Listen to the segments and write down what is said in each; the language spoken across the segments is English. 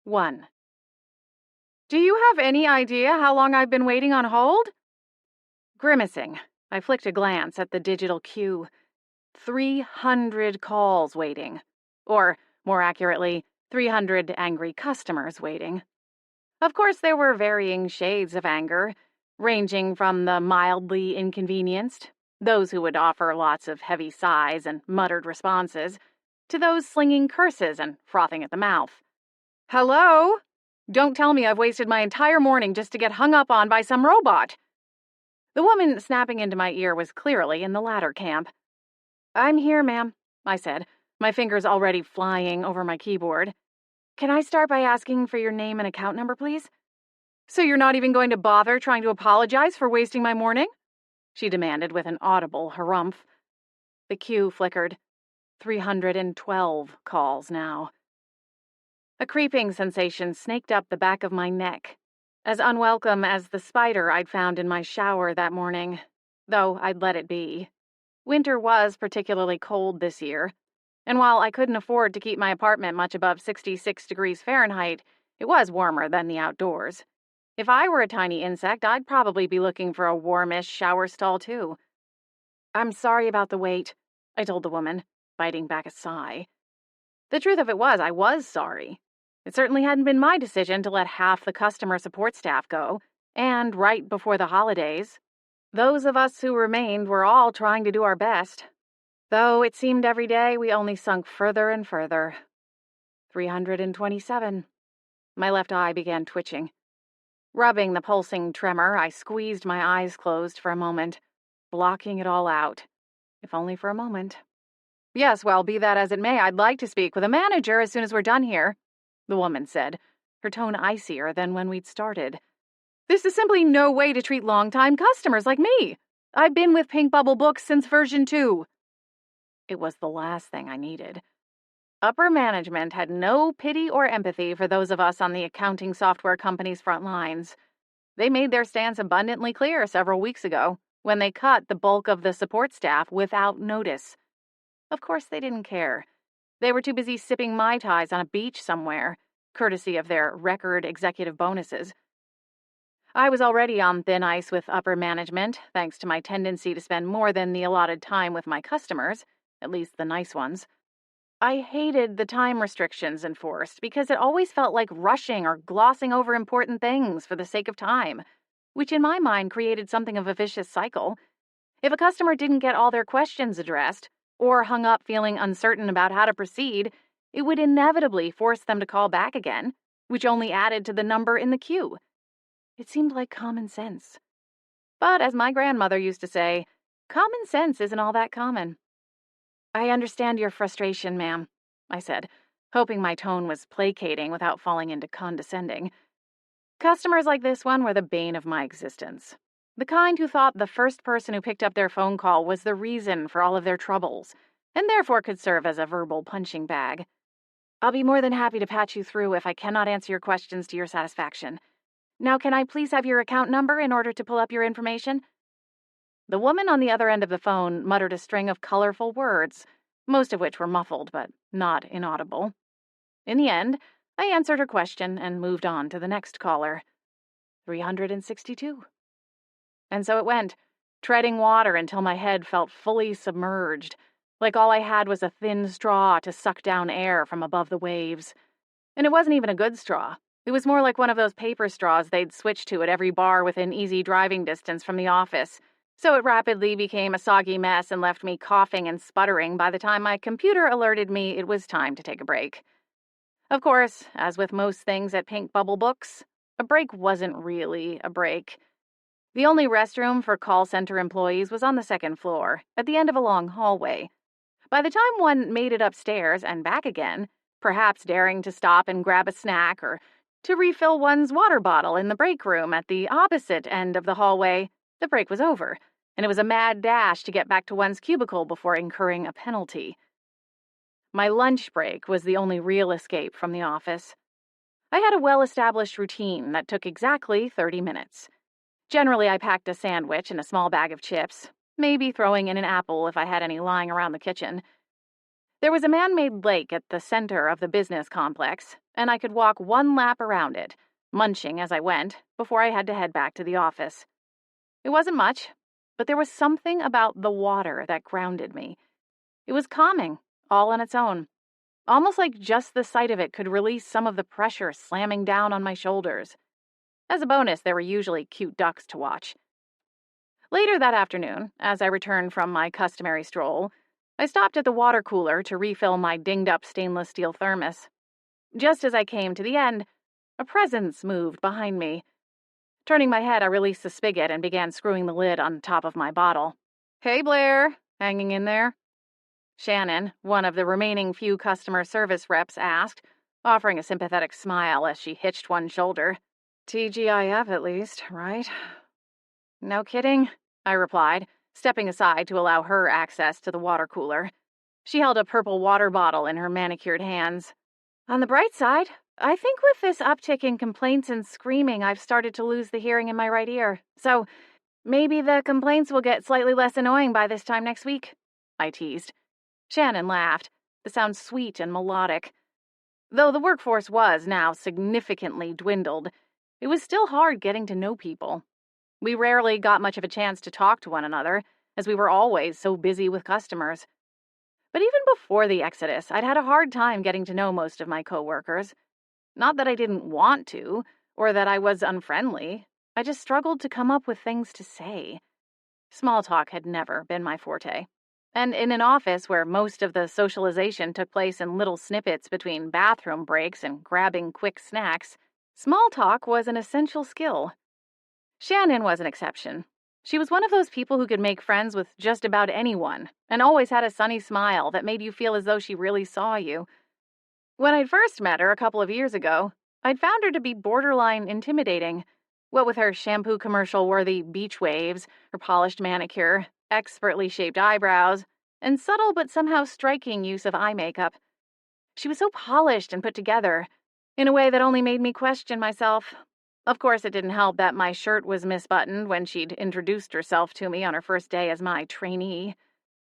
1. Do you have any idea how long I've been waiting on hold? Grimacing, I flicked a glance at the digital queue. 300 calls waiting. Or, more accurately, 300 angry customers waiting. Of course, there were varying shades of anger, ranging from the mildly inconvenienced, those who would offer lots of heavy sighs and muttered responses, to those slinging curses and frothing at the mouth. Hello? Don't tell me I've wasted my entire morning just to get hung up on by some robot. The woman snapping into my ear was clearly in the latter camp. I'm here, ma'am, I said, my fingers already flying over my keyboard. Can I start by asking for your name and account number, please? So you're not even going to bother trying to apologize for wasting my morning? She demanded with an audible harumph. The queue flickered. 312 calls now. A creeping sensation snaked up the back of my neck, as unwelcome as the spider I'd found in my shower that morning, though I'd let it be. Winter was particularly cold this year, and while I couldn't afford to keep my apartment much above 66 degrees Fahrenheit, it was warmer than the outdoors. If I were a tiny insect, I'd probably be looking for a warmish shower stall, too. I'm sorry about the wait, I told the woman, biting back a sigh. The truth of it was, I was sorry. It certainly hadn't been my decision to let half the customer support staff go, and right before the holidays. Those of us who remained were all trying to do our best, though it seemed every day we only sunk further and further. 327. My left eye began twitching. Rubbing the pulsing tremor, I squeezed my eyes closed for a moment, blocking it all out, if only for a moment. Yes, well, be that as it may, I'd like to speak with a manager as soon as we're done here, the woman said, her tone icier than when we'd started. This is simply no way to treat long-time customers like me. I've been with Pink Bubble Books since version 2. It was the last thing I needed. Upper management had no pity or empathy for those of us on the accounting software company's front lines. They made their stance abundantly clear several weeks ago, when they cut the bulk of the support staff without notice. Of course they didn't care. They were too busy sipping Mai Tais on a beach somewhere, courtesy of their record executive bonuses. I was already on thin ice with upper management, thanks to my tendency to spend more than the allotted time with my customers, at least the nice ones. I hated the time restrictions enforced because it always felt like rushing or glossing over important things for the sake of time, which in my mind created something of a vicious cycle. If a customer didn't get all their questions addressed, or hung up feeling uncertain about how to proceed, it would inevitably force them to call back again, which only added to the number in the queue. It seemed like common sense. But as my grandmother used to say, common sense isn't all that common. I understand your frustration, ma'am, I said, hoping my tone was placating without falling into condescending. Customers like this one were the bane of my existence. The kind who thought the first person who picked up their phone call was the reason for all of their troubles, and therefore could serve as a verbal punching bag. I'll be more than happy to patch you through if I cannot answer your questions to your satisfaction. Now, can I please have your account number in order to pull up your information? The woman on the other end of the phone muttered a string of colorful words, most of which were muffled but not inaudible. In the end, I answered her question and moved on to the next caller. 362. And so it went, treading water until my head felt fully submerged, like all I had was a thin straw to suck down air from above the waves. And it wasn't even a good straw. It was more like one of those paper straws they'd switch to at every bar within easy driving distance from the office, so it rapidly became a soggy mess and left me coughing and sputtering by the time my computer alerted me it was time to take a break. Of course, as with most things at Pink Bubble Books, a break wasn't really a break. The only restroom for call center employees was on the second floor, at the end of a long hallway. By the time one made it upstairs and back again, perhaps daring to stop and grab a snack or to refill one's water bottle in the break room at the opposite end of the hallway, the break was over, and it was a mad dash to get back to one's cubicle before incurring a penalty. My lunch break was the only real escape from the office. I had a well-established routine that took exactly 30 minutes. Generally, I packed a sandwich and a small bag of chips, maybe throwing in an apple if I had any lying around the kitchen. There was a man-made lake at the center of the business complex, and I could walk one lap around it, munching as I went, before I had to head back to the office. It wasn't much, but there was something about the water that grounded me. It was calming, all on its own. Almost like just the sight of it could release some of the pressure slamming down on my shoulders. As a bonus, there were usually cute ducks to watch. Later that afternoon, as I returned from my customary stroll, I stopped at the water cooler to refill my dinged-up stainless steel thermos. Just as I came to the end, a presence moved behind me. Turning my head, I released the spigot and began screwing the lid on top of my bottle. "Hey, Blair, hanging in there?" Shannon, one of the remaining few customer service reps, asked, offering a sympathetic smile as she hitched one shoulder. "TGIF at least, right?" "No kidding," I replied, stepping aside to allow her access to the water cooler. She held a purple water bottle in her manicured hands. "On the bright side, I think with this uptick in complaints and screaming, I've started to lose the hearing in my right ear. So maybe the complaints will get slightly less annoying by this time next week," I teased. Shannon laughed, the sound sweet and melodic. Though the workforce was now significantly dwindled, it was still hard getting to know people. We rarely got much of a chance to talk to one another, as we were always so busy with customers. But even before the exodus, I'd had a hard time getting to know most of my coworkers. Not that I didn't want to, or that I was unfriendly. I just struggled to come up with things to say. Small talk had never been my forte. And in an office where most of the socialization took place in little snippets between bathroom breaks and grabbing quick snacks, small talk was an essential skill. Shannon was an exception. She was one of those people who could make friends with just about anyone, and always had a sunny smile that made you feel as though she really saw you. When I'd first met her a couple of years ago, I'd found her to be borderline intimidating. What with her shampoo commercial-worthy beach waves, her polished manicure, expertly shaped eyebrows, and subtle but somehow striking use of eye makeup. She was so polished and put together, in a way that only made me question myself. Of course, it didn't help that my shirt was misbuttoned when she'd introduced herself to me on her first day as my trainee.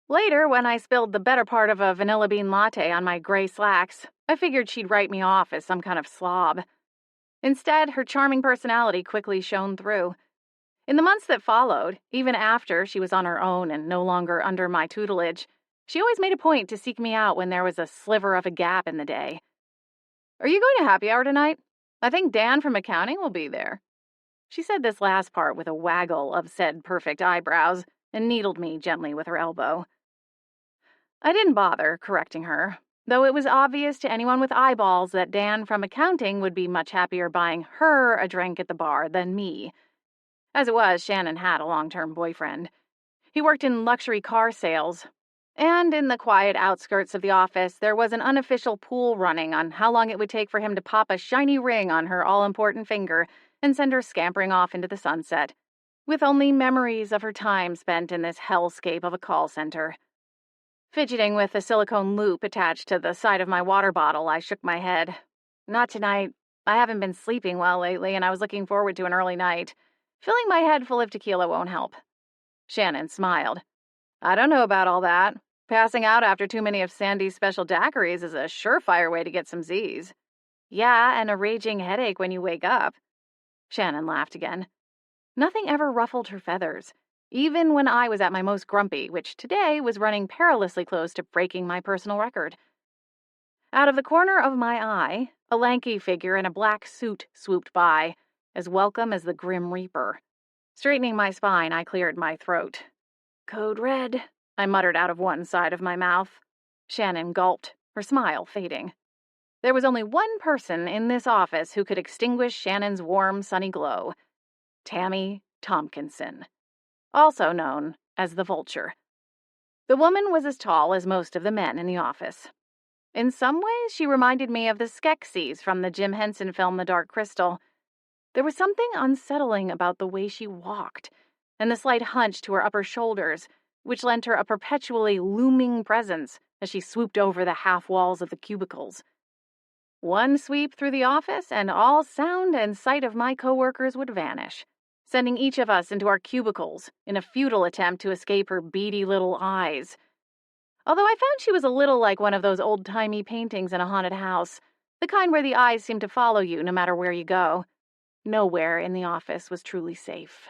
Later, when I spilled the better part of a vanilla bean latte on my gray slacks, I figured she'd write me off as some kind of slob. Instead, her charming personality quickly shone through. In the months that followed, even after she was on her own and no longer under my tutelage, she always made a point to seek me out when there was a sliver of a gap in the day. "Are you going to happy hour tonight? I think Dan from accounting will be there." She said this last part with a waggle of said perfect eyebrows and needled me gently with her elbow. I didn't bother correcting her, though it was obvious to anyone with eyeballs that Dan from accounting would be much happier buying her a drink at the bar than me. As it was, Shannon had a long-term boyfriend. He worked in luxury car sales, and in the quiet outskirts of the office, there was an unofficial pool running on how long it would take for him to pop a shiny ring on her all-important finger and send her scampering off into the sunset, with only memories of her time spent in this hellscape of a call center. Fidgeting with the silicone loop attached to the side of my water bottle, I shook my head. "Not tonight. I haven't been sleeping well lately, and I was looking forward to an early night. Filling my head full of tequila won't help." Shannon smiled. "I don't know about all that. Passing out after too many of Sandy's special daiquiris is a surefire way to get some Z's." "Yeah, and a raging headache when you wake up." Shannon laughed again. Nothing ever ruffled her feathers, even when I was at my most grumpy, which today was running perilously close to breaking my personal record. Out of the corner of my eye, a lanky figure in a black suit swooped by, as welcome as the Grim Reaper. Straightening my spine, I cleared my throat. "Code red," I muttered out of one side of my mouth. Shannon gulped, her smile fading. There was only one person in this office who could extinguish Shannon's warm, sunny glow. Tammy Tompkinson, also known as the Vulture. The woman was as tall as most of the men in the office. In some ways, she reminded me of the Skeksis from the Jim Henson film The Dark Crystal. There was something unsettling about the way she walked, and the slight hunch to her upper shoulders, which lent her a perpetually looming presence as she swooped over the half-walls of the cubicles. One sweep through the office, and all sound and sight of my coworkers would vanish, sending each of us into our cubicles in a futile attempt to escape her beady little eyes. Although I found she was a little like one of those old-timey paintings in a haunted house, the kind where the eyes seem to follow you no matter where you go. Nowhere in the office was truly safe.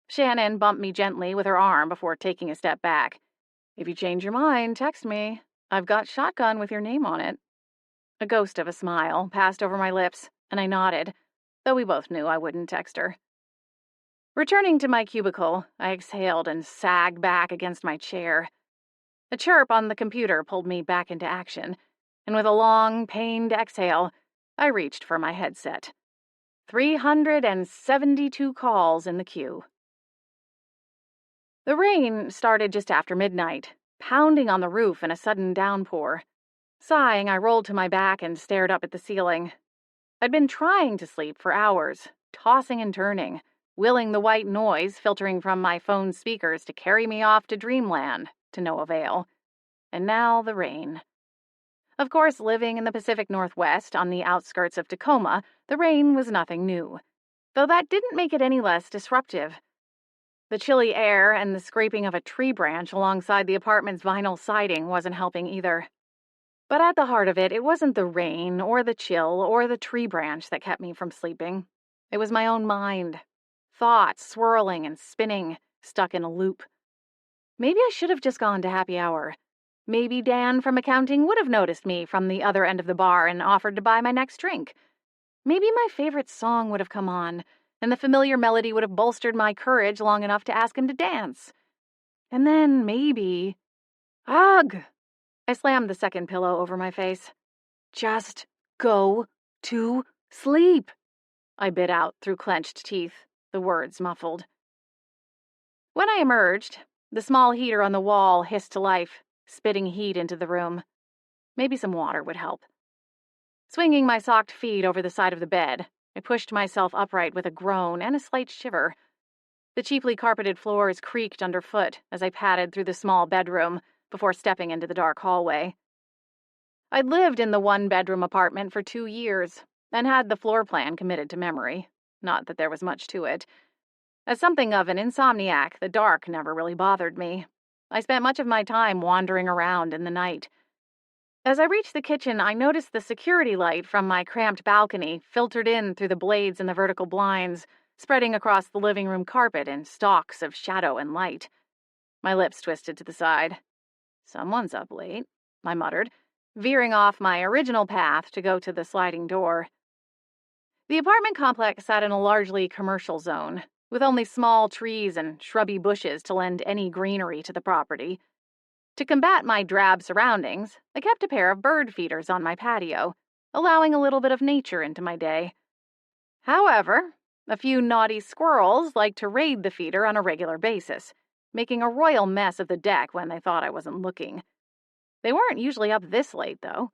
Shannon bumped me gently with her arm before taking a step back. "If you change your mind, text me. I've got shotgun with your name on it." A ghost of a smile passed over my lips, and I nodded, though we both knew I wouldn't text her. Returning to my cubicle, I exhaled and sagged back against my chair. A chirp on the computer pulled me back into action, and with a long, pained exhale, I reached for my headset. 372 calls in the queue. The rain started just after midnight, pounding on the roof in a sudden downpour. Sighing, I rolled to my back and stared up at the ceiling. I'd been trying to sleep for hours, tossing and turning, willing the white noise filtering from my phone's speakers to carry me off to dreamland, to no avail. And now the rain. Of course, living in the Pacific Northwest on the outskirts of Tacoma, the rain was nothing new, though that didn't make it any less disruptive. The chilly air and the scraping of a tree branch alongside the apartment's vinyl siding wasn't helping either. But at the heart of it, it wasn't the rain or the chill or the tree branch that kept me from sleeping. It was my own mind. Thoughts swirling and spinning, stuck in a loop. Maybe I should have just gone to happy hour. Maybe Dan from accounting would have noticed me from the other end of the bar and offered to buy my next drink. Maybe my favorite song would have come on, and the familiar melody would have bolstered my courage long enough to ask him to dance. And then maybe... Ugh! I slammed the second pillow over my face. "Just go to sleep," I bit out through clenched teeth, the words muffled. When I emerged, the small heater on the wall hissed to life, spitting heat into the room. Maybe some water would help. Swinging my socked feet over the side of the bed, I pushed myself upright with a groan and a slight shiver. The cheaply carpeted floors creaked underfoot as I padded through the small bedroom before stepping into the dark hallway. I'd lived in the one-bedroom apartment for 2 years and had the floor plan committed to memory. Not that there was much to it. As something of an insomniac, the dark never really bothered me. I spent much of my time wandering around in the night. As I reached the kitchen, I noticed the security light from my cramped balcony filtered in through the blades in the vertical blinds, spreading across the living room carpet in stalks of shadow and light. My lips twisted to the side. "Someone's up late," I muttered, veering off my original path to go to the sliding door. The apartment complex sat in a largely commercial zone, with only small trees and shrubby bushes to lend any greenery to the property. To combat my drab surroundings, I kept a pair of bird feeders on my patio, allowing a little bit of nature into my day. However, a few naughty squirrels liked to raid the feeder on a regular basis, making a royal mess of the deck when they thought I wasn't looking. They weren't usually up this late, though.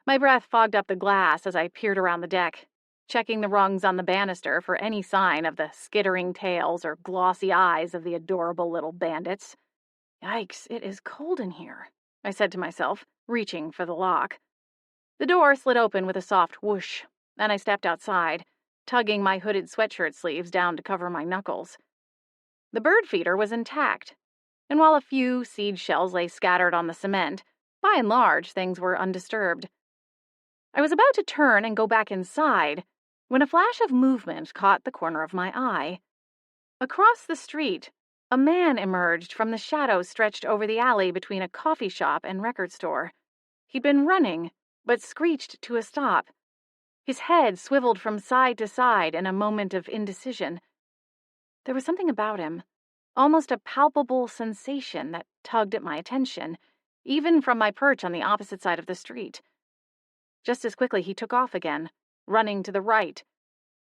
My breath fogged up the glass as I peered around the deck, checking the rungs on the banister for any sign of the skittering tails or glossy eyes of the adorable little bandits. "Yikes, it is cold in here," I said to myself, reaching for the lock. The door slid open with a soft whoosh, and I stepped outside, tugging my hooded sweatshirt sleeves down to cover my knuckles. The bird feeder was intact, and while a few seed shells lay scattered on the cement, by and large things were undisturbed. I was about to turn and go back inside when a flash of movement caught the corner of my eye. Across the street, a man emerged from the shadows stretched over the alley between a coffee shop and record store. He'd been running, but screeched to a stop. His head swiveled from side to side in a moment of indecision. There was something about him, almost a palpable sensation that tugged at my attention, even from my perch on the opposite side of the street. Just as quickly he took off again, running to the right.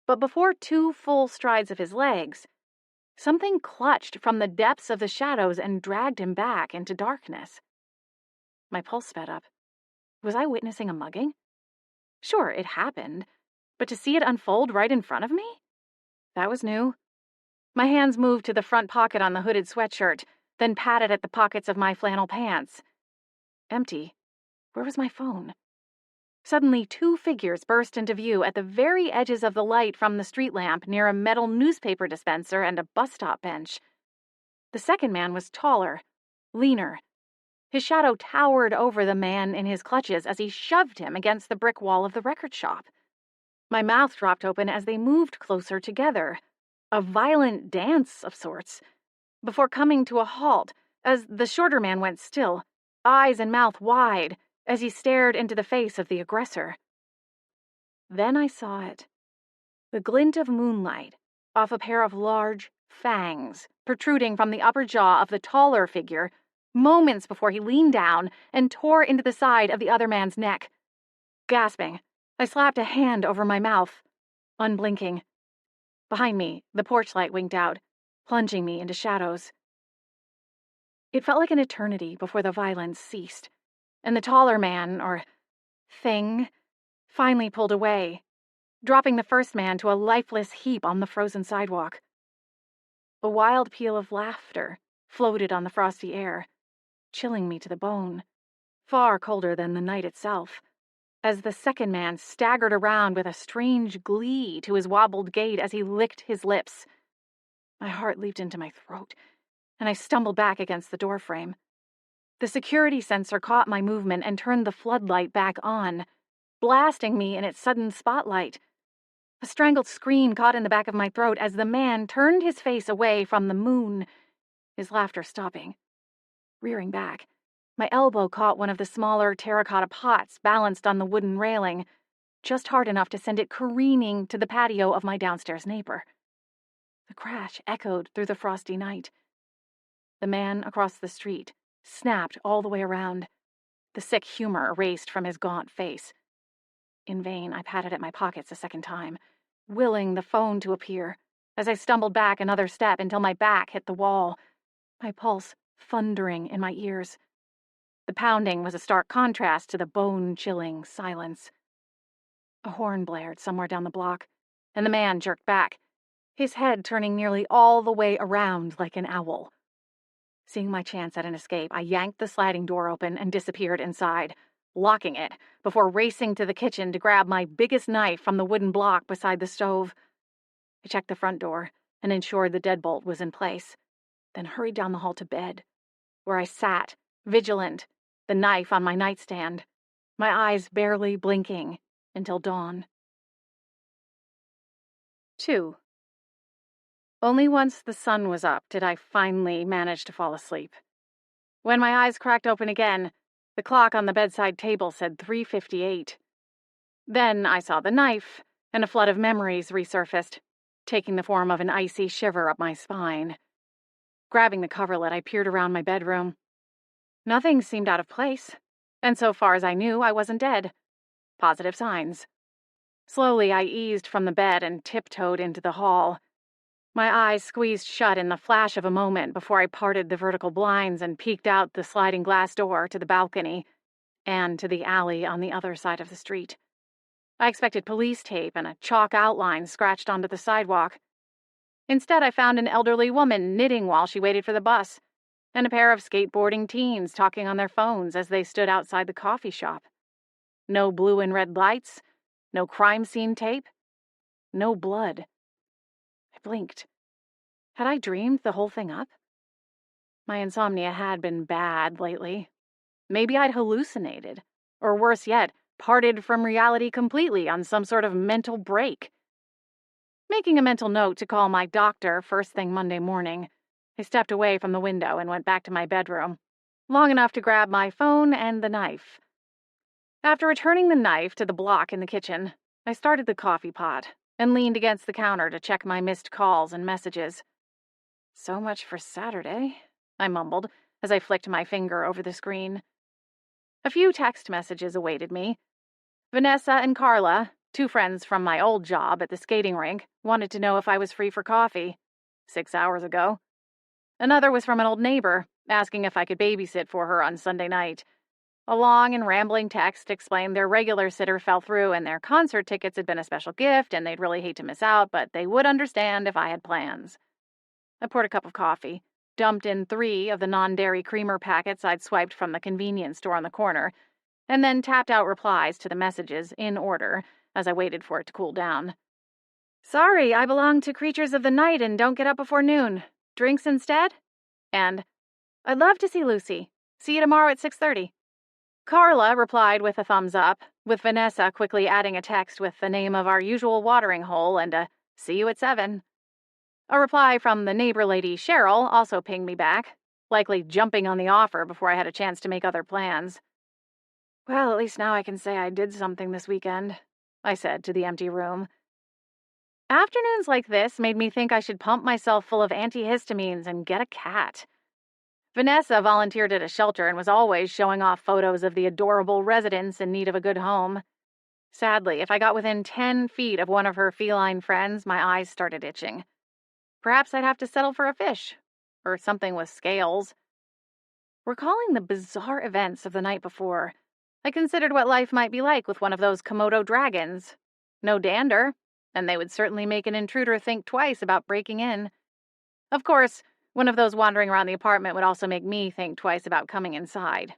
But before 2 full strides of his legs, something clutched from the depths of the shadows and dragged him back into darkness. My pulse sped up. Was I witnessing a mugging? Sure, it happened, but to see it unfold right in front of me? That was new. My hands moved to the front pocket on the hooded sweatshirt, then patted at the pockets of my flannel pants. Empty. Where was my phone? Suddenly, 2 figures burst into view at the very edges of the light from the street lamp near a metal newspaper dispenser and a bus stop bench. The second man was taller, leaner. His shadow towered over the man in his clutches as he shoved him against the brick wall of the record shop. My mouth dropped open as they moved closer together, a violent dance of sorts, before coming to a halt as the shorter man went still, eyes and mouth wide, as he stared into the face of the aggressor. Then I saw it. The glint of moonlight off a pair of large fangs protruding from the upper jaw of the taller figure moments before he leaned down and tore into the side of the other man's neck. Gasping, I slapped a hand over my mouth, unblinking. Behind me, the porch light winked out, plunging me into shadows. It felt like an eternity before the violence ceased, and the taller man, or thing, finally pulled away, dropping the first man to a lifeless heap on the frozen sidewalk. A wild peal of laughter floated on the frosty air, chilling me to the bone, far colder than the night itself, as the second man staggered around with a strange glee to his wobbled gait as he licked his lips. My heart leaped into my throat, and I stumbled back against the doorframe. The security sensor caught my movement and turned the floodlight back on, blasting me in its sudden spotlight. A strangled scream caught in the back of my throat as the man turned his face away from the moon, his laughter stopping. Rearing back, my elbow caught one of the smaller terracotta pots balanced on the wooden railing, just hard enough to send it careening to the patio of my downstairs neighbor. The crash echoed through the frosty night. The man across the street snapped all the way around, the sick humor erased from his gaunt face. In vain, I patted at my pockets a second time, willing the phone to appear, as I stumbled back another step until my back hit the wall, my pulse thundering in my ears. The pounding was a stark contrast to the bone-chilling silence. A horn blared somewhere down the block, and the man jerked back, his head turning nearly all the way around like an owl. Seeing my chance at an escape, I yanked the sliding door open and disappeared inside, locking it before racing to the kitchen to grab my biggest knife from the wooden block beside the stove. I checked the front door and ensured the deadbolt was in place, then hurried down the hall to bed, where I sat, vigilant, the knife on my nightstand, my eyes barely blinking until dawn. 2. Only once the sun was up did I finally manage to fall asleep. When my eyes cracked open again, the clock on the bedside table said 3:58. Then I saw the knife, and a flood of memories resurfaced, taking the form of an icy shiver up my spine. Grabbing the coverlet, I peered around my bedroom. Nothing seemed out of place, and so far as I knew, I wasn't dead. Positive signs. Slowly, I eased from the bed and tiptoed into the hall. My eyes squeezed shut in the flash of a moment before I parted the vertical blinds and peeked out the sliding glass door to the balcony and to the alley on the other side of the street. I expected police tape and a chalk outline scratched onto the sidewalk. Instead, I found an elderly woman knitting while she waited for the bus, and a pair of skateboarding teens talking on their phones as they stood outside the coffee shop. No blue and red lights, no crime scene tape, no blood. I blinked. Had I dreamed the whole thing up? My insomnia had been bad lately. Maybe I'd hallucinated, or worse yet, parted from reality completely on some sort of mental break. Making a mental note to call my doctor first thing Monday morning, I stepped away from the window and went back to my bedroom, long enough to grab my phone and the knife. After returning the knife to the block in the kitchen, I started the coffee pot and leaned against the counter to check my missed calls and messages. So much for Saturday, I mumbled as I flicked my finger over the screen. A few text messages awaited me. Vanessa and Carla, two friends from my old job at the skating rink, wanted to know if I was free for coffee 6 hours ago. Another was from an old neighbor, asking if I could babysit for her on Sunday night. A long and rambling text explained their regular sitter fell through and their concert tickets had been a special gift and they'd really hate to miss out, but they would understand if I had plans. I poured a cup of coffee, dumped in 3 of the non-dairy creamer packets I'd swiped from the convenience store on the corner, and then tapped out replies to the messages in order as I waited for it to cool down. Sorry, I belong to Creatures of the Night and don't get up before noon. Drinks instead? And I'd love to see Lucy. See you tomorrow at 6:30. Carla replied with a thumbs up, with Vanessa quickly adding a text with the name of our usual watering hole and a "see you at 7." A reply from the neighbor lady Cheryl also pinged me back, likely jumping on the offer before I had a chance to make other plans. Well, at least now I can say I did something this weekend, I said to the empty room. Afternoons like this made me think I should pump myself full of antihistamines and get a cat. Vanessa volunteered at a shelter and was always showing off photos of the adorable residents in need of a good home. Sadly, if I got within 10 feet of one of her feline friends, my eyes started itching. Perhaps I'd have to settle for a fish, or something with scales. Recalling the bizarre events of the night before, I considered what life might be like with one of those Komodo dragons. No dander, and they would certainly make an intruder think twice about breaking in. Of course, one of those wandering around the apartment would also make me think twice about coming inside.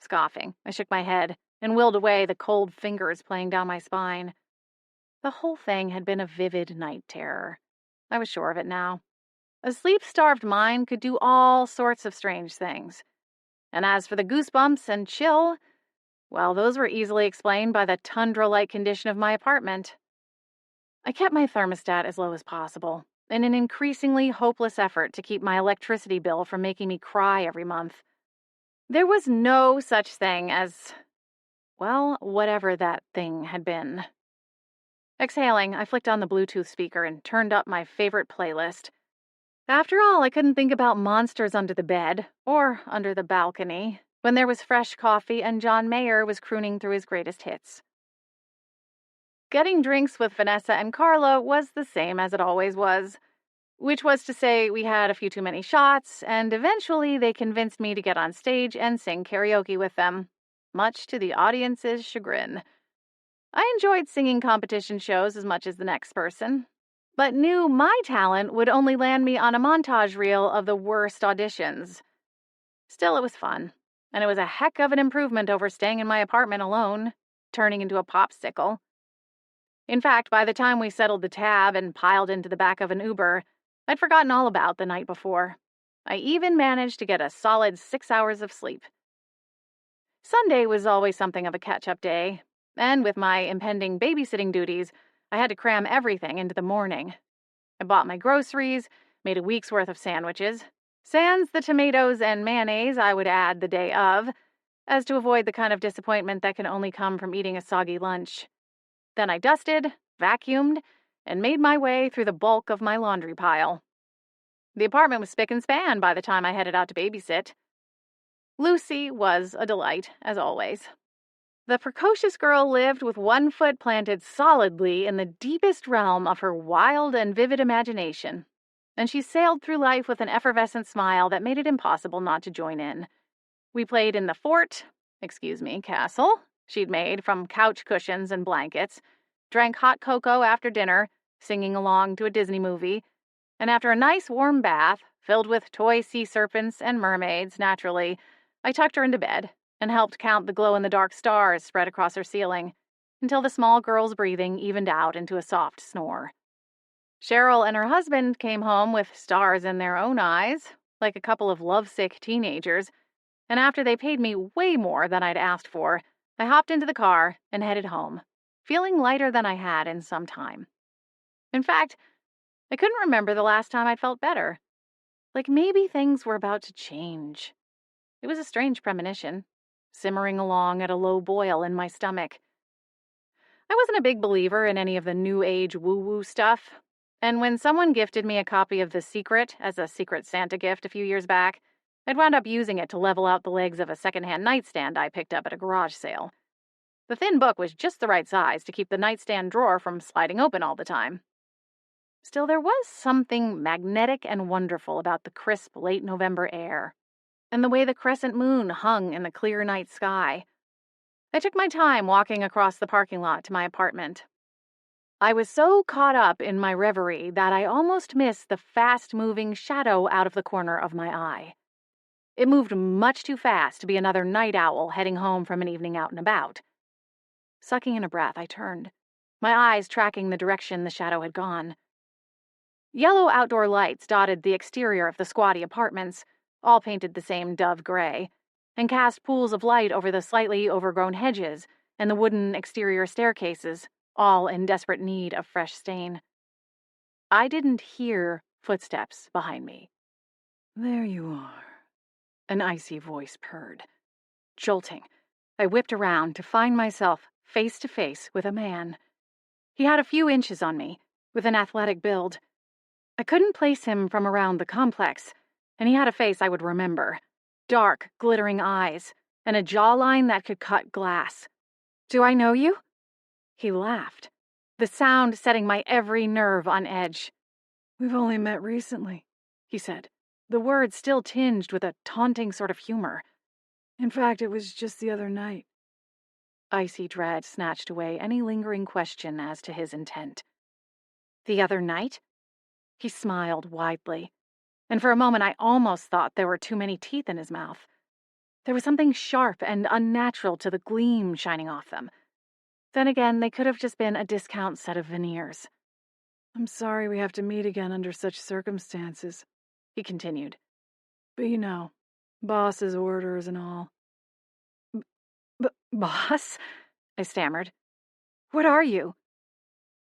Scoffing, I shook my head and willed away the cold fingers playing down my spine. The whole thing had been a vivid night terror. I was sure of it now. A sleep-starved mind could do all sorts of strange things. And as for the goosebumps and chill, well, those were easily explained by the tundra-like condition of my apartment. I kept my thermostat as low as possible, in an increasingly hopeless effort to keep my electricity bill from making me cry every month. There was no such thing as, well, whatever that thing had been. Exhaling, I flicked on the Bluetooth speaker and turned up my favorite playlist. After all, I couldn't think about monsters under the bed, or under the balcony, when there was fresh coffee and John Mayer was crooning through his greatest hits. Getting drinks with Vanessa and Carla was the same as it always was, which was to say we had a few too many shots, and eventually they convinced me to get on stage and sing karaoke with them, much to the audience's chagrin. I enjoyed singing competition shows as much as the next person, but knew my talent would only land me on a montage reel of the worst auditions. Still, it was fun, and it was a heck of an improvement over staying in my apartment alone, turning into a popsicle. In fact, by the time we settled the tab and piled into the back of an Uber, I'd forgotten all about the night before. I even managed to get a solid 6 hours of sleep. Sunday was always something of a catch-up day, and with my impending babysitting duties, I had to cram everything into the morning. I bought my groceries, made a week's worth of sandwiches, sans the tomatoes and mayonnaise I would add the day of, as to avoid the kind of disappointment that can only come from eating a soggy lunch. Then I dusted, vacuumed, and made my way through the bulk of my laundry pile. The apartment was spick and span by the time I headed out to babysit. Lucy was a delight, as always. The precocious girl lived with one foot planted solidly in the deepest realm of her wild and vivid imagination, and she sailed through life with an effervescent smile that made it impossible not to join in. We played in the castle she'd made from couch cushions and blankets, drank hot cocoa after dinner, singing along to a Disney movie, and after a nice warm bath, filled with toy sea serpents and mermaids, naturally, I tucked her into bed and helped count the glow-in-the-dark stars spread across her ceiling, until the small girl's breathing evened out into a soft snore. Cheryl and her husband came home with stars in their own eyes, like a couple of lovesick teenagers, and after they paid me way more than I'd asked for, I hopped into the car and headed home, feeling lighter than I had in some time. In fact, I couldn't remember the last time I'd felt better. Like maybe things were about to change. It was a strange premonition, simmering along at a low boil in my stomach. I wasn't a big believer in any of the new age woo-woo stuff, and when someone gifted me a copy of The Secret as a Secret Santa gift a few years back, I'd wound up using it to level out the legs of a secondhand nightstand I picked up at a garage sale. The thin book was just the right size to keep the nightstand drawer from sliding open all the time. Still, there was something magnetic and wonderful about the crisp late November air, and the way the crescent moon hung in the clear night sky. I took my time walking across the parking lot to my apartment. I was so caught up in my reverie that I almost missed the fast-moving shadow out of the corner of my eye. It moved much too fast to be another night owl heading home from an evening out and about. Sucking in a breath, I turned, my eyes tracking the direction the shadow had gone. Yellow outdoor lights dotted the exterior of the squatty apartments, all painted the same dove gray, and cast pools of light over the slightly overgrown hedges and the wooden exterior staircases, all in desperate need of fresh stain. I didn't hear footsteps behind me. "There you are," an icy voice purred. Jolting, I whipped around to find myself face to face with a man. He had a few inches on me, with an athletic build. I couldn't place him from around the complex, and he had a face I would remember. Dark, glittering eyes, and a jawline that could cut glass. "Do I know you?" He laughed, the sound setting my every nerve on edge. "We've only met recently," he said, the words still tinged with a taunting sort of humor. "In fact, it was just the other night." Icy dread snatched away any lingering question as to his intent. "The other night?" He smiled widely, and for a moment I almost thought there were too many teeth in his mouth. There was something sharp and unnatural to the gleam shining off them. Then again, they could have just been a discount set of veneers. "I'm sorry we have to meet again under such circumstances," he continued. "But you know, boss's orders and all." Boss?" I stammered. "What are you?"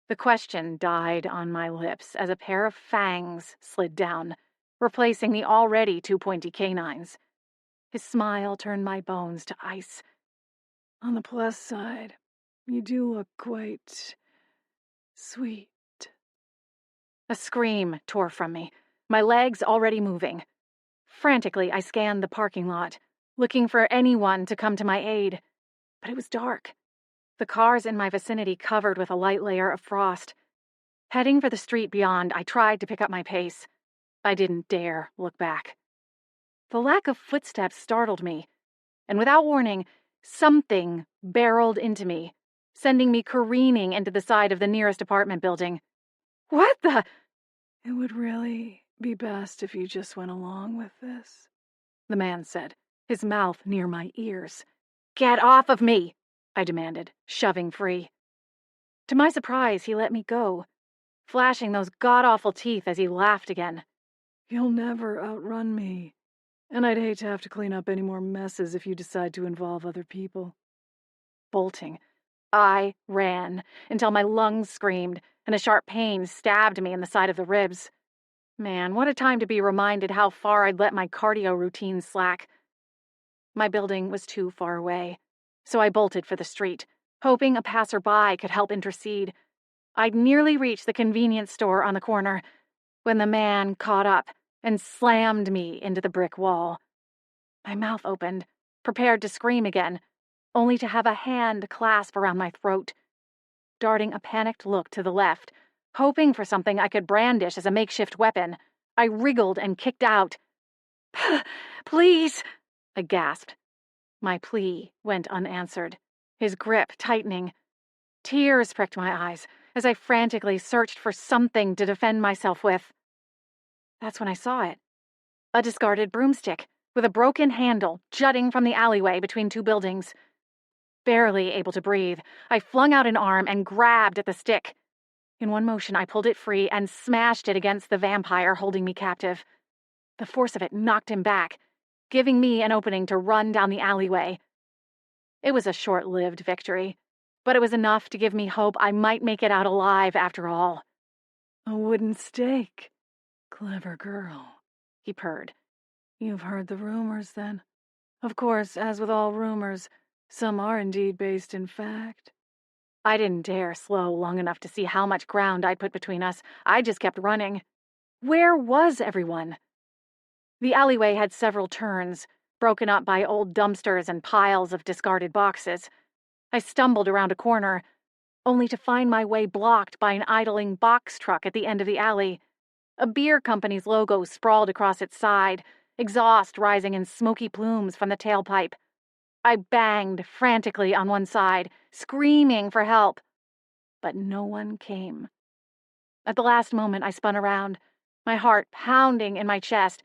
The question died on my lips as a pair of fangs slid down, replacing the already too pointy canines. His smile turned my bones to ice. "On the plus side, you do look quite sweet." A scream tore from me, my legs already moving. Frantically, I scanned the parking lot, looking for anyone to come to my aid. But it was dark, the cars in my vicinity covered with a light layer of frost. Heading for the street beyond, I tried to pick up my pace. I didn't dare look back. The lack of footsteps startled me, and without warning, something barreled into me, sending me careening into the side of the nearest apartment building. "What the—" "It would really be best if you just went along with this," the man said, his mouth near my ears. "Get off of me!" I demanded, shoving free. To my surprise, he let me go, flashing those god-awful teeth as he laughed again. "You'll never outrun me, and I'd hate to have to clean up any more messes if you decide to involve other people." Bolting, I ran until my lungs screamed and a sharp pain stabbed me in the side of the ribs. Man, what a time to be reminded how far I'd let my cardio routine slack. My building was too far away, so I bolted for the street, hoping a passerby could help intercede. I'd nearly reached the convenience store on the corner when the man caught up and slammed me into the brick wall. My mouth opened, prepared to scream again, only to have a hand clasp around my throat. Darting a panicked look to the left, hoping for something I could brandish as a makeshift weapon, I wriggled and kicked out. "Please!" I gasped. My plea went unanswered, his grip tightening. Tears pricked my eyes as I frantically searched for something to defend myself with. That's when I saw it. A discarded broomstick, with a broken handle jutting from the alleyway between two buildings. Barely able to breathe, I flung out an arm and grabbed at the stick. In one motion, I pulled it free and smashed it against the vampire holding me captive. The force of it knocked him back, giving me an opening to run down the alleyway. It was a short-lived victory, but it was enough to give me hope I might make it out alive after all. "A wooden stake. Clever girl," he purred. "You've heard the rumors, then. Of course, as with all rumors, some are indeed based in fact." I didn't dare slow long enough to see how much ground I'd put between us. I just kept running. Where was everyone? The alleyway had several turns, broken up by old dumpsters and piles of discarded boxes. I stumbled around a corner, only to find my way blocked by an idling box truck at the end of the alley. A beer company's logo sprawled across its side, exhaust rising in smoky plumes from the tailpipe. I banged frantically on one side, screaming for help, but no one came. At the last moment, I spun around, my heart pounding in my chest,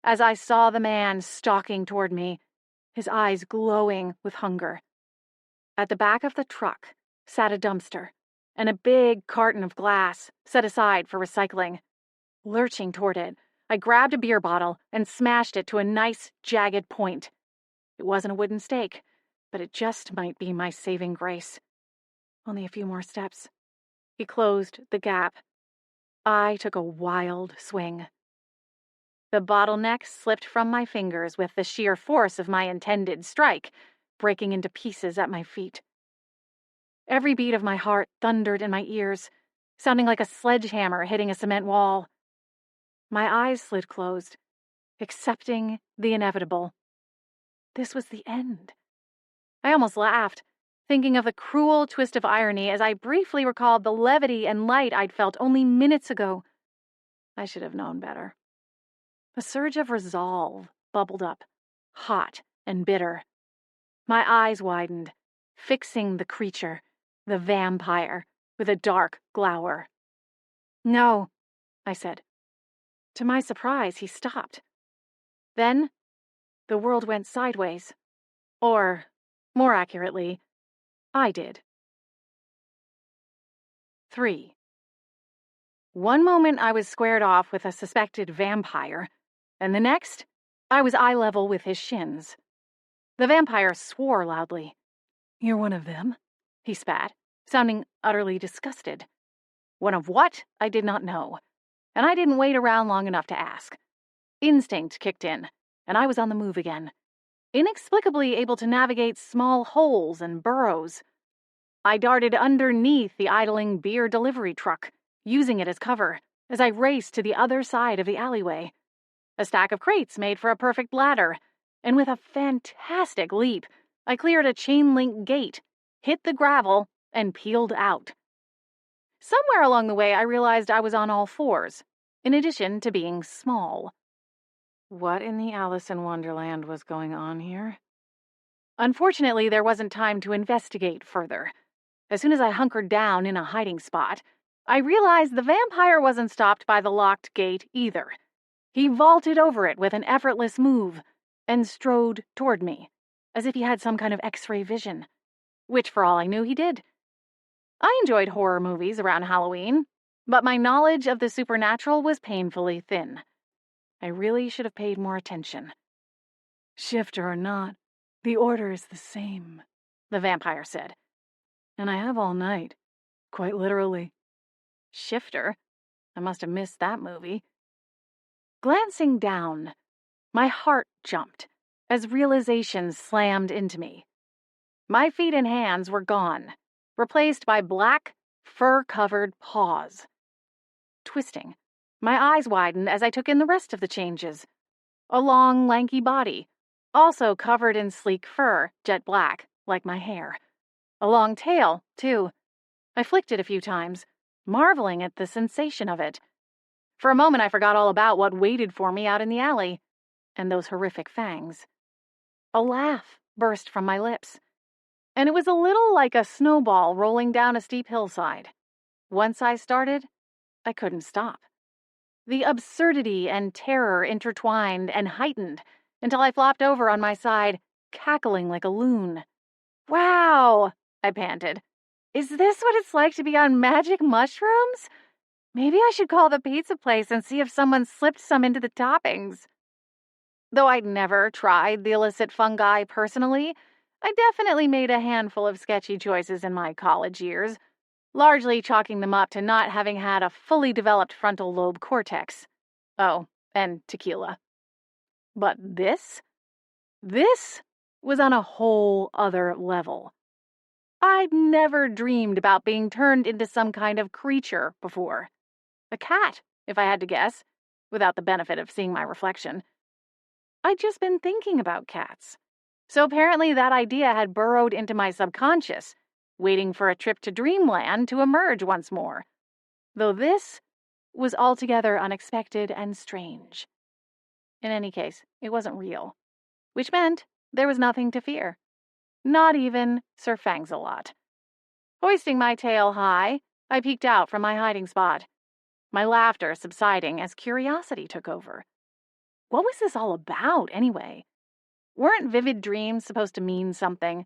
as I saw the man stalking toward me, his eyes glowing with hunger. At the back of the truck sat a dumpster and a big carton of glass set aside for recycling. Lurching toward it, I grabbed a beer bottle and smashed it to a nice, jagged point. It wasn't a wooden stake, but it just might be my saving grace. Only a few more steps. He closed the gap. I took a wild swing. The bottleneck slipped from my fingers with the sheer force of my intended strike, breaking into pieces at my feet. Every beat of my heart thundered in my ears, sounding like a sledgehammer hitting a cement wall. My eyes slid closed, accepting the inevitable. This was the end. I almost laughed, thinking of the cruel twist of irony as I briefly recalled the levity and light I'd felt only minutes ago. I should have known better. A surge of resolve bubbled up, hot and bitter. My eyes widened, fixing the creature, the vampire, with a dark glower. "No," I said. To my surprise, he stopped. Then, the world went sideways. Or, more accurately, I did. 3. One moment I was squared off with a suspected vampire, and the next, I was eye level with his shins. The vampire swore loudly. "You're one of them?" he spat, sounding utterly disgusted. One of what? I did not know, and I didn't wait around long enough to ask. Instinct kicked in, and I was on the move again, inexplicably able to navigate small holes and burrows. I darted underneath the idling beer delivery truck, using it as cover, as I raced to the other side of the alleyway. A stack of crates made for a perfect ladder, and with a fantastic leap, I cleared a chain-link gate, hit the gravel, and peeled out. Somewhere along the way, I realized I was on all fours, in addition to being small. What in the Alice in Wonderland was going on here? Unfortunately, there wasn't time to investigate further. As soon as I hunkered down in a hiding spot, I realized the vampire wasn't stopped by the locked gate either. He vaulted over it with an effortless move and strode toward me, as if he had some kind of X-ray vision, which for all I knew he did. I enjoyed horror movies around Halloween, but my knowledge of the supernatural was painfully thin. I really should have paid more attention. "Shifter or not, the order is the same," the vampire said. "And I have all night, quite literally." Shifter? I must have missed that movie. Glancing down, my heart jumped as realization slammed into me. My feet and hands were gone, replaced by black, fur-covered paws. Twisting, my eyes widened as I took in the rest of the changes. A long, lanky body, also covered in sleek fur, jet black, like my hair. A long tail, too. I flicked it a few times, marveling at the sensation of it. For a moment I forgot all about what waited for me out in the alley, and those horrific fangs. A laugh burst from my lips, and it was a little like a snowball rolling down a steep hillside. Once I started, I couldn't stop. The absurdity and terror intertwined and heightened until I flopped over on my side, cackling like a loon. "Wow," I panted. "Is this what it's like to be on magic mushrooms? Maybe I should call the pizza place and see if someone slipped some into the toppings." Though I'd never tried the illicit fungi personally, I definitely made a handful of sketchy choices in my college years, largely chalking them up to not having had a fully developed frontal lobe cortex. Oh, and tequila. But this was on a whole other level. I'd never dreamed about being turned into some kind of creature before. A cat, if I had to guess, without the benefit of seeing my reflection. I'd just been thinking about cats. So apparently that idea had burrowed into my subconscious, waiting for a trip to dreamland to emerge once more. Though this was altogether unexpected and strange. In any case, it wasn't real, which meant there was nothing to fear. Not even Sir Fangsalot. Hoisting my tail high, I peeked out from my hiding spot, my laughter subsiding as curiosity took over. What was this all about, anyway? Weren't vivid dreams supposed to mean something?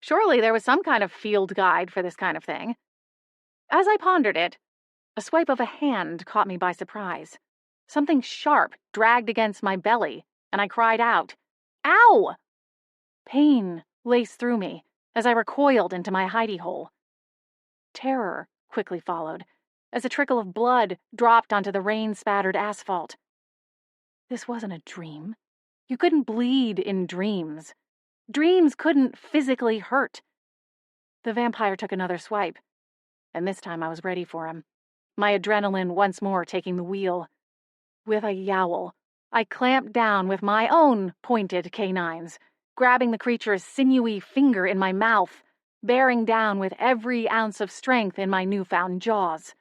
Surely there was some kind of field guide for this kind of thing. As I pondered it, a swipe of a hand caught me by surprise. Something sharp dragged against my belly, and I cried out, "Ow!" Pain laced through me as I recoiled into my hidey hole. Terror quickly followed, as a trickle of blood dropped onto the rain-spattered asphalt. This wasn't a dream. You couldn't bleed in dreams. Dreams couldn't physically hurt. The vampire took another swipe, and this time I was ready for him, my adrenaline once more taking the wheel. With a yowl, I clamped down with my own pointed canines, grabbing the creature's sinewy finger in my mouth, bearing down with every ounce of strength in my newfound jaws.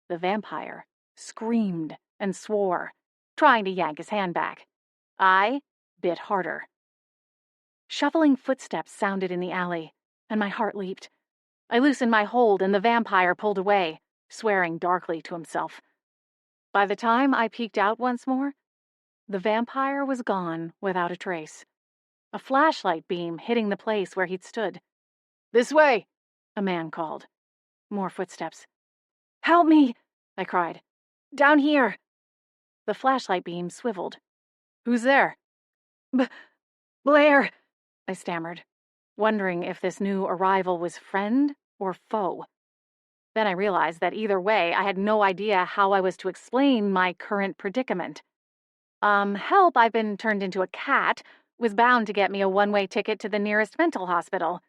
The vampire screamed and swore, trying to yank his hand back. I bit harder. Shuffling footsteps sounded in the alley, and my heart leaped. I loosened my hold, and the vampire pulled away, swearing darkly to himself. By the time I peeked out once more, the vampire was gone without a trace, a flashlight beam hitting the place where he'd stood. "This way," a man called. More footsteps. "Help me," I cried. "Down here." The flashlight beam swiveled. "Who's there?" Blair," I stammered, wondering if this new arrival was friend or foe. Then I realized that either way, I had no idea how I was to explain my current predicament. Help, I've been turned into a cat, was bound to get me a one-way ticket to the nearest mental hospital,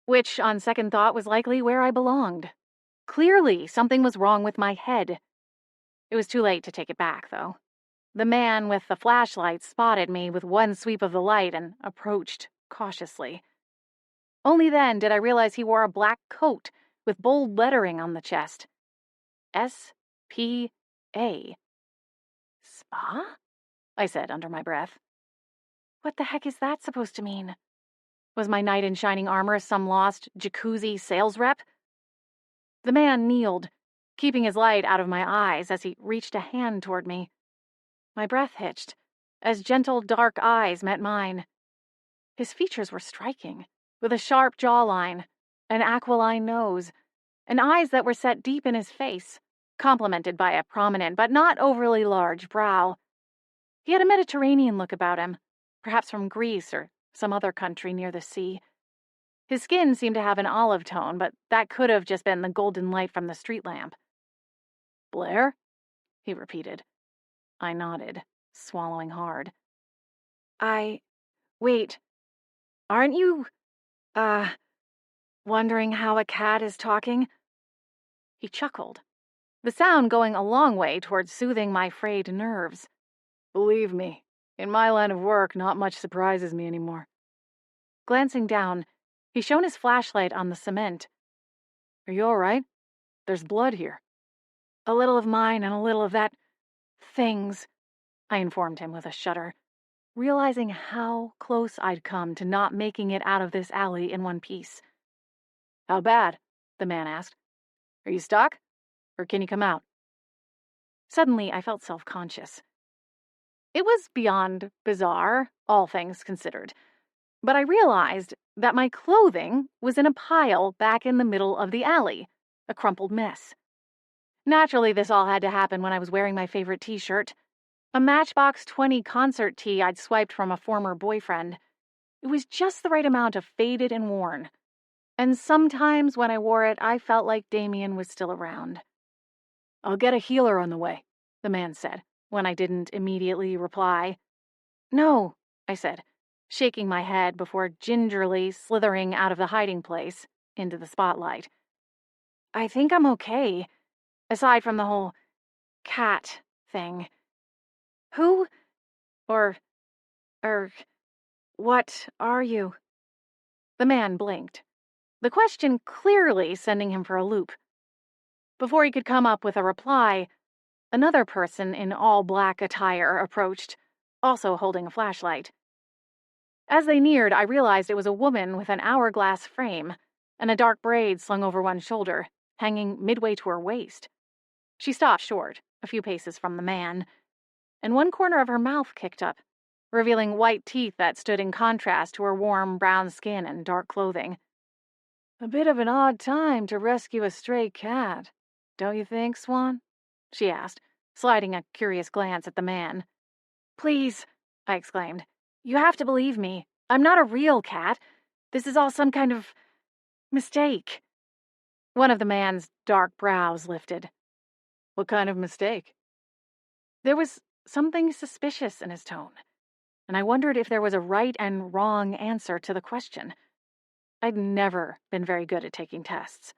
which, on second thought, was likely where I belonged. Clearly, something was wrong with my head. It was too late to take it back, though. The man with the flashlight spotted me with one sweep of the light and approached cautiously. Only then did I realize he wore a black coat with bold lettering on the chest. S.P.A. Spa? I said under my breath. What the heck is that supposed to mean? Was my knight in shining armor some lost jacuzzi sales rep? The man kneeled, keeping his light out of my eyes as he reached a hand toward me. My breath hitched as gentle, dark eyes met mine. His features were striking, with a sharp jawline, an aquiline nose, and eyes that were set deep in his face, complemented by a prominent but not overly large brow. He had a Mediterranean look about him, perhaps from Greece or some other country near the sea. His skin seemed to have an olive tone, but that could have just been the golden light from the street lamp. "Blair?" he repeated. I nodded, swallowing hard. Wait, aren't you, wondering how a cat is talking?" He chuckled, the sound going a long way towards soothing my frayed nerves. "Believe me, in my line of work, not much surprises me anymore." Glancing down, he shone his flashlight on the cement. "Are you all right? There's blood here." "A little of mine and a little of that thing's," I informed him with a shudder, realizing how close I'd come to not making it out of this alley in one piece. "How bad?" the man asked. "Are you stuck? Or can you come out?" Suddenly, I felt self-conscious. It was beyond bizarre, all things considered, but I realized that my clothing was in a pile back in the middle of the alley, a crumpled mess. Naturally, this all had to happen when I was wearing my favorite t-shirt, a Matchbox 20 concert tee I'd swiped from a former boyfriend. It was just the right amount of faded and worn, and sometimes when I wore it, I felt like Damien was still around. "I'll get a healer on the way," the man said, when I didn't immediately reply. "No," I said, shaking my head before gingerly slithering out of the hiding place into the spotlight. "I think I'm okay, aside from the whole cat thing. Who or what are you?" The man blinked, the question clearly sending him for a loop. Before he could come up with a reply, another person in all-black attire approached, also holding a flashlight. As they neared, I realized it was a woman with an hourglass frame and a dark braid slung over one shoulder, hanging midway to her waist. She stopped short, a few paces from the man, and one corner of her mouth kicked up, revealing white teeth that stood in contrast to her warm brown skin and dark clothing. "A bit of an odd time to rescue a stray cat, don't you think, Swan?" she asked, sliding a curious glance at the man. "Please," I exclaimed. "You have to believe me. I'm not a real cat. This is all some kind of mistake." One of the man's dark brows lifted. "What kind of mistake?" There was something suspicious in his tone, and I wondered if there was a right and wrong answer to the question. I'd never been very good at taking tests.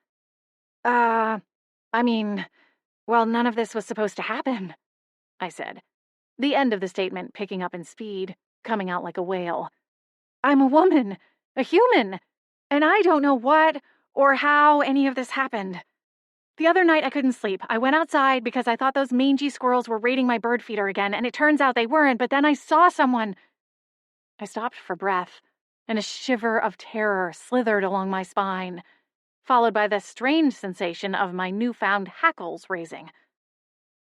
I mean, well, none of this was supposed to happen," I said, the end of the statement picking up in speed, coming out like a wail. "I'm a woman, a human, and I don't know what or how any of this happened. The other night I couldn't sleep. I went outside because I thought those mangy squirrels were raiding my bird feeder again, and it turns out they weren't, but then I saw someone." I stopped for breath, and a shiver of terror slithered along my spine, followed by the strange sensation of my newfound hackles raising.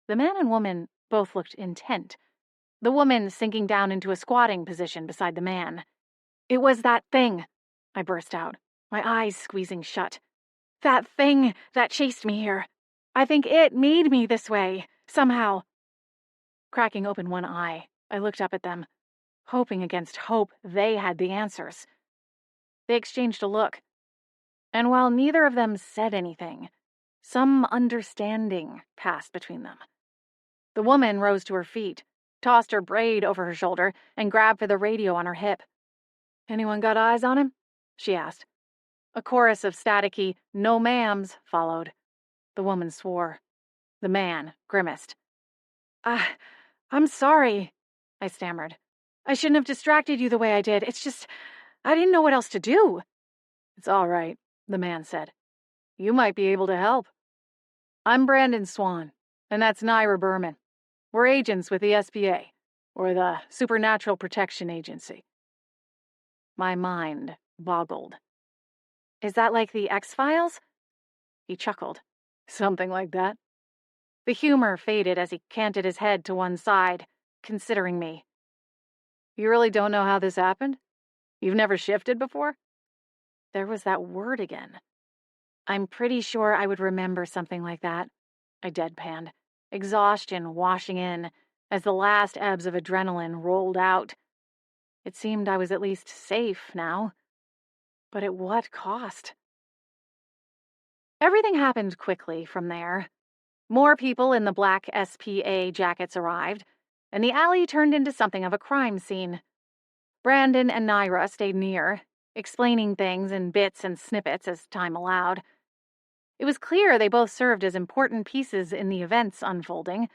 The man and woman both looked intent, the woman sinking down into a squatting position beside the man. "It was that thing," I burst out, my eyes squeezing shut. "That thing that chased me here. I think it made me this way, somehow." Cracking open one eye, I looked up at them, hoping against hope they had the answers. They exchanged a look, and while neither of them said anything, some understanding passed between them. The woman rose to her feet, tossed her braid over her shoulder, and grabbed for the radio on her hip. "Anyone got eyes on him?" she asked. A chorus of staticky "no ma'ams" followed. The woman swore. The man grimaced. I'm sorry," I stammered. "I shouldn't have distracted you the way I did. It's just, I didn't know what else to do." "It's all right," the man said. "You might be able to help. I'm Brandon Swan, and that's Naira Berman. We're agents with the SPA, or the Supernatural Protection Agency." My mind boggled. "Is that like the X-Files?" He chuckled. "Something like that." The humor faded as he canted his head to one side, considering me. "You really don't know how this happened? You've never shifted before?" There was that word again. "I'm pretty sure I would remember something like that," I deadpanned, exhaustion washing in as the last ebbs of adrenaline rolled out. It seemed I was at least safe now. But at what cost? Everything happened quickly from there. More people in the black SPA jackets arrived, and the alley turned into something of a crime scene. Brandon and Naira stayed near, explaining things in bits and snippets as time allowed. It was clear they both served as important pieces in the events unfolding,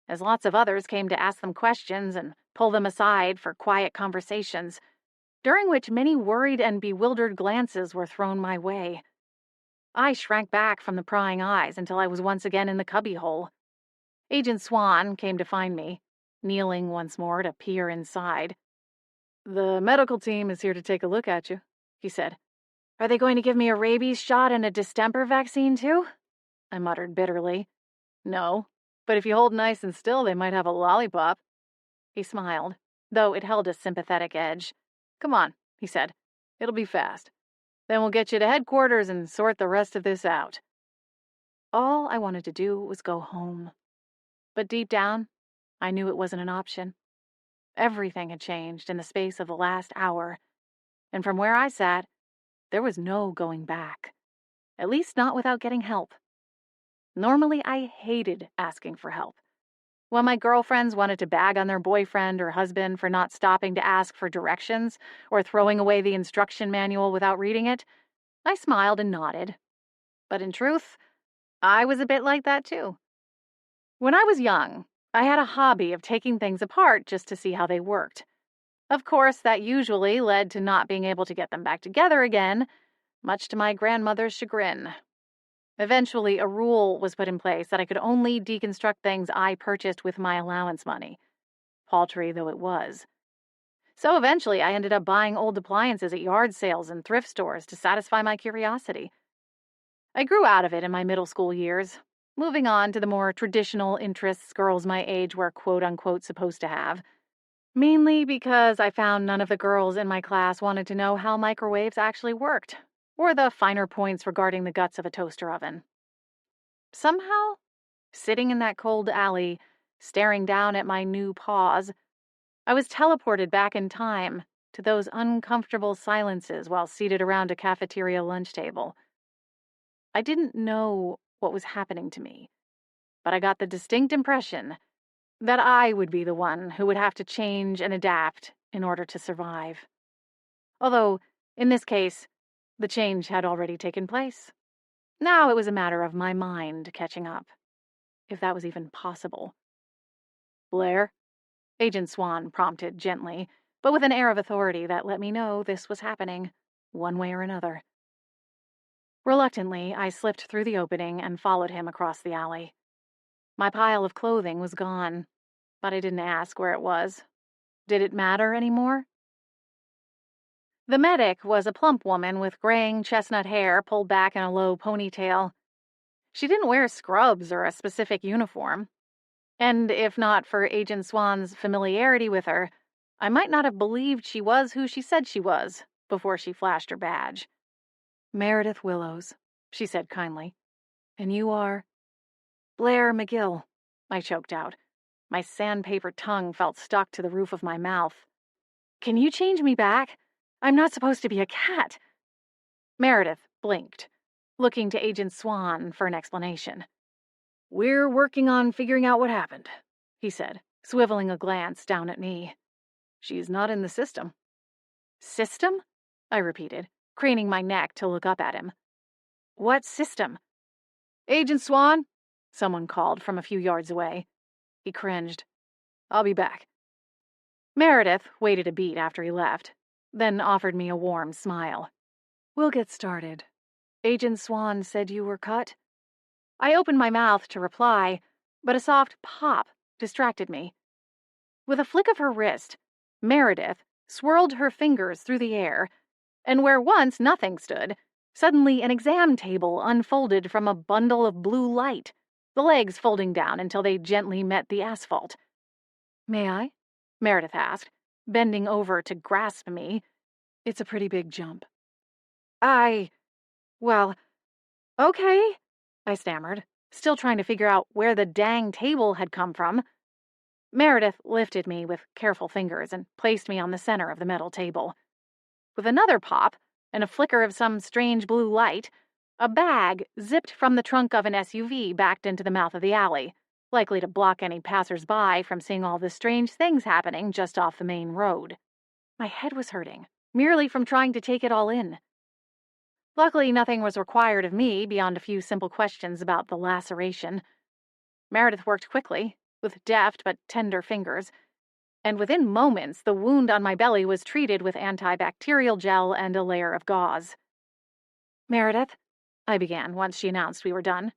as lots of others came to ask them questions and pull them aside for quiet conversations, during which many worried and bewildered glances were thrown my way. I shrank back from the prying eyes until I was once again in the cubbyhole. Agent Swan came to find me, kneeling once more to peer inside. "The medical team is here to take a look at you," he said. "Are they going to give me a rabies shot and a distemper vaccine too?" I muttered bitterly. "No, but if you hold nice and still, they might have a lollipop." He smiled, though it held a sympathetic edge. "Come on," he said. "It'll be fast. Then we'll get you to headquarters and sort the rest of this out." All I wanted to do was go home. But deep down, I knew it wasn't an option. Everything had changed in the space of the last hour, and from where I sat, there was no going back. At least not without getting help. Normally, I hated asking for help. When my girlfriends wanted to bag on their boyfriend or husband for not stopping to ask for directions or throwing away the instruction manual without reading it, I smiled and nodded. But in truth, I was a bit like that too. When I was young, I had a hobby of taking things apart just to see how they worked. Of course, that usually led to not being able to get them back together again, much to my grandmother's chagrin. Eventually, a rule was put in place that I could only deconstruct things I purchased with my allowance money, paltry though it was. So eventually, I ended up buying old appliances at yard sales and thrift stores to satisfy my curiosity. I grew out of it in my middle school years, moving on to the more traditional interests girls my age were quote-unquote supposed to have, mainly because I found none of the girls in my class wanted to know how microwaves actually worked, or the finer points regarding the guts of a toaster oven. Somehow, sitting in that cold alley, staring down at my new paws, I was teleported back in time to those uncomfortable silences while seated around a cafeteria lunch table. I didn't know what was happening to me, but I got the distinct impression that I would be the one who would have to change and adapt in order to survive. Although, in this case, the change had already taken place. Now it was a matter of my mind catching up, if that was even possible. Blair? Agent Swan prompted gently, but with an air of authority that let me know this was happening, one way or another. Reluctantly, I slipped through the opening and followed him across the alley. My pile of clothing was gone, but I didn't ask where it was. Did it matter anymore? The medic was a plump woman with graying chestnut hair pulled back in a low ponytail. She didn't wear scrubs or a specific uniform, and if not for Agent Swan's familiarity with her, I might not have believed she was who she said she was before she flashed her badge. Meredith Willows, she said kindly. And you are? Blair McGill, I choked out. My sandpaper tongue felt stuck to the roof of my mouth. Can you change me back? I'm not supposed to be a cat. Meredith blinked, looking to Agent Swan for an explanation. We're working on figuring out what happened, he said, swiveling a glance down at me. She's not in the system. System? I repeated, craning my neck to look up at him. What system? Agent Swan, someone called from a few yards away. He cringed. I'll be back. Meredith waited a beat after he left, then offered me a warm smile. We'll get started. Agent Swan said you were cut. I opened my mouth to reply, but a soft pop distracted me. With a flick of her wrist, Meredith swirled her fingers through the air, and where once nothing stood, suddenly an exam table unfolded from a bundle of blue light, the legs folding down until they gently met the asphalt. May I? Meredith asked, bending over to grasp me. It's a pretty big jump. Well, okay, I stammered, still trying to figure out where the dang table had come from. Meredith lifted me with careful fingers and placed me on the center of the metal table. With another pop and a flicker of some strange blue light, a bag zipped from the trunk of an SUV backed into the mouth of the alley, likely to block any passers-by from seeing all the strange things happening just off the main road. My head was hurting, merely from trying to take it all in. Luckily, nothing was required of me beyond a few simple questions about the laceration. Meredith worked quickly, with deft but tender fingers, and within moments the wound on my belly was treated with antibacterial gel and a layer of gauze. Meredith, I began once she announced we were done.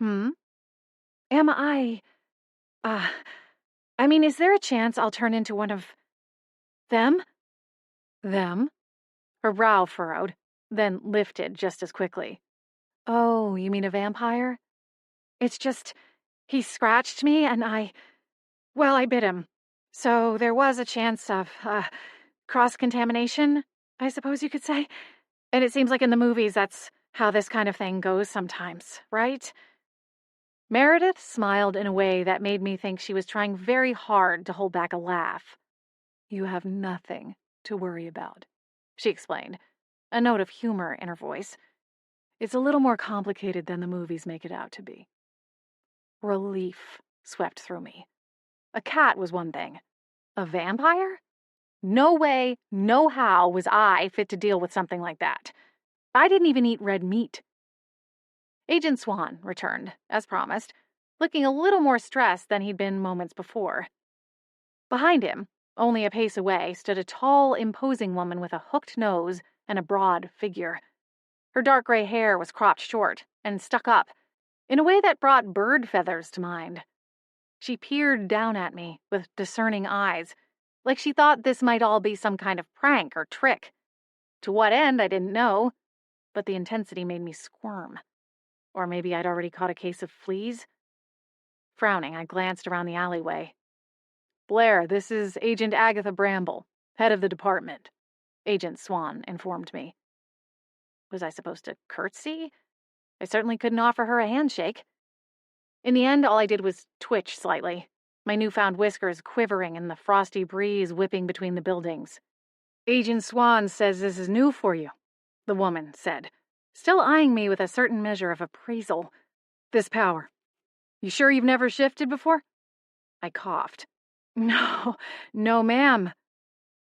Am I... is there a chance I'll turn into one of... them? Them? Her brow furrowed, then lifted just as quickly. Oh, you mean a vampire? It's just, he scratched me and I bit him. So there was a chance of, cross-contamination, I suppose you could say. And it seems like in the movies that's how this kind of thing goes sometimes, right? Meredith smiled in a way that made me think she was trying very hard to hold back a laugh. You have nothing to worry about, she explained, a note of humor in her voice. It's a little more complicated than the movies make it out to be. Relief swept through me. A cat was one thing. A vampire? No way, no how was I fit to deal with something like that. I didn't even eat red meat. Agent Swan returned, as promised, looking a little more stressed than he'd been moments before. Behind him, only a pace away, stood a tall, imposing woman with a hooked nose and a broad figure. Her dark gray hair was cropped short and stuck up, in a way that brought bird feathers to mind. She peered down at me with discerning eyes, like she thought this might all be some kind of prank or trick. To what end, I didn't know, but the intensity made me squirm. Or maybe I'd already caught a case of fleas? Frowning, I glanced around the alleyway. Blair, this is Agent Agatha Bramble, head of the department, Agent Swan informed me. Was I supposed to curtsy? I certainly couldn't offer her a handshake. In the end, all I did was twitch slightly, my newfound whiskers quivering in the frosty breeze whipping between the buildings. Agent Swan says this is new for you, the woman said, still eyeing me with a certain measure of appraisal. This power. You sure you've never shifted before? I coughed. No, no, ma'am.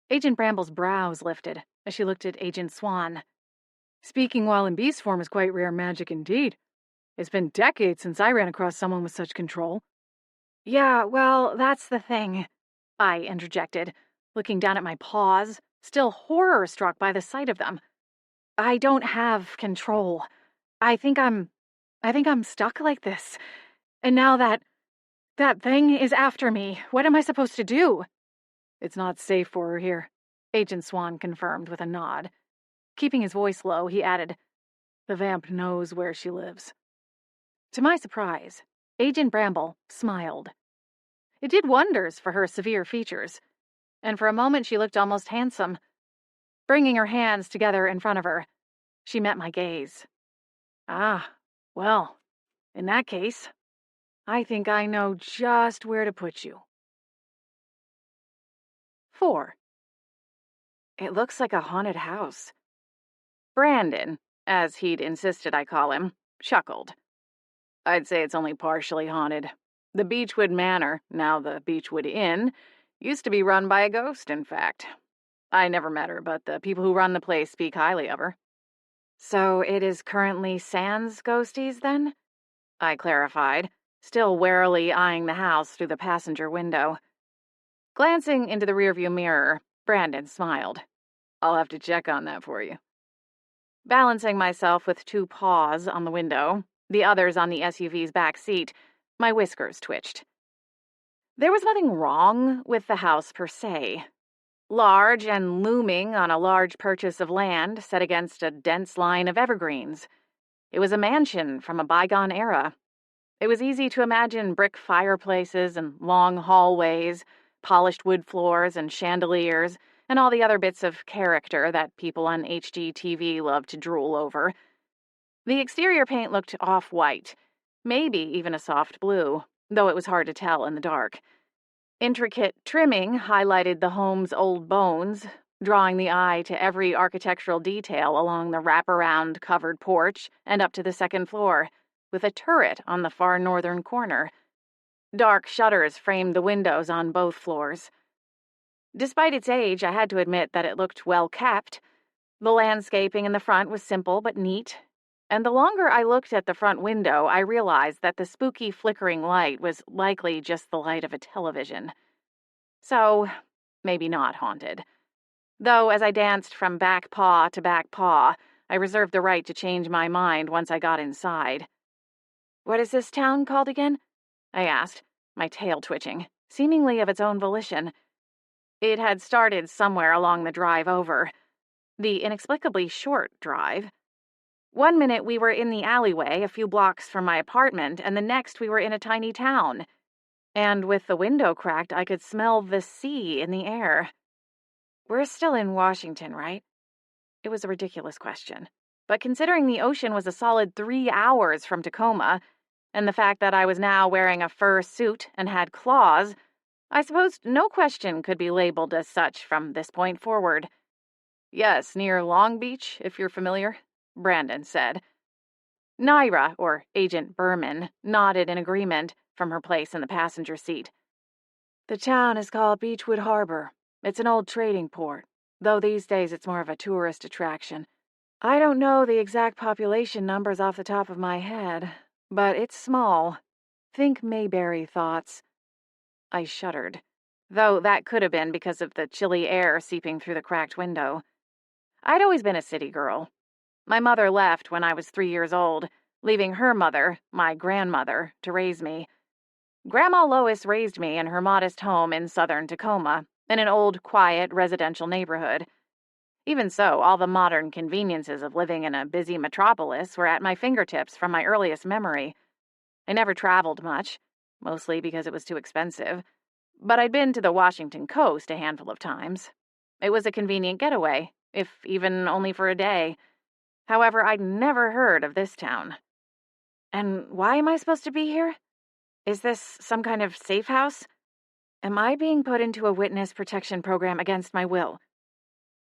Agent Bramble's brows lifted as she looked at Agent Swan. Speaking while in beast form is quite rare magic indeed. It's been decades since I ran across someone with such control. Yeah, well, that's the thing, I interjected, looking down at my paws, still horror-struck by the sight of them. I don't have control. I think I'm stuck like this. And now that thing is after me. What am I supposed to do? It's not safe for her here, Agent Swan confirmed with a nod. Keeping his voice low, he added, the vamp knows where she lives. To my surprise, Agent Bramble smiled. It did wonders for her severe features, and for a moment she looked almost handsome. Bringing her hands together in front of her, she met my gaze. Ah, well, in that case, I think I know just where to put you. 4. It looks like a haunted house. Brandon, as he'd insisted I call him, chuckled. I'd say it's only partially haunted. The Beechwood Manor, now the Beechwood Inn, used to be run by a ghost, in fact. I never met her, but the people who run the place speak highly of her. So it is currently sans ghosties, then? I clarified, still warily eyeing the house through the passenger window. Glancing into the rearview mirror, Brandon smiled. I'll have to check on that for you. Balancing myself with 2 paws on the window, the others on the SUV's back seat, my whiskers twitched. There was nothing wrong with the house per se. Large and looming on a large purchase of land set against a dense line of evergreens. It was a mansion from a bygone era. It was easy to imagine brick fireplaces and long hallways, polished wood floors and chandeliers, and all the other bits of character that people on HGTV love to drool over. The exterior paint looked off-white, maybe even a soft blue, though it was hard to tell in the dark. Intricate trimming highlighted the home's old bones, drawing the eye to every architectural detail along the wraparound covered porch and up to the second floor, with a turret on the far northern corner. Dark shutters framed the windows on both floors. Despite its age, I had to admit that it looked well kept. The landscaping in the front was simple but neat, and the longer I looked at the front window, I realized that the spooky flickering light was likely just the light of a television. So, maybe not haunted. Though, as I danced from back paw to back paw, I reserved the right to change my mind once I got inside. What is this town called again? I asked, my tail twitching, seemingly of its own volition. It had started somewhere along the drive over. The inexplicably short drive. One minute we were in the alleyway a few blocks from my apartment, and the next we were in a tiny town. And with the window cracked, I could smell the sea in the air. We're still in Washington, right? It was a ridiculous question. But considering the ocean was a solid 3 hours from Tacoma, and the fact that I was now wearing a fur suit and had claws, I supposed no question could be labeled as such from this point forward. Yes, near Long Beach, if you're familiar, Brandon said. Naira, or Agent Berman, nodded in agreement from her place in the passenger seat. The town is called Beechwood Harbor. It's an old trading port, though these days it's more of a tourist attraction. I don't know the exact population numbers off the top of my head, but it's small. Think Mayberry thoughts. I shuddered, though that could have been because of the chilly air seeping through the cracked window. I'd always been a city girl. My mother left when I was 3 years old, leaving her mother, my grandmother, to raise me. Grandma Lois raised me in her modest home in southern Tacoma, in an old, quiet, residential neighborhood. Even so, all the modern conveniences of living in a busy metropolis were at my fingertips from my earliest memory. I never traveled much, mostly because it was too expensive, but I'd been to the Washington coast a handful of times. It was a convenient getaway, if even only for a day. However, I'd never heard of this town. And why am I supposed to be here? Is this some kind of safe house? Am I being put into a witness protection program against my will?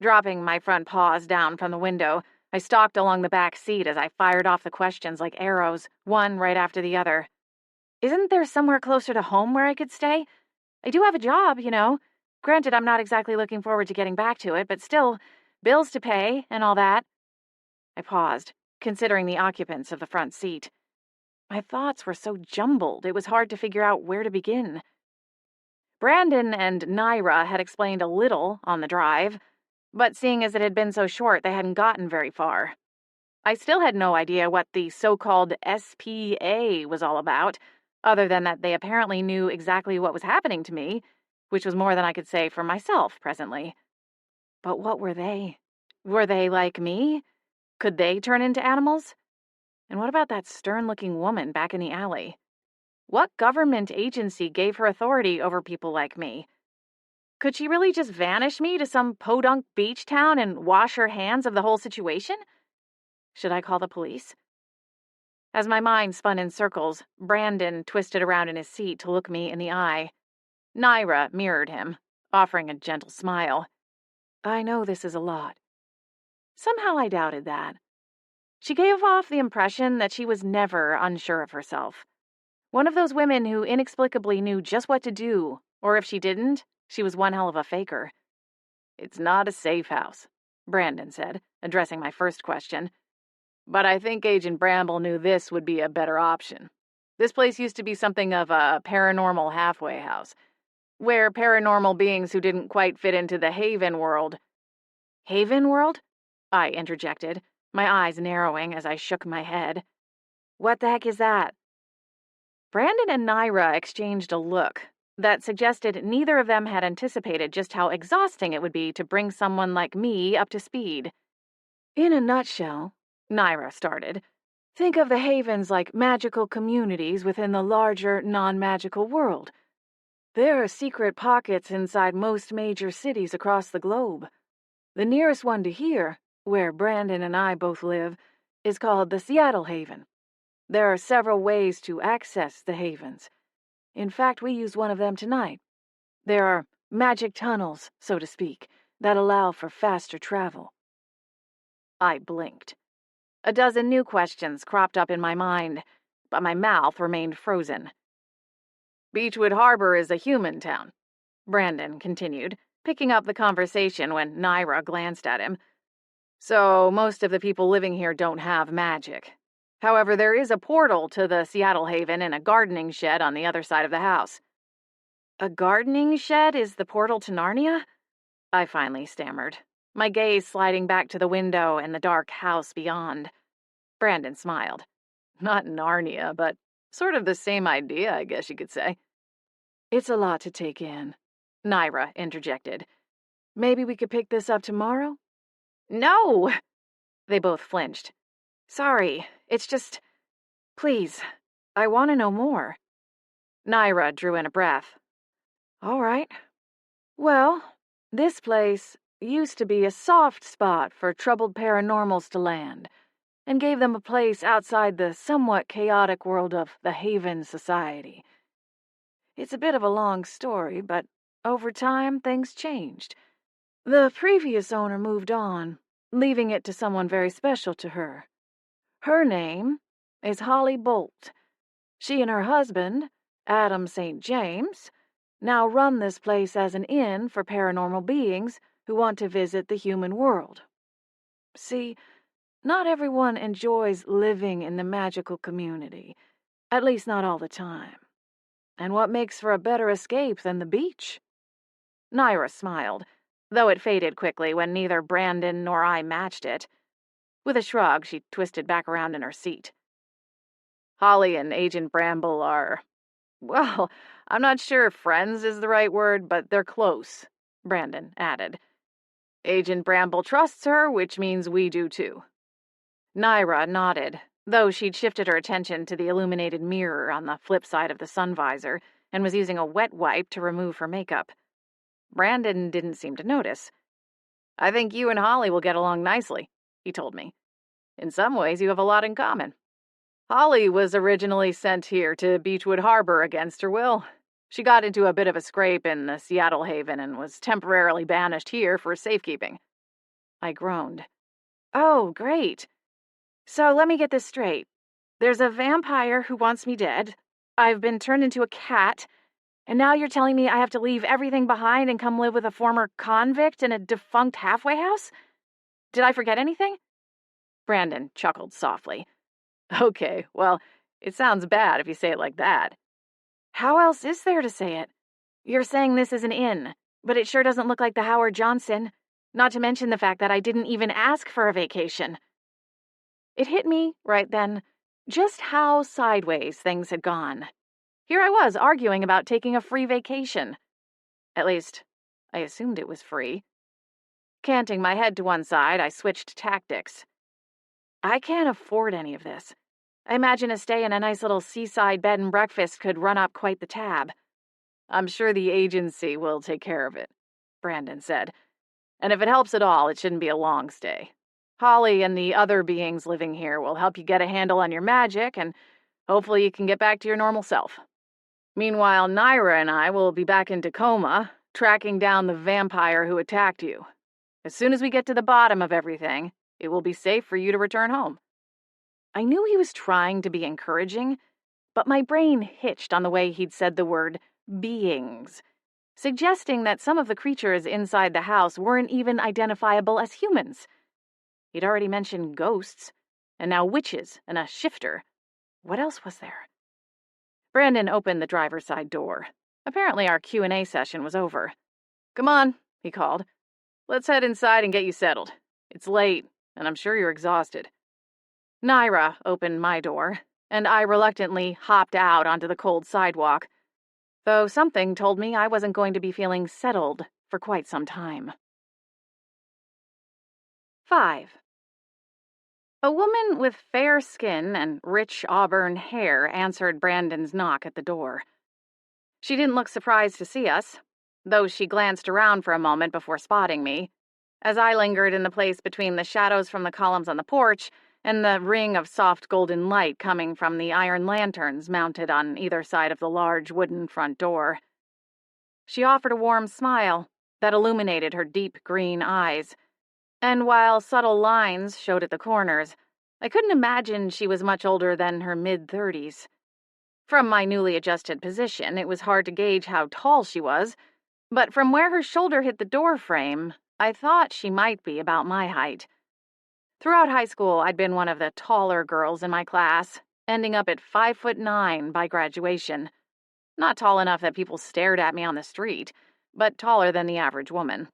Dropping my front paws down from the window, I stalked along the back seat as I fired off the questions like arrows, one right after the other. Isn't there somewhere closer to home where I could stay? I do have a job, you know. Granted, I'm not exactly looking forward to getting back to it, but still, bills to pay and all that. I paused, considering the occupants of the front seat. My thoughts were so jumbled, it was hard to figure out where to begin. Brandon and Naira had explained a little on the drive, but seeing as it had been so short, they hadn't gotten very far. I still had no idea what the so-called SPA was all about, other than that they apparently knew exactly what was happening to me, which was more than I could say for myself presently. But what were they? Were they like me? Could they turn into animals? And what about that stern-looking woman back in the alley? What government agency gave her authority over people like me? Could she really just vanish me to some podunk beach town and wash her hands of the whole situation? Should I call the police? As my mind spun in circles, Brandon twisted around in his seat to look me in the eye. Naira mirrored him, offering a gentle smile. I know this is a lot. Somehow I doubted that. She gave off the impression that she was never unsure of herself. One of those women who inexplicably knew just what to do, or if she didn't, she was one hell of a faker. It's not a safe house, Brandon said, addressing my first question. But I think Agent Bramble knew this would be a better option. This place used to be something of a paranormal halfway house, where paranormal beings who didn't quite fit into the Haven world. Haven world? I interjected, my eyes narrowing as I shook my head. What the heck is that? Brandon and Naira exchanged a look that suggested neither of them had anticipated just how exhausting it would be to bring someone like me up to speed. In a nutshell, Naira started, think of the havens like magical communities within the larger, non-magical world. There are secret pockets inside most major cities across the globe. The nearest one to here, where Brandon and I both live, is called the Seattle Haven. There are several ways to access the havens. In fact, we used one of them tonight. There are magic tunnels, so to speak, that allow for faster travel. I blinked. A dozen new questions cropped up in my mind, but my mouth remained frozen. Beechwood Harbor is a human town, Brandon continued, picking up the conversation when Naira glanced at him. So most of the people living here don't have magic. However, there is a portal to the Seattle Haven and a gardening shed on the other side of the house. A gardening shed is the portal to Narnia? I finally stammered, my gaze sliding back to the window and the dark house beyond. Brandon smiled. Not Narnia, but sort of the same idea, I guess you could say. It's a lot to take in, Naira interjected. Maybe we could pick this up tomorrow? No! They both flinched. Sorry, it's just... Please, I want to know more. Naira drew in a breath. All right. Well, this place used to be a soft spot for troubled paranormals to land, and gave them a place outside the somewhat chaotic world of the Haven Society. It's a bit of a long story, but over time things changed. The previous owner moved on, leaving it to someone very special to her. Her name is Holly Bolt. She and her husband, Adam St. James, now run this place as an inn for paranormal beings who want to visit the human world. See, not everyone enjoys living in the magical community, at least not all the time. And what makes for a better escape than the beach? Naira smiled, though it faded quickly when neither Brandon nor I matched it. With a shrug, she twisted back around in her seat. Holly and Agent Bramble are... Well, I'm not sure if friends is the right word, but they're close, Brandon added. Agent Bramble trusts her, which means we do too. Naira nodded, though she'd shifted her attention to the illuminated mirror on the flip side of the sun visor and was using a wet wipe to remove her makeup. Brandon didn't seem to notice. I think you and Holly will get along nicely, he told me. In some ways, you have a lot in common. Holly was originally sent here to Beechwood Harbor against her will. She got into a bit of a scrape in the Seattle Haven and was temporarily banished here for safekeeping. I groaned. Oh, great. So let me get this straight. There's a vampire who wants me dead. I've been turned into a cat. And now you're telling me I have to leave everything behind and come live with a former convict in a defunct halfway house? Did I forget anything? Brandon chuckled softly. Okay, well, it sounds bad if you say it like that. How else is there to say it? You're saying this is an inn, but it sure doesn't look like the Howard Johnson, not to mention the fact that I didn't even ask for a vacation. It hit me, right then, just how sideways things had gone. Here I was arguing about taking a free vacation. At least, I assumed it was free. Canting my head to one side, I switched tactics. I can't afford any of this. I imagine a stay in a nice little seaside bed and breakfast could run up quite the tab. I'm sure the agency will take care of it, Brandon said. And if it helps at all, it shouldn't be a long stay. Holly and the other beings living here will help you get a handle on your magic, and hopefully you can get back to your normal self. Meanwhile, Naira and I will be back in Tacoma, tracking down the vampire who attacked you. As soon as we get to the bottom of everything, it will be safe for you to return home. I knew he was trying to be encouraging, but my brain hitched on the way he'd said the word beings, suggesting that some of the creatures inside the house weren't even identifiable as humans. He'd already mentioned ghosts, and now witches and a shifter. What else was there? Brandon opened the driver's side door. Apparently our Q&A session was over. Come on, he called. Let's head inside and get you settled. It's late, and I'm sure you're exhausted. Naira opened my door, and I reluctantly hopped out onto the cold sidewalk, though something told me I wasn't going to be feeling settled for quite some time. 5. A woman with fair skin and rich auburn hair answered Brandon's knock at the door. She didn't look surprised to see us, though she glanced around for a moment before spotting me, as I lingered in the place between the shadows from the columns on the porch and the ring of soft golden light coming from the iron lanterns mounted on either side of the large wooden front door. She offered a warm smile that illuminated her deep green eyes, and while subtle lines showed at the corners, I couldn't imagine she was much older than her mid-30s. From my newly adjusted position, it was hard to gauge how tall she was, but from where her shoulder hit the door frame, I thought she might be about my height. Throughout high school, I'd been one of the taller girls in my class, ending up at 5'9" by graduation. Not tall enough that people stared at me on the street, but taller than the average woman.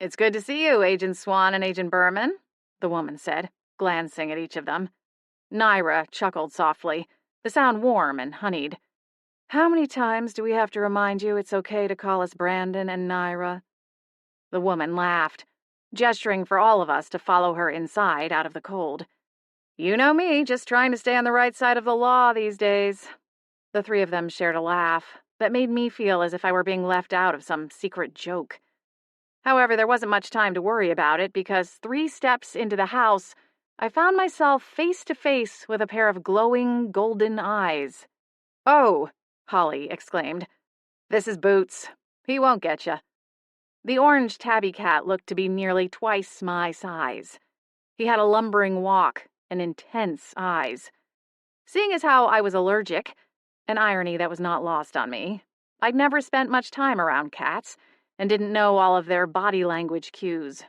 It's good to see you, Agent Swan and Agent Berman, the woman said, glancing at each of them. Naira chuckled softly, the sound warm and honeyed. How many times do we have to remind you it's okay to call us Brandon and Naira? The woman laughed, gesturing for all of us to follow her inside out of the cold. You know me, just trying to stay on the right side of the law these days. The three of them shared a laugh that made me feel as if I were being left out of some secret joke. However, there wasn't much time to worry about it because 3 steps into the house, I found myself face to face with a pair of glowing golden eyes. Oh, Holly exclaimed. This is Boots. He won't get you. The orange tabby cat looked to be nearly twice my size. He had a lumbering walk and intense eyes. Seeing as how I was allergic, an irony that was not lost on me, I'd never spent much time around cats and didn't know all of their body language cues.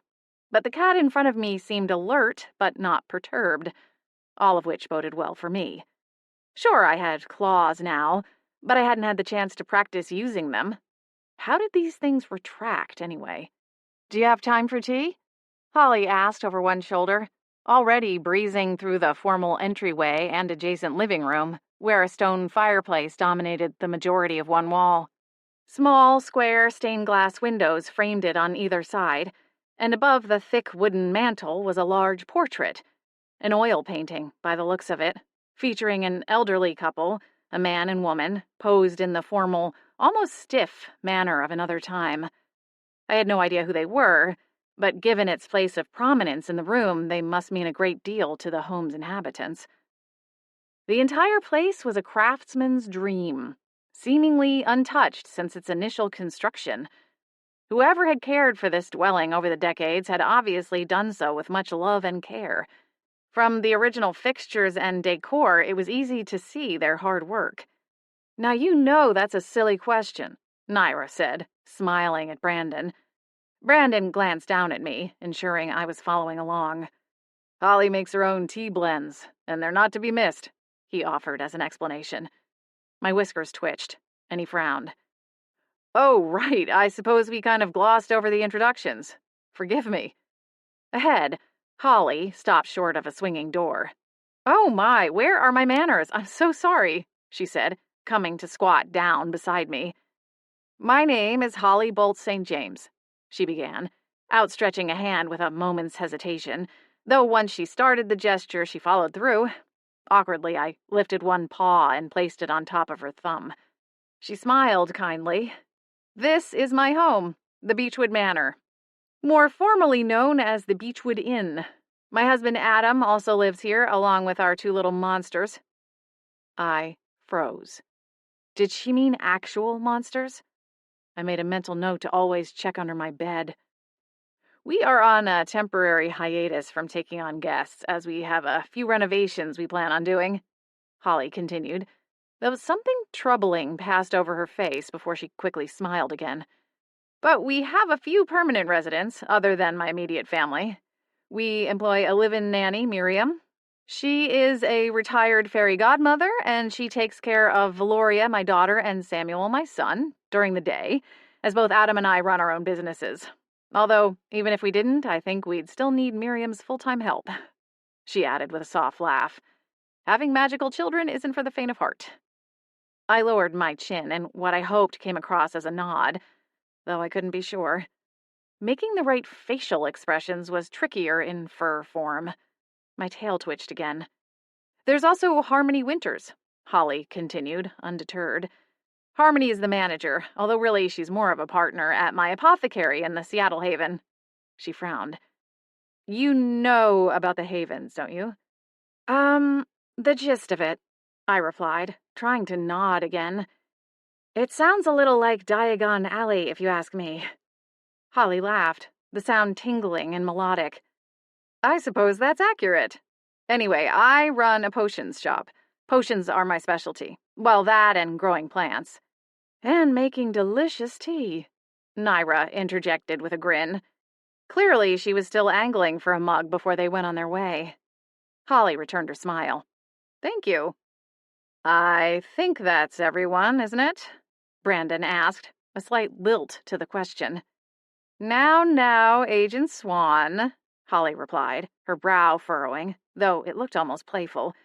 But the cat in front of me seemed alert but not perturbed, all of which boded well for me. Sure, I had claws now, but I hadn't had the chance to practice using them. How did these things retract, anyway? Do you have time for tea? Holly asked over one shoulder, already breezing through the formal entryway and adjacent living room, where a stone fireplace dominated the majority of one wall. Small, square, stained glass windows framed it on either side, and above the thick wooden mantel was a large portrait, an oil painting, by the looks of it, featuring an elderly couple, a man and woman, posed in the formal, almost stiff manner of another time. I had no idea who they were, but given its place of prominence in the room, they must mean a great deal to the home's inhabitants. The entire place was a craftsman's dream, seemingly untouched since its initial construction. Whoever had cared for this dwelling over the decades had obviously done so with much love and care. From the original fixtures and decor, it was easy to see their hard work. "Now you know that's a silly question," Naira said, smiling at Brandon. Brandon glanced down at me, ensuring I was following along. "Holly makes her own tea blends, and they're not to be missed," he offered as an explanation. My whiskers twitched, and he frowned. "Oh, right, I suppose we kind of glossed over the introductions. Forgive me." Ahead, Holly stopped short of a swinging door. "Oh my, where are my manners? I'm so sorry," she said, coming to squat down beside me. "My name is Holly Bolt St. James," she began, outstretching a hand with a moment's hesitation, though once she started the gesture, she followed through. Awkwardly, I lifted one paw and placed it on top of her thumb. She smiled kindly. "This is my home, the Beechwood Manor, more formally known as the Beechwood Inn. My husband Adam also lives here, along with our two little monsters." I froze. Did she mean actual monsters? I made a mental note to always check under my bed. "We are on a temporary hiatus from taking on guests, as we have a few renovations we plan on doing," Holly continued, though something troubling passed over her face before she quickly smiled again. "But we have a few permanent residents, other than my immediate family. We employ a live-in nanny, Miriam. She is a retired fairy godmother, and she takes care of Valoria, my daughter, and Samuel, my son, during the day, as both Adam and I run our own businesses. Although, even if we didn't, I think we'd still need Miriam's full-time help," she added with a soft laugh. "Having magical children isn't for the faint of heart." I lowered my chin, and what I hoped came across as a nod, though I couldn't be sure. Making the right facial expressions was trickier in fur form. My tail twitched again. "There's also Harmony Winters," Holly continued, undeterred. "Harmony is the manager, although really she's more of a partner at my apothecary in the Seattle Haven." She frowned. "You know about the Havens, don't you?" The gist of it," I replied, trying to nod again. "It sounds a little like Diagon Alley, if you ask me." Holly laughed, the sound tingling and melodic. "I suppose that's accurate. Anyway, I run a potions shop. Potions are my specialty. Well, that and growing plants. And making delicious tea," Naira interjected with a grin. Clearly, she was still angling for a mug before they went on their way. Holly returned her smile. "Thank you." "I think that's everyone, isn't it?" Brandon asked, a slight lilt to the question. Now, Agent Swan," Holly replied, her brow furrowing, though it looked almost playful.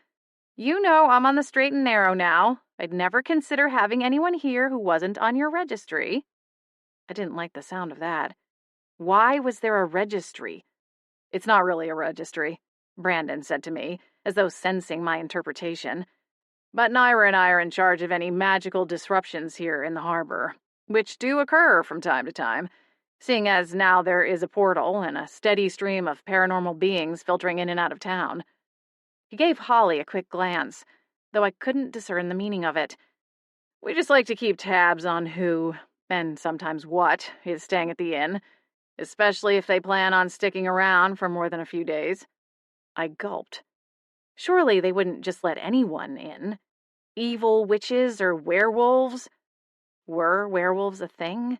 "You know I'm on the straight and narrow now. I'd never consider having anyone here who wasn't on your registry." I didn't like the sound of that. Why was there a registry? "It's not really a registry," Brandon said to me, as though sensing my interpretation. "But Naira and I are in charge of any magical disruptions here in the harbor, which do occur from time to time, seeing as now there is a portal and a steady stream of paranormal beings filtering in and out of town." He gave Holly a quick glance, though I couldn't discern the meaning of it. "We just like to keep tabs on who, and sometimes what, is staying at the inn, especially if they plan on sticking around for more than a few days." I gulped. Surely they wouldn't just let anyone in. Evil witches or werewolves? Were werewolves a thing?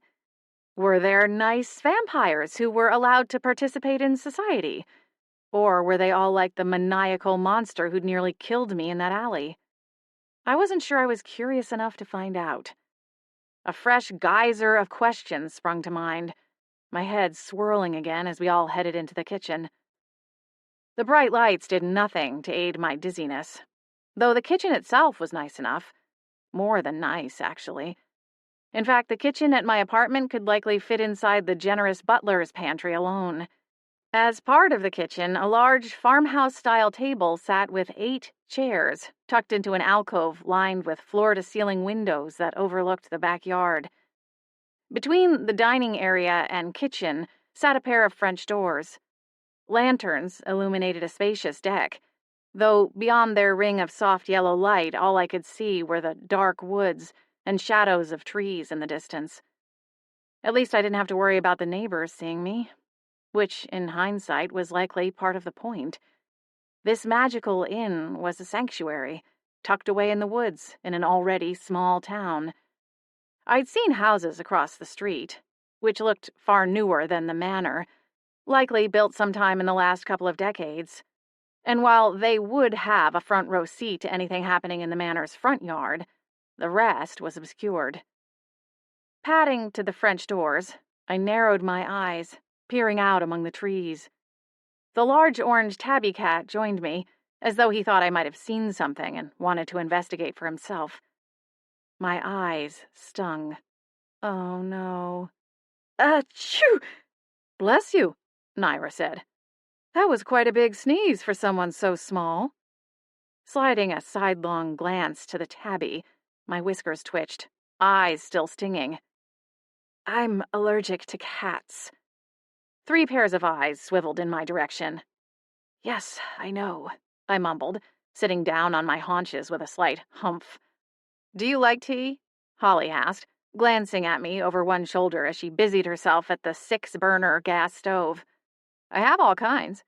Were there nice vampires who were allowed to participate in society? Or were they all like the maniacal monster who'd nearly killed me in that alley? I wasn't sure I was curious enough to find out. A fresh geyser of questions sprung to mind, my head swirling again as we all headed into the kitchen. The bright lights did nothing to aid my dizziness, though the kitchen itself was nice enough. More than nice, actually. In fact, the kitchen at my apartment could likely fit inside the generous butler's pantry alone. As part of the kitchen, a large farmhouse-style table sat with 8 chairs, tucked into an alcove lined with floor-to-ceiling windows that overlooked the backyard. Between the dining area and kitchen sat a pair of French doors. Lanterns illuminated a spacious deck, though beyond their ring of soft yellow light, all I could see were the dark woods and shadows of trees in the distance. At least I didn't have to worry about the neighbors seeing me, which, in hindsight, was likely part of the point. This magical inn was a sanctuary, tucked away in the woods in an already small town. I'd seen houses across the street, which looked far newer than the manor, likely built sometime in the last couple of decades. And while they would have a front row seat to anything happening in the manor's front yard, the rest was obscured. Padding to the French doors, I narrowed my eyes, peering out among the trees. The large orange tabby cat joined me, as though he thought I might have seen something and wanted to investigate for himself. My eyes stung. Oh, no. Achoo! Bless you, Naira said. That was quite a big sneeze for someone so small. Sliding a sidelong glance to the tabby, my whiskers twitched, eyes still stinging. I'm allergic to cats. 3 pairs of eyes swiveled in my direction. Yes, I know, I mumbled, sitting down on my haunches with a slight humph. Do you like tea? Holly asked, glancing at me over one shoulder as she busied herself at the 6-burner gas stove. I have all kinds.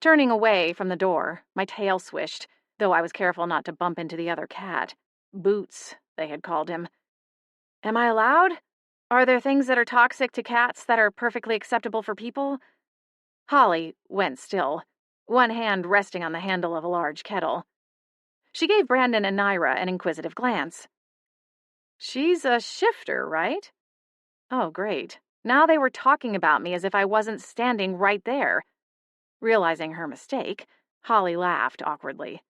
Turning away from the door, my tail swished, though I was careful not to bump into the other cat. Boots, they had called him. Am I allowed? Are there things that are toxic to cats that are perfectly acceptable for people? Holly went still, one hand resting on the handle of a large kettle. She gave Brandon and Naira an inquisitive glance. She's a shifter, right? Oh, great. Now they were talking about me as if I wasn't standing right there. Realizing her mistake, Holly laughed awkwardly.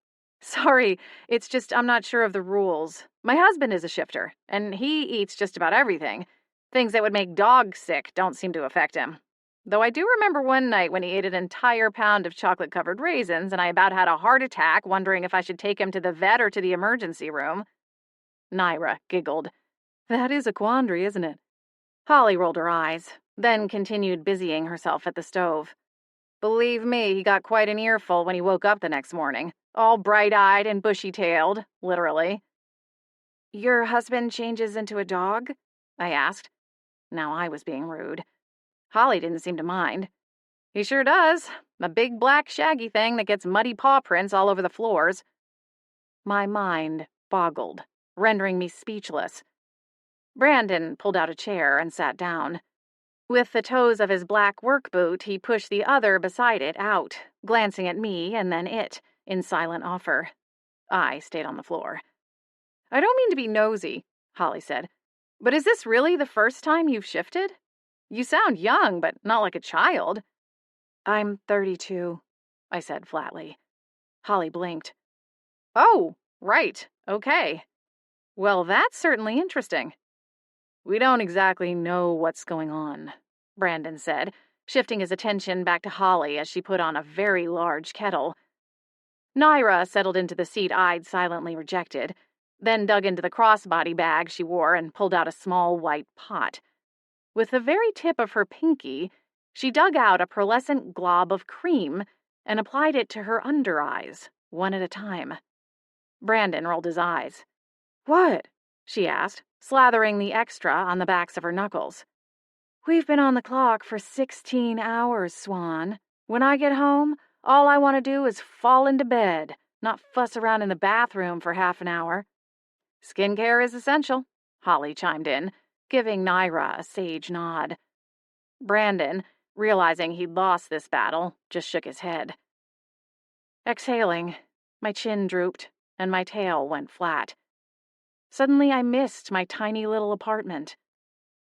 Sorry, it's just I'm not sure of the rules. My husband is a shifter, and he eats just about everything. Things that would make dogs sick don't seem to affect him. Though I do remember one night when he ate an entire pound of chocolate-covered raisins, and I about had a heart attack wondering if I should take him to the vet or to the emergency room. Naira giggled. That is a quandary, isn't it? Holly rolled her eyes, then continued busying herself at the stove. Believe me, he got quite an earful when he woke up the next morning, all bright-eyed and bushy-tailed, literally. Your husband changes into a dog? I asked. Now I was being rude. Holly didn't seem to mind. He sure does. A big black shaggy thing that gets muddy paw prints all over the floors. My mind boggled, rendering me speechless. Brandon pulled out a chair and sat down. With the toes of his black work boot, he pushed the other beside it out, glancing at me and then it, in silent offer. I stayed on the floor. I don't mean to be nosy, Holly said, but is this really the first time you've shifted? You sound young, but not like a child. I'm 32, I said flatly. Holly blinked. Oh, right, okay. Well, that's certainly interesting. We don't exactly know what's going on, Brandon said, shifting his attention back to Holly as she put on a very large kettle. Naira settled into the seat I'd silently rejected, then dug into the crossbody bag she wore and pulled out a small white pot. With the very tip of her pinky, she dug out a pearlescent glob of cream and applied it to her under eyes, one at a time. Brandon rolled his eyes. What? She asked, slathering the extra on the backs of her knuckles. We've been on the clock for 16 hours, Swan. When I get home, all I want to do is fall into bed, not fuss around in the bathroom for half an hour. Skincare is essential, Holly chimed in, giving Naira a sage nod. Brandon, realizing he'd lost this battle, just shook his head. Exhaling, my chin drooped, and my tail went flat. Suddenly I missed my tiny little apartment.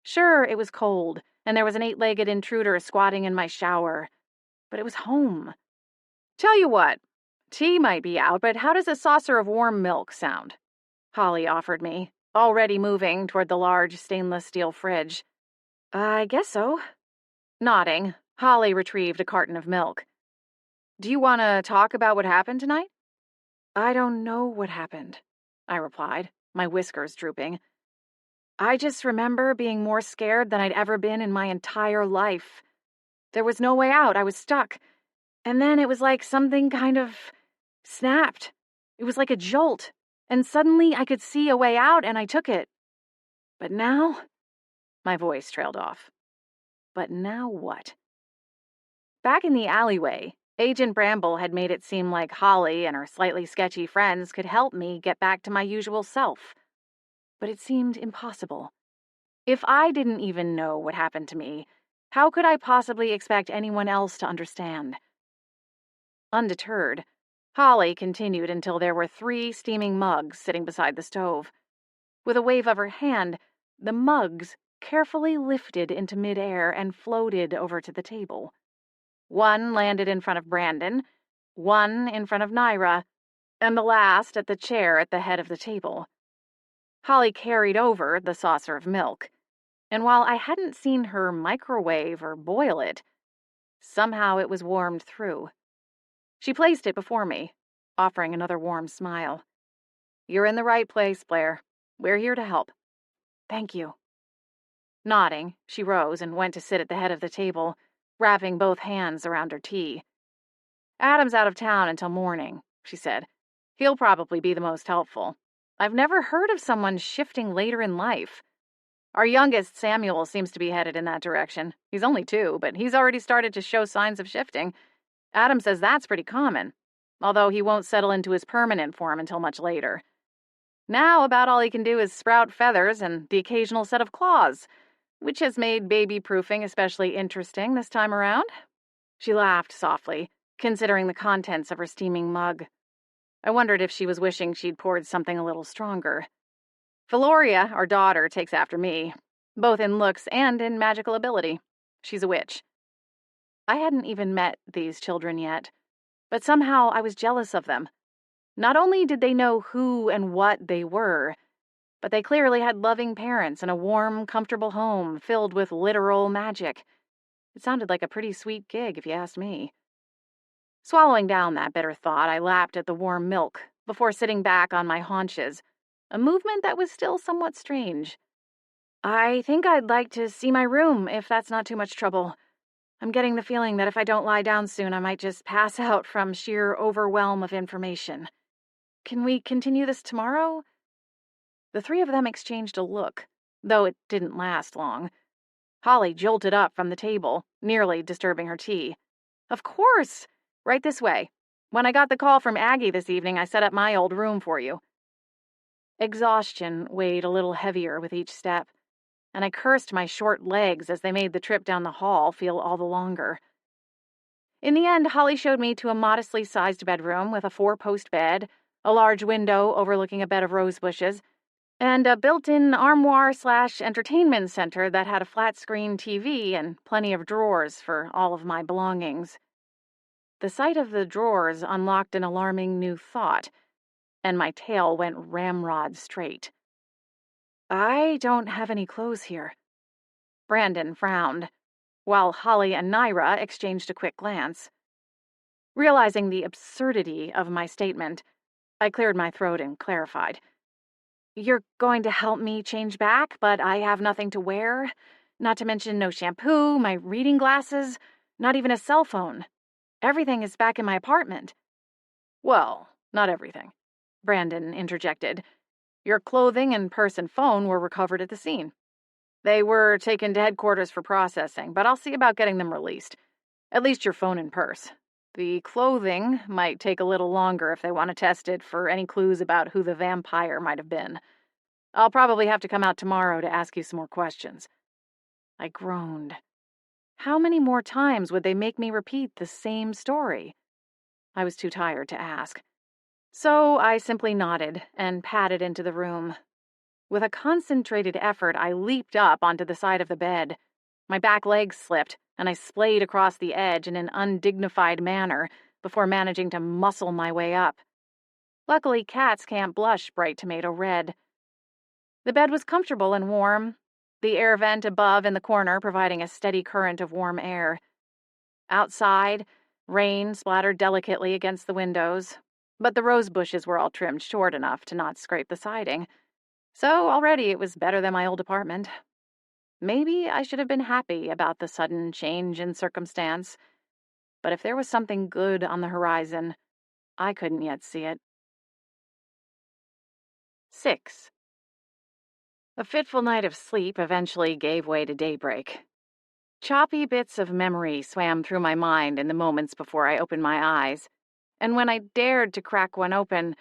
Sure, it was cold, and there was an 8-legged intruder squatting in my shower, but it was home. Tell you what, tea might be out, but how does a saucer of warm milk sound? Holly offered me, already moving toward the large stainless steel fridge. I guess so. Nodding, Holly retrieved a carton of milk. Do you want to talk about what happened tonight? I don't know what happened, I replied, my whiskers drooping. I just remember being more scared than I'd ever been in my entire life. There was no way out. I was stuck. And then it was like something kind of snapped. It was like a jolt. And suddenly I could see a way out and I took it. But now, My voice trailed off. But now what? Back in the alleyway, Agent Bramble had made it seem like Holly and her slightly sketchy friends could help me get back to my usual self. But it seemed impossible. If I didn't even know what happened to me, how could I possibly expect anyone else to understand? Undeterred, Holly continued until there were 3 steaming mugs sitting beside the stove. With a wave of her hand, the mugs carefully lifted into midair and floated over to the table. One landed in front of Brandon, one in front of Naira, and the last at the chair at the head of the table. Holly carried over the saucer of milk, and while I hadn't seen her microwave or boil it, somehow it was warmed through. She placed it before me, offering another warm smile. "You're in the right place, Blair. We're here to help." "Thank you." Nodding, she rose and went to sit at the head of the table, wrapping both hands around her tea. "Adam's out of town until morning," she said. "He'll probably be the most helpful. I've never heard of someone shifting later in life. Our youngest, Samuel, seems to be headed in that direction. He's only 2, but he's already started to show signs of shifting. Adam says that's pretty common, although he won't settle into his permanent form until much later. Now about all he can do is sprout feathers and the occasional set of claws, which has made baby-proofing especially interesting this time around." She laughed softly, considering the contents of her steaming mug. I wondered if she was wishing she'd poured something a little stronger. "Valoria, our daughter, takes after me, both in looks and in magical ability. She's a witch." I hadn't even met these children yet, but somehow I was jealous of them. Not only did they know who and what they were, but they clearly had loving parents and a warm, comfortable home filled with literal magic. It sounded like a pretty sweet gig, if you asked me. Swallowing down that bitter thought, I lapped at the warm milk before sitting back on my haunches, a movement that was still somewhat strange. "I think I'd like to see my room, if that's not too much trouble. I'm getting the feeling that if I don't lie down soon, I might just pass out from sheer overwhelm of information. Can we continue this tomorrow?" The 3 of them exchanged a look, though it didn't last long. Holly jolted up from the table, nearly disturbing her tea. "Of course! Right this way. When I got the call from Aggie this evening, I set up my old room for you." Exhaustion weighed a little heavier with each step, and I cursed my short legs as they made the trip down the hall feel all the longer. In the end, Holly showed me to a modestly sized bedroom with a 4-post bed, a large window overlooking a bed of rose bushes, and a built-in armoire/entertainment center that had a flat-screen TV and plenty of drawers for all of my belongings. The sight of the drawers unlocked an alarming new thought, and my tail went ramrod straight. "I don't have any clothes here." Brandon frowned, while Holly and Naira exchanged a quick glance. Realizing the absurdity of my statement, I cleared my throat and clarified. "You're going to help me change back, but I have nothing to wear? Not to mention no shampoo, my reading glasses, not even a cell phone. Everything is back in my apartment." "Well, not everything," Brandon interjected. "Your clothing and purse and phone were recovered at the scene. They were taken to headquarters for processing, but I'll see about getting them released. At least your phone and purse. The clothing might take a little longer if they want to test it for any clues about who the vampire might have been. I'll probably have to come out tomorrow to ask you some more questions." I groaned. How many more times would they make me repeat the same story? I was too tired to ask. So I simply nodded and padded into the room. With a concentrated effort, I leaped up onto the side of the bed. My back legs slipped, and I splayed across the edge in an undignified manner before managing to muscle my way up. Luckily, cats can't blush bright tomato red. The bed was comfortable and warm, the air vent above in the corner providing a steady current of warm air. Outside, rain splattered delicately against the windows, but the rose bushes were all trimmed short enough to not scrape the siding. So already it was better than my old apartment. Maybe I should have been happy about the sudden change in circumstance, but if there was something good on the horizon, I couldn't yet see it. 6. A fitful night of sleep eventually gave way to daybreak. Choppy bits of memory swam through my mind in the moments before I opened my eyes, and when I dared to crack one open,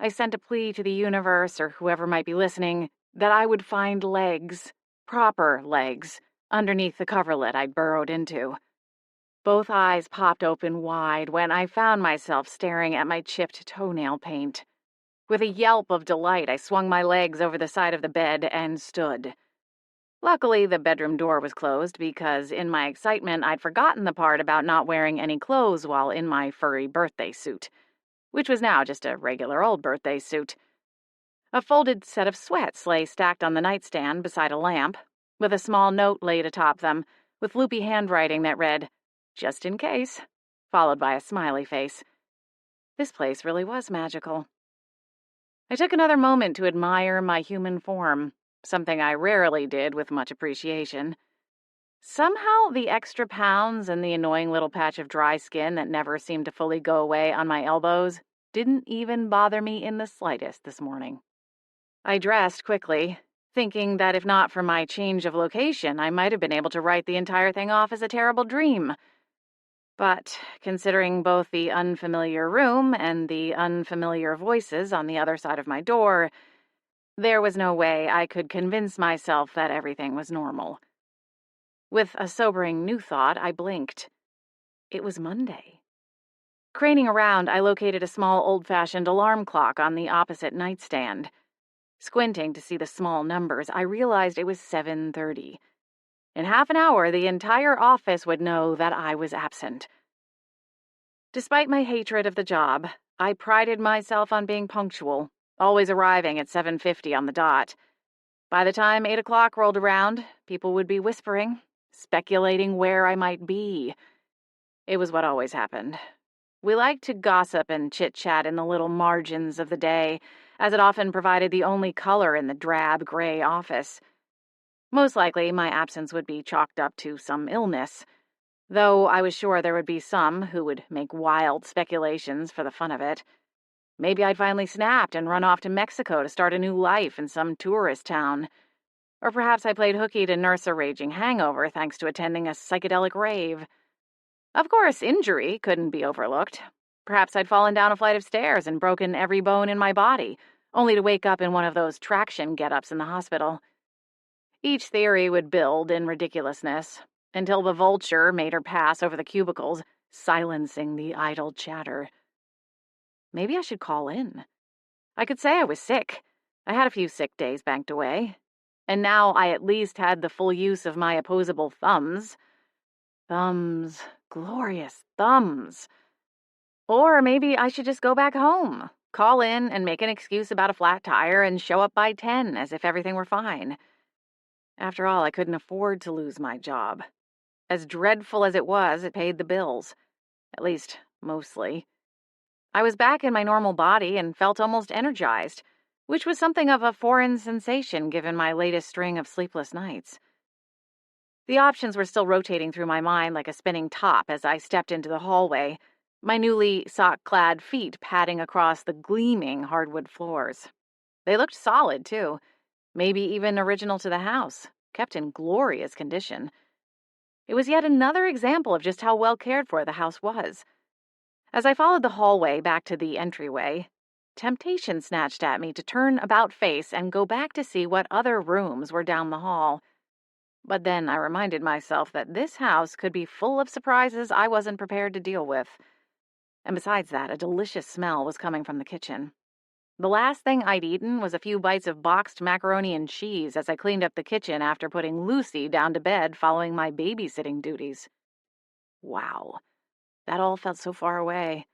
I sent a plea to the universe or whoever might be listening that I would find legs, proper legs, underneath the coverlet I'd burrowed into. Both eyes popped open wide when I found myself staring at my chipped toenail paint. With a yelp of delight, I swung my legs over the side of the bed and stood. Luckily, the bedroom door was closed because, in my excitement, I'd forgotten the part about not wearing any clothes while in my furry birthday suit, which was now just a regular old birthday suit. A folded set of sweats lay stacked on the nightstand beside a lamp, with a small note laid atop them, with loopy handwriting that read, "Just in case," followed by a smiley face. This place really was magical. I took another moment to admire my human form, something I rarely did with much appreciation. Somehow, the extra pounds and the annoying little patch of dry skin that never seemed to fully go away on my elbows didn't even bother me in the slightest this morning. I dressed quickly, thinking that if not for my change of location, I might have been able to write the entire thing off as a terrible dream. But, considering both the unfamiliar room and the unfamiliar voices on the other side of my door, there was no way I could convince myself that everything was normal. With a sobering new thought, I blinked. It was Monday. Craning around, I located a small old-fashioned alarm clock on the opposite nightstand. Squinting to see the small numbers, I realized it was 7:30. In half an hour, the entire office would know that I was absent. Despite my hatred of the job, I prided myself on being punctual, always arriving at 7:50 on the dot. By the time 8 o'clock rolled around, people would be whispering, speculating where I might be. It was what always happened. We liked to gossip and chit-chat in the little margins of the day, as it often provided the only color in the drab gray office. Most likely, my absence would be chalked up to some illness, though I was sure there would be some who would make wild speculations for the fun of it. Maybe I'd finally snapped and run off to Mexico to start a new life in some tourist town. Or perhaps I played hooky to nurse a raging hangover thanks to attending a psychedelic rave. Of course, injury couldn't be overlooked. Perhaps I'd fallen down a flight of stairs and broken every bone in my body, only to wake up in one of those traction get-ups in the hospital. Each theory would build in ridiculousness, until the vulture made her pass over the cubicles, silencing the idle chatter. Maybe I should call in. I could say I was sick. I had a few sick days banked away. And now I at least had the full use of my opposable thumbs. Thumbs. Glorious thumbs. Or maybe I should just go back home, call in and make an excuse about a flat tire and show up by 10 as if everything were fine. After all, I couldn't afford to lose my job. As dreadful as it was, it paid the bills. At least, mostly. I was back in my normal body and felt almost energized, which was something of a foreign sensation given my latest string of sleepless nights. The options were still rotating through my mind like a spinning top as I stepped into the hallway, my newly sock-clad feet padding across the gleaming hardwood floors. They looked solid, too, maybe even original to the house, kept in glorious condition. It was yet another example of just how well cared for the house was. As I followed the hallway back to the entryway, temptation snatched at me to turn about face and go back to see what other rooms were down the hall. But then I reminded myself that this house could be full of surprises I wasn't prepared to deal with. And besides that, a delicious smell was coming from the kitchen. The last thing I'd eaten was a few bites of boxed macaroni and cheese as I cleaned up the kitchen after putting Lucy down to bed following my babysitting duties. Wow, that all felt so far away.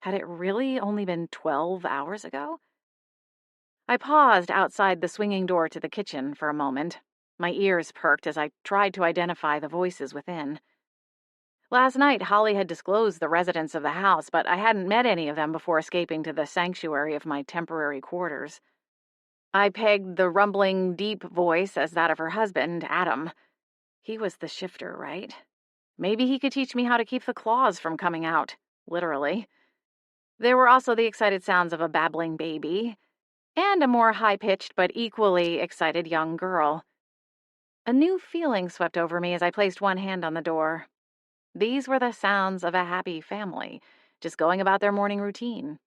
Had it really only been 12 hours ago? I paused outside the swinging door to the kitchen for a moment. My ears perked as I tried to identify the voices within. Last night, Holly had disclosed the residents of the house, but I hadn't met any of them before escaping to the sanctuary of my temporary quarters. I pegged the rumbling, deep voice as that of her husband, Adam. He was the shifter, right? Maybe he could teach me how to keep the claws from coming out, literally. There were also the excited sounds of a babbling baby, and a more high-pitched but equally excited young girl. A new feeling swept over me as I placed one hand on the door. These were the sounds of a happy family, just going about their morning routine.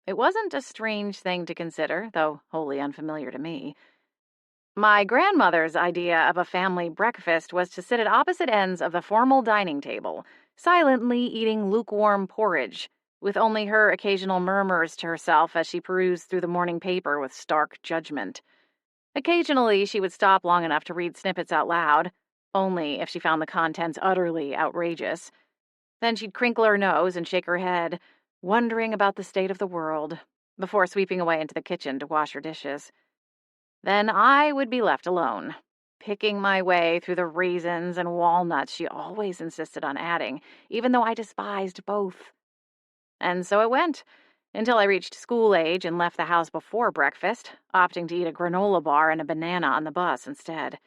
It wasn't a strange thing to consider, though wholly unfamiliar to me. My grandmother's idea of a family breakfast was to sit at opposite ends of the formal dining table, silently eating lukewarm porridge, with only her occasional murmurs to herself as she perused through the morning paper with stark judgment. Occasionally, she would stop long enough to read snippets out loud, only if she found the contents utterly outrageous. Then she'd crinkle her nose and shake her head, wondering about the state of the world, before sweeping away into the kitchen to wash her dishes. Then I would be left alone, picking my way through the raisins and walnuts she always insisted on adding, even though I despised both. And so it went, until I reached school age and left the house before breakfast, opting to eat a granola bar and a banana on the bus instead.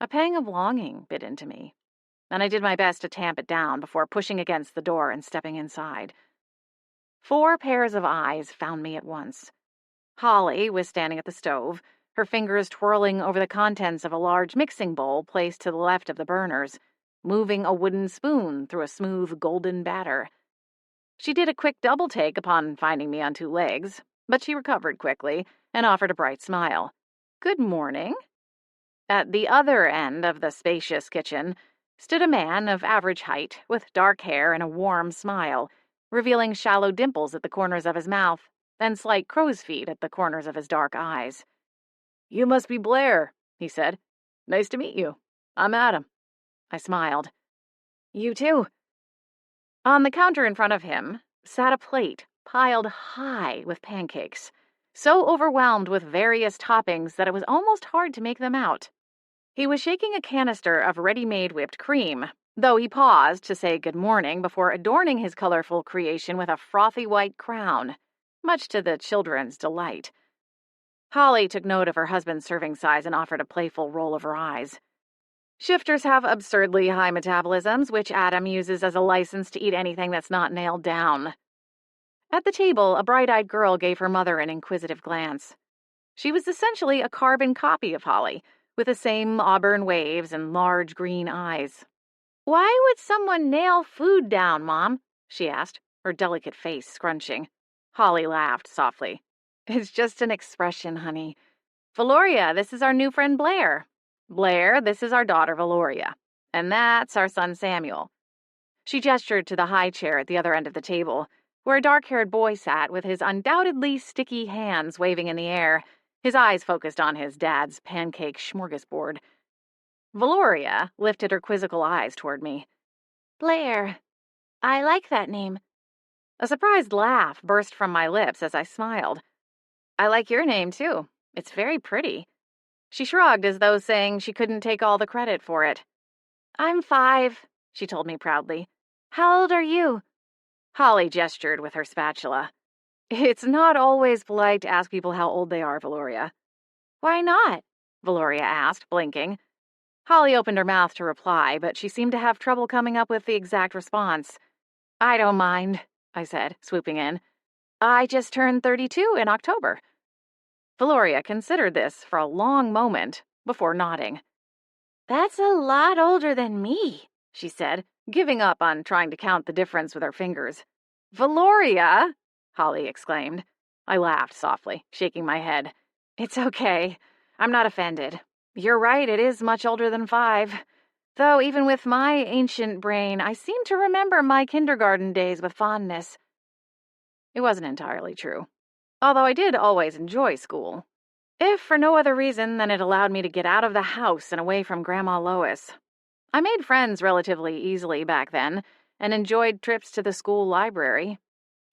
A pang of longing bit into me, and I did my best to tamp it down before pushing against the door and stepping inside. 4 pairs of eyes found me at once. Holly was standing at the stove, her fingers twirling over the contents of a large mixing bowl placed to the left of the burners, moving a wooden spoon through a smooth golden batter. She did a quick double take upon finding me on 2 legs, but she recovered quickly and offered a bright smile. "Good morning." At the other end of the spacious kitchen stood a man of average height with dark hair and a warm smile, revealing shallow dimples at the corners of his mouth and slight crow's feet at the corners of his dark eyes. "You must be Blair," he said. "Nice to meet you. I'm Adam." I smiled. "You too." On the counter in front of him sat a plate piled high with pancakes, so overwhelmed with various toppings that it was almost hard to make them out. He was shaking a canister of ready-made whipped cream, though he paused to say good morning before adorning his colorful creation with a frothy white crown, much to the children's delight. Holly took note of her husband's serving size and offered a playful roll of her eyes. Shifters have absurdly high metabolisms, which Adam uses as a license to eat anything that's not nailed down. At the table, a bright-eyed girl gave her mother an inquisitive glance. She was essentially a carbon copy of Holly, with the same auburn waves and large green eyes. "Why would someone nail food down, Mom?" she asked, her delicate face scrunching. Holly laughed softly. "It's just an expression, honey. Valoria, this is our new friend Blair. Blair, this is our daughter Valoria. And that's our son Samuel." She gestured to the high chair at the other end of the table, where a dark-haired boy sat with his undoubtedly sticky hands waving in the air, his eyes focused on his dad's pancake smorgasbord. Valoria lifted her quizzical eyes toward me. "Blair, I like that name." A surprised laugh burst from my lips as I smiled. "I like your name, too. It's very pretty." She shrugged as though saying she couldn't take all the credit for it. "I'm 5, she told me proudly. "How old are you?" Holly gestured with her spatula. "It's not always polite to ask people how old they are, Valoria." "Why not?" Valoria asked, blinking. Holly opened her mouth to reply, but she seemed to have trouble coming up with the exact response. "I don't mind," I said, swooping in. "I just turned 32 in October." Valoria considered this for a long moment before nodding. "That's a lot older than me," she said, giving up on trying to count the difference with her fingers. "Valoria!" Holly exclaimed. I laughed softly, shaking my head. "It's okay. I'm not offended. You're right, it is much older than 5. Though even with my ancient brain, I seem to remember my kindergarten days with fondness." It wasn't entirely true, although I did always enjoy school, if for no other reason than it allowed me to get out of the house and away from Grandma Lois. I made friends relatively easily back then, and enjoyed trips to the school library.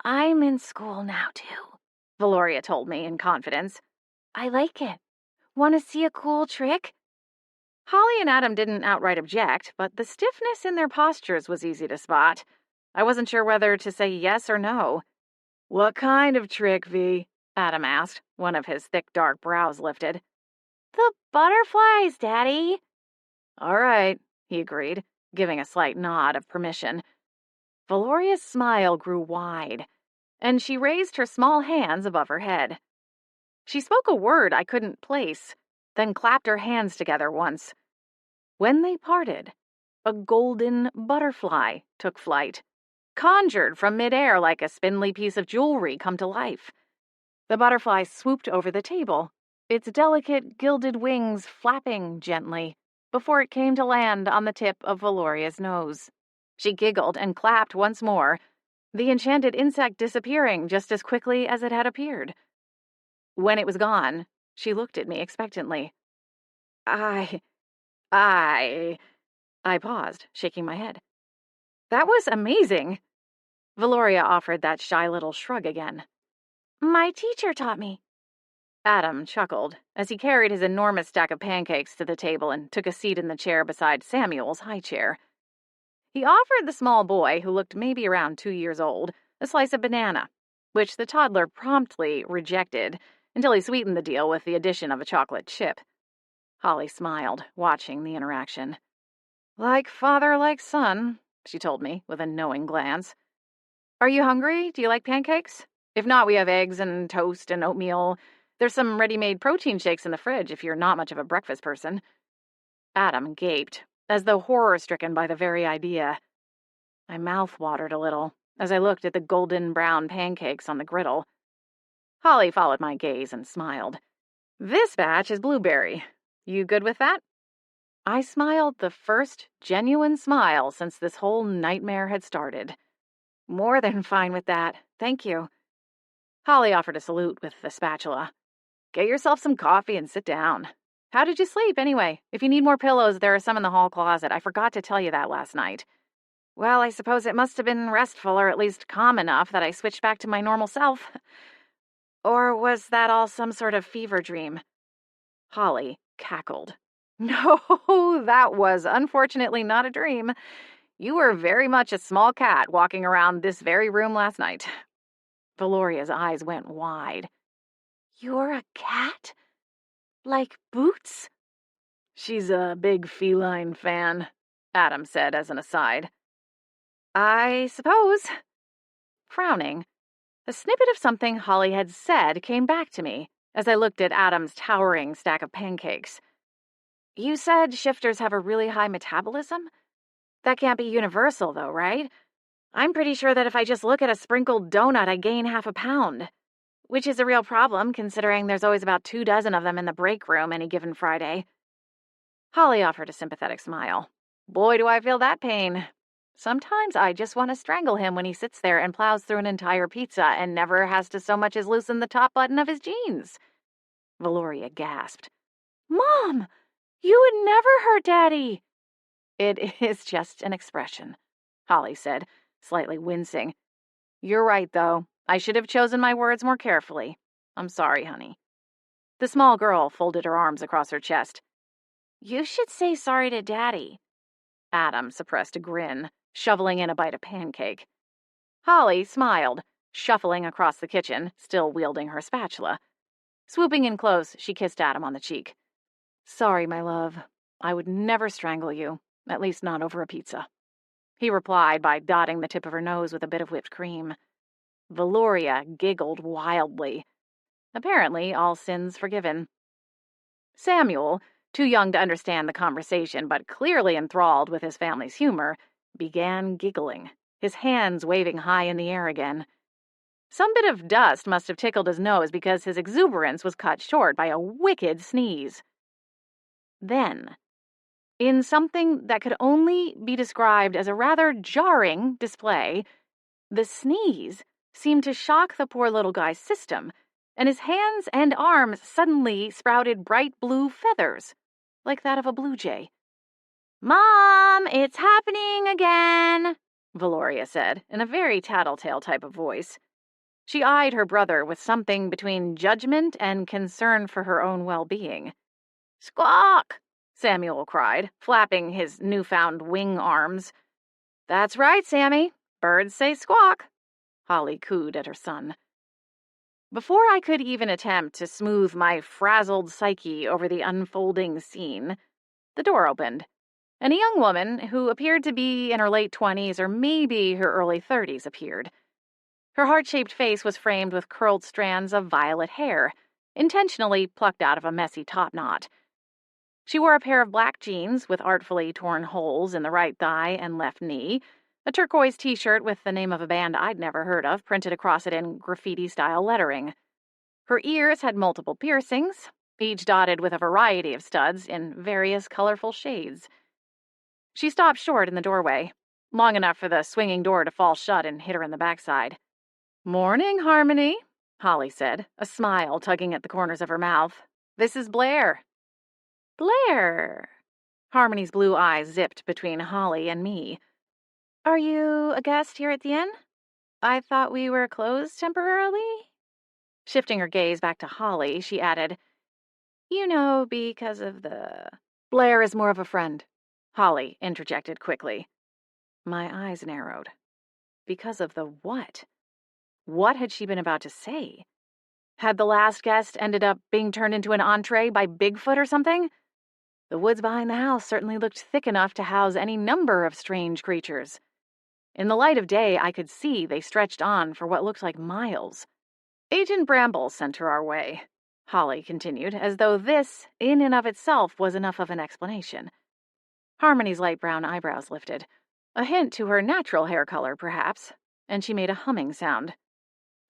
"I'm in school now, too," Valoria told me in confidence. "I like it. Want to see a cool trick?" Holly and Adam didn't outright object, but the stiffness in their postures was easy to spot. I wasn't sure whether to say yes or no. "What kind of trick, V?" Adam asked, one of his thick dark brows lifted. "The butterflies, Daddy." "All right," he agreed, giving a slight nod of permission. Valoria's smile grew wide, and she raised her small hands above her head. She spoke a word I couldn't place, then clapped her hands together once. When they parted, a golden butterfly took flight, conjured from midair like a spindly piece of jewelry come to life. The butterfly swooped over the table, its delicate gilded wings flapping gently, before it came to land on the tip of Valoria's nose. She giggled and clapped once more, the enchanted insect disappearing just as quickly as it had appeared. When it was gone, she looked at me expectantly. I paused, shaking my head. That was amazing. Valoria offered that shy little shrug again. My teacher taught me. Adam chuckled as he carried his enormous stack of pancakes to the table and took a seat in the chair beside Samuel's high chair. He offered the small boy, who looked maybe around 2 years old, a slice of banana, which the toddler promptly rejected until he sweetened the deal with the addition of a chocolate chip. Holly smiled, watching the interaction. Like father, like son, she told me with a knowing glance. Are you hungry? Do you like pancakes? If not, we have eggs and toast and oatmeal. There's some ready-made protein shakes in the fridge if you're not much of a breakfast person. Adam gaped, as though horror-stricken by the very idea. My mouth watered a little as I looked at the golden brown pancakes on the griddle. Holly followed my gaze and smiled. This batch is blueberry. You good with that? I smiled the first genuine smile since this whole nightmare had started. More than fine with that, thank you. Holly offered a salute with the spatula. Get yourself some coffee and sit down. How did you sleep, anyway? If you need more pillows, there are some in the hall closet. I forgot to tell you that last night. Well, I suppose it must have been restful, or at least calm enough that I switched back to my normal self. Or was that all some sort of fever dream? Holly cackled. No, that was unfortunately not a dream. You were very much a small cat walking around this very room last night. Valoria's eyes went wide. You're a cat? Like Boots? She's a big feline fan, Adam said as an aside. I suppose. Frowning, a snippet of something Holly had said came back to me as I looked at Adam's towering stack of pancakes. You said shifters have a really high metabolism? That can't be universal, though, right? I'm pretty sure that if I just look at a sprinkled donut, I gain half a pound. Which is a real problem, considering there's always about 24 of them in the break room any given Friday. Holly offered a sympathetic smile. Boy, do I feel that pain. Sometimes I just want to strangle him when he sits there and plows through an entire pizza and never has to so much as loosen the top button of his jeans. Valoria gasped. Mom, you would never hurt Daddy. It is just an expression, Holly said, slightly wincing. You're right, though. I should have chosen my words more carefully. I'm sorry, honey. The small girl folded her arms across her chest. You should say sorry to Daddy. Adam suppressed a grin, shoveling in a bite of pancake. Holly smiled, shuffling across the kitchen, still wielding her spatula. Swooping in close, she kissed Adam on the cheek. Sorry, my love. I would never strangle you, at least not over a pizza. He replied by dotting the tip of her nose with a bit of whipped cream. Valoria giggled wildly. Apparently, all sins forgiven. Samuel, too young to understand the conversation but clearly enthralled with his family's humor, began giggling, his hands waving high in the air again. Some bit of dust must have tickled his nose because his exuberance was cut short by a wicked sneeze. Then, in something that could only be described as a rather jarring display, the sneeze seemed to shock the poor little guy's system, and his hands and arms suddenly sprouted bright blue feathers, like that of a blue jay. Mom, it's happening again, Valoria said, in a very tattletale type of voice. She eyed her brother with something between judgment and concern for her own well-being. Squawk! Samuel cried, flapping his newfound wing arms. That's right, Sammy. Birds say squawk, Holly cooed at her son. Before I could even attempt to smooth my frazzled psyche over the unfolding scene, the door opened, and a young woman who appeared to be in her late 20s or maybe her early 30s appeared. Her heart-shaped face was framed with curled strands of violet hair, intentionally plucked out of a messy top knot. She wore a pair of black jeans with artfully torn holes in the right thigh and left knee, a turquoise t-shirt with the name of a band I'd never heard of printed across it in graffiti-style lettering. Her ears had multiple piercings, each dotted with a variety of studs in various colorful shades. She stopped short in the doorway, long enough for the swinging door to fall shut and hit her in the backside. "Morning, Harmony," Holly said, a smile tugging at the corners of her mouth. "This is Blair." "Blair." Harmony's blue eyes zipped between Holly and me. "Are you a guest here at the inn? I thought we were closed temporarily." Shifting her gaze back to Holly, she added, "You know, because of the—" "Blair is more of a friend," Holly interjected quickly. My eyes narrowed. Because of the what? What had she been about to say? Had the last guest ended up being turned into an entree by Bigfoot or something? The woods behind the house certainly looked thick enough to house any number of strange creatures. In the light of day, I could see they stretched on for what looked like miles. "Agent Bramble sent her our way," Holly continued, as though this, in and of itself, was enough of an explanation. Harmony's light brown eyebrows lifted. A hint to her natural hair color, perhaps, and she made a humming sound.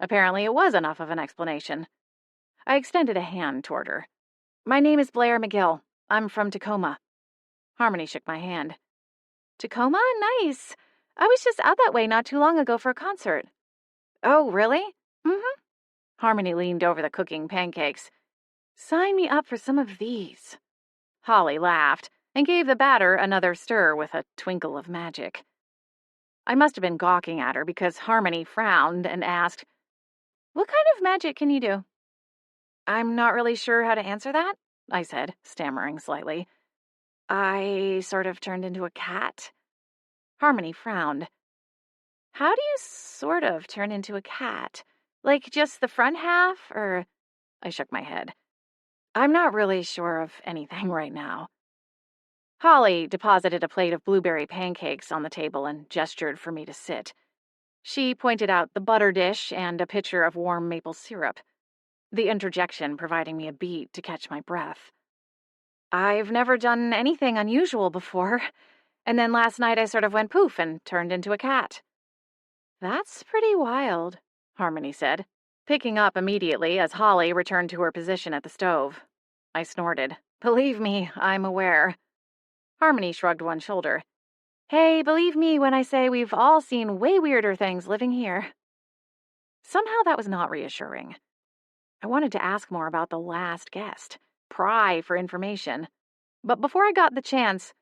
Apparently it was enough of an explanation. I extended a hand toward her. "My name is Blair McGill. I'm from Tacoma." Harmony shook my hand. "Tacoma? Nice. I was just out that way not too long ago for a concert." "Oh, really?" "Mm-hmm." Harmony leaned over the cooking pancakes. "Sign me up for some of these." Holly laughed and gave the batter another stir with a twinkle of magic. I must have been gawking at her because Harmony frowned and asked, "What kind of magic can you do?" "I'm not really sure how to answer that," I said, stammering slightly. "I sort of turned into a cat." Harmony frowned. "How do you sort of turn into a cat? Like just the front half, or—" I shook my head. "I'm not really sure of anything right now." Holly deposited a plate of blueberry pancakes on the table and gestured for me to sit. She pointed out the butter dish and a pitcher of warm maple syrup, the interjection providing me a beat to catch my breath. "I've never done anything unusual before, and then last night I sort of went poof and turned into a cat." "That's pretty wild," Harmony said, picking up immediately as Holly returned to her position at the stove. I snorted. "Believe me, I'm aware." Harmony shrugged one shoulder. "Hey, believe me when I say we've all seen way weirder things living here." Somehow that was not reassuring. I wanted to ask more about the last guest, pry for information. But before I got the chance,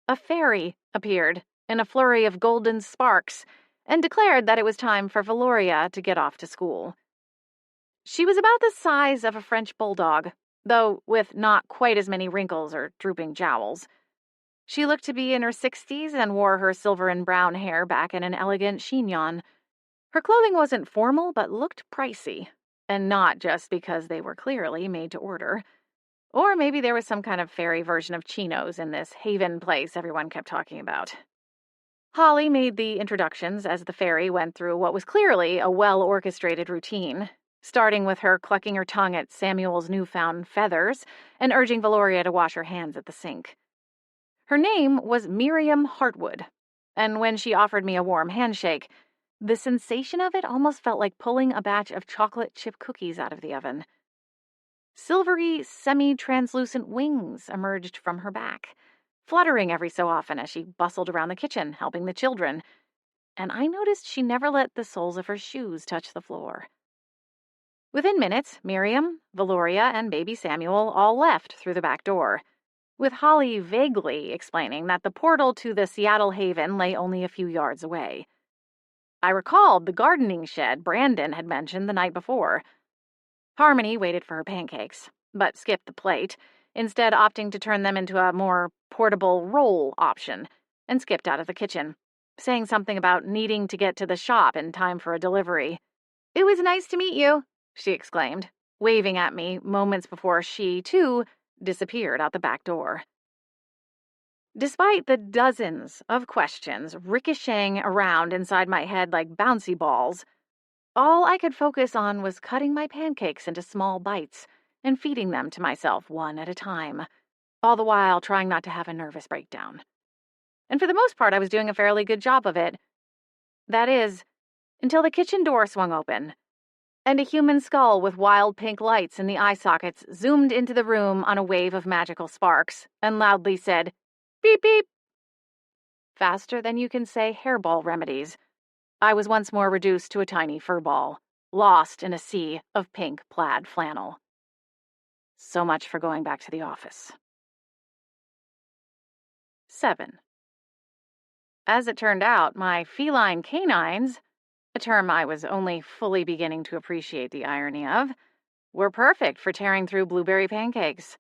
a fairy appeared in a flurry of golden sparks and declared that it was time for Valoria to get off to school. She was about the size of a French bulldog, though with not quite as many wrinkles or drooping jowls. She looked to be in her 60s and wore her silver and brown hair back in an elegant chignon. Her clothing wasn't formal, but looked pricey, and not just because they were clearly made to order. Or maybe there was some kind of fairy version of chinos in this haven place everyone kept talking about. Holly made the introductions as the fairy went through what was clearly a well-orchestrated routine, starting with her clucking her tongue at Samuel's newfound feathers and urging Valoria to wash her hands at the sink. Her name was Miriam Hartwood, and when she offered me a warm handshake, the sensation of it almost felt like pulling a batch of chocolate chip cookies out of the oven. Silvery, semi-translucent wings emerged from her back, fluttering every so often as she bustled around the kitchen, helping the children, and I noticed she never let the soles of her shoes touch the floor. Within minutes, Miriam, Valoria, and baby Samuel all left through the back door, with Holly vaguely explaining that the portal to the Seattle Haven lay only a few yards away. I recalled the gardening shed Brandon had mentioned the night before. Harmony waited for her pancakes, but skipped the plate, instead opting to turn them into a more portable roll option, and skipped out of the kitchen, saying something about needing to get to the shop in time for a delivery. "It was nice to meet you," she exclaimed, waving at me moments before she, too, disappeared out the back door. Despite the dozens of questions ricocheting around inside my head like bouncy balls, all I could focus on was cutting my pancakes into small bites and feeding them to myself one at a time, all the while trying not to have a nervous breakdown. And for the most part, I was doing a fairly good job of it. That is, until the kitchen door swung open, and a human skull with wild pink lights in the eye sockets zoomed into the room on a wave of magical sparks and loudly said, "Beep, beep." Faster than you can say hairball remedies, I was once more reduced to a tiny fur ball, lost in a sea of pink plaid flannel. So much for going back to the office. 7. As it turned out, my feline canines, a term I was only fully beginning to appreciate the irony of, were perfect for tearing through blueberry pancakes.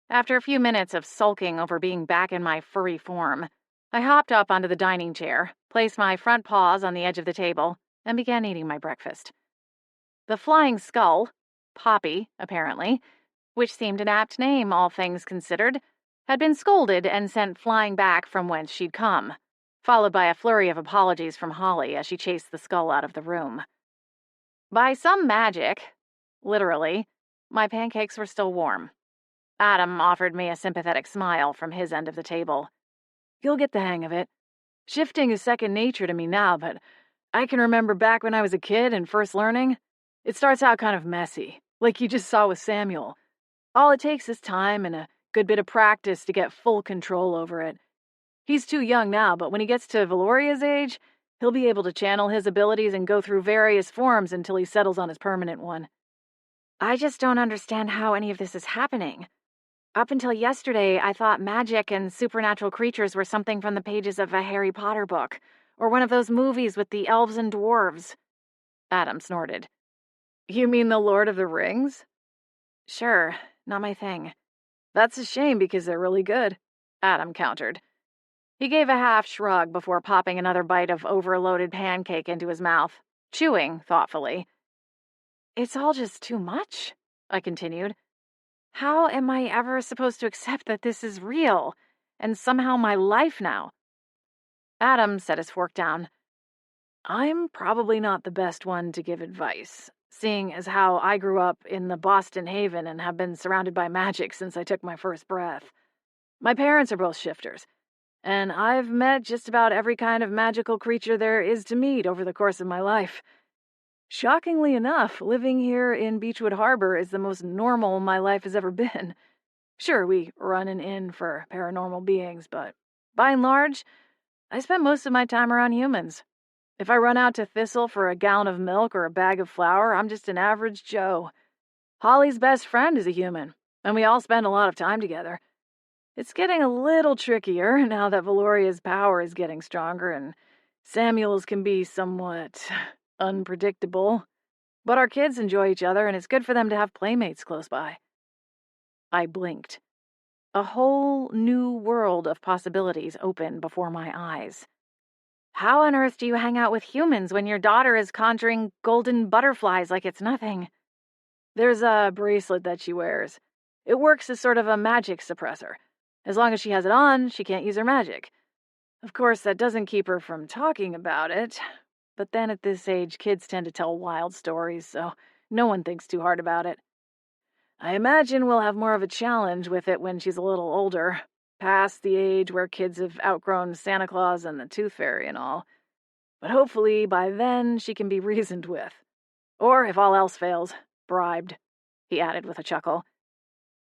After a few minutes of sulking over being back in my furry form, I hopped up onto the dining chair, placed my front paws on the edge of the table, and began eating my breakfast. The flying skull, Poppy, apparently, which seemed an apt name, all things considered, had been scolded and sent flying back from whence she'd come, followed by a flurry of apologies from Holly as she chased the skull out of the room. By some magic, literally, my pancakes were still warm. Adam offered me a sympathetic smile from his end of the table. "You'll get the hang of it. Shifting is second nature to me now, but I can remember back when I was a kid and first learning. It starts out kind of messy, like you just saw with Samuel. All it takes is time and a good bit of practice to get full control over it. He's too young now, but when he gets to Valoria's age, he'll be able to channel his abilities and go through various forms until he settles on his permanent one. I just don't understand how any of this is happening. Up until yesterday, I thought magic and supernatural creatures were something from the pages of a Harry Potter book, or one of those movies with the elves and dwarves." Adam snorted. "You mean the Lord of the Rings?" "Sure, not my thing." "That's a shame because they're really good," Adam countered. He gave a half shrug before popping another bite of overloaded pancake into his mouth, chewing thoughtfully. "It's all just too much," I continued. "How am I ever supposed to accept that this is real, and somehow my life now?" Adam set his fork down. "I'm probably not the best one to give advice, seeing as how I grew up in the Boston Haven and have been surrounded by magic since I took my first breath. My parents are both shifters, and I've met just about every kind of magical creature there is to meet over the course of my life. Shockingly enough, living here in Beechwood Harbor is the most normal my life has ever been. Sure, we run an inn for paranormal beings, but by and large, I spend most of my time around humans. If I run out to Thistle for a gallon of milk or a bag of flour, I'm just an average Joe. Holly's best friend is a human, and we all spend a lot of time together. It's getting a little trickier now that Valoria's power is getting stronger and Samuel's can be somewhat unpredictable. But our kids enjoy each other, and it's good for them to have playmates close by." I blinked. A whole new world of possibilities opened before my eyes. "How on earth do you hang out with humans when your daughter is conjuring golden butterflies like it's nothing?" "There's a bracelet that she wears. It works as sort of a magic suppressor. As long as she has it on, she can't use her magic. Of course, that doesn't keep her from talking about it. But then at this age, kids tend to tell wild stories, so no one thinks too hard about it. I imagine we'll have more of a challenge with it when she's a little older, past the age where kids have outgrown Santa Claus and the Tooth Fairy and all. But hopefully by then she can be reasoned with. Or, if all else fails, bribed," he added with a chuckle.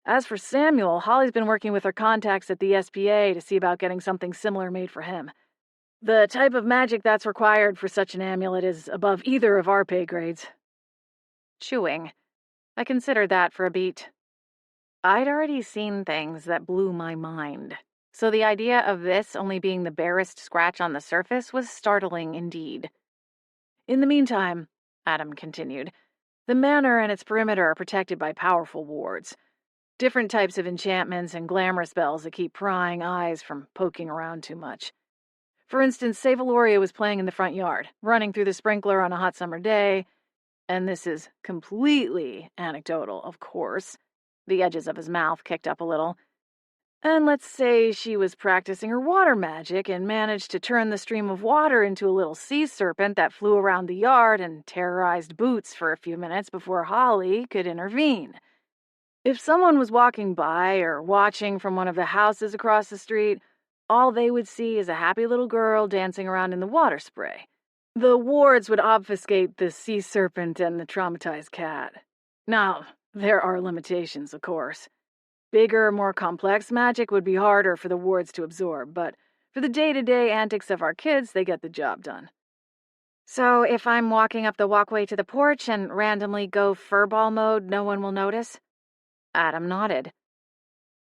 "As for Samuel, Holly's been working with her contacts at the SPA to see about getting something similar made for him. The type of magic that's required for such an amulet is above either of our pay grades." Chewing. I considered that for a beat. I'd already seen things that blew my mind, so the idea of this only being the barest scratch on the surface was startling indeed. "In the meantime," Adam continued, "the manor and its perimeter are protected by powerful wards. Different types of enchantments and glamour spells that keep prying eyes from poking around too much. For instance, say Valoria was playing in the front yard, running through the sprinkler on a hot summer day, and this is completely anecdotal, of course." The edges of his mouth kicked up a little. "And let's say she was practicing her water magic and managed to turn the stream of water into a little sea serpent that flew around the yard and terrorized Boots for a few minutes before Holly could intervene. If someone was walking by or watching from one of the houses across the street, all they would see is a happy little girl dancing around in the water spray. The wards would obfuscate the sea serpent and the traumatized cat. Now, there are limitations, of course. Bigger, more complex magic would be harder for the wards to absorb, but for the day-to-day antics of our kids, they get the job done. So if I'm walking up the walkway to the porch and randomly go furball mode, no one will notice? Adam nodded.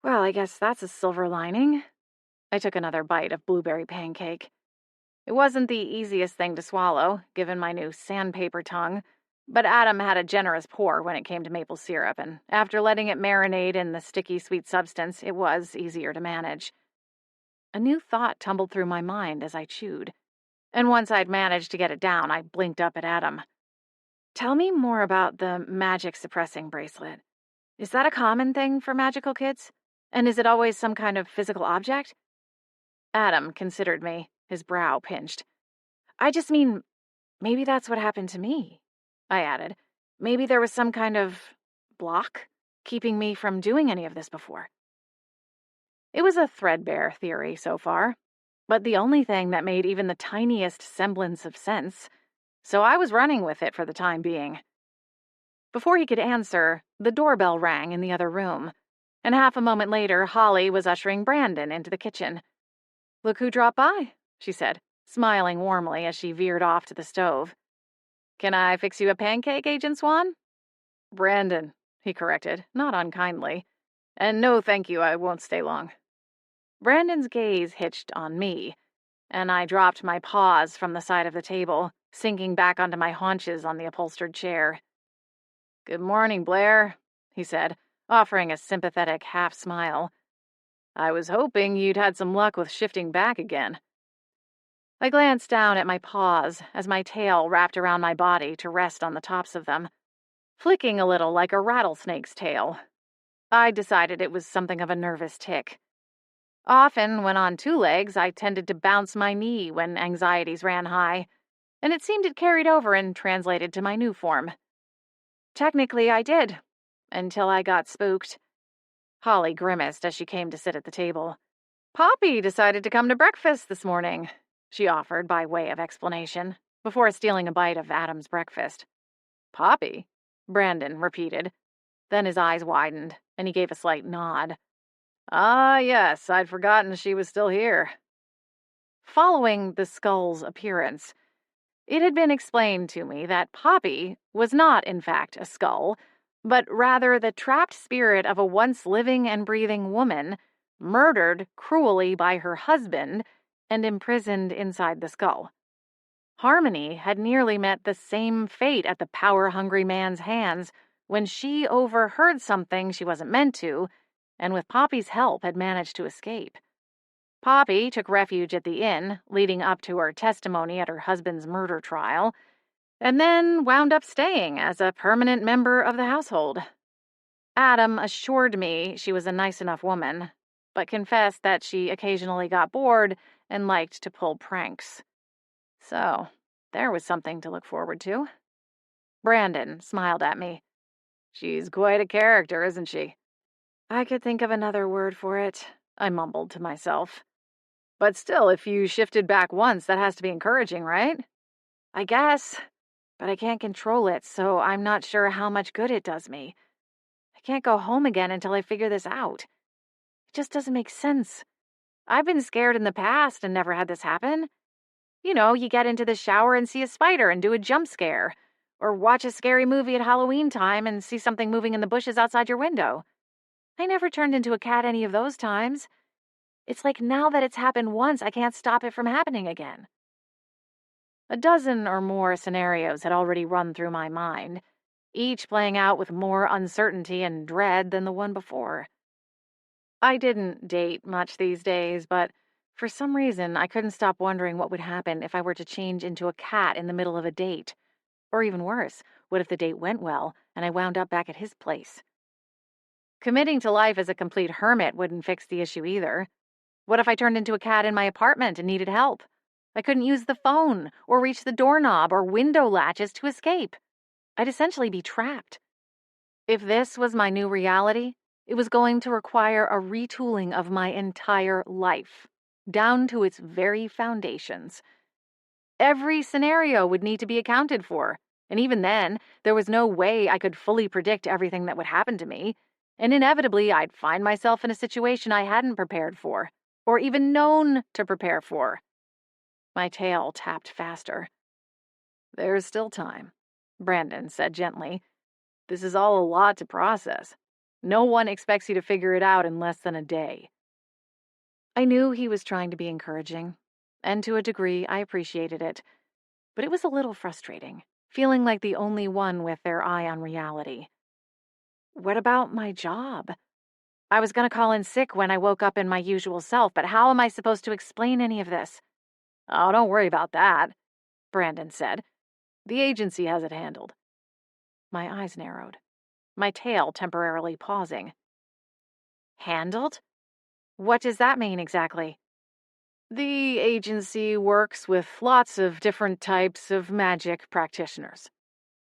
Well, I guess that's a silver lining. I took another bite of blueberry pancake. It wasn't the easiest thing to swallow, given my new sandpaper tongue, but Adam had a generous pour when it came to maple syrup, and after letting it marinate in the sticky sweet substance, it was easier to manage. A new thought tumbled through my mind as I chewed, and once I'd managed to get it down, I blinked up at Adam. Tell me more about the magic-suppressing bracelet. Is that a common thing for magical kids? And is it always some kind of physical object? Adam considered me, his brow pinched. I just mean, maybe that's what happened to me, I added. Maybe there was some kind of block keeping me from doing any of this before. It was a threadbare theory so far, but the only thing that made even the tiniest semblance of sense, so I was running with it for the time being. Before he could answer, the doorbell rang in the other room, and half a moment later, Holly was ushering Brandon into the kitchen. Look who dropped by, she said, smiling warmly as she veered off to the stove. Can I fix you a pancake, Agent Swan? Brandon, he corrected, not unkindly. And no, thank you, I won't stay long. Brandon's gaze hitched on me, and I dropped my paws from the side of the table, sinking back onto my haunches on the upholstered chair. Good morning, Blair, he said, offering a sympathetic half-smile. I was hoping you'd had some luck with shifting back again. I glanced down at my paws as my tail wrapped around my body to rest on the tops of them, flicking a little like a rattlesnake's tail. I decided it was something of a nervous tic. Often, when on two legs, I tended to bounce my knee when anxieties ran high, and it seemed it carried over and translated to my new form. Technically, I did, until I got spooked. Holly grimaced as she came to sit at the table. Poppy decided to come to breakfast this morning, she offered by way of explanation, before stealing a bite of Adam's breakfast. Poppy? Brandon repeated. Then his eyes widened, and he gave a slight nod. Ah, yes, I'd forgotten she was still here. Following the skull's appearance, it had been explained to me that Poppy was not, in fact, a skull, but rather the trapped spirit of a once living and breathing woman, murdered cruelly by her husband and imprisoned inside the skull. Harmony had nearly met the same fate at the power-hungry man's hands when she overheard something she wasn't meant to, and with Poppy's help had managed to escape. Poppy took refuge at the inn, leading up to her testimony at her husband's murder trial, and then wound up staying as a permanent member of the household. Adam assured me she was a nice enough woman, but confessed that she occasionally got bored and liked to pull pranks. So, there was something to look forward to. Brandon smiled at me. She's quite a character, isn't she? I could think of another word for it, I mumbled to myself. But still, if you shifted back once, that has to be encouraging, right? I guess, but I can't control it, so I'm not sure how much good it does me. I can't go home again until I figure this out. It just doesn't make sense. I've been scared in the past and never had this happen. You know, you get into the shower and see a spider and do a jump scare, or watch a scary movie at Halloween time and see something moving in the bushes outside your window. I never turned into a cat any of those times. It's like now that it's happened once, I can't stop it from happening again. A dozen or more scenarios had already run through my mind, each playing out with more uncertainty and dread than the one before. I didn't date much these days, but for some reason I couldn't stop wondering what would happen if I were to change into a cat in the middle of a date. Or even worse, what if the date went well and I wound up back at his place? Committing to life as a complete hermit wouldn't fix the issue either. What if I turned into a cat in my apartment and needed help? I couldn't use the phone, or reach the doorknob or window latches to escape. I'd essentially be trapped. If this was my new reality, it was going to require a retooling of my entire life, down to its very foundations. Every scenario would need to be accounted for, and even then, there was no way I could fully predict everything that would happen to me, and inevitably I'd find myself in a situation I hadn't prepared for, or even known to prepare for. My tail tapped faster. "There's still time," Brandon said gently. "This is all a lot to process. No one expects you to figure it out in less than a day." I knew he was trying to be encouraging, and to a degree I appreciated it, but it was a little frustrating, feeling like the only one with their eye on reality. What about my job? I was going to call in sick when I woke up in my usual self, but how am I supposed to explain any of this? "Oh, don't worry about that," Brandon said. "The agency has it handled." My eyes narrowed, my tail temporarily pausing. Handled? What does that mean exactly? "The agency works with lots of different types of magic practitioners,"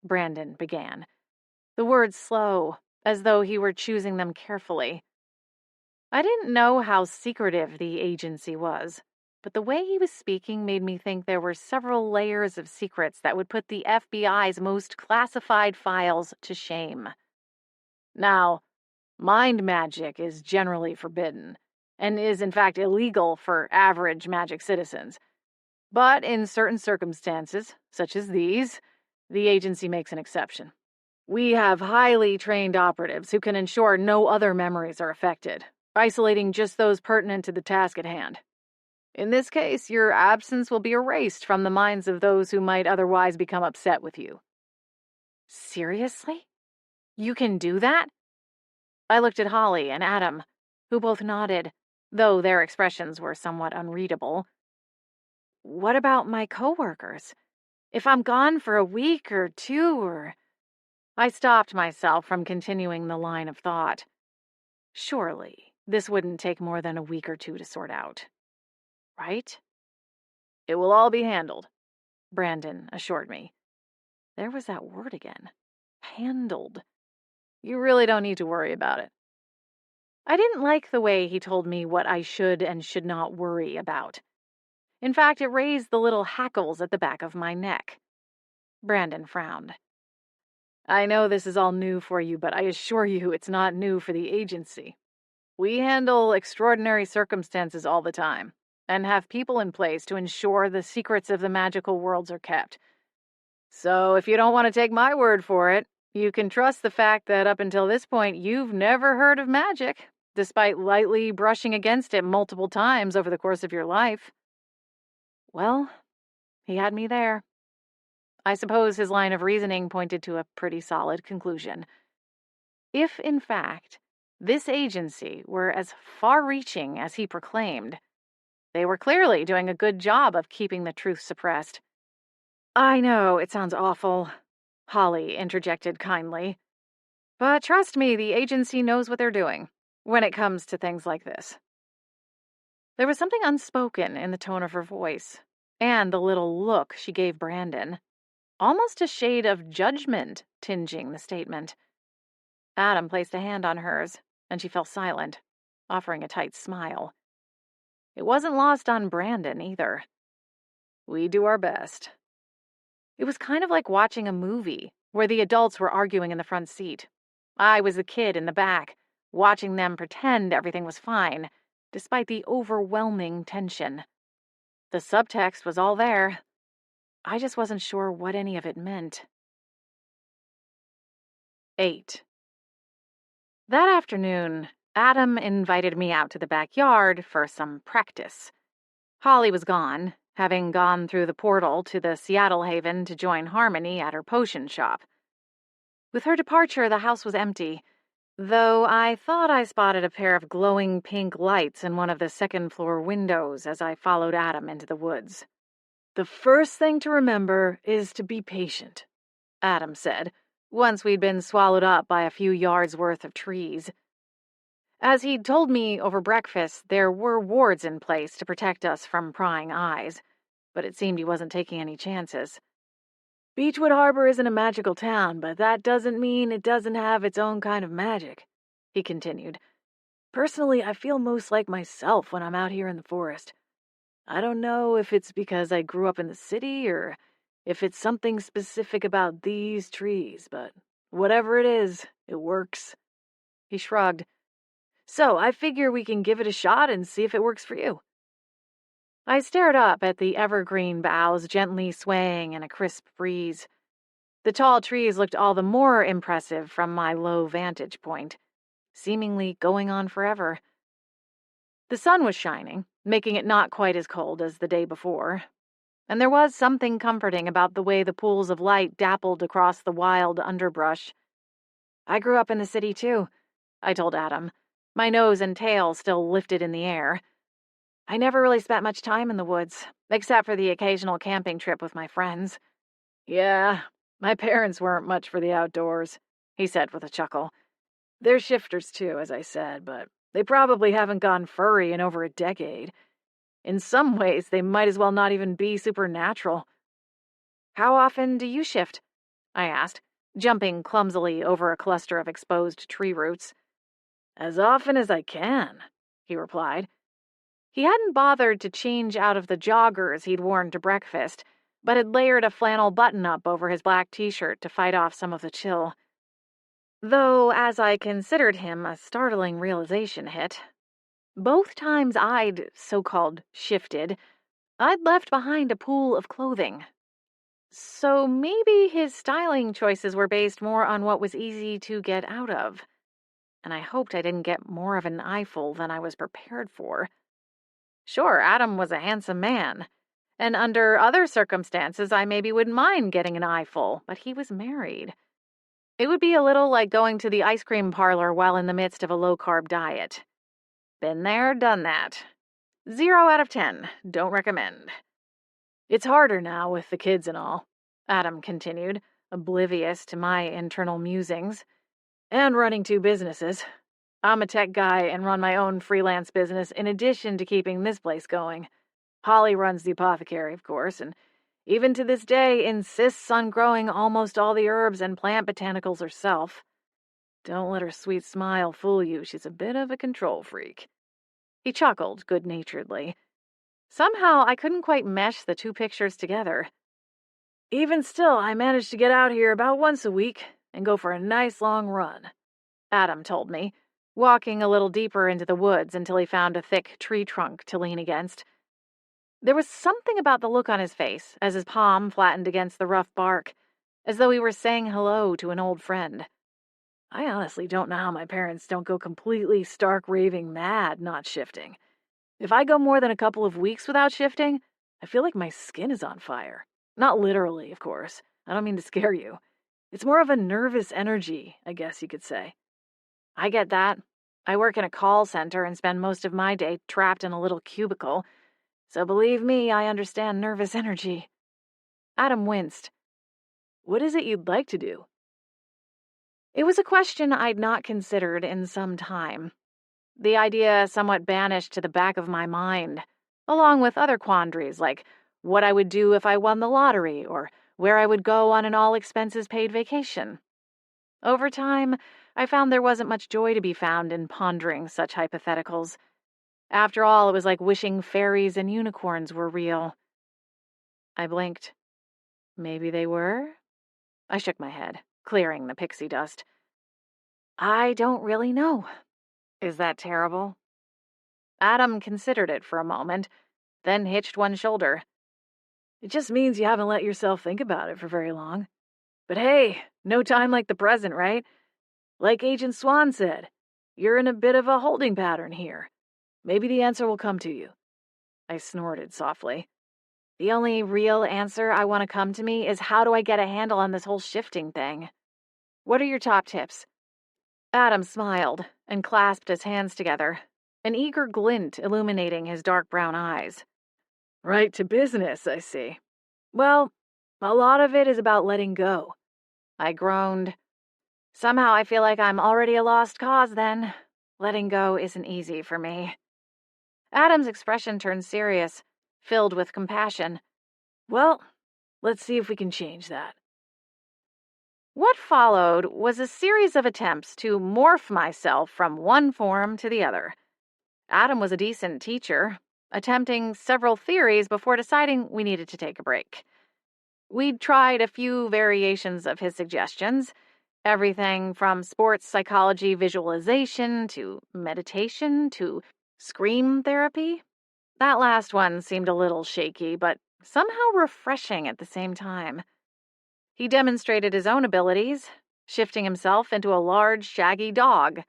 Brandon began, the words slow, as though he were choosing them carefully. I didn't know how secretive the agency was, but the way he was speaking made me think there were several layers of secrets that would put the FBI's most classified files to shame. Now, mind magic is generally forbidden, and is in fact illegal for average magic citizens. But in certain circumstances, such as these, the agency makes an exception. We have highly trained operatives who can ensure no other memories are affected, isolating just those pertinent to the task at hand. In this case, your absence will be erased from the minds of those who might otherwise become upset with you." Seriously? You can do that? I looked at Holly and Adam, who both nodded, though their expressions were somewhat unreadable. What about my coworkers? If I'm gone for a week or two or... I stopped myself from continuing the line of thought. Surely, this wouldn't take more than a week or two to sort out. Right? "It will all be handled," Brandon assured me. There was that word again. Handled. "You really don't need to worry about it." I didn't like the way he told me what I should and should not worry about. In fact, it raised the little hackles at the back of my neck. Brandon frowned. "I know this is all new for you, but I assure you it's not new for the agency. We handle extraordinary circumstances all the time, and have people in place to ensure the secrets of the magical worlds are kept. So if you don't want to take my word for it, you can trust the fact that up until this point you've never heard of magic, despite lightly brushing against it multiple times over the course of your life." Well, he had me there. I suppose his line of reasoning pointed to a pretty solid conclusion. If, in fact, this agency were as far-reaching as he proclaimed, they were clearly doing a good job of keeping the truth suppressed. "I know, it sounds awful," Holly interjected kindly. "But trust me, the agency knows what they're doing when it comes to things like this." There was something unspoken in the tone of her voice, and the little look she gave Brandon. Almost a shade of judgment tinging the statement. Adam placed a hand on hers, and she fell silent, offering a tight smile. It wasn't lost on Brandon, either. "We do our best." It was kind of like watching a movie, where the adults were arguing in the front seat. I was the kid in the back, watching them pretend everything was fine, despite the overwhelming tension. The subtext was all there. I just wasn't sure what any of it meant. 8. That afternoon, Adam invited me out to the backyard for some practice. Holly was gone, having gone through the portal to the Seattle Haven to join Harmony at her potion shop. With her departure, the house was empty, though I thought I spotted a pair of glowing pink lights in one of the second-floor windows as I followed Adam into the woods. "The first thing to remember is to be patient," Adam said, once we'd been swallowed up by a few yards' worth of trees. As he'd told me over breakfast, there were wards in place to protect us from prying eyes, but it seemed he wasn't taking any chances. Beechwood Harbor isn't a magical town, but that doesn't mean it doesn't have its own kind of magic, he continued. Personally, I feel most like myself when I'm out here in the forest. I don't know if it's because I grew up in the city or if it's something specific about these trees, but whatever it is, it works. He shrugged. So I figure we can give it a shot and see if it works for you. I stared up at the evergreen boughs gently swaying in a crisp breeze. The tall trees looked all the more impressive from my low vantage point, seemingly going on forever. The sun was shining, making it not quite as cold as the day before, and there was something comforting about the way the pools of light dappled across the wild underbrush. I grew up in the city too, I told Adam, my nose and tail still lifted in the air. I never really spent much time in the woods, except for the occasional camping trip with my friends. Yeah, my parents weren't much for the outdoors, he said with a chuckle. They're shifters too, as I said, but they probably haven't gone furry in over a decade. In some ways, they might as well not even be supernatural. How often do you shift? I asked, jumping clumsily over a cluster of exposed tree roots. As often as I can, he replied. He hadn't bothered to change out of the joggers he'd worn to breakfast, but had layered a flannel button-up over his black t-shirt to fight off some of the chill. Though, as I considered him, a startling realization hit. Both times I'd, so-called, shifted, I'd left behind a pool of clothing. So maybe his styling choices were based more on what was easy to get out of. And I hoped I didn't get more of an eyeful than I was prepared for. Sure, Adam was a handsome man, and under other circumstances I maybe wouldn't mind getting an eyeful, but he was married. It would be a little like going to the ice cream parlor while in the midst of a low-carb diet. Been there, done that. 0 out of 10. Don't recommend. It's harder now with the kids and all, Adam continued, oblivious to my internal musings. And running 2 businesses. I'm a tech guy and run my own freelance business in addition to keeping this place going. Holly runs the apothecary, of course, and even to this day insists on growing almost all the herbs and plant botanicals herself. Don't let her sweet smile fool you. She's a bit of a control freak. He chuckled good-naturedly. Somehow I couldn't quite mesh the 2 pictures together. Even still, I managed to get out here about once a week and go for a nice long run, Adam told me, walking a little deeper into the woods until he found a thick tree trunk to lean against. There was something about the look on his face as his palm flattened against the rough bark, as though he were saying hello to an old friend. I honestly don't know how my parents don't go completely stark raving mad not shifting. If I go more than a couple of weeks without shifting, I feel like my skin is on fire. Not literally, of course. I don't mean to scare you. It's more of a nervous energy, I guess you could say. I get that. I work in a call center and spend most of my day trapped in a little cubicle, so believe me, I understand nervous energy. Adam winced. What is it you'd like to do? It was a question I'd not considered in some time. The idea somewhat banished to the back of my mind, along with other quandaries like what I would do if I won the lottery or where I would go on an all-expenses-paid vacation. Over time, I found there wasn't much joy to be found in pondering such hypotheticals. After all, it was like wishing fairies and unicorns were real. I blinked. Maybe they were? I shook my head, clearing the pixie dust. I don't really know. Is that terrible? Adam considered it for a moment, then hitched one shoulder. It just means you haven't let yourself think about it for very long. But hey, no time like the present, right? Like Agent Swan said, you're in a bit of a holding pattern here. Maybe the answer will come to you. I snorted softly. The only real answer I want to come to me is how do I get a handle on this whole shifting thing? What are your top tips? Adam smiled and clasped his hands together, an eager glint illuminating his dark brown eyes. Right to business, I see. Well, a lot of it is about letting go. I groaned. Somehow I feel like I'm already a lost cause then. Letting go isn't easy for me. Adam's expression turned serious, filled with compassion. Well, let's see if we can change that. What followed was a series of attempts to morph myself from one form to the other. Adam was a decent teacher, attempting several theories before deciding we needed to take a break. We'd tried a few variations of his suggestions, everything from sports psychology visualization to meditation to scream therapy. That last one seemed a little shaky, but somehow refreshing at the same time. He demonstrated his own abilities, shifting himself into a large, shaggy dog.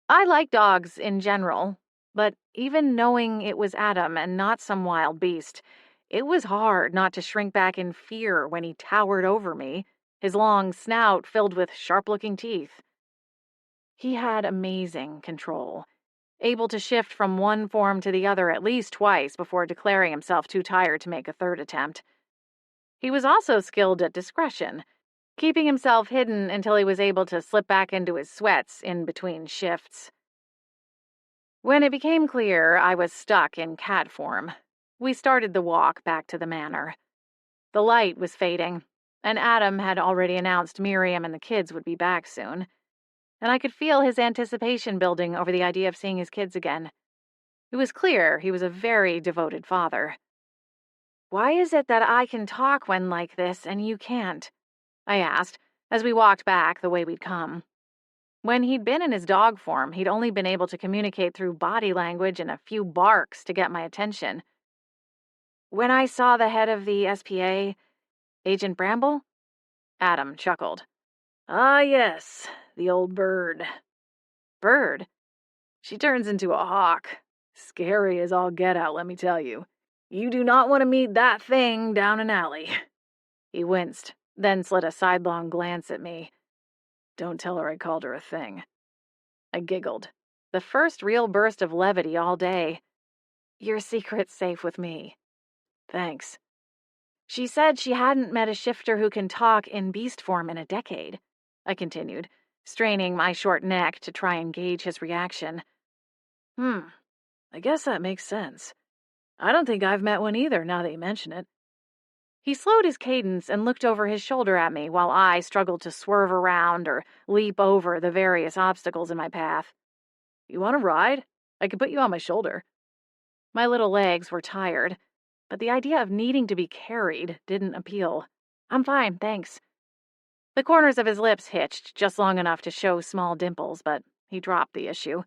I like dogs in general, but even knowing it was Adam and not some wild beast, it was hard not to shrink back in fear when he towered over me, his long snout filled with sharp-looking teeth. He had amazing control, able to shift from one form to the other at least twice before declaring himself too tired to make a third attempt. He was also skilled at discretion, keeping himself hidden until he was able to slip back into his sweats in between shifts. When it became clear I was stuck in cat form, we started the walk back to the manor. The light was fading, and Adam had already announced Miriam and the kids would be back soon, and I could feel his anticipation building over the idea of seeing his kids again. It was clear he was a very devoted father. "Why is it that I can talk when like this and you can't?" I asked, as we walked back the way we'd come. When he'd been in his dog form, he'd only been able to communicate through body language and a few barks to get my attention. "When I saw the head of the SPA, Agent Bramble?" Adam chuckled. "Ah, yes, the old bird." "Bird?" "She turns into a hawk. Scary as all get out, let me tell you. You do not want to meet that thing down an alley." He winced, then slid a sidelong glance at me. "Don't tell her I called her a thing." I giggled. The first real burst of levity all day. "Your secret's safe with me." "Thanks." "She said she hadn't met a shifter who can talk in beast form in a decade," I continued, straining my short neck to try and gauge his reaction. I guess that makes sense. I don't think I've met one either, now that you mention it." He slowed his cadence and looked over his shoulder at me while I struggled to swerve around or leap over the various obstacles in my path. "You want to ride? I could put you on my shoulder." My little legs were tired, but the idea of needing to be carried didn't appeal. "I'm fine, thanks." The corners of his lips hitched just long enough to show small dimples, but he dropped the issue.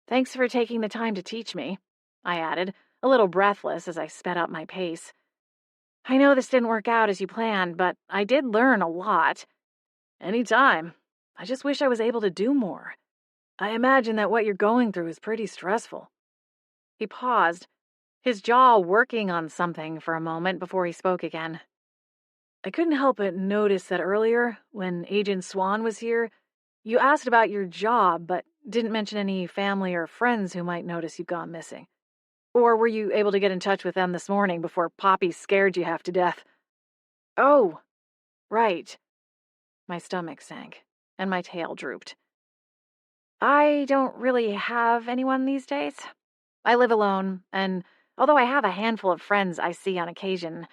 "Thanks for taking the time to teach me," I added, a little breathless as I sped up my pace. "I know this didn't work out as you planned, but I did learn a lot." "Anytime. I just wish I was able to do more. I imagine that what you're going through is pretty stressful." He paused, his jaw working on something for a moment before he spoke again. "I couldn't help but notice that earlier, when Agent Swan was here, you asked about your job, but didn't mention any family or friends who might notice you've gone missing. Or were you able to get in touch with them this morning before Poppy scared you half to death?" "Oh, right." My stomach sank, and my tail drooped. "I don't really have anyone these days. I live alone, and although I have a handful of friends I see on occasion,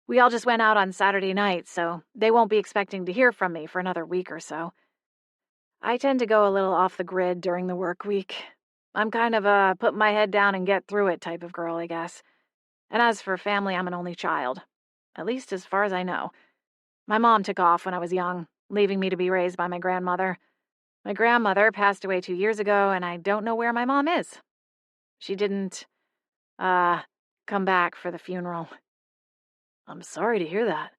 we all just went out on Saturday night, so they won't be expecting to hear from me for another week or so. I tend to go a little off the grid during the work week. I'm kind of a put my head down and get through it type of girl, I guess. And as for family, I'm an only child. At least as far as I know. My mom took off when I was young, leaving me to be raised by my grandmother. My grandmother passed away 2 years ago, and I don't know where my mom is. She didn't, come back for the funeral." "I'm sorry to hear that."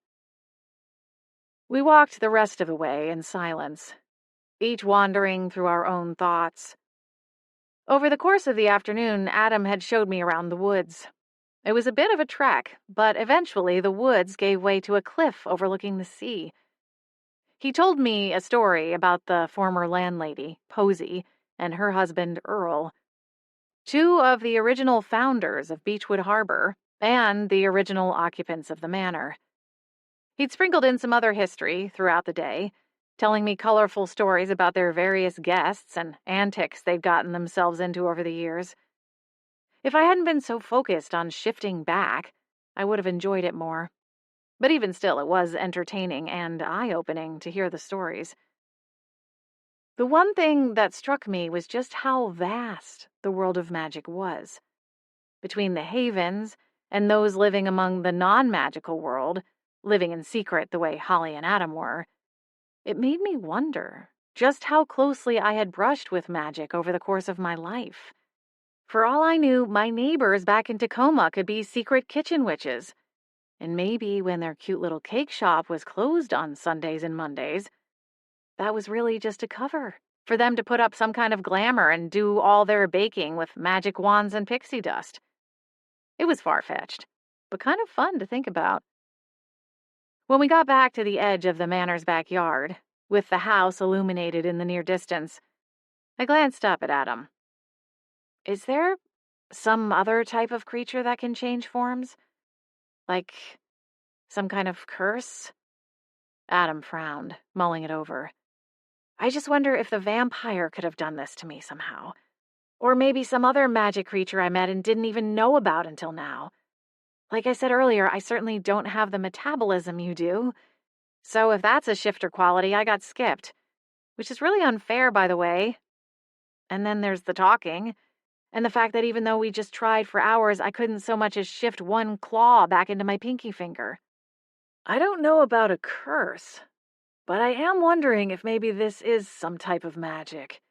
We walked the rest of the way in silence, each wandering through our own thoughts. Over the course of the afternoon, Adam had showed me around the woods. It was a bit of a trek, but eventually the woods gave way to a cliff overlooking the sea. He told me a story about the former landlady, Posy, and her husband, Earl, two of the original founders of Beechwood Harbor and the original occupants of the manor. He'd sprinkled in some other history throughout the day, telling me colorful stories about their various guests and antics they'd gotten themselves into over the years. If I hadn't been so focused on shifting back, I would have enjoyed it more. But even still, it was entertaining and eye-opening to hear the stories. The one thing that struck me was just how vast the world of magic was. Between the havens and those living among the non-magical world, living in secret the way Holly and Adam were, it made me wonder just how closely I had brushed with magic over the course of my life. For all I knew, my neighbors back in Tacoma could be secret kitchen witches. And maybe when their cute little cake shop was closed on Sundays and Mondays, that was really just a cover for them to put up some kind of glamour and do all their baking with magic wands and pixie dust. It was far-fetched, but kind of fun to think about. When we got back to the edge of the manor's backyard, with the house illuminated in the near distance, I glanced up at Adam. Is there some other type of creature that can change forms? Like some kind of curse? Adam frowned, mulling it over. I just wonder if the vampire could have done this to me somehow. Or maybe some other magic creature I met and didn't even know about until now. Like I said earlier, I certainly don't have the metabolism you do. So if that's a shifter quality, I got skipped. Which is really unfair, by the way. And then there's the talking. And the fact that even though we just tried for hours, I couldn't so much as shift one claw back into my pinky finger. I don't know about a curse, but I am wondering if maybe this is some type of magic.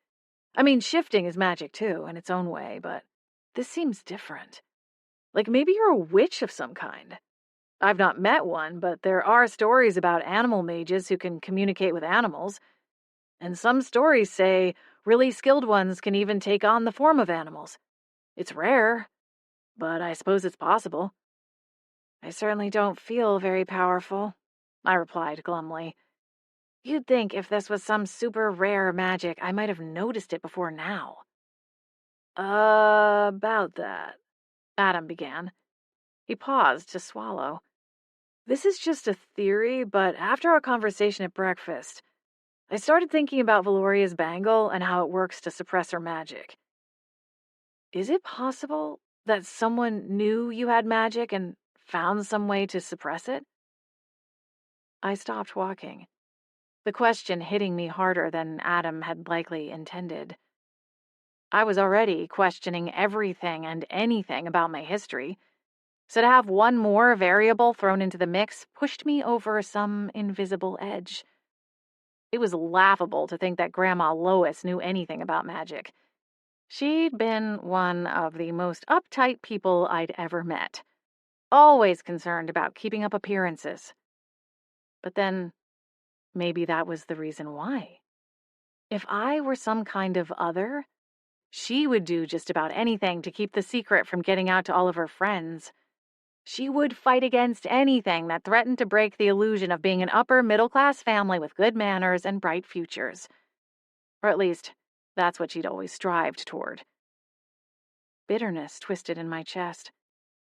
I mean, shifting is magic too, in its own way, but this seems different. Like maybe you're a witch of some kind. I've not met one, but there are stories about animal mages who can communicate with animals. And some stories say really skilled ones can even take on the form of animals. It's rare, but I suppose it's possible. I certainly don't feel very powerful, I replied glumly. You'd think if this was some super rare magic, I might have noticed it before now. About that, Adam began. He paused to swallow. This is just a theory, but after our conversation at breakfast, I started thinking about Valoria's bangle and how it works to suppress her magic. Is it possible that someone knew you had magic and found some way to suppress it? I stopped walking, the question hitting me harder than Adam had likely intended. I was already questioning everything and anything about my history, so to have one more variable thrown into the mix pushed me over some invisible edge. It was laughable to think that Grandma Lois knew anything about magic. She'd been one of the most uptight people I'd ever met, always concerned about keeping up appearances. But then, maybe that was the reason why. If I were some kind of other, she would do just about anything to keep the secret from getting out to all of her friends. She would fight against anything that threatened to break the illusion of being an upper middle-class family with good manners and bright futures. Or at least, that's what she'd always strived toward. Bitterness twisted in my chest,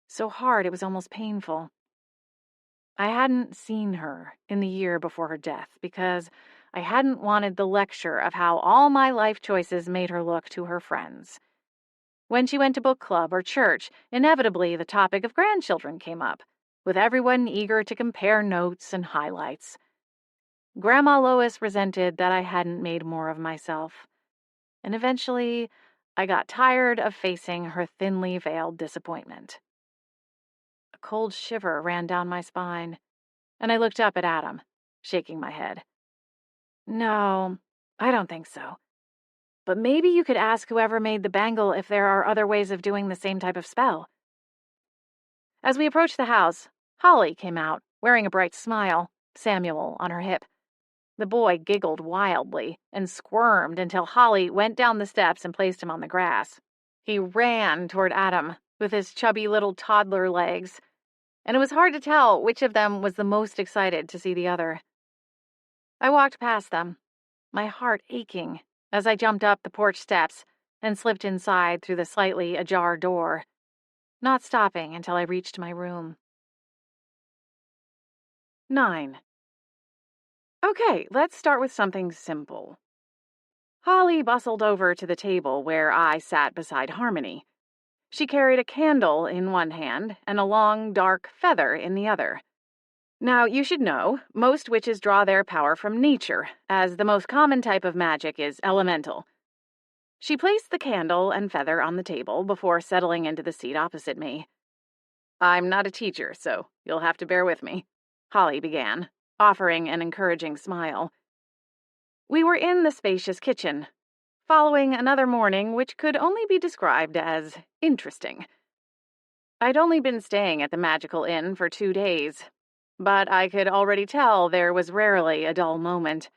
so hard it was almost painful. I hadn't seen her in the year before her death because I hadn't wanted the lecture of how all my life choices made her look to her friends. When she went to book club or church, inevitably the topic of grandchildren came up, with everyone eager to compare notes and highlights. Grandma Lois resented that I hadn't made more of myself, and eventually I got tired of facing her thinly veiled disappointment. A cold shiver ran down my spine, and I looked up at Adam, shaking my head. No, I don't think so. But maybe you could ask whoever made the bangle if there are other ways of doing the same type of spell. As we approached the house, Holly came out, wearing a bright smile, Samuel on her hip. The boy giggled wildly and squirmed until Holly went down the steps and placed him on the grass. He ran toward Adam with his chubby little toddler legs, and it was hard to tell which of them was the most excited to see the other. I walked past them, my heart aching, as I jumped up the porch steps and slipped inside through the slightly ajar door, not stopping until I reached my room. 9. Okay, let's start with something simple. Holly bustled over to the table where I sat beside Harmony. She carried a candle in one hand and a long, dark feather in the other. Now, you should know, most witches draw their power from nature, as the most common type of magic is elemental. She placed the candle and feather on the table before settling into the seat opposite me. I'm not a teacher, so you'll have to bear with me, Holly began, offering an encouraging smile. We were in the spacious kitchen, following another morning which could only be described as interesting. I'd only been staying at the magical inn for 2 days, but I could already tell there was rarely a dull moment.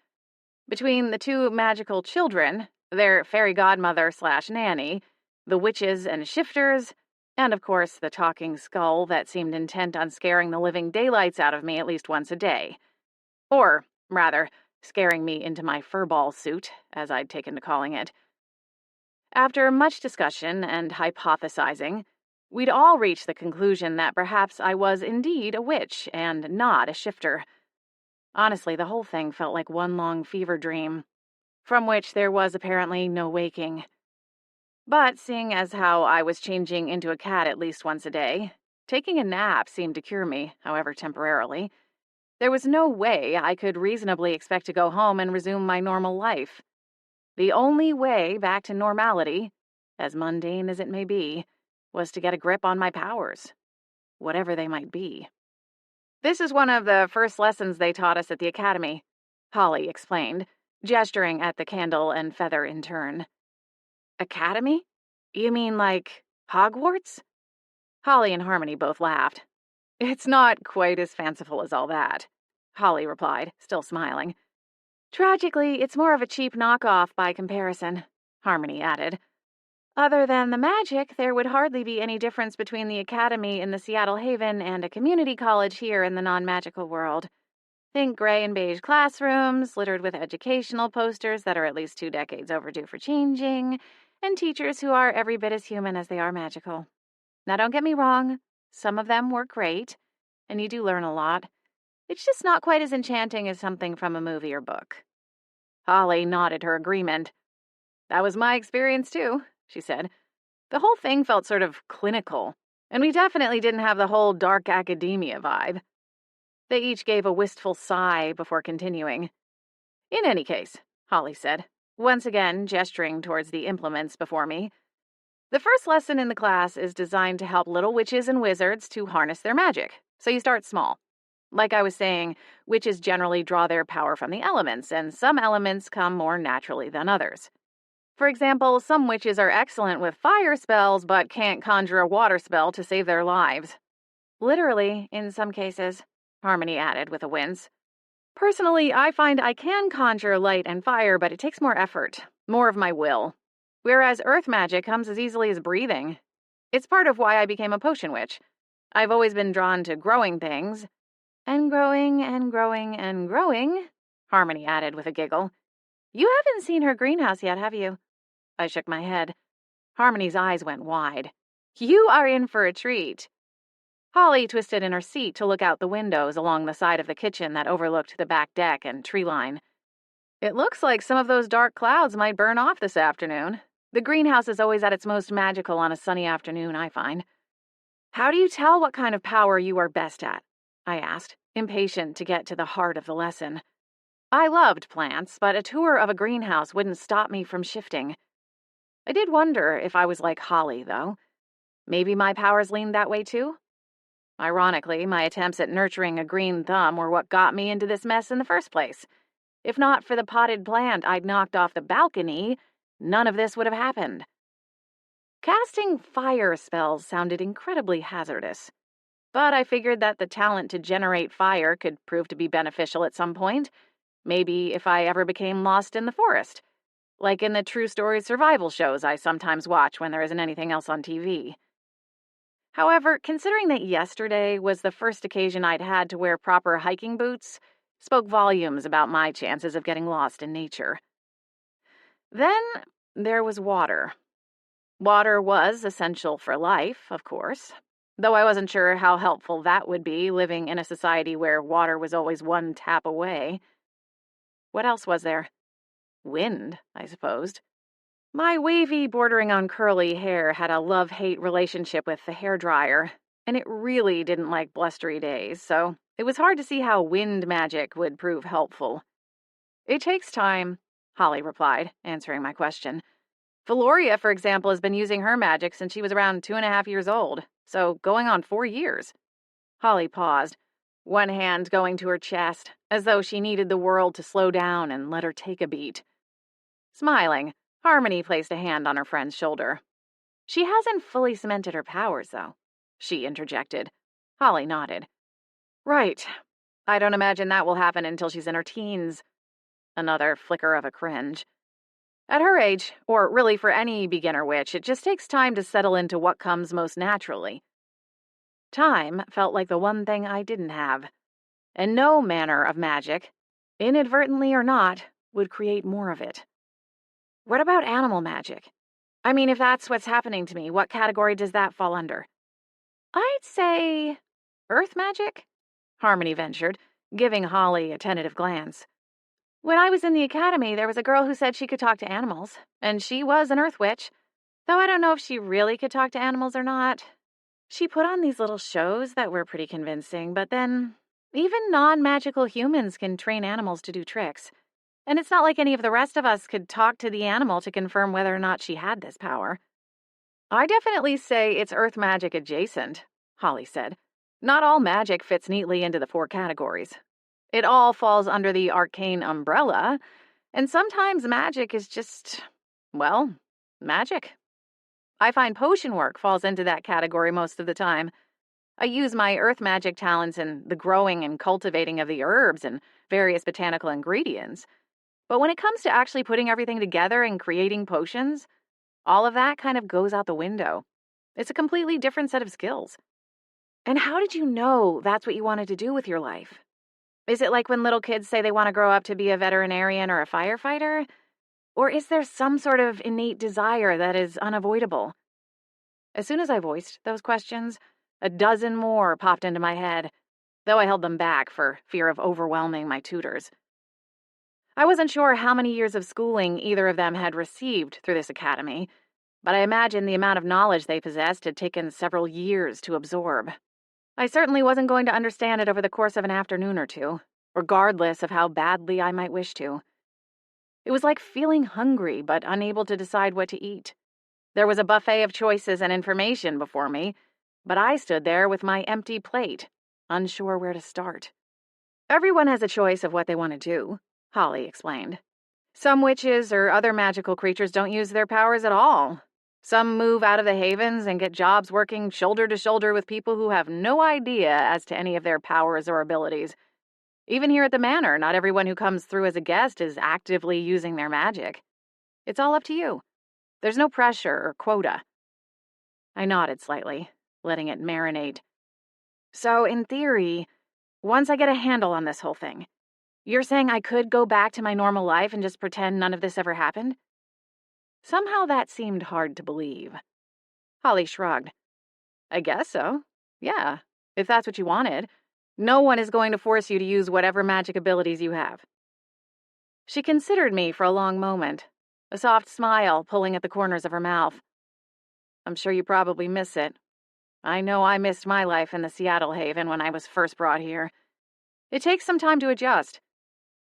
Between the 2 magical children, their fairy godmother/nanny, the witches and shifters, and of course the talking skull that seemed intent on scaring the living daylights out of me at least once a day. Or, rather, scaring me into my furball suit, as I'd taken to calling it. After much discussion and hypothesizing, we'd all reached the conclusion that perhaps I was indeed a witch and not a shifter. Honestly, the whole thing felt like one long fever dream, from which there was apparently no waking. But seeing as how I was changing into a cat at least once a day, taking a nap seemed to cure me, however temporarily. There was no way I could reasonably expect to go home and resume my normal life. The only way back to normality, as mundane as it may be, was to get a grip on my powers, whatever they might be. This is one of the first lessons they taught us at the academy, Holly explained, gesturing at the candle and feather in turn. Academy? You mean like Hogwarts? Holly and Harmony both laughed. It's not quite as fanciful as all that, Holly replied, still smiling. Tragically, it's more of a cheap knockoff by comparison, Harmony added. Other than the magic, there would hardly be any difference between the academy in the Seattle Haven and a community college here in the non-magical world. Think gray and beige classrooms, littered with educational posters that are at least 2 decades overdue for changing, and teachers who are every bit as human as they are magical. Now, don't get me wrong, some of them were great, and you do learn a lot. It's just not quite as enchanting as something from a movie or book. Holly nodded her agreement. That was my experience, too, she said. The whole thing felt sort of clinical, and we definitely didn't have the whole dark academia vibe. They each gave a wistful sigh before continuing. In any case, Holly said, once again gesturing towards the implements before me, the first lesson in the class is designed to help little witches and wizards to harness their magic, so you start small. Like I was saying, witches generally draw their power from the elements, and some elements come more naturally than others. For example, some witches are excellent with fire spells, but can't conjure a water spell to save their lives. Literally, in some cases, Harmony added with a wince. Personally, I find I can conjure light and fire, but it takes more effort, more of my will. Whereas earth magic comes as easily as breathing. It's part of why I became a potion witch. I've always been drawn to growing things. And growing and growing and growing, Harmony added with a giggle. You haven't seen her greenhouse yet, have you? I shook my head. Harmony's eyes went wide. You are in for a treat. Holly twisted in her seat to look out the windows along the side of the kitchen that overlooked the back deck and tree line. It looks like some of those dark clouds might burn off this afternoon. The greenhouse is always at its most magical on a sunny afternoon, I find. How do you tell what kind of power you are best at? I asked, impatient to get to the heart of the lesson. I loved plants, but a tour of a greenhouse wouldn't stop me from shifting. I did wonder if I was like Holly, though. Maybe my powers leaned that way, too? Ironically, my attempts at nurturing a green thumb were what got me into this mess in the first place. If not for the potted plant I'd knocked off the balcony, none of this would have happened. Casting fire spells sounded incredibly hazardous, but I figured that the talent to generate fire could prove to be beneficial at some point, maybe if I ever became lost in the forest, like in the true story survival shows I sometimes watch when there isn't anything else on TV. However, considering that yesterday was the first occasion I'd had to wear proper hiking boots, spoke volumes about my chances of getting lost in nature. Then there was water. Water was essential for life, of course, though I wasn't sure how helpful that would be living in a society where water was always one tap away. What else was there? Wind, I supposed. My wavy, bordering on curly hair had a love-hate relationship with the hairdryer, and it really didn't like blustery days, so it was hard to see how wind magic would prove helpful. It takes time, Holly replied, answering my question. Valoria, for example, has been using her magic since she was around 2.5 years old, so going on 4 years. Holly paused, one hand going to her chest, as though she needed the world to slow down and let her take a beat. Smiling, Harmony placed a hand on her friend's shoulder. She hasn't fully cemented her powers, though, she interjected. Holly nodded. Right. I don't imagine that will happen until she's in her teens. Another flicker of a cringe. At her age, or really for any beginner witch, it just takes time to settle into what comes most naturally. Time felt like the one thing I didn't have, and no manner of magic, inadvertently or not, would create more of it. What about animal magic? I mean, if that's what's happening to me, what category does that fall under? I'd say earth magic, Harmony ventured, giving Holly a tentative glance. When I was in the academy, there was a girl who said she could talk to animals, and she was an earth witch, though I don't know if she really could talk to animals or not. She put on these little shows that were pretty convincing, but then even non-magical humans can train animals to do tricks. And it's not like any of the rest of us could talk to the animal to confirm whether or not she had this power. I definitely say it's earth magic adjacent, Holly said. Not all magic fits neatly into the 4 categories. It all falls under the arcane umbrella, and sometimes magic is just, well, magic. I find potion work falls into that category most of the time. I use my earth magic talents in the growing and cultivating of the herbs and various botanical ingredients. But when it comes to actually putting everything together and creating potions, all of that kind of goes out the window. It's a completely different set of skills. And how did you know that's what you wanted to do with your life? Is it like when little kids say they want to grow up to be a veterinarian or a firefighter? Or is there some sort of innate desire that is unavoidable? As soon as I voiced those questions, a dozen more popped into my head, though I held them back for fear of overwhelming my tutors. I wasn't sure how many years of schooling either of them had received through this academy, but I imagined the amount of knowledge they possessed had taken several years to absorb. I certainly wasn't going to understand it over the course of an afternoon or two, regardless of how badly I might wish to. It was like feeling hungry but unable to decide what to eat. There was a buffet of choices and information before me, but I stood there with my empty plate, unsure where to start. Everyone has a choice of what they want to do, Holly explained. Some witches or other magical creatures don't use their powers at all. Some move out of the havens and get jobs working shoulder to shoulder with people who have no idea as to any of their powers or abilities. Even here at the manor, not everyone who comes through as a guest is actively using their magic. It's all up to you. There's no pressure or quota. I nodded slightly, letting it marinate. So, in theory, once I get a handle on this whole thing, you're saying I could go back to my normal life and just pretend none of this ever happened? Somehow that seemed hard to believe. Holly shrugged. I guess so. Yeah, if that's what you wanted. No one is going to force you to use whatever magic abilities you have. She considered me for a long moment, a soft smile pulling at the corners of her mouth. I'm sure you probably miss it. I know I missed my life in the Seattle Haven when I was first brought here. It takes some time to adjust.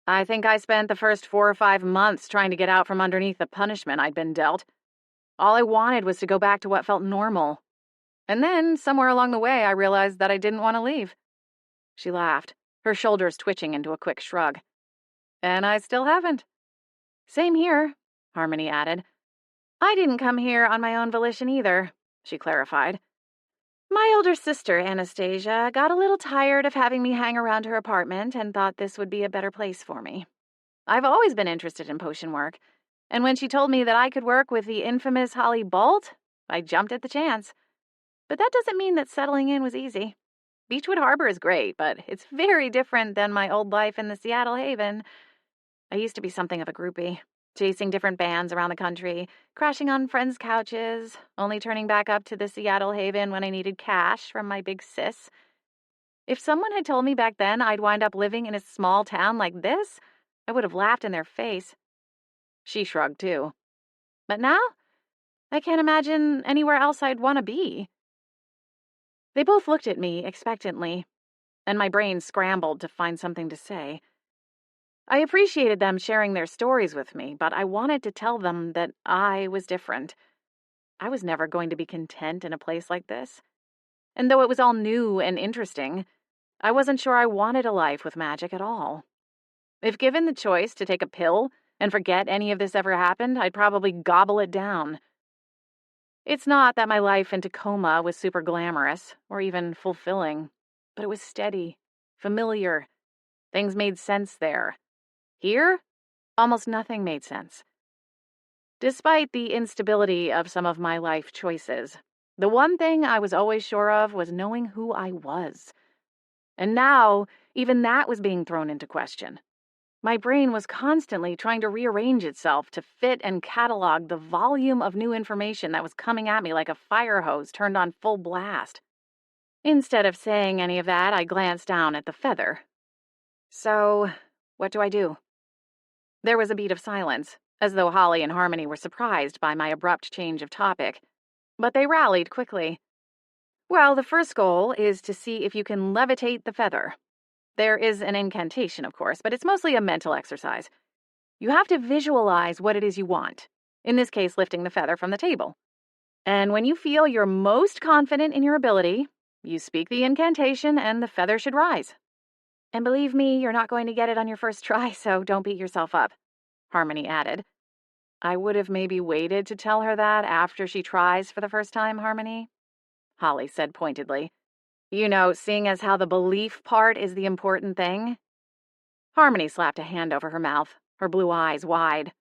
I think I spent the first 4 or 5 months trying to get out from underneath the punishment I'd been dealt. All I wanted was to go back to what felt normal. And then, somewhere along the way, I realized that I didn't want to leave. She laughed, her shoulders twitching into a quick shrug. And I still haven't. Same here, Harmony added. I didn't come here on my own volition either, she clarified. My older sister, Anastasia, got a little tired of having me hang around her apartment and thought this would be a better place for me. I've always been interested in potion work, and when she told me that I could work with the infamous Holly Bolt, I jumped at the chance. But that doesn't mean that settling in was easy. Beechwood Harbor is great, but it's very different than my old life in the Seattle Haven. I used to be something of a groupie, chasing different bands around the country, crashing on friends' couches, only turning back up to the Seattle Haven when I needed cash from my big sis. If someone had told me back then I'd wind up living in a small town like this, I would have laughed in their face. She shrugged too. But now, I can't imagine anywhere else I'd want to be. They both looked at me expectantly, and my brain scrambled to find something to say. I appreciated them sharing their stories with me, but I wanted to tell them that I was different. I was never going to be content in a place like this. And though it was all new and interesting, I wasn't sure I wanted a life with magic at all. If given the choice to take a pill and forget any of this ever happened, I'd probably gobble it down. It's not that my life in Tacoma was super glamorous or even fulfilling, but it was steady, familiar. Things made sense there. Here, almost nothing made sense. Despite the instability of some of my life choices, the one thing I was always sure of was knowing who I was. And now, even that was being thrown into question. My brain was constantly trying to rearrange itself to fit and catalog the volume of new information that was coming at me like a fire hose turned on full blast. Instead of saying any of that, I glanced down at the feather. So, what do I do? There was a beat of silence, as though Holly and Harmony were surprised by my abrupt change of topic. But they rallied quickly. Well, the first goal is to see if you can levitate the feather. There is an incantation, of course, but it's mostly a mental exercise. You have to visualize what it is you want, in this case, lifting the feather from the table. And when you feel you're most confident in your ability, you speak the incantation and the feather should rise. And believe me, you're not going to get it on your first try, so don't beat yourself up, Harmony added. I would have maybe waited to tell her that after she tries for the first time, Harmony, Holly said pointedly. You know, seeing as how the belief part is the important thing. Harmony slapped a hand over her mouth, her blue eyes wide.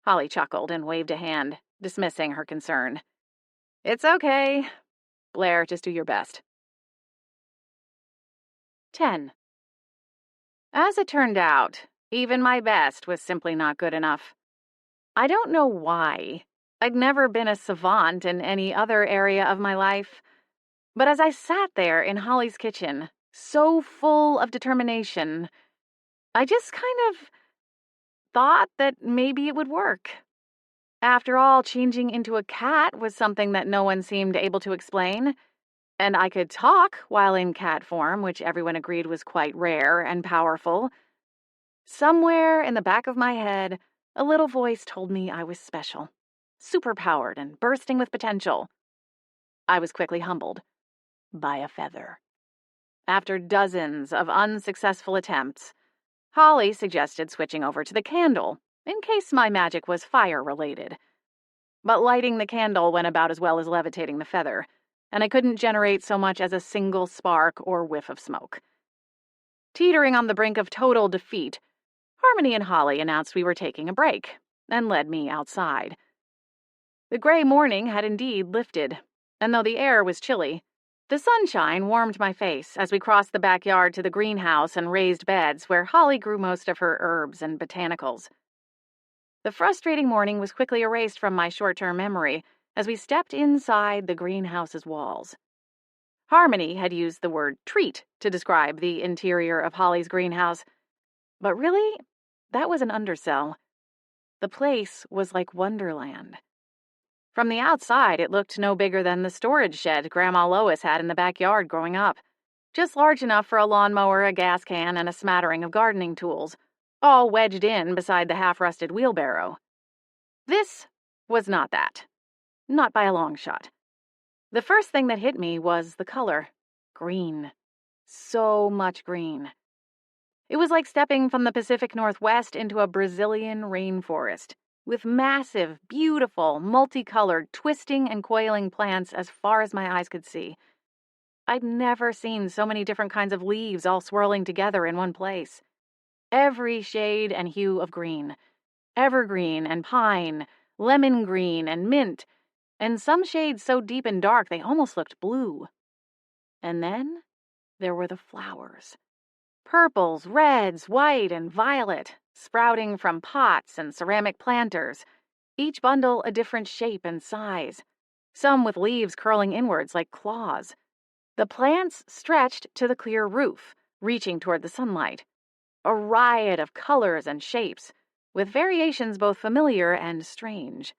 Holly chuckled and waved a hand, dismissing her concern. It's okay. Blair, just do your best. 10. As it turned out, even my best was simply not good enough. I don't know why. I'd never been a savant in any other area of my life. But as I sat there in Holly's kitchen, so full of determination, I just kind of thought that maybe it would work. After all, changing into a cat was something that no one seemed able to explain, and I could talk while in cat form, which everyone agreed was quite rare and powerful. Somewhere in the back of my head, a little voice told me I was special, superpowered, and bursting with potential. I was quickly humbled by a feather. After dozens of unsuccessful attempts, Holly suggested switching over to the candle, in case my magic was fire-related. But lighting the candle went about as well as levitating the feather, and I couldn't generate so much as a single spark or whiff of smoke. Teetering on the brink of total defeat, Harmony and Holly announced we were taking a break, and led me outside. The gray morning had indeed lifted, and though the air was chilly, the sunshine warmed my face as we crossed the backyard to the greenhouse and raised beds where Holly grew most of her herbs and botanicals. The frustrating morning was quickly erased from my short-term memory as we stepped inside the greenhouse's walls. Harmony had used the word treat to describe the interior of Holly's greenhouse, but really, that was an undersell. The place was like Wonderland. From the outside, it looked no bigger than the storage shed Grandma Lois had in the backyard growing up, just large enough for a lawnmower, a gas can, and a smattering of gardening tools, all wedged in beside the half-rusted wheelbarrow. This was not that. Not by a long shot. The first thing that hit me was the color. Green. So much green. It was like stepping from the Pacific Northwest into a Brazilian rainforest, with massive, beautiful, multicolored, twisting and coiling plants as far as my eyes could see. I'd never seen so many different kinds of leaves all swirling together in one place. Every shade and hue of green. Evergreen and pine, lemon green and mint, and some shades so deep and dark they almost looked blue. And then there were the flowers. Purples, reds, white, and violet, sprouting from pots and ceramic planters, each bundle a different shape and size, some with leaves curling inwards like claws. The plants stretched to the clear roof, reaching toward the sunlight. A riot of colors and shapes, with variations both familiar and strange.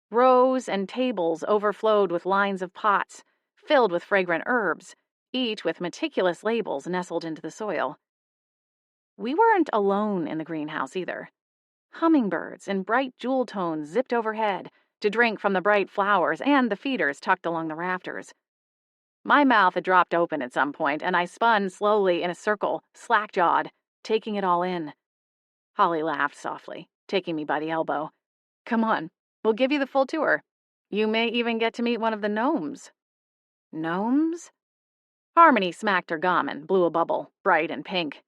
Rows and tables overflowed with lines of pots, filled with fragrant herbs, each with meticulous labels nestled into the soil. We weren't alone in the greenhouse either. Hummingbirds in bright jewel tones zipped overhead to drink from the bright flowers and the feeders tucked along the rafters. My mouth had dropped open at some point, and I spun slowly in a circle, slack-jawed, taking it all in. Holly laughed softly, taking me by the elbow. Come on, we'll give you the full tour. You may even get to meet one of the gnomes. Gnomes? Harmony smacked her gum and blew a bubble, bright and pink.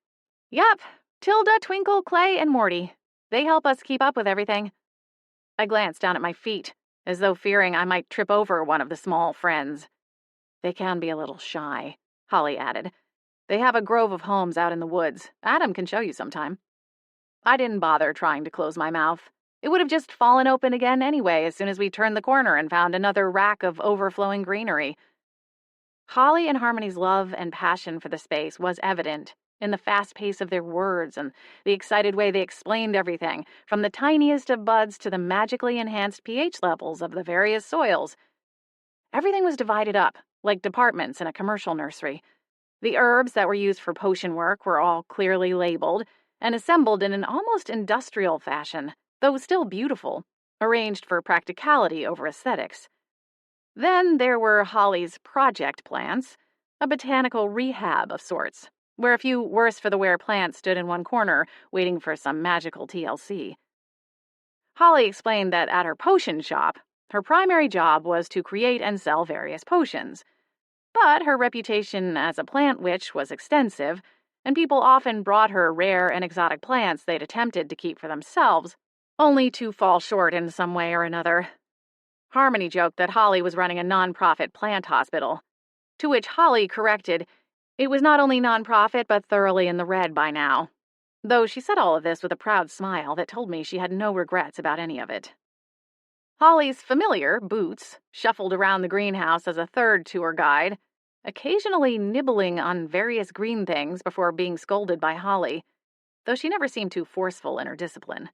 Yup, Tilda, Twinkle, Clay, and Morty. They help us keep up with everything. I glanced down at my feet, as though fearing I might trip over one of the small friends. They can be a little shy, Holly added. They have a grove of homes out in the woods. Adam can show you sometime. I didn't bother trying to close my mouth. It would have just fallen open again anyway as soon as we turned the corner and found another rack of overflowing greenery. Holly and Harmony's love and passion for the space was evident in the fast pace of their words and the excited way they explained everything, from the tiniest of buds to the magically enhanced pH levels of the various soils. Everything was divided up, like departments in a commercial nursery. The herbs that were used for potion work were all clearly labeled and assembled in an almost industrial fashion, though still beautiful, arranged for practicality over aesthetics. Then there were Holly's project plants, a botanical rehab of sorts, where a few worse-for-the-wear plants stood in one corner, waiting for some magical TLC. Holly explained that at her potion shop, her primary job was to create and sell various potions. But her reputation as a plant witch was extensive, and people often brought her rare and exotic plants they'd attempted to keep for themselves, only to fall short in some way or another. Harmony joked that Holly was running a non-profit plant hospital, to which Holly corrected it was not only non-profit but thoroughly in the red by now, though she said all of this with a proud smile that told me she had no regrets about any of it. Holly's familiar, Boots, shuffled around the greenhouse as a third tour guide, occasionally nibbling on various green things before being scolded by Holly, though she never seemed too forceful in her discipline.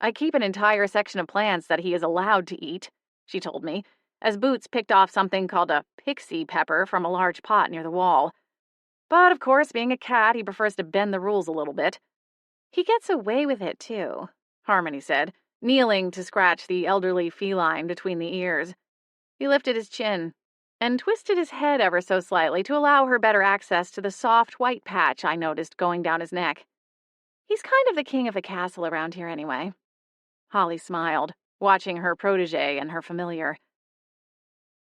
I keep an entire section of plants that he is allowed to eat, she told me, as Boots picked off something called a pixie pepper from a large pot near the wall. But, of course, being a cat, he prefers to bend the rules a little bit. He gets away with it, too, Harmony said, kneeling to scratch the elderly feline between the ears. He lifted his chin and twisted his head ever so slightly to allow her better access to the soft white patch I noticed going down his neck. He's kind of the king of the castle around here anyway. Holly smiled, watching her protege and her familiar.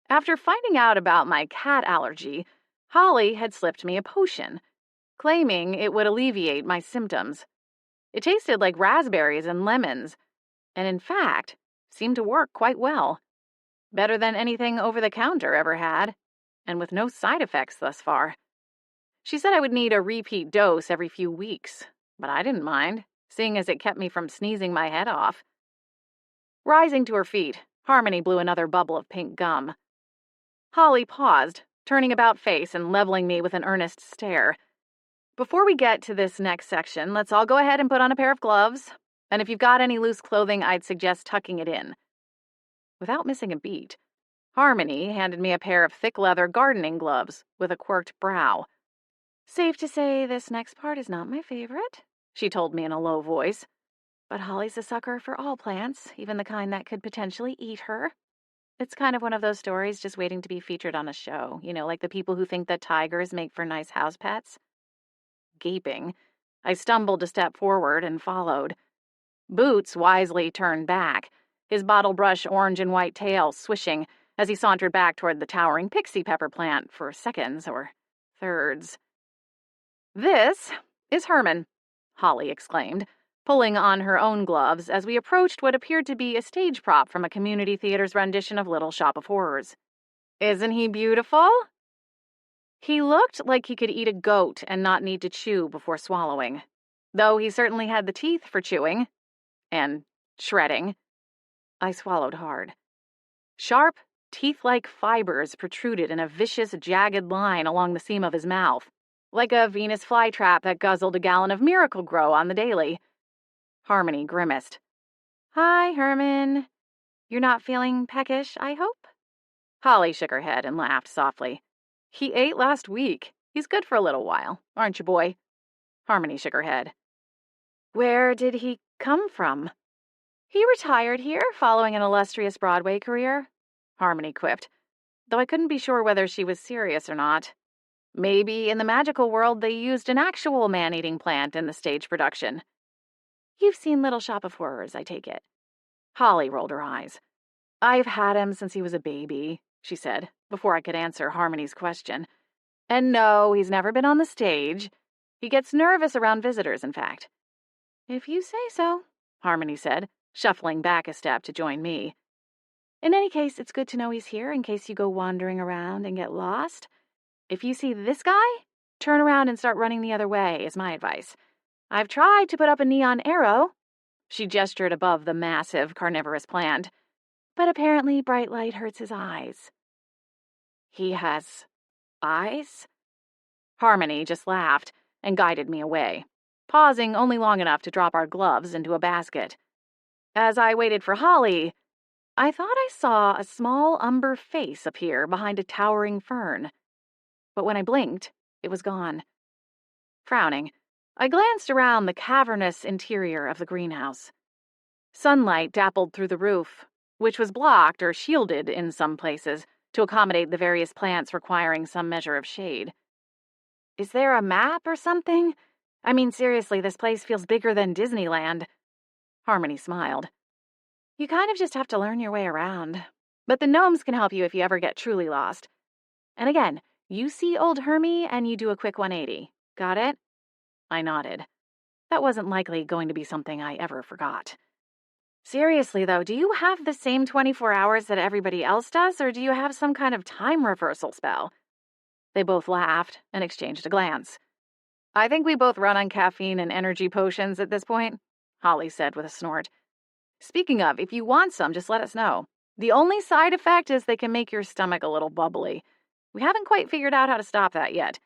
After finding out about my cat allergy, Holly had slipped me a potion, claiming it would alleviate my symptoms. It tasted like raspberries and lemons, and in fact, seemed to work quite well. Better than anything over-the-counter ever had, and with no side effects thus far. She said I would need a repeat dose every few weeks, but I didn't mind, seeing as it kept me from sneezing my head off. Rising to her feet, Harmony blew another bubble of pink gum. Holly paused, turning about face and leveling me with an earnest stare. Before we get to this next section, let's all go ahead and put on a pair of gloves, and if you've got any loose clothing, I'd suggest tucking it in. Without missing a beat, Harmony handed me a pair of thick leather gardening gloves with a quirked brow. Safe to say this next part is not my favorite, she told me in a low voice. But Holly's a sucker for all plants, even the kind that could potentially eat her. It's kind of one of those stories just waiting to be featured on a show, like the people who think that tigers make for nice house pets. Gaping, I stumbled a step forward and followed. Boots wisely turned back, his bottle brush orange and white tail swishing as he sauntered back toward the towering pixie pepper plant for seconds or thirds. This is Herman, Holly exclaimed, pulling on her own gloves as we approached what appeared to be a stage prop from a community theater's rendition of Little Shop of Horrors. Isn't he beautiful? He looked like he could eat a goat and not need to chew before swallowing, though he certainly had the teeth for chewing and shredding. I swallowed hard. Sharp, teeth-like fibers protruded in a vicious, jagged line along the seam of his mouth, like a Venus flytrap that guzzled a gallon of Miracle-Gro on the daily. Harmony grimaced. Hi, Herman. You're not feeling peckish, I hope? Holly shook her head and laughed softly. He ate last week. He's good for a little while, aren't you, boy? Harmony shook her head. Where did he come from? He retired here, following an illustrious Broadway career, Harmony quipped, though I couldn't be sure whether she was serious or not. Maybe in the magical world they used an actual man-eating plant in the stage production. You've seen Little Shop of Horrors, I take it. Holly rolled her eyes. I've had him since he was a baby, she said, before I could answer Harmony's question. And no, he's never been on the stage. He gets nervous around visitors, in fact. If you say so, Harmony said, shuffling back a step to join me. In any case, it's good to know he's here in case you go wandering around and get lost. If you see this guy, turn around and start running the other way, is my advice. I've tried to put up a neon arrow. She gestured above the massive carnivorous plant. But apparently bright light hurts his eyes. He has eyes? Harmony just laughed and guided me away, pausing only long enough to drop our gloves into a basket. As I waited for Holly, I thought I saw a small umber face appear behind a towering fern. But when I blinked, it was gone. Frowning, I glanced around the cavernous interior of the greenhouse. Sunlight dappled through the roof, which was blocked or shielded in some places to accommodate the various plants requiring some measure of shade. Is there a map or something? I mean, seriously, this place feels bigger than Disneyland. Harmony smiled. You kind of just have to learn your way around. But the gnomes can help you if you ever get truly lost. And again, you see old Hermie and you do a quick 180. Got it? I nodded. That wasn't likely going to be something I ever forgot. Seriously, though, do you have the same 24 hours that everybody else does, or do you have some kind of time reversal spell? They both laughed and exchanged a glance. I think we both run on caffeine and energy potions at this point, Holly said with a snort. Speaking of, if you want some, just let us know. The only side effect is they can make your stomach a little bubbly. We haven't quite figured out how to stop that yet.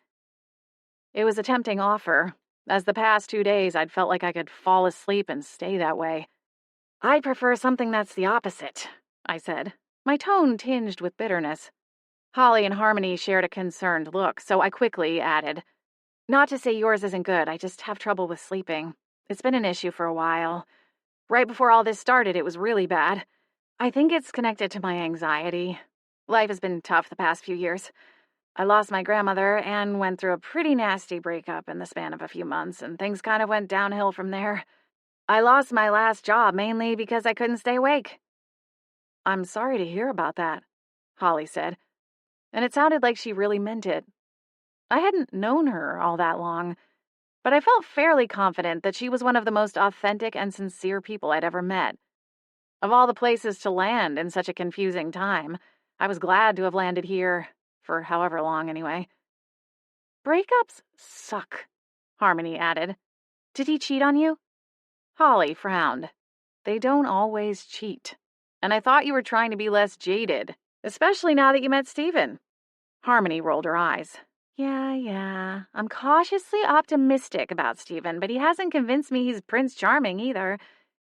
It was a tempting offer, as the past 2 days I'd felt like I could fall asleep and stay that way. I'd prefer something that's the opposite, I said, my tone tinged with bitterness. Holly and Harmony shared a concerned look, so I quickly added, Not to say yours isn't good, I just have trouble with sleeping. It's been an issue for a while. Right before all this started, it was really bad. I think it's connected to my anxiety. Life has been tough the past few years. I lost my grandmother and went through a pretty nasty breakup in the span of a few months, and things kind of went downhill from there. I lost my last job mainly because I couldn't stay awake. I'm sorry to hear about that, Holly said, and it sounded like she really meant it. I hadn't known her all that long, but I felt fairly confident that she was one of the most authentic and sincere people I'd ever met. Of all the places to land in such a confusing time, I was glad to have landed here, for however long anyway. Breakups suck, Harmony added. Did he cheat on you? Holly frowned. They don't always cheat. And I thought you were trying to be less jaded, especially now that you met Stephen. Harmony rolled her eyes. Yeah. I'm cautiously optimistic about Stephen, but he hasn't convinced me he's Prince Charming either.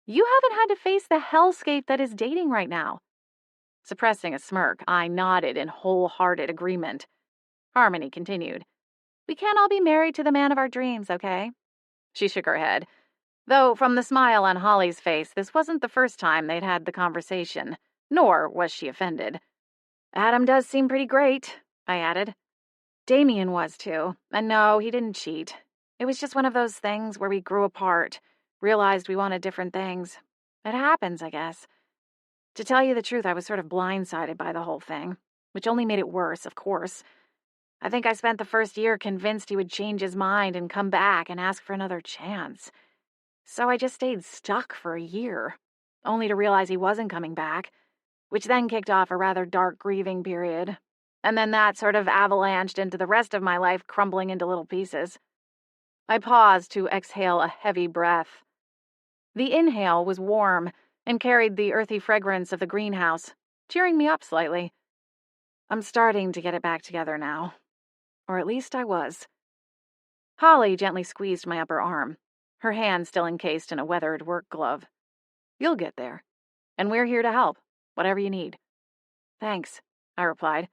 You haven't had to face the hellscape that is dating right now. Suppressing a smirk, I nodded in wholehearted agreement. Harmony continued. We can't all be married to the man of our dreams, okay? She shook her head. Though, from the smile on Holly's face, this wasn't the first time they'd had the conversation, nor was she offended. Adam does seem pretty great, I added. Damien was too, and no, he didn't cheat. It was just one of those things where we grew apart, realized we wanted different things. It happens, I guess. To tell you the truth, I was sort of blindsided by the whole thing, which only made it worse, of course. I think I spent the first year convinced he would change his mind and come back and ask for another chance. So I just stayed stuck for a year, only to realize he wasn't coming back, which then kicked off a rather dark grieving period. And then that sort of avalanched into the rest of my life, crumbling into little pieces. I paused to exhale a heavy breath. The inhale was warm and carried the earthy fragrance of the greenhouse, cheering me up slightly. I'm starting to get it back together now. Or at least I was. Holly gently squeezed my upper arm, her hand still encased in a weathered work glove. You'll get there. And we're here to help, whatever you need. Thanks. I replied.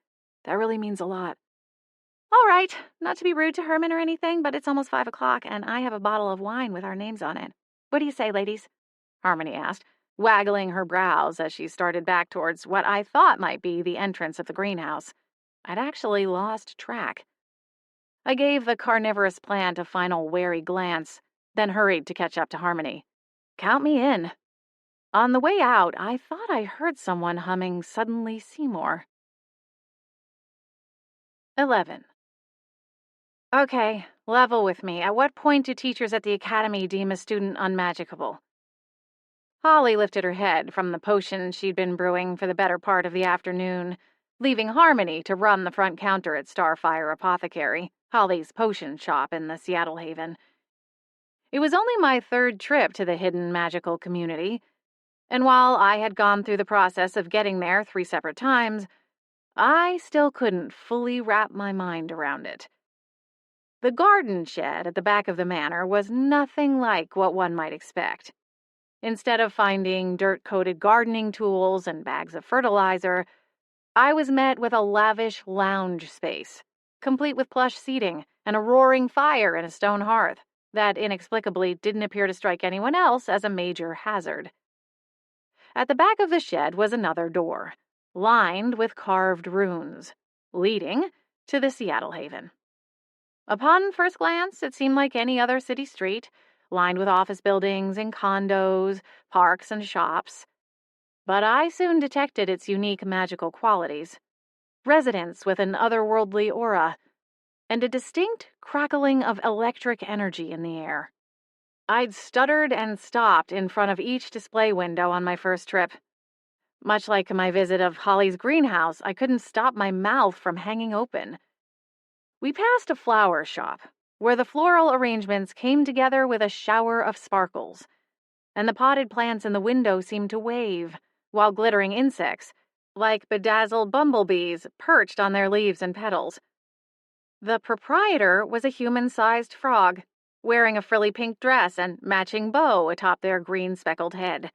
That really means a lot. All right, not to be rude to Herman or anything, but it's almost 5 o'clock, and I have a bottle of wine with our names on it. What do you say, ladies? Harmony asked, waggling her brows as she started back towards what I thought might be the entrance of the greenhouse. I'd actually lost track. I gave the carnivorous plant a final wary glance, then hurried to catch up to Harmony. Count me in. On the way out, I thought I heard someone humming Suddenly Seymour. 11. Okay, level with me. At what point do teachers at the academy deem a student unmagicable? Holly lifted her head from the potion she'd been brewing for the better part of the afternoon, leaving Harmony to run the front counter at Starfire Apothecary, Holly's potion shop in the Seattle Haven. It was only my 3rd trip to the hidden magical community, and while I had gone through the process of getting there 3 separate times, I still couldn't fully wrap my mind around it. The garden shed at the back of the manor was nothing like what one might expect. Instead of finding dirt-coated gardening tools and bags of fertilizer, I was met with a lavish lounge space, complete with plush seating and a roaring fire in a stone hearth that inexplicably didn't appear to strike anyone else as a major hazard. At the back of the shed was another door, lined with carved runes, leading to the Seattle Haven. Upon first glance, it seemed like any other city street, lined with office buildings and condos, parks and shops. But I soon detected its unique magical qualities. Residents with an otherworldly aura, and a distinct crackling of electric energy in the air. I'd stuttered and stopped in front of each display window on my first trip. Much like my visit of Holly's greenhouse, I couldn't stop my mouth from hanging open. We passed a flower shop, where the floral arrangements came together with a shower of sparkles, and the potted plants in the window seemed to wave, while glittering insects, like bedazzled bumblebees, perched on their leaves and petals. The proprietor was a human-sized frog, wearing a frilly pink dress and matching bow atop their green speckled head.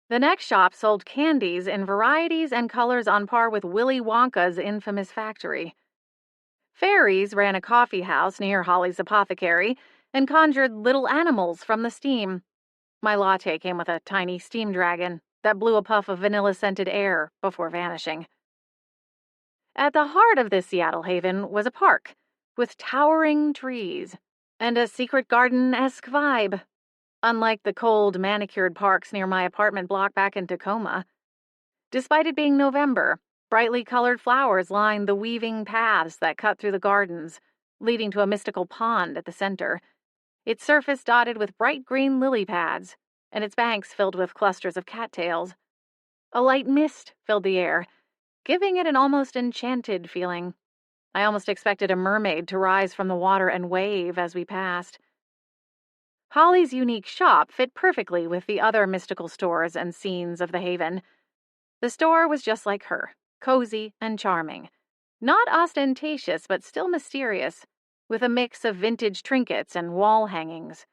The next shop sold candies in varieties and colors on par with Willy Wonka's infamous factory. Fairies ran a coffee house near Holly's apothecary and conjured little animals from the steam. My latte came with a tiny steam dragon that blew a puff of vanilla-scented air before vanishing. At the heart of this Seattle Haven was a park with towering trees and a secret garden-esque vibe, unlike the cold, manicured parks near my apartment block back in Tacoma. Despite it being November, brightly colored flowers lined the weaving paths that cut through the gardens, leading to a mystical pond at the center, its surface dotted with bright green lily pads, and its banks filled with clusters of cattails. A light mist filled the air, giving it an almost enchanted feeling. I almost expected a mermaid to rise from the water and wave as we passed. Holly's unique shop fit perfectly with the other mystical stores and scenes of the Haven. The store was just like her, cozy and charming. Not ostentatious, but still mysterious, with a mix of vintage trinkets and wall hangings.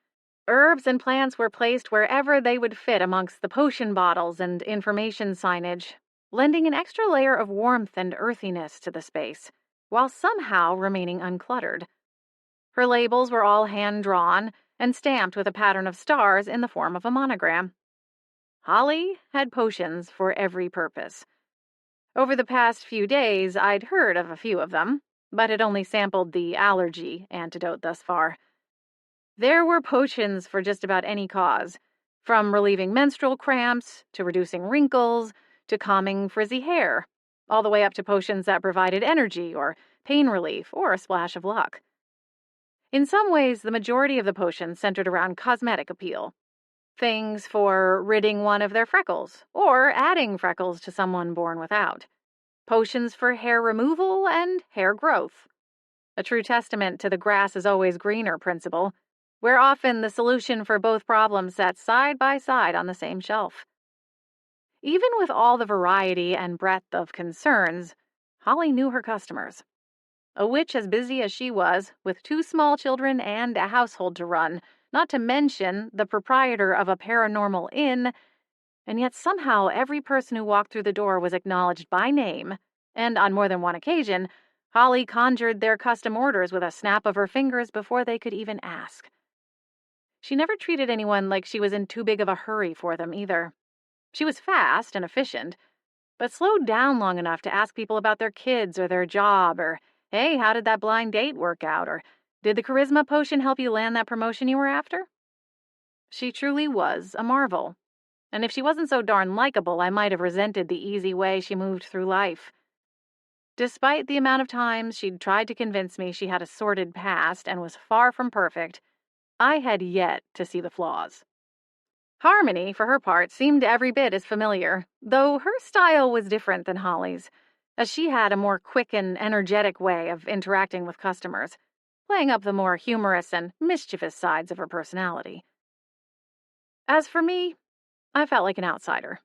Herbs and plants were placed wherever they would fit amongst the potion bottles and information signage, lending an extra layer of warmth and earthiness to the space, while somehow remaining uncluttered. Her labels were all hand-drawn and stamped with a pattern of stars in the form of a monogram. Holly had potions for every purpose. Over the past few days, I'd heard of a few of them, but had only sampled the allergy antidote thus far. There were potions for just about any cause, from relieving menstrual cramps, to reducing wrinkles, to calming frizzy hair, all the way up to potions that provided energy or pain relief or a splash of luck. In some ways, the majority of the potions centered around cosmetic appeal. Things for ridding one of their freckles, or adding freckles to someone born without. Potions for hair removal and hair growth. A true testament to the grass is always greener principle, where often the solution for both problems sat side by side on the same shelf. Even with all the variety and breadth of concerns, Holly knew her customers. A witch as busy as she was, with 2 small children and a household to run, not to mention the proprietor of a Paranormal Inn, and yet somehow every person who walked through the door was acknowledged by name And on more than one occasion, Holly conjured their custom orders with a snap of her fingers before they could even ask. She never treated anyone like she was in too big of a hurry for them either. She was fast and efficient, but slowed down long enough to ask people about their kids or their job, or, hey, how did that blind date work out, or did the charisma potion help you land that promotion you were after? She truly was a marvel. And if she wasn't so darn likable, I might have resented the easy way she moved through life. Despite the amount of times she'd tried to convince me she had a sordid past and was far from perfect, I had yet to see the flaws. Harmony, for her part, seemed every bit as familiar, though her style was different than Holly's, as she had a more quick and energetic way of interacting with customers, playing up the more humorous and mischievous sides of her personality. As for me, I felt like an outsider.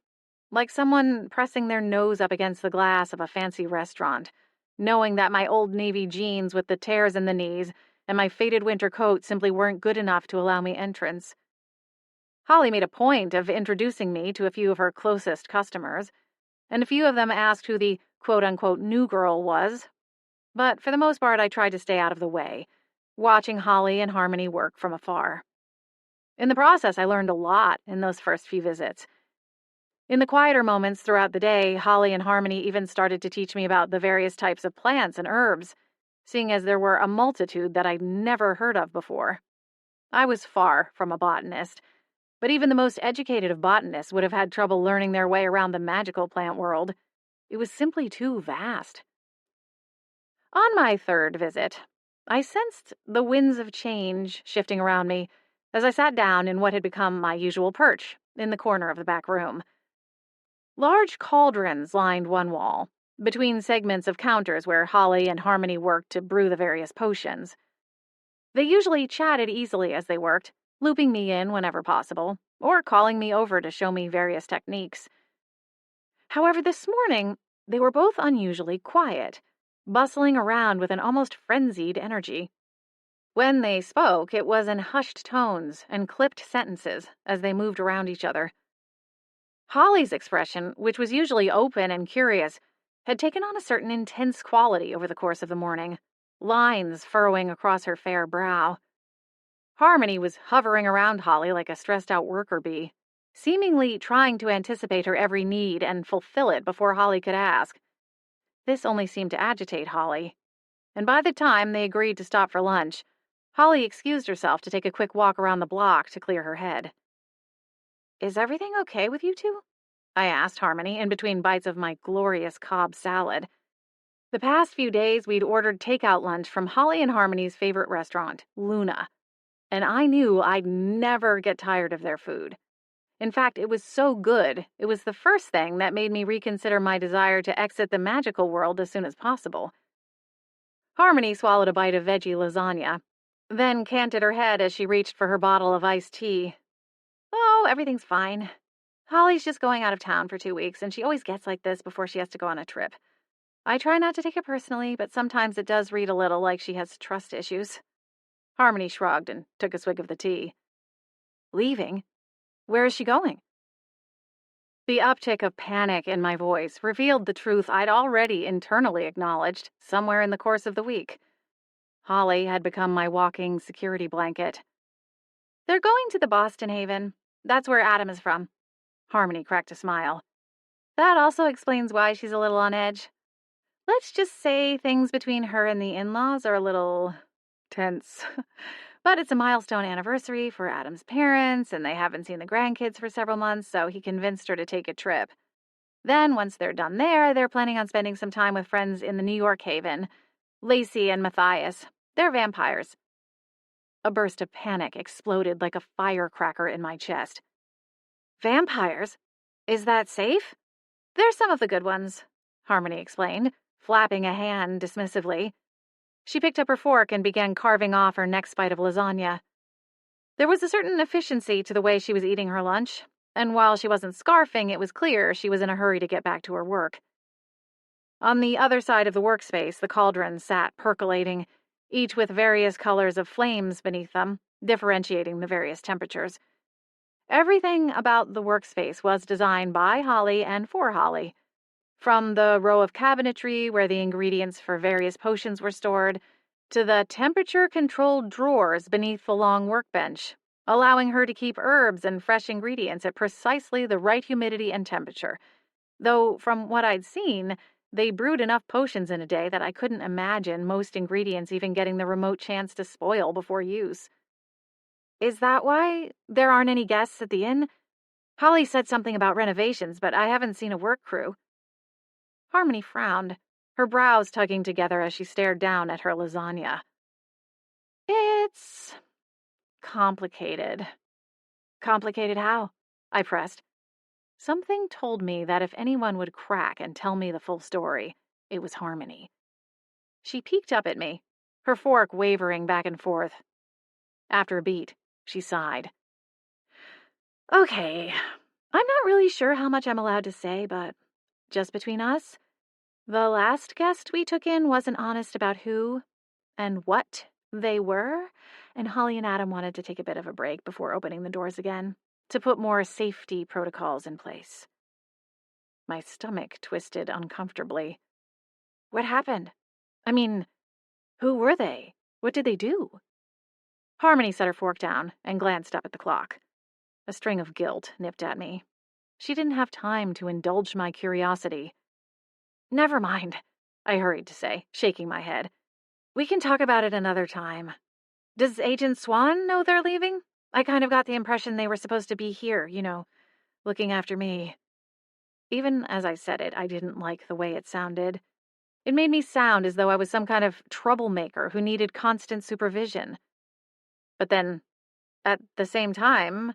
Like someone pressing their nose up against the glass of a fancy restaurant, knowing that my old navy jeans with the tears in the knees and my faded winter coat simply weren't good enough to allow me entrance. Holly made a point of introducing me to a few of her closest customers, and a few of them asked who the quote-unquote new girl was. But for the most part, I tried to stay out of the way, watching Holly and Harmony work from afar. In the process, I learned a lot in those first few visits. In the quieter moments throughout the day, Holly and Harmony even started to teach me about the various types of plants and herbs, seeing as there were a multitude that I'd never heard of before. I was far from a botanist, but even the most educated of botanists would have had trouble learning their way around the magical plant world. It was simply too vast. On my third visit, I sensed the winds of change shifting around me as I sat down in what had become my usual perch in the corner of the back room. Large cauldrons lined one wall, between segments of counters where Holly and Harmony worked to brew the various potions. They usually chatted easily as they worked, looping me in whenever possible, or calling me over to show me various techniques. However, this morning, they were both unusually quiet, bustling around with an almost frenzied energy. When they spoke, it was in hushed tones and clipped sentences as they moved around each other. Holly's expression, which was usually open and curious, had taken on a certain intense quality over the course of the morning, lines furrowing across her fair brow. Harmony was hovering around Holly like a stressed-out worker bee, seemingly trying to anticipate her every need and fulfill it before Holly could ask. This only seemed to agitate Holly, and by the time they agreed to stop for lunch, Holly excused herself to take a quick walk around the block to clear her head. "Is everything okay with you two?" I asked Harmony in between bites of my glorious Cobb salad. The past few days, we'd ordered takeout lunch from Holly and Harmony's favorite restaurant, Luna, and I knew I'd never get tired of their food. In fact, it was so good, it was the first thing that made me reconsider my desire to exit the magical world as soon as possible. Harmony swallowed a bite of veggie lasagna, then canted her head as she reached for her bottle of iced tea. "Oh, everything's fine. Holly's just going out of town for 2 weeks, and she always gets like this before she has to go on a trip. I try not to take it personally, but sometimes it does read a little like she has trust issues." Harmony shrugged and took a swig of the tea. "Leaving? Where is she going?" The uptick of panic in my voice revealed the truth I'd already internally acknowledged somewhere in the course of the week. Holly had become my walking security blanket. "They're going to the Boston Haven. That's where Adam is from." Harmony cracked a smile. "That also explains why she's a little on edge. Let's just say things between her and the in-laws are a little tense. But it's a milestone anniversary for Adam's parents, and they haven't seen the grandkids for several months, so he convinced her to take a trip. Then, once they're done there, they're planning on spending some time with friends in the New York Haven. Lacey and Matthias. They're vampires." A burst of panic exploded like a firecracker in my chest. "Vampires? Is that safe?" "They're some of the good ones," Harmony explained, flapping a hand dismissively. She picked up her fork and began carving off her next bite of lasagna. There was a certain efficiency to the way she was eating her lunch, and while she wasn't scarfing, it was clear she was in a hurry to get back to her work. On the other side of the workspace, the cauldrons sat percolating, each with various colors of flames beneath them, differentiating the various temperatures. Everything about the workspace was designed by Holly and for Holly. From the row of cabinetry where the ingredients for various potions were stored, to the temperature-controlled drawers beneath the long workbench, allowing her to keep herbs and fresh ingredients at precisely the right humidity and temperature. Though, from what I'd seen, they brewed enough potions in a day that I couldn't imagine most ingredients even getting the remote chance to spoil before use. Is that why there aren't any guests at the inn? Holly said something about renovations, but I haven't seen a work crew. Harmony frowned, her brows tugging together as she stared down at her lasagna. It's complicated. Complicated how? I pressed. Something told me that if anyone would crack and tell me the full story, it was Harmony. She peeked up at me, her fork wavering back and forth. After a beat, she sighed. Okay, I'm not really sure how much I'm allowed to say, but just between us, the last guest we took in wasn't honest about who and what they were, and Holly and Adam wanted to take a bit of a break before opening the doors again, to put more safety protocols in place. My stomach twisted uncomfortably. What happened? I mean, who were they? What did they do? Harmony set her fork down and glanced up at the clock. A string of guilt nipped at me. She didn't have time to indulge my curiosity. Never mind, I hurried to say, shaking my head. We can talk about it another time. Does Agent Swan know they're leaving? I kind of got the impression they were supposed to be here, looking after me. Even as I said it, I didn't like the way it sounded. It made me sound as though I was some kind of troublemaker who needed constant supervision. But then, at the same time,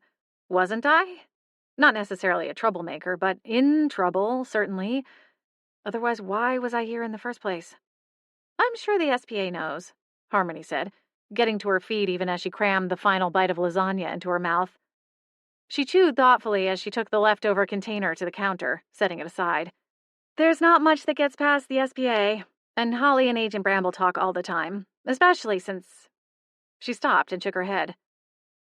wasn't I? Not necessarily a troublemaker, but in trouble, certainly. Otherwise, why was I here in the first place? I'm sure the SPA knows, Harmony said, getting to her feet even as she crammed the final bite of lasagna into her mouth. She chewed thoughtfully as she took the leftover container to the counter, setting it aside. There's not much that gets past the SPA, and Holly and Agent Bramble talk all the time, especially since... She stopped and shook her head.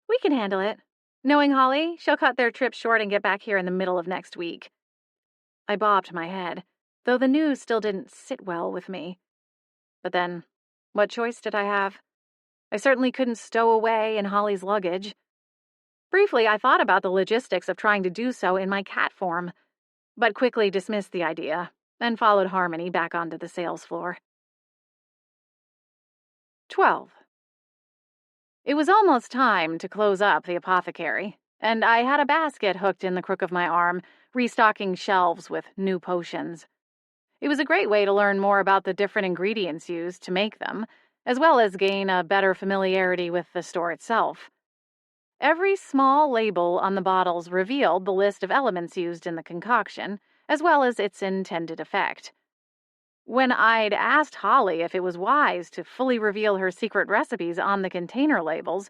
We can handle it. Knowing Holly, she'll cut their trip short and get back here in the middle of next week. I bobbed my head, though the news still didn't sit well with me. But then, what choice did I have? I certainly couldn't stow away in Holly's luggage. Briefly, I thought about the logistics of trying to do so in my cat form, but quickly dismissed the idea and followed Harmony back onto the sales floor. 12. It was almost time to close up the apothecary, and I had a basket hooked in the crook of my arm, restocking shelves with new potions. It was a great way to learn more about the different ingredients used to make them, as well as gain a better familiarity with the store itself. Every small label on the bottles revealed the list of elements used in the concoction, as well as its intended effect. When I'd asked Holly if it was wise to fully reveal her secret recipes on the container labels,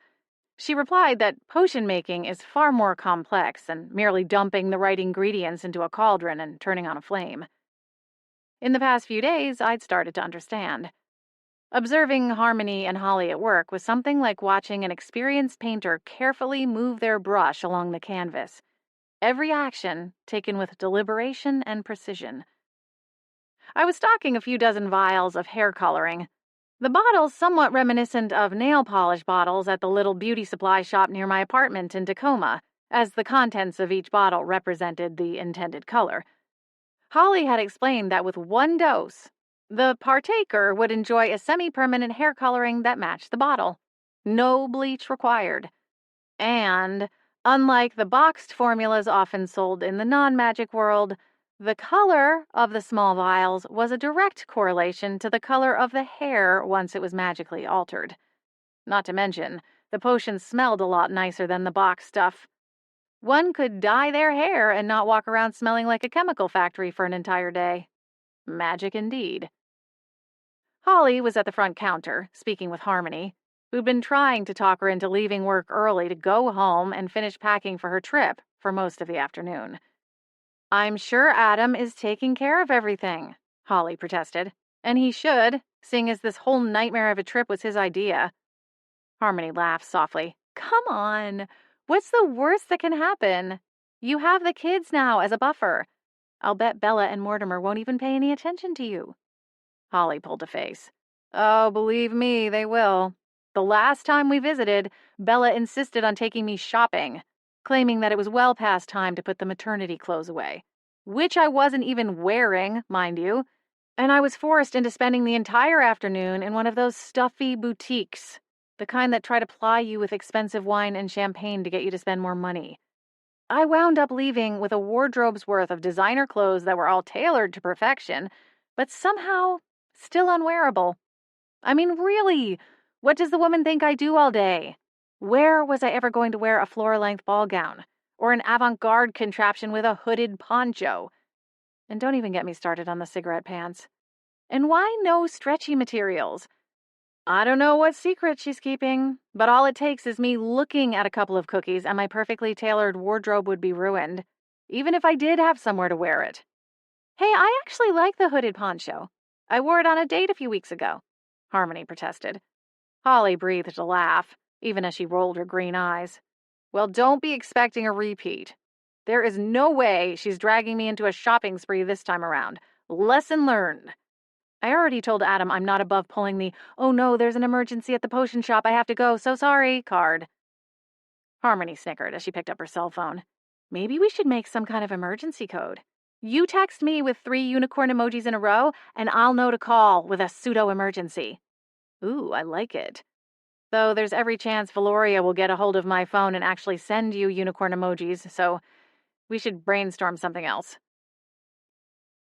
she replied that potion making is far more complex than merely dumping the right ingredients into a cauldron and turning on a flame. In the past few days, I'd started to understand. Observing Harmony and Holly at work was something like watching an experienced painter carefully move their brush along the canvas, every action taken with deliberation and precision. I was stocking a few dozen vials of hair coloring, the bottles somewhat reminiscent of nail polish bottles at the little beauty supply shop near my apartment in Tacoma, as the contents of each bottle represented the intended color. Holly had explained that with one dose, the partaker would enjoy a semi-permanent hair coloring that matched the bottle. No bleach required. And, unlike the boxed formulas often sold in the non-magic world, the color of the small vials was a direct correlation to the color of the hair once it was magically altered. Not to mention, the potion smelled a lot nicer than the box stuff. One could dye their hair and not walk around smelling like a chemical factory for an entire day. Magic indeed. Holly was at the front counter, speaking with Harmony, who'd been trying to talk her into leaving work early to go home and finish packing for her trip for most of the afternoon. I'm sure Adam is taking care of everything, Holly protested, and he should, seeing as this whole nightmare of a trip was his idea. Harmony laughed softly. Come on. What's the worst that can happen? You have the kids now as a buffer. I'll bet Bella and Mortimer won't even pay any attention to you." Holly pulled a face. "Oh, believe me, they will. The last time we visited, Bella insisted on taking me shopping, claiming that it was well past time to put the maternity clothes away, which I wasn't even wearing, mind you, and I was forced into spending the entire afternoon in one of those stuffy boutiques, the kind that try to ply you with expensive wine and champagne to get you to spend more money. I wound up leaving with a wardrobe's worth of designer clothes that were all tailored to perfection, but somehow still unwearable. I mean, really, what does the woman think I do all day? Where was I ever going to wear a floor-length ball gown? Or an avant-garde contraption with a hooded poncho? And don't even get me started on the cigarette pants. And why no stretchy materials? I don't know what secret she's keeping, but all it takes is me looking at a couple of cookies and my perfectly tailored wardrobe would be ruined, even if I did have somewhere to wear it. Hey, I actually like the hooded poncho. I wore it on a date a few weeks ago, Harmony protested. Holly breathed a laugh, even as she rolled her green eyes. Well, don't be expecting a repeat. There is no way she's dragging me into a shopping spree this time around. Lesson learned. I already told Adam I'm not above pulling the, "Oh no, there's an emergency at the potion shop, I have to go, so sorry," card. Harmony snickered as she picked up her cell phone. Maybe we should make some kind of emergency code. You text me with 3 unicorn emojis in a row, and I'll know to call with a pseudo-emergency. Ooh, I like it. Though there's every chance Valoria will get a hold of my phone and actually send you unicorn emojis, so we should brainstorm something else.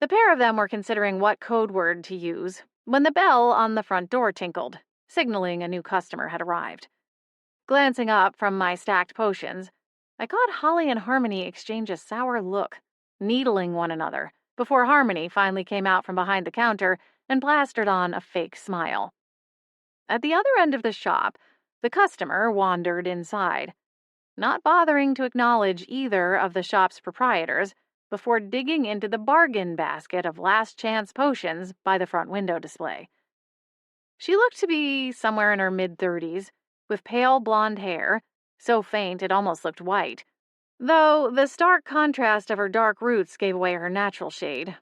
The pair of them were considering what code word to use when the bell on the front door tinkled, signaling a new customer had arrived. Glancing up from my stacked potions, I caught Holly and Harmony exchange a sour look, needling one another, before Harmony finally came out from behind the counter and plastered on a fake smile. At the other end of the shop, the customer wandered inside, not bothering to acknowledge either of the shop's proprietors before digging into the bargain basket of last-chance potions by the front window display. She looked to be somewhere in her mid-30s, with pale blonde hair, so faint it almost looked white, though the stark contrast of her dark roots gave away her natural shade.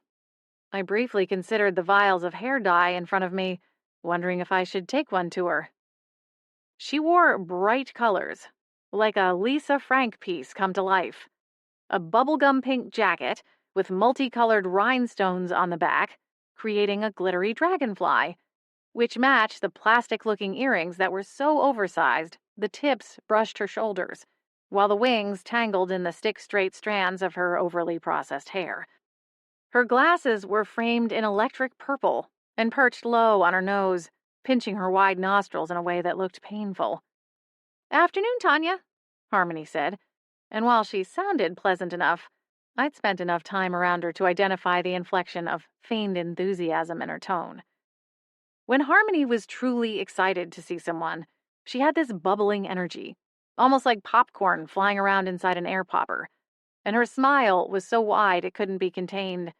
I briefly considered the vials of hair dye in front of me, wondering if I should take one to her. She wore bright colors, like a Lisa Frank piece come to life. A bubblegum pink jacket with multicolored rhinestones on the back, creating a glittery dragonfly, which matched the plastic-looking earrings that were so oversized the tips brushed her shoulders, while the wings tangled in the stick-straight strands of her overly processed hair. Her glasses were framed in electric purple and perched low on her nose, pinching her wide nostrils in a way that looked painful. "Afternoon, Tanya," Harmony said, and while she sounded pleasant enough, I'd spent enough time around her to identify the inflection of feigned enthusiasm in her tone. When Harmony was truly excited to see someone, she had this bubbling energy, almost like popcorn flying around inside an air popper, and her smile was so wide it couldn't be contained.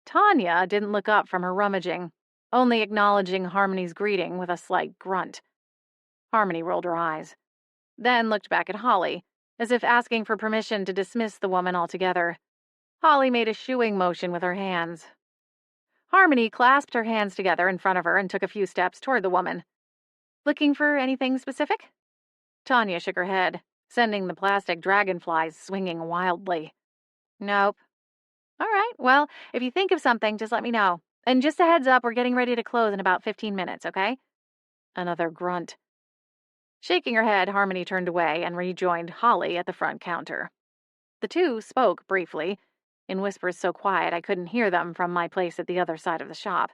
Tanya didn't look up from her rummaging, only acknowledging Harmony's greeting with a slight grunt. Harmony rolled her eyes, then looked back at Holly, as if asking for permission to dismiss the woman altogether. Holly made a shooing motion with her hands. Harmony clasped her hands together in front of her and took a few steps toward the woman. "Looking for anything specific?" Tanya shook her head, sending the plastic dragonflies swinging wildly. "Nope." "All right, well, if you think of something, just let me know. And just a heads up, we're getting ready to close in about 15 minutes, okay?" Another grunt. Shaking her head, Harmony turned away and rejoined Holly at the front counter. The two spoke briefly, in whispers so quiet I couldn't hear them from my place at the other side of the shop.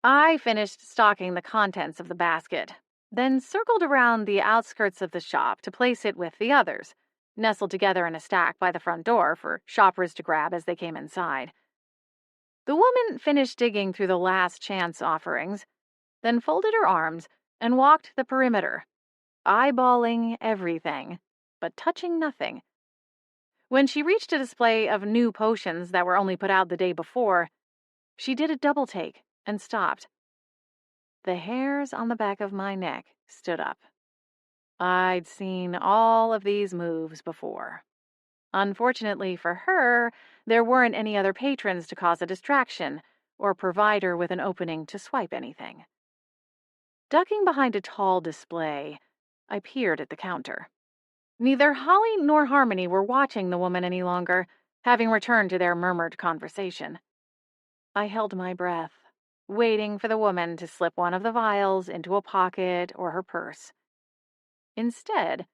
I finished stocking the contents of the basket, then circled around the outskirts of the shop to place it with the others, nestled together in a stack by the front door for shoppers to grab as they came inside. The woman finished digging through the last chance offerings, then folded her arms and walked the perimeter, eyeballing everything, but touching nothing. When she reached a display of new potions that were only put out the day before, she did a double take and stopped. The hairs on the back of my neck stood up. I'd seen all of these moves before. Unfortunately for her, there weren't any other patrons to cause a distraction or provide her with an opening to swipe anything. Ducking behind a tall display, I peered at the counter. Neither Holly nor Harmony were watching the woman any longer, having returned to their murmured conversation. I held my breath, waiting for the woman to slip one of the vials into a pocket or her purse. Instead,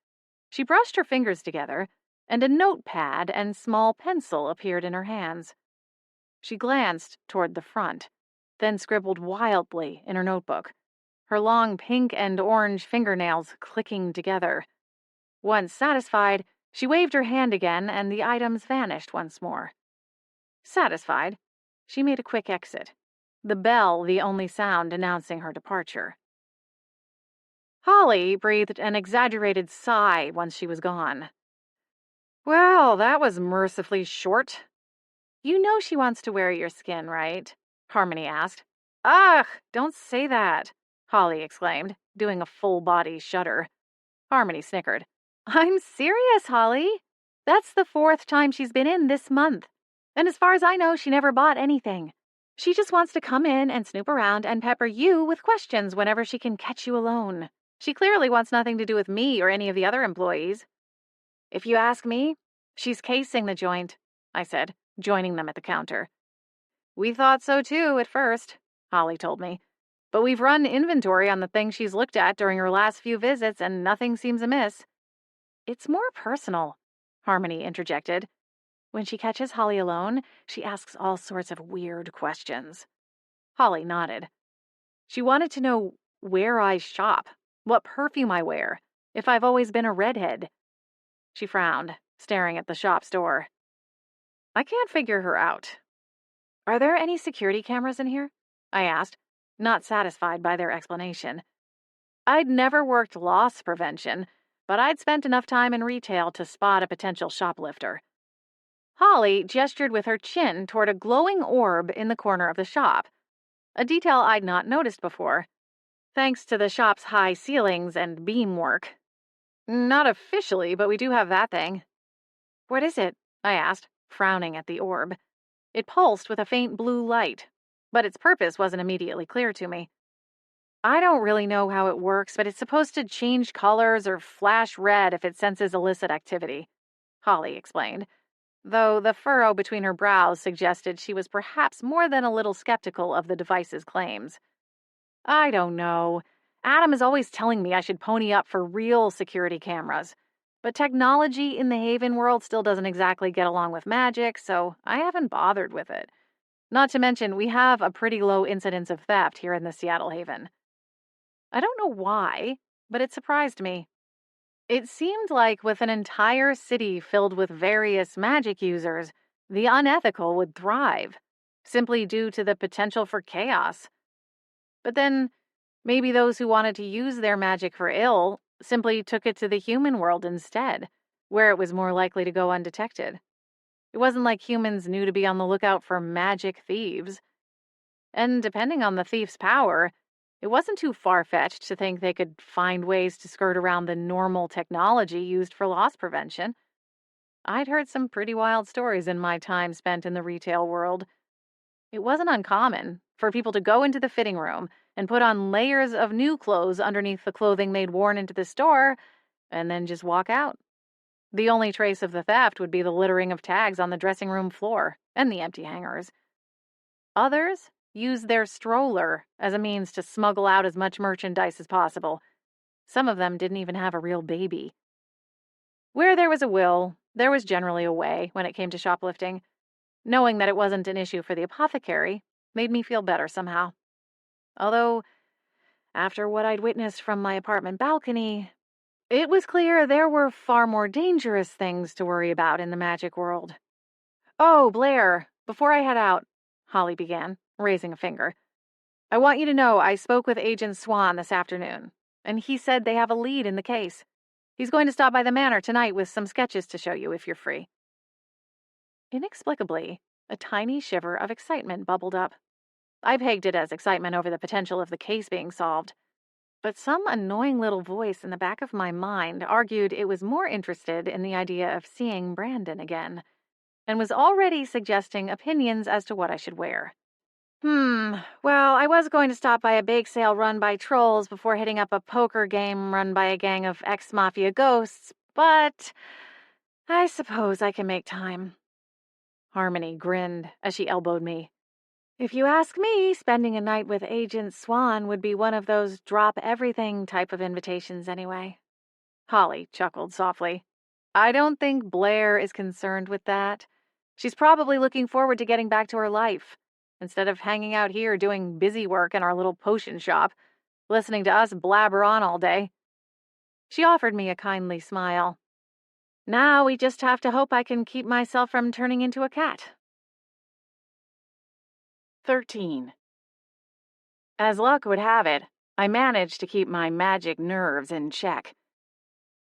she brushed her fingers together, and a notepad and small pencil appeared in her hands. She glanced toward the front, then scribbled wildly in her notebook, her long pink and orange fingernails clicking together. Once satisfied, she waved her hand again, and the items vanished once more. Satisfied, she made a quick exit, the bell the only sound announcing her departure. Holly breathed an exaggerated sigh once she was gone. Well, that was mercifully short. You know she wants to wear your skin, right? Harmony asked. Ugh, don't say that, Holly exclaimed, doing a full-body shudder. Harmony snickered. I'm serious, Holly. That's the 4th time she's been in this month. And as far as I know, she never bought anything. She just wants to come in and snoop around and pepper you with questions whenever she can catch you alone. She clearly wants nothing to do with me or any of the other employees. If you ask me, she's casing the joint, I said, joining them at the counter. We thought so too at first, Holly told me. But we've run inventory on the things she's looked at during her last few visits, and nothing seems amiss. It's more personal, Harmony interjected. When she catches Holly alone, she asks all sorts of weird questions. Holly nodded. She wanted to know where I shop, what perfume I wear, if I've always been a redhead. She frowned, staring at the shop's door. I can't figure her out. Are there any security cameras in here? I asked, not satisfied by their explanation. I'd never worked loss prevention, but I'd spent enough time in retail to spot a potential shoplifter. Holly gestured with her chin toward a glowing orb in the corner of the shop, a detail I'd not noticed before, thanks to the shop's high ceilings and beam work. Not officially, but we do have that thing. What is it? I asked, frowning at the orb. It pulsed with a faint blue light, but its purpose wasn't immediately clear to me. I don't really know how it works, but it's supposed to change colors or flash red if it senses illicit activity, Holly explained, though the furrow between her brows suggested she was perhaps more than a little skeptical of the device's claims. I don't know. Adam is always telling me I should pony up for real security cameras, but technology in the Haven world still doesn't exactly get along with magic, so I haven't bothered with it. Not to mention, we have a pretty low incidence of theft here in the Seattle Haven. I don't know why, but it surprised me. It seemed like with an entire city filled with various magic users, the unethical would thrive, simply due to the potential for chaos. But then, maybe those who wanted to use their magic for ill simply took it to the human world instead, where it was more likely to go undetected. It wasn't like humans knew to be on the lookout for magic thieves. And depending on the thief's power, it wasn't too far-fetched to think they could find ways to skirt around the normal technology used for loss prevention. I'd heard some pretty wild stories in my time spent in the retail world. It wasn't uncommon for people to go into the fitting room and put on layers of new clothes underneath the clothing they'd worn into the store, and then just walk out. The only trace of the theft would be the littering of tags on the dressing room floor and the empty hangers. Others used their stroller as a means to smuggle out as much merchandise as possible. Some of them didn't even have a real baby. Where there was a will, there was generally a way when it came to shoplifting. Knowing that it wasn't an issue for the apothecary made me feel better somehow. Although, after what I'd witnessed from my apartment balcony, it was clear there were far more dangerous things to worry about in the magic world. Oh, Blair, before I head out, Holly began, raising a finger. I want you to know I spoke with Agent Swan this afternoon, and he said they have a lead in the case. He's going to stop by the manor tonight with some sketches to show you if you're free. Inexplicably, a tiny shiver of excitement bubbled up. I pegged it as excitement over the potential of the case being solved. But some annoying little voice in the back of my mind argued it was more interested in the idea of seeing Brandon again, and was already suggesting opinions as to what I should wear. Well, I was going to stop by a bake sale run by trolls before hitting up a poker game run by a gang of ex-mafia ghosts, but I suppose I can make time. Harmony grinned as she elbowed me. If you ask me, spending a night with Agent Swan would be one of those drop-everything type of invitations anyway. Holly chuckled softly. I don't think Blair is concerned with that. She's probably looking forward to getting back to her life, instead of hanging out here doing busy work in our little potion shop, listening to us blabber on all day. She offered me a kindly smile. Now we just have to hope I can keep myself from turning into a cat. 13. As luck would have it, I managed to keep my magic nerves in check.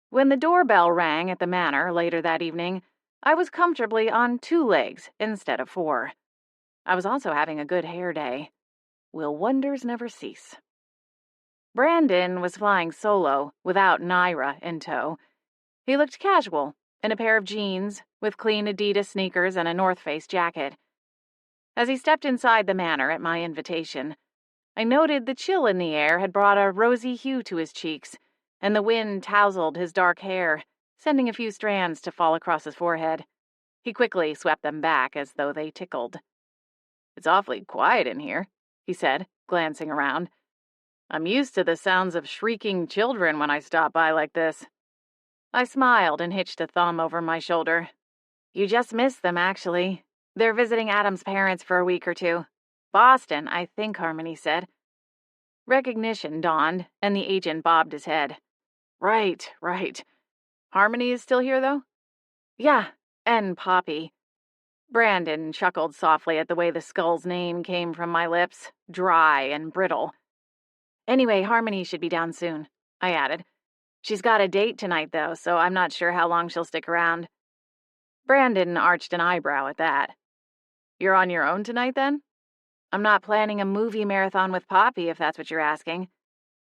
When the doorbell rang at the manor later that evening, I was comfortably on 2 legs instead of 4. I was also having a good hair day. Will wonders never cease? Brandon was flying solo, without Naira in tow. He looked casual, in a pair of jeans, with clean Adidas sneakers and a North Face jacket. As he stepped inside the manor at my invitation, I noted the chill in the air had brought a rosy hue to his cheeks, and the wind tousled his dark hair, sending a few strands to fall across his forehead. He quickly swept them back as though they tickled. It's awfully quiet in here, he said, glancing around. I'm used to the sounds of shrieking children when I stop by like this. I smiled and hitched a thumb over my shoulder. You just missed them, actually. They're visiting Adam's parents for a week or 2. Boston, I think, Harmony said. Recognition dawned, and the agent bobbed his head. Right. Harmony is still here, though? Yeah, and Poppy. Brandon chuckled softly at the way the skull's name came from my lips, dry and brittle. Anyway, Harmony should be down soon, I added. She's got a date tonight, though, so I'm not sure how long she'll stick around. Brandon arched an eyebrow at that. You're on your own tonight, then? I'm not planning a movie marathon with Poppy, if that's what you're asking.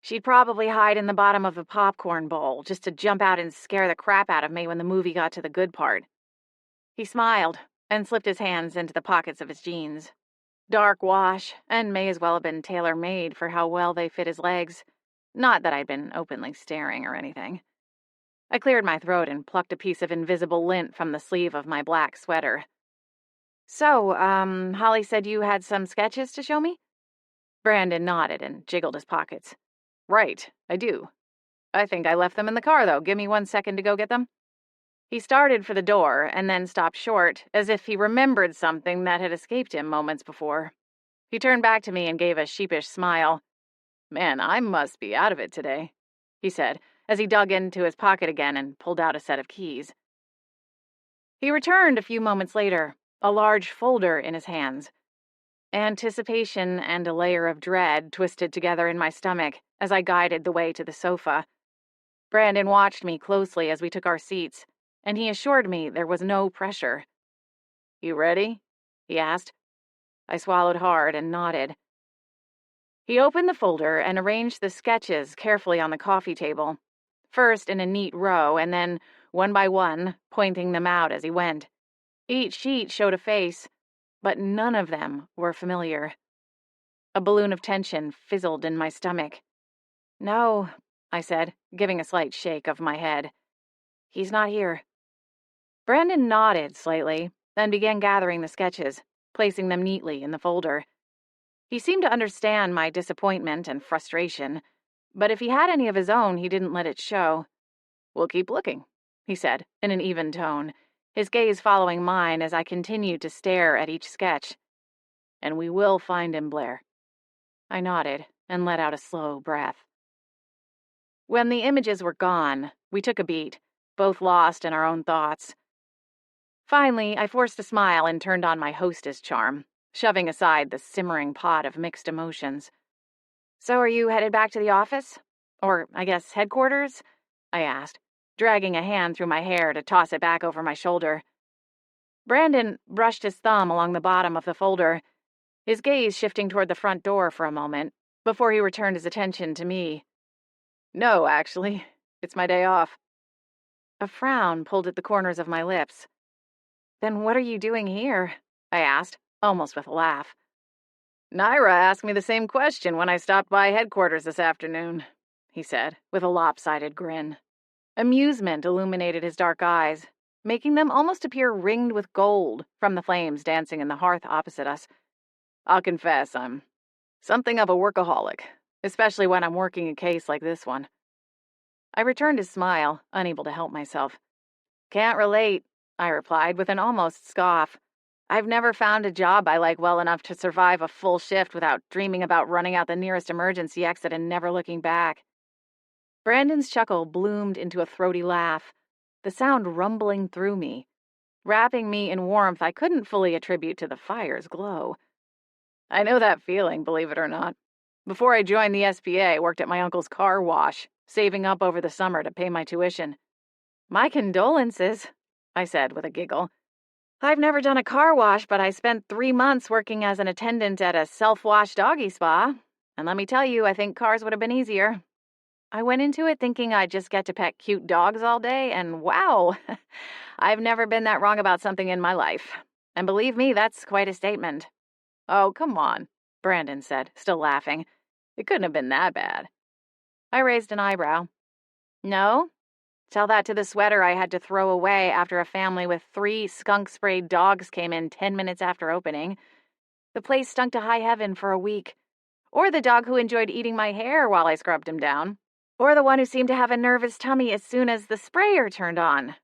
She'd probably hide in the bottom of the popcorn bowl, just to jump out and scare the crap out of me when the movie got to the good part. He smiled and slipped his hands into the pockets of his jeans. Dark wash, and may as well have been tailor-made for how well they fit his legs. Not that I'd been openly staring or anything. I cleared my throat and plucked a piece of invisible lint from the sleeve of my black sweater. So, Holly said you had some sketches to show me? Brandon nodded and jiggled his pockets. Right, I do. I think I left them in the car, though. Give me 1 second to go get them. He started for the door and then stopped short, as if he remembered something that had escaped him moments before. He turned back to me and gave a sheepish smile. Man, I must be out of it today, he said, as he dug into his pocket again and pulled out a set of keys. He returned a few moments later, a large folder in his hands. Anticipation and a layer of dread twisted together in my stomach as I guided the way to the sofa. Brandon watched me closely as we took our seats, and he assured me there was no pressure. You ready? He asked. I swallowed hard and nodded. He opened the folder and arranged the sketches carefully on the coffee table, first in a neat row and then, one by one, pointing them out as he went. Each sheet showed a face, but none of them were familiar. A balloon of tension fizzled in my stomach. No, I said, giving a slight shake of my head. He's not here. Brandon nodded slightly, then began gathering the sketches, placing them neatly in the folder. He seemed to understand my disappointment and frustration, but if he had any of his own, he didn't let it show. We'll keep looking, he said, in an even tone, his gaze following mine as I continued to stare at each sketch. And we will find him, Blair. I nodded and let out a slow breath. When the images were gone, we took a beat, both lost in our own thoughts. Finally, I forced a smile and turned on my hostess charm, shoving aside the simmering pot of mixed emotions. So are you headed back to the office? Or, I guess, headquarters? I asked, dragging a hand through my hair to toss it back over my shoulder. Brandon brushed his thumb along the bottom of the folder, his gaze shifting toward the front door for a moment, before he returned his attention to me. No, actually. It's my day off. A frown pulled at the corners of my lips. Then what are you doing here? I asked, almost with a laugh. Naira asked me the same question when I stopped by headquarters this afternoon, he said, with a lopsided grin. Amusement illuminated his dark eyes, making them almost appear ringed with gold from the flames dancing in the hearth opposite us. I'll confess, I'm something of a workaholic, especially when I'm working a case like this one. I returned his smile, unable to help myself. Can't relate, I replied with an almost scoff. I've never found a job I like well enough to survive a full shift without dreaming about running out the nearest emergency exit and never looking back. Brandon's chuckle bloomed into a throaty laugh, the sound rumbling through me, wrapping me in warmth I couldn't fully attribute to the fire's glow. I know that feeling, believe it or not. Before I joined the SPA, I worked at my uncle's car wash, saving up over the summer to pay my tuition. My condolences, I said with a giggle. I've never done a car wash, but I spent 3 months working as an attendant at a self-wash doggy spa, and let me tell you, I think cars would have been easier. I went into it thinking I'd just get to pet cute dogs all day, and wow, I've never been that wrong about something in my life. And believe me, that's quite a statement. Oh, come on, Brandon said, still laughing. It couldn't have been that bad. I raised an eyebrow. No? Tell that to the sweater I had to throw away after a family with 3 skunk-sprayed dogs came in 10 minutes after opening. The place stunk to high heaven for a week. Or the dog who enjoyed eating my hair while I scrubbed him down. Or the one who seemed to have a nervous tummy as soon as the sprayer turned on.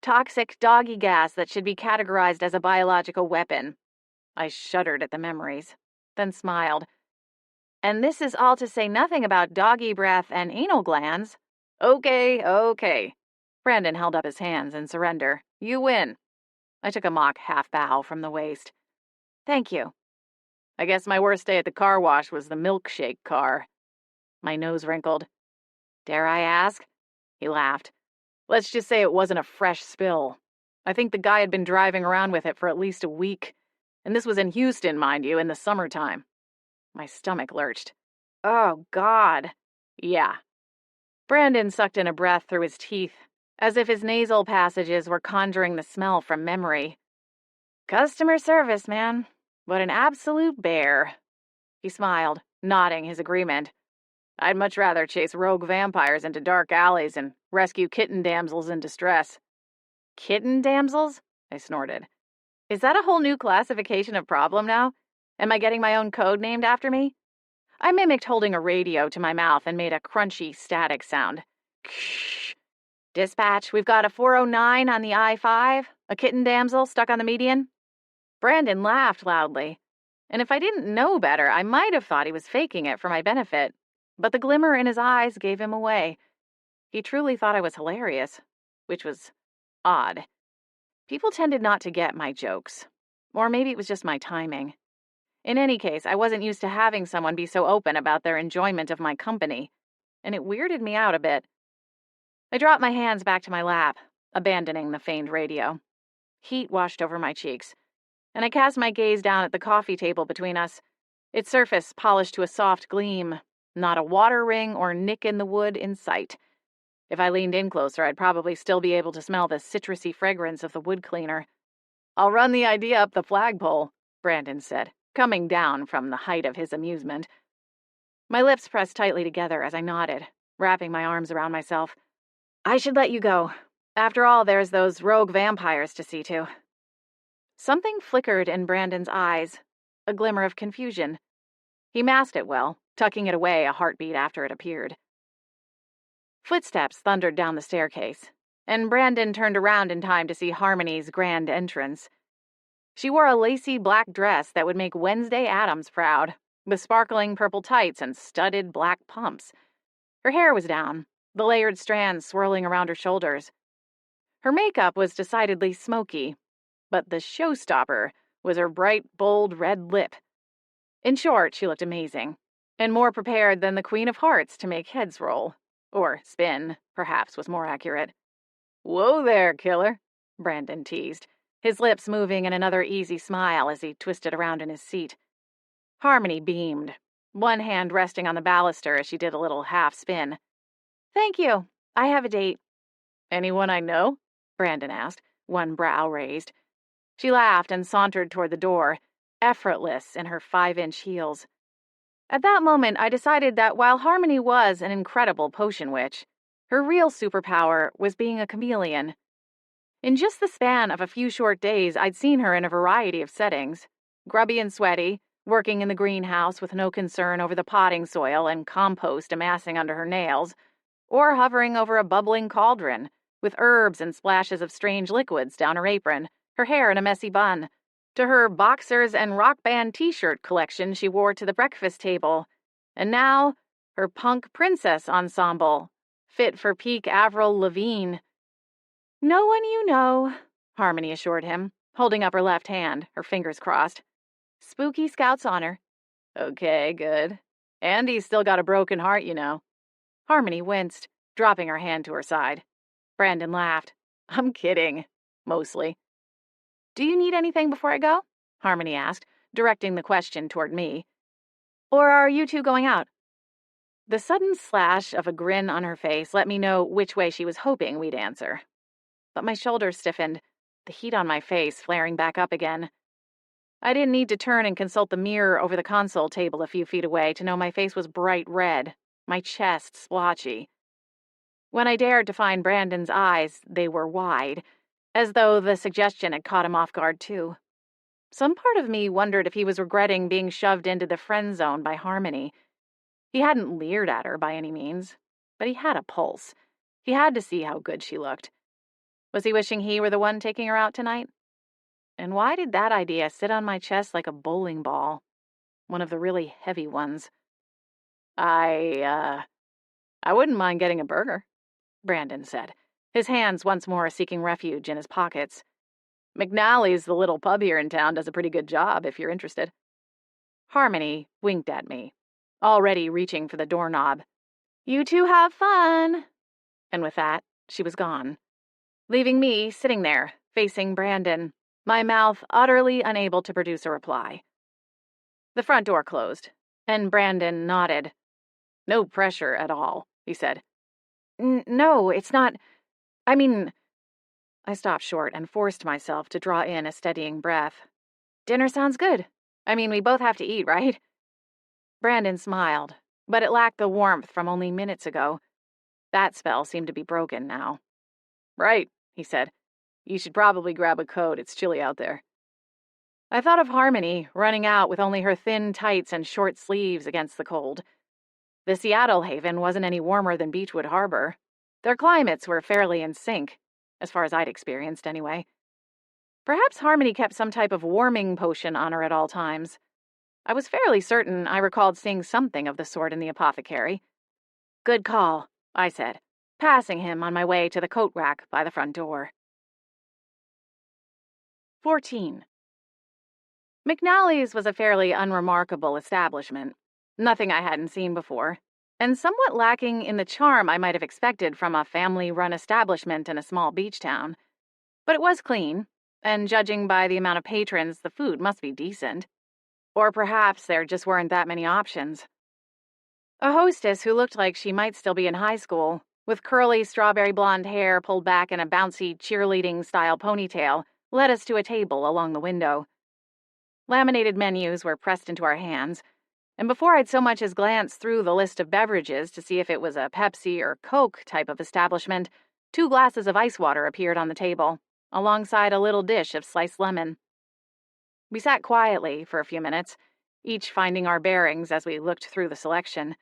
Toxic doggy gas that should be categorized as a biological weapon. I shuddered at the memories, then smiled. And this is all to say nothing about doggy breath and anal glands. Okay. Brandon held up his hands in surrender. You win. I took a mock half-bow from the waist. Thank you. I guess my worst day at the car wash was the milkshake car. My nose wrinkled. Dare I ask? He laughed. Let's just say it wasn't a fresh spill. I think the guy had been driving around with it for at least a week. And this was in Houston, mind you, in the summertime. My stomach lurched. Oh, God. Yeah. Brandon sucked in a breath through his teeth, as if his nasal passages were conjuring the smell from memory. Customer service, man. What an absolute bear. He smiled, nodding his agreement. I'd much rather chase rogue vampires into dark alleys and rescue kitten damsels in distress. Kitten damsels? I snorted. Is that a whole new classification of problem now? Am I getting my own code named after me? I mimicked holding a radio to my mouth and made a crunchy static sound. Ksh. Dispatch, we've got a 409 on the I-5, a kitten damsel stuck on the median. Brandon laughed loudly, and if I didn't know better, I might have thought he was faking it for my benefit, but the glimmer in his eyes gave him away. He truly thought I was hilarious, which was odd. People tended not to get my jokes, or maybe it was just my timing. In any case, I wasn't used to having someone be so open about their enjoyment of my company, and it weirded me out a bit. I dropped my hands back to my lap, abandoning the feigned radio. Heat washed over my cheeks, and I cast my gaze down at the coffee table between us, its surface polished to a soft gleam, not a water ring or nick in the wood in sight. If I leaned in closer, I'd probably still be able to smell the citrusy fragrance of the wood cleaner. I'll run the idea up the flagpole, Brandon said, coming down from the height of his amusement. My lips pressed tightly together as I nodded, wrapping my arms around myself. I should let you go. After all, there's those rogue vampires to see to. Something flickered in Brandon's eyes, a glimmer of confusion. He masked it well, tucking it away a heartbeat after it appeared. Footsteps thundered down the staircase, and Brandon turned around in time to see Harmony's grand entrance. She wore a lacy black dress that would make Wednesday Addams proud, with sparkling purple tights and studded black pumps. Her hair was down, the layered strands swirling around her shoulders. Her makeup was decidedly smoky, but the showstopper was her bright, bold red lip. In short, she looked amazing, and more prepared than the Queen of Hearts to make heads roll. Or spin, perhaps, was more accurate. Whoa there, killer, Brandon teased, his lips moving in another easy smile as he twisted around in his seat. Harmony beamed, one hand resting on the baluster as she did a little half spin. Thank you. I have a date. Anyone I know? Brandon asked, one brow raised. She laughed and sauntered toward the door, effortless in her 5-inch heels. At that moment, I decided that while Harmony was an incredible potion witch, her real superpower was being a chameleon. In just the span of a few short days, I'd seen her in a variety of settings. Grubby and sweaty, working in the greenhouse with no concern over the potting soil and compost amassing under her nails, or hovering over a bubbling cauldron, with herbs and splashes of strange liquids down her apron, her hair in a messy bun, to her boxers and rock band t-shirt collection she wore to the breakfast table, and now her punk princess ensemble, fit for peak Avril Lavigne. "No one you know," Harmony assured him, holding up her left hand, her fingers crossed. "Spooky Scout's honor." "Okay, good. Andy's still got a broken heart, you know." Harmony winced, dropping her hand to her side. Brandon laughed. "I'm kidding. Mostly." "Do you need anything before I go?" Harmony asked, directing the question toward me. "Or are you two going out?" The sudden slash of a grin on her face let me know which way she was hoping we'd answer. But my shoulders stiffened, the heat on my face flaring back up again. I didn't need to turn and consult the mirror over the console table a few feet away to know my face was bright red, my chest splotchy. When I dared to find Brandon's eyes, they were wide, as though the suggestion had caught him off guard too. Some part of me wondered if he was regretting being shoved into the friend zone by Harmony. He hadn't leered at her by any means, but he had a pulse. He had to see how good she looked. Was he wishing he were the one taking her out tonight? And why did that idea sit on my chest like a bowling ball? One of the really heavy ones. I wouldn't mind getting a burger," Brandon said, his hands once more seeking refuge in his pockets. "McNally's, the little pub here in town, does a pretty good job, if you're interested." Harmony winked at me, already reaching for the doorknob. "You two have fun." And with that, she was gone, leaving me sitting there, facing Brandon, my mouth utterly unable to produce a reply. The front door closed, and Brandon nodded. "No pressure at all," he said. No, it's not. I mean..." I stopped short and forced myself to draw in a steadying breath. "Dinner sounds good. I mean, we both have to eat, right?" Brandon smiled, but it lacked the warmth from only minutes ago. That spell seemed to be broken now. "Right," he said. "You should probably grab a coat. It's chilly out there." I thought of Harmony running out with only her thin tights and short sleeves against the cold. The Seattle haven wasn't any warmer than Beechwood Harbor. Their climates were fairly in sync, as far as I'd experienced anyway. Perhaps Harmony kept some type of warming potion on her at all times. I was fairly certain I recalled seeing something of the sort in the apothecary. "Good call," I said, passing him on my way to the coat rack by the front door. 14. McNally's was a fairly unremarkable establishment, nothing I hadn't seen before, and somewhat lacking in the charm I might have expected from a family-run establishment in a small beach town. But it was clean, and judging by the amount of patrons, the food must be decent. Or perhaps there just weren't that many options. A hostess who looked like she might still be in high school, with curly strawberry blonde hair pulled back in a bouncy cheerleading-style ponytail, led us to a table along the window. Laminated menus were pressed into our hands, and before I'd so much as glanced through the list of beverages to see if it was a Pepsi or Coke type of establishment, 2 glasses of ice water appeared on the table, alongside a little dish of sliced lemon. We sat quietly for a few minutes, each finding our bearings as we looked through the selection.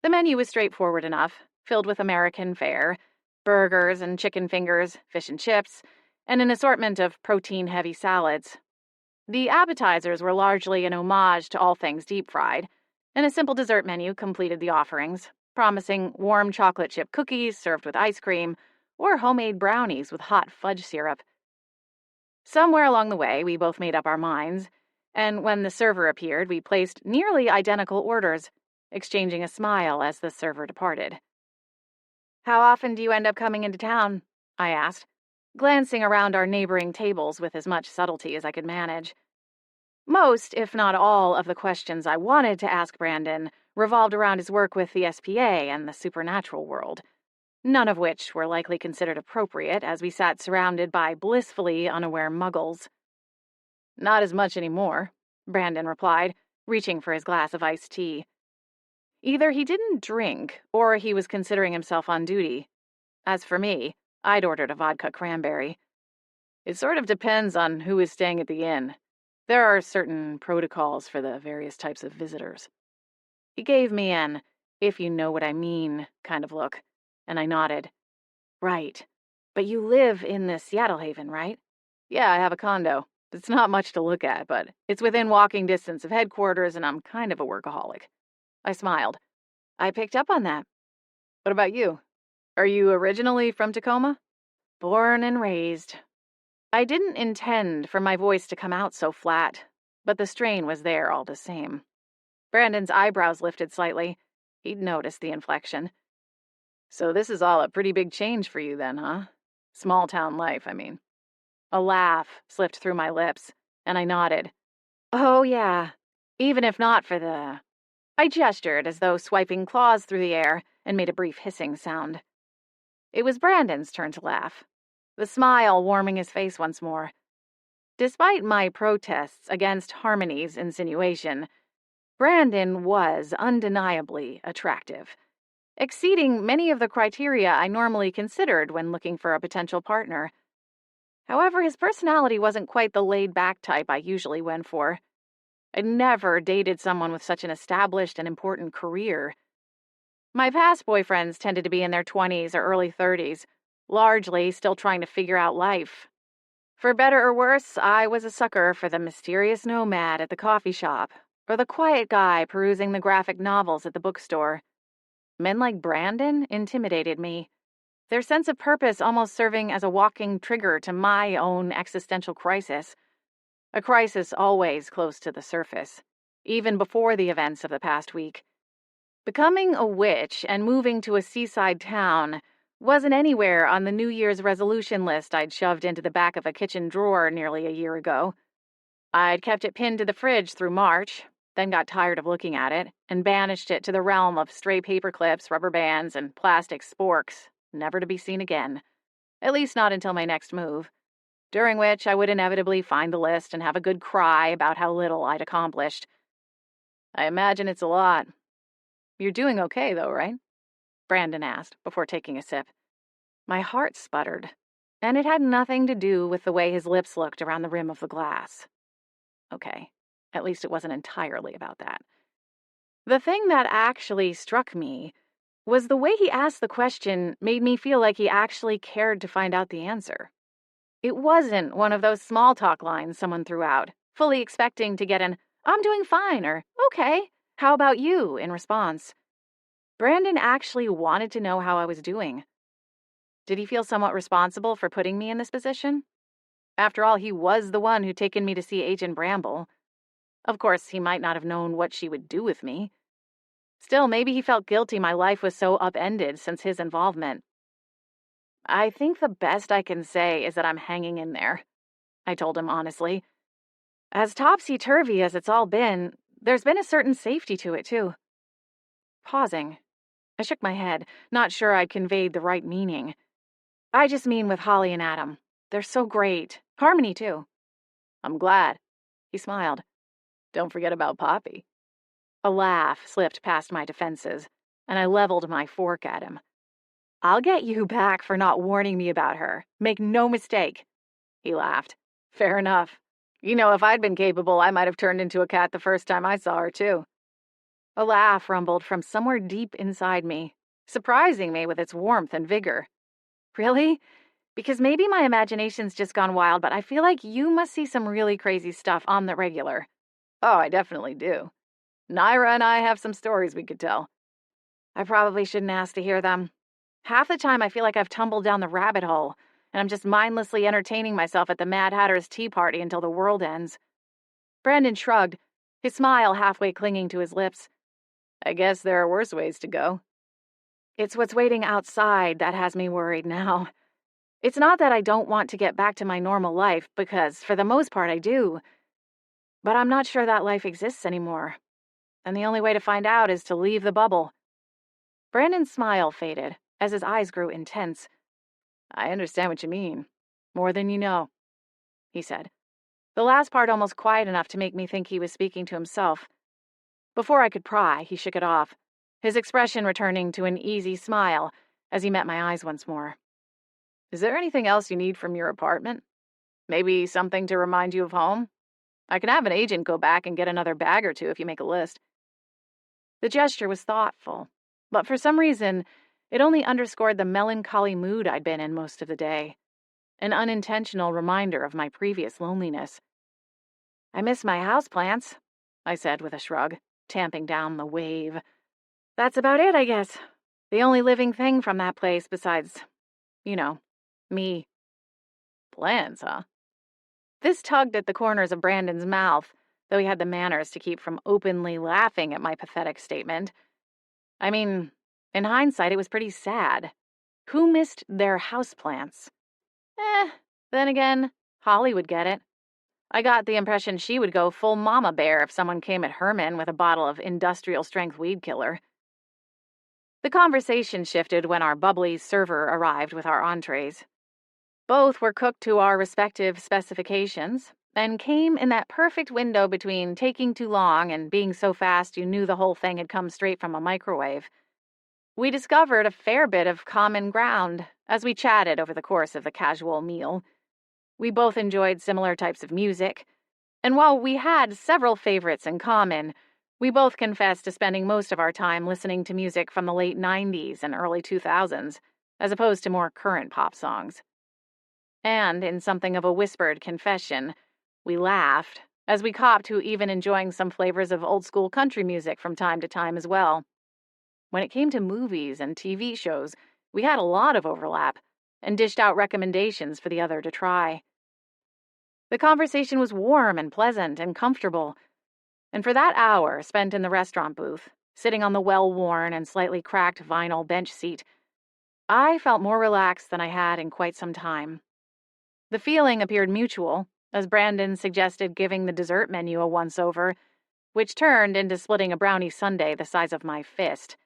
The menu was straightforward enough, filled with American fare, burgers and chicken fingers, fish and chips, and an assortment of protein-heavy salads. The appetizers were largely an homage to all things deep-fried, and a simple dessert menu completed the offerings, promising warm chocolate chip cookies served with ice cream, or homemade brownies with hot fudge syrup. Somewhere along the way, we both made up our minds, and when the server appeared, we placed nearly identical orders, exchanging a smile as the server departed. "How often do you end up coming into town?" I asked, glancing around our neighboring tables with as much subtlety as I could manage. Most, if not all, of the questions I wanted to ask Brandon revolved around his work with the SPA and the supernatural world, none of which were likely considered appropriate as we sat surrounded by blissfully unaware muggles. "Not as much anymore," Brandon replied, reaching for his glass of iced tea. Either he didn't drink, or he was considering himself on duty. As for me, I'd ordered a vodka cranberry. "It sort of depends on who is staying at the inn. There are certain protocols for the various types of visitors." He gave me an, "if you know what I mean," kind of look, and I nodded. "Right. But you live in the Seattle Haven, right?" "Yeah, I have a condo. It's not much to look at, but it's within walking distance of headquarters, and I'm kind of a workaholic." I smiled. "I picked up on that." "What about you? Are you originally from Tacoma?" "Born and raised." I didn't intend for my voice to come out so flat, but the strain was there all the same. Brandon's eyebrows lifted slightly. He'd noticed the inflection. "So this is all a pretty big change for you then, huh? Small town life, I mean." A laugh slipped through my lips, and I nodded. "Oh, yeah. Even if not for the..." I gestured as though swiping claws through the air and made a brief hissing sound. It was Brandon's turn to laugh, the smile warming his face once more. Despite my protests against Harmony's insinuation, Brandon was undeniably attractive, exceeding many of the criteria I normally considered when looking for a potential partner. However, his personality wasn't quite the laid-back type I usually went for. I'd never dated someone with such an established and important career. My past boyfriends tended to be in their 20s or early 30s, largely still trying to figure out life. For better or worse, I was a sucker for the mysterious nomad at the coffee shop, or the quiet guy perusing the graphic novels at the bookstore. Men like Brandon intimidated me, their sense of purpose almost serving as a walking trigger to my own existential crisis. A crisis always close to the surface, even before the events of the past week. Becoming a witch and moving to a seaside town wasn't anywhere on the New Year's resolution list I'd shoved into the back of a kitchen drawer nearly a year ago. I'd kept it pinned to the fridge through March, then got tired of looking at it, and banished it to the realm of stray paper clips, rubber bands, and plastic sporks, never to be seen again. At least not until my next move, during which I would inevitably find the list and have a good cry about how little I'd accomplished. "I imagine it's a lot. You're doing okay, though, right?" Brandon asked, before taking a sip. My heart sputtered, and it had nothing to do with the way his lips looked around the rim of the glass. Okay, at least it wasn't entirely about that. The thing that actually struck me was the way he asked the question made me feel like he actually cared to find out the answer. It wasn't one of those small talk lines someone threw out, fully expecting to get an "I'm doing fine" or "Okay, how about you" in response. Brandon actually wanted to know how I was doing. Did he feel somewhat responsible for putting me in this position? After all, he was the one who'd taken me to see Agent Bramble. Of course, he might not have known what she would do with me. Still, maybe he felt guilty my life was so upended since his involvement. "I think the best I can say is that I'm hanging in there," I told him honestly. "As topsy-turvy as it's all been, there's been a certain safety to it, too." Pausing, I shook my head, not sure I'd conveyed the right meaning. "I just mean with Holly and Adam. They're so great. Harmony, too." "I'm glad." He smiled. "Don't forget about Poppy." A laugh slipped past my defenses, and I leveled my fork at him. "I'll get you back for not warning me about her. Make no mistake." He laughed. "Fair enough. You know, if I'd been capable, I might have turned into a cat the first time I saw her, too." A laugh rumbled from somewhere deep inside me, surprising me with its warmth and vigor. "Really? Because maybe my imagination's just gone wild, but I feel like you must see some really crazy stuff on the regular." "Oh, I definitely do. Naira and I have some stories we could tell." I probably shouldn't ask to hear them. Half the time I feel like I've tumbled down the rabbit hole, and I'm just mindlessly entertaining myself at the Mad Hatter's tea party until the world ends. Brandon shrugged, his smile halfway clinging to his lips. "I guess there are worse ways to go." It's what's waiting outside that has me worried now. It's not that I don't want to get back to my normal life, because for the most part I do. But I'm not sure that life exists anymore. and the only way to find out is to leave the bubble. Brandon's smile faded as his eyes grew intense. I understand what you mean. More than you know, he said. The last part almost quiet enough to make me think he was speaking to himself. Before I could pry, he shook it off, his expression returning to an easy smile as he met my eyes once more. Is there anything else you need from your apartment? Maybe something to remind you of home? I can have an agent go back and get another bag or two if you make a list. The gesture was thoughtful, but for some reason, it only underscored the melancholy mood I'd been in most of the day, an unintentional reminder of my previous loneliness. I miss my houseplants, I said with a shrug, tamping down the wave. That's about it, I guess. The only living thing from that place besides, me. Plants, huh? This tugged at the corners of Brandon's mouth, though he had the manners to keep from openly laughing at my pathetic statement. I mean, in hindsight, it was pretty sad. Who missed their houseplants? Then again, Holly would get it. I got the impression she would go full mama bear if someone came at Herman with a bottle of industrial-strength weed killer. The conversation shifted when our bubbly server arrived with our entrees. Both were cooked to our respective specifications, and came in that perfect window between taking too long and being so fast you knew the whole thing had come straight from a microwave. We discovered a fair bit of common ground as we chatted over the course of the casual meal. We both enjoyed similar types of music, and while we had several favorites in common, we both confessed to spending most of our time listening to music from the late 90s and early 2000s, as opposed to more current pop songs. And in something of a whispered confession, we laughed as we copped to even enjoying some flavors of old-school country music from time to time as well. When it came to movies and TV shows, we had a lot of overlap and dished out recommendations for the other to try. The conversation was warm and pleasant and comfortable, and for that hour spent in the restaurant booth, sitting on the well-worn and slightly cracked vinyl bench seat, I felt more relaxed than I had in quite some time. The feeling appeared mutual, as Brandon suggested giving the dessert menu a once-over, which turned into splitting a brownie sundae the size of my fist.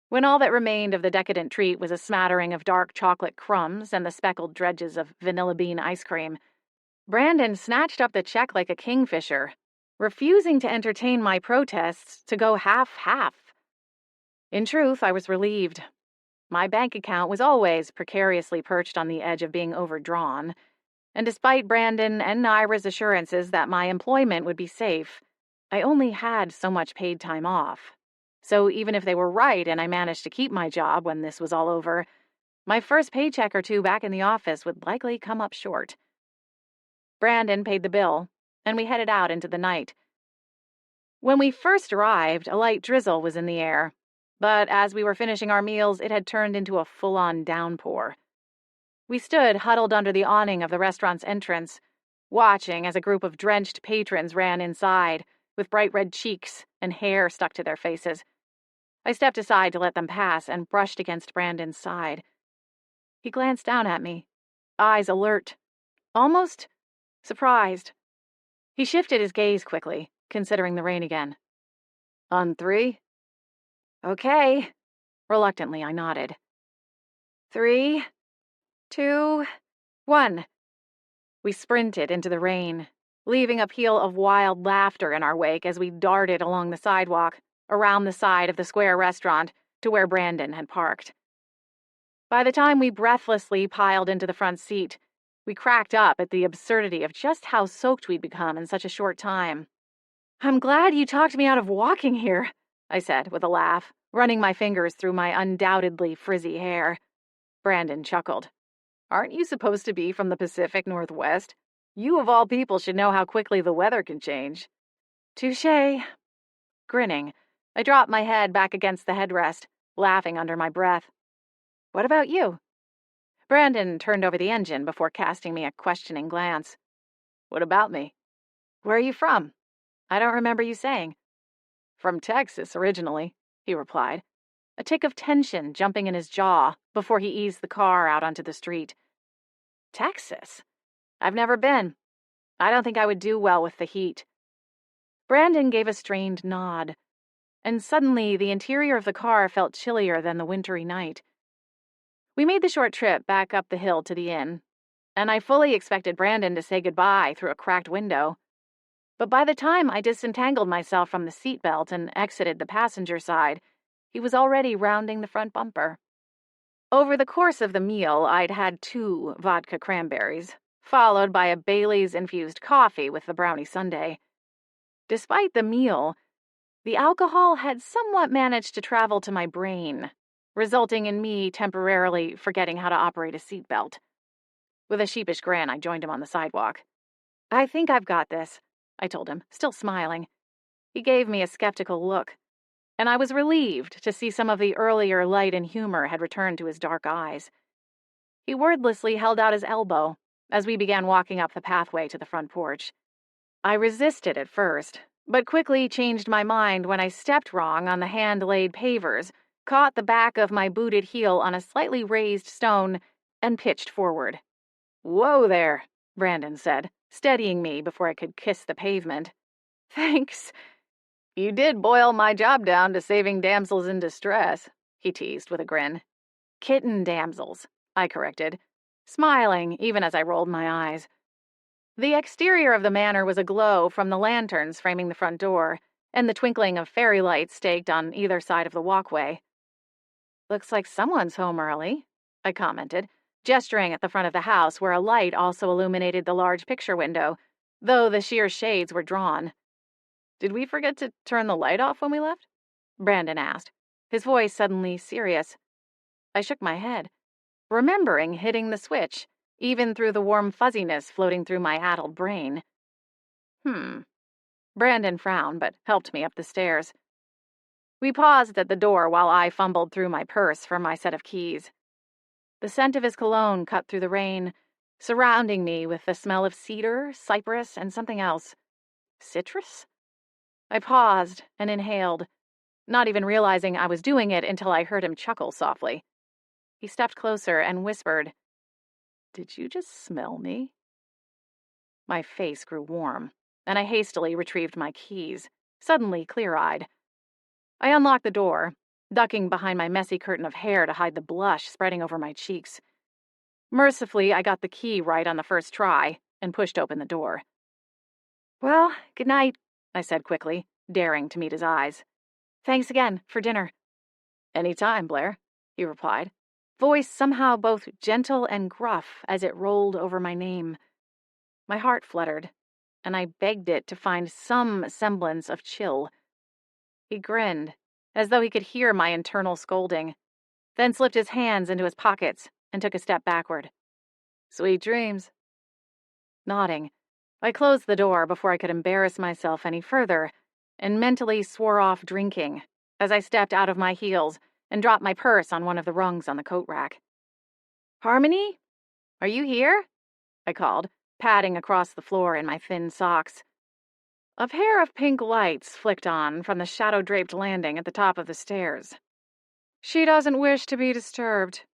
When all that remained of the decadent treat was a smattering of dark chocolate crumbs and the speckled dredges of vanilla bean ice cream, Brandon snatched up the check like a kingfisher, refusing to entertain my protests to go half-half. In truth, I was relieved. My bank account was always precariously perched on the edge of being overdrawn, and despite Brandon and Naira's assurances that my employment would be safe, I only had so much paid time off. So even if they were right and I managed to keep my job when this was all over, my first paycheck or two back in the office would likely come up short. Brandon paid the bill, and we headed out into the night. When we first arrived, a light drizzle was in the air, but as we were finishing our meals, it had turned into a full-on downpour. We stood huddled under the awning of the restaurant's entrance, watching as a group of drenched patrons ran inside, with bright red cheeks and hair stuck to their faces. I stepped aside to let them pass and brushed against Brandon's side. He glanced down at me, eyes alert, almost surprised. He shifted his gaze quickly, considering the rain again. On 3? Okay. Reluctantly, I nodded. 3, 2, 1. We sprinted into the rain, leaving a peal of wild laughter in our wake as we darted along the sidewalk, around the side of the square restaurant, to where Brandon had parked. By the time we breathlessly piled into the front seat, we cracked up at the absurdity of just how soaked we'd become in such a short time. I'm glad you talked me out of walking here, I said with a laugh, running my fingers through my undoubtedly frizzy hair. Brandon chuckled. Aren't you supposed to be from the Pacific Northwest? You of all people should know how quickly the weather can change. Touché. Grinning, I dropped my head back against the headrest, laughing under my breath. What about you? Brandon turned over the engine before casting me a questioning glance. What about me? Where are you from? I don't remember you saying. From Texas, originally, he replied, a tick of tension jumping in his jaw before he eased the car out onto the street. Texas? I've never been. I don't think I would do well with the heat. Brandon gave a strained nod, and suddenly the interior of the car felt chillier than the wintry night. We made the short trip back up the hill to the inn, and I fully expected Brandon to say goodbye through a cracked window. But by the time I disentangled myself from the seatbelt and exited the passenger side, he was already rounding the front bumper. Over the course of the meal, I'd had 2 vodka cranberries, followed by a Bailey's-infused coffee with the brownie sundae. Despite the meal, the alcohol had somewhat managed to travel to my brain, resulting in me temporarily forgetting how to operate a seatbelt. With a sheepish grin, I joined him on the sidewalk. "I think I've got this," I told him, still smiling. He gave me a skeptical look, and I was relieved to see some of the earlier light and humor had returned to his dark eyes. He wordlessly held out his elbow as we began walking up the pathway to the front porch. I resisted at first, but quickly changed my mind when I stepped wrong on the hand-laid pavers, caught the back of my booted heel on a slightly raised stone, and pitched forward. "Whoa there," Brandon said, steadying me before I could kiss the pavement. "Thanks." "You did boil my job down to saving damsels in distress," he teased with a grin. "Kitten damsels," I corrected, smiling even as I rolled my eyes. The exterior of the manor was aglow from the lanterns framing the front door and the twinkling of fairy lights staked on either side of the walkway. "Looks like someone's home early," I commented, gesturing at the front of the house where a light also illuminated the large picture window, though the sheer shades were drawn. "Did we forget to turn the light off when we left?" Brandon asked, his voice suddenly serious. I shook my head, remembering hitting the switch, even through the warm fuzziness floating through my addled brain. Brandon frowned, but helped me up the stairs. We paused at the door while I fumbled through my purse for my set of keys. The scent of his cologne cut through the rain, surrounding me with the smell of cedar, cypress, and something else. Citrus? I paused and inhaled, not even realizing I was doing it until I heard him chuckle softly. He stepped closer and whispered, "Did you just smell me?" My face grew warm, and I hastily retrieved my keys, suddenly clear-eyed. I unlocked the door, ducking behind my messy curtain of hair to hide the blush spreading over my cheeks. Mercifully, I got the key right on the first try and pushed open the door. "Well, good night," I said quickly, daring to meet his eyes. "Thanks again for dinner." "Any time, Blair," he replied, voice somehow both gentle and gruff as it rolled over my name. My heart fluttered, and I begged it to find some semblance of chill. He grinned, as though he could hear my internal scolding, then slipped his hands into his pockets and took a step backward. "Sweet dreams." Nodding, I closed the door before I could embarrass myself any further, and mentally swore off drinking as I stepped out of my heels and dropped my purse on one of the rungs on the coat rack. "Harmony? Are you here?" I called, padding across the floor in my thin socks. A pair of pink lights flicked on from the shadow-draped landing at the top of the stairs. "She doesn't wish to be disturbed,"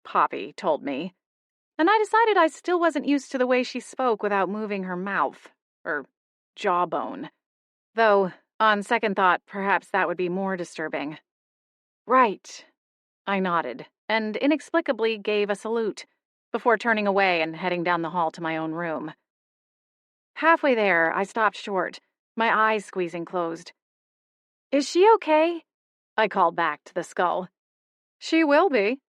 Poppy told me, and I decided I still wasn't used to the way she spoke without moving her mouth, or jawbone. Though, on second thought, perhaps that would be more disturbing. "Right." I nodded, and inexplicably gave a salute, before turning away and heading down the hall to my own room. Halfway there, I stopped short, my eyes squeezing closed. "Is she okay?" I called back to the skull. "She will be."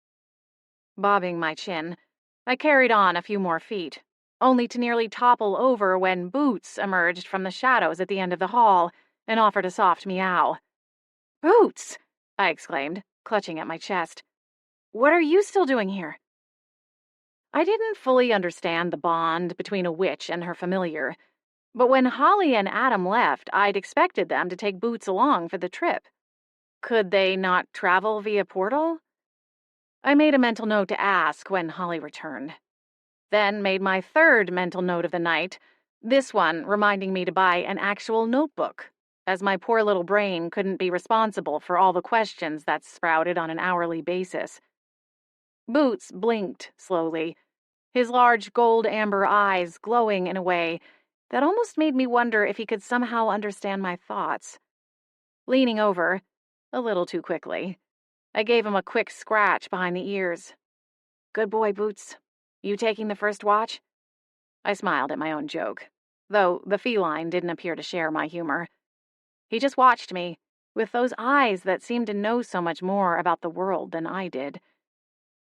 Bobbing my chin, I carried on a few more feet, only to nearly topple over when Boots emerged from the shadows at the end of the hall and offered a soft meow. "Boots!" I exclaimed, clutching at my chest. "What are you still doing here?" I didn't fully understand the bond between a witch and her familiar, but when Holly and Adam left, I'd expected them to take Boots along for the trip. Could they not travel via portal? I made a mental note to ask when Holly returned. Then made my third mental note of the night, this one reminding me to buy an actual notebook, as my poor little brain couldn't be responsible for all the questions that sprouted on an hourly basis. Boots blinked slowly, his large gold-amber eyes glowing in a way that almost made me wonder if he could somehow understand my thoughts. Leaning over, a little too quickly, I gave him a quick scratch behind the ears. "Good boy, Boots. You taking the first watch?" I smiled at my own joke, though the feline didn't appear to share my humor. He just watched me, with those eyes that seemed to know so much more about the world than I did.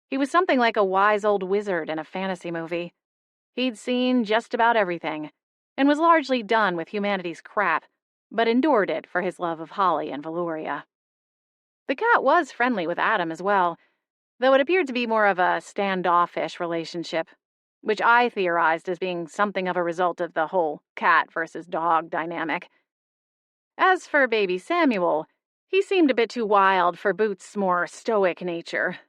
He was something like a wise old wizard in a fantasy movie. He'd seen just about everything, and was largely done with humanity's crap, but endured it for his love of Holly and Valuria. The cat was friendly with Adam as well, though it appeared to be more of a standoffish relationship, which I theorized as being something of a result of the whole cat versus dog dynamic. As for baby Samuel, he seemed a bit too wild for Boots' more stoic nature.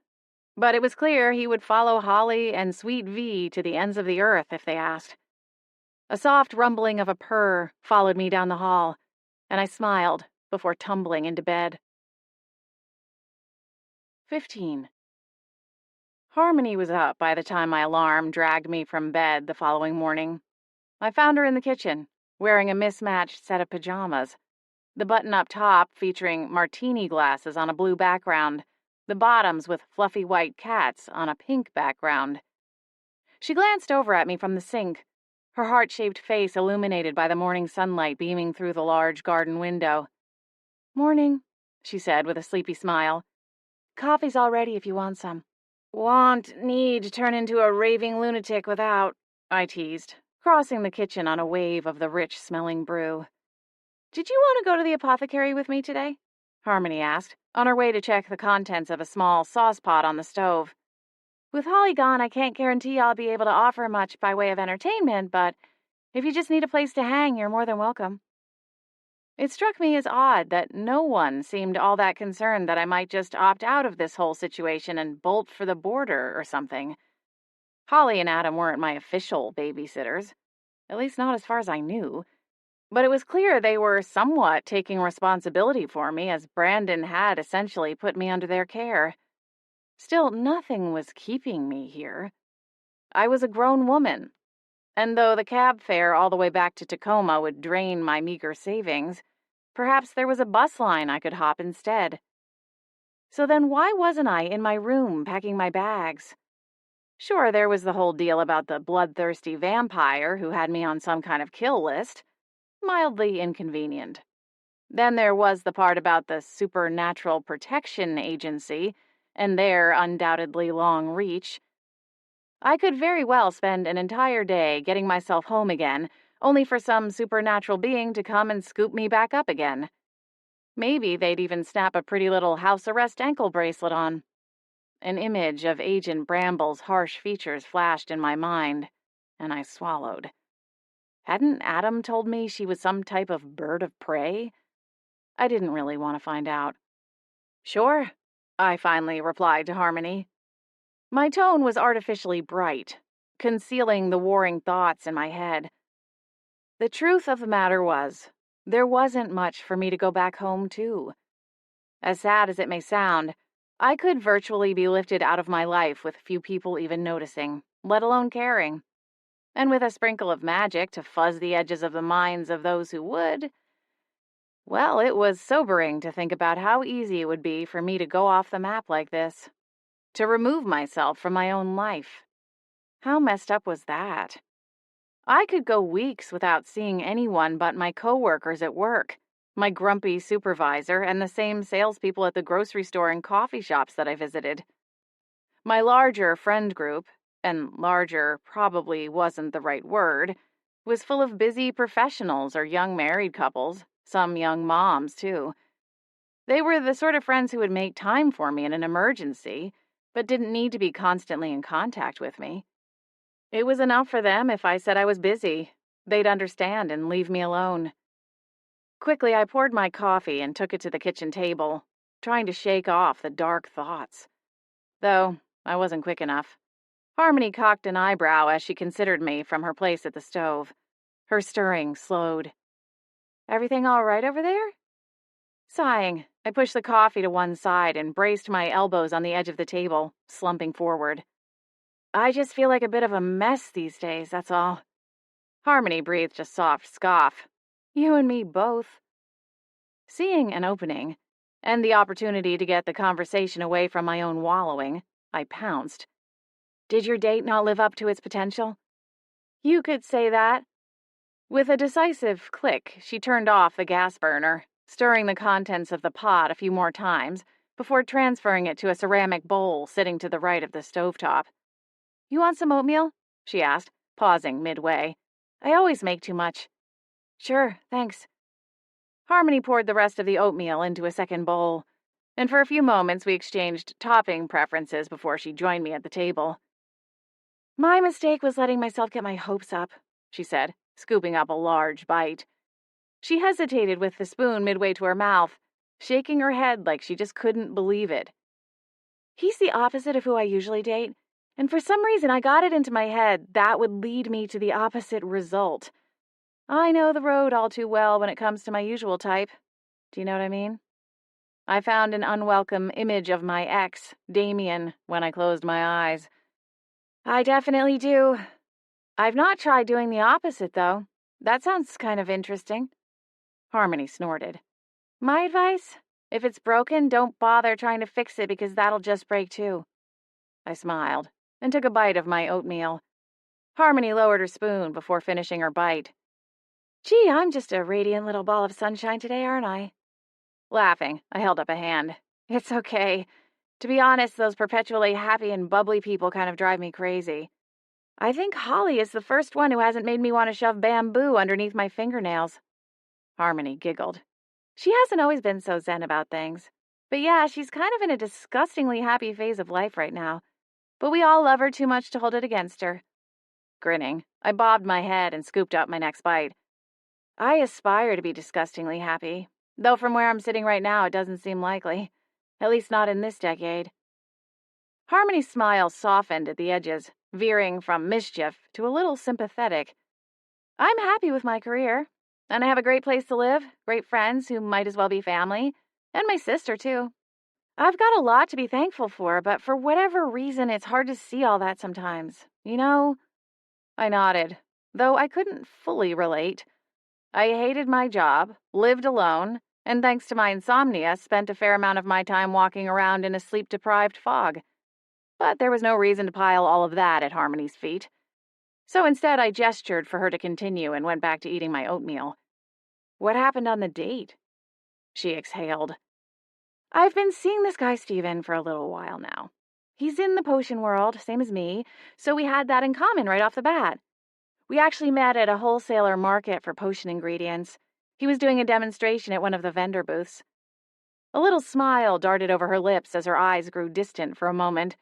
But it was clear he would follow Holly and Sweet V to the ends of the earth if they asked. A soft rumbling of a purr followed me down the hall, and I smiled before tumbling into bed. 15. Harmony was up by the time my alarm dragged me from bed the following morning. I found her in the kitchen, wearing a mismatched set of pajamas. The button up top featuring martini glasses on a blue background, the bottoms with fluffy white cats on a pink background. She glanced over at me from the sink, her heart-shaped face illuminated by the morning sunlight beaming through the large garden window. "Morning," she said with a sleepy smile. "Coffee's all ready if you want some." Need turn into a raving lunatic without," I teased, crossing the kitchen on a wave of the rich-smelling brew. "Did you want to go to the apothecary with me today?" Harmony asked, on her way to check the contents of a small saucepot on the stove. "With Holly gone, I can't guarantee I'll be able to offer much by way of entertainment, but if you just need a place to hang, you're more than welcome." It struck me as odd that no one seemed all that concerned that I might just opt out of this whole situation and bolt for the border or something. Holly and Adam weren't my official babysitters, at least not as far as I knew. But it was clear they were somewhat taking responsibility for me, as Brandon had essentially put me under their care. Still, nothing was keeping me here. I was a grown woman, and though the cab fare all the way back to Tacoma would drain my meager savings, perhaps there was a bus line I could hop instead. So then why wasn't I in my room packing my bags? Sure, there was the whole deal about the bloodthirsty vampire who had me on some kind of kill list. Mildly inconvenient. Then there was the part about the Supernatural Protection Agency and their undoubtedly long reach. I could very well spend an entire day getting myself home again, only for some supernatural being to come and scoop me back up again. Maybe they'd even snap a pretty little house arrest ankle bracelet on. An image of Agent Bramble's harsh features flashed in my mind, and I swallowed. Hadn't Adam told me she was some type of bird of prey? I didn't really want to find out. "Sure," I finally replied to Harmony. My tone was artificially bright, concealing the warring thoughts in my head. The truth of the matter was, there wasn't much for me to go back home to. As sad as it may sound, I could virtually be lifted out of my life with few people even noticing, let alone caring. And with a sprinkle of magic to fuzz the edges of the minds of those who would, well, it was sobering to think about how easy it would be for me to go off the map like this, to remove myself from my own life. How messed up was that? I could go weeks without seeing anyone but my coworkers at work, my grumpy supervisor, and the same salespeople at the grocery store and coffee shops that I visited. My larger friend group, and larger probably wasn't the right word, was full of busy professionals or young married couples, some young moms, too. They were the sort of friends who would make time for me in an emergency, but didn't need to be constantly in contact with me. It was enough for them if I said I was busy. They'd understand and leave me alone. Quickly, I poured my coffee and took it to the kitchen table, trying to shake off the dark thoughts. Though I wasn't quick enough. Harmony cocked an eyebrow as she considered me from her place at the stove. Her stirring slowed. "Everything all right over there?" Sighing, I pushed the coffee to one side and braced my elbows on the edge of the table, slumping forward. "I just feel like a bit of a mess these days, that's all." Harmony breathed a soft scoff. You and me both. Seeing an opening, and the opportunity to get the conversation away from my own wallowing, I pounced. Did your date not live up to its potential? You could say that. With a decisive click, she turned off the gas burner, stirring the contents of the pot a few more times before transferring it to a ceramic bowl sitting to the right of the stovetop. You want some oatmeal? She asked, pausing midway. I always make too much. Sure, thanks. Harmony poured the rest of the oatmeal into a second bowl, and for a few moments we exchanged topping preferences before she joined me at the table. My mistake was letting myself get my hopes up, she said, scooping up a large bite. She hesitated with the spoon midway to her mouth, shaking her head like she just couldn't believe it. He's the opposite of who I usually date, and for some reason I got it into my head that would lead me to the opposite result. I know the road all too well when it comes to my usual type. Do you know what I mean? I found an unwelcome image of my ex, Damien, when I closed my eyes. I definitely do. I've not tried doing the opposite, though. That sounds kind of interesting. Harmony snorted. My advice? If it's broken, don't bother trying to fix it because that'll just break too. I smiled and took a bite of my oatmeal. Harmony lowered her spoon before finishing her bite. Gee, I'm just a radiant little ball of sunshine today, aren't I? Laughing, I held up a hand. It's okay. To be honest, those perpetually happy and bubbly people kind of drive me crazy. I think Holly is the first one who hasn't made me want to shove bamboo underneath my fingernails. Harmony giggled. She hasn't always been so zen about things. But yeah, she's kind of in a disgustingly happy phase of life right now. But we all love her too much to hold it against her. Grinning, I bobbed my head and scooped up my next bite. I aspire to be disgustingly happy, though from where I'm sitting right now it doesn't seem likely. At least not in this decade. Harmony's smile softened at the edges, veering from mischief to a little sympathetic. I'm happy with my career, and I have a great place to live, great friends who might as well be family, and my sister, too. I've got a lot to be thankful for, but for whatever reason, it's hard to see all that sometimes. You know? I nodded, though I couldn't fully relate. I hated my job, lived alone, and thanks to my insomnia, spent a fair amount of my time walking around in a sleep-deprived fog. But there was no reason to pile all of that at Harmony's feet. So instead, I gestured for her to continue and went back to eating my oatmeal. What happened on the date? She exhaled. I've been seeing this guy Steven for a little while now. He's in the potion world, same as me, so we had that in common right off the bat. We actually met at a wholesaler market for potion ingredients. He was doing a demonstration at one of the vendor booths. A little smile darted over her lips as her eyes grew distant for a moment,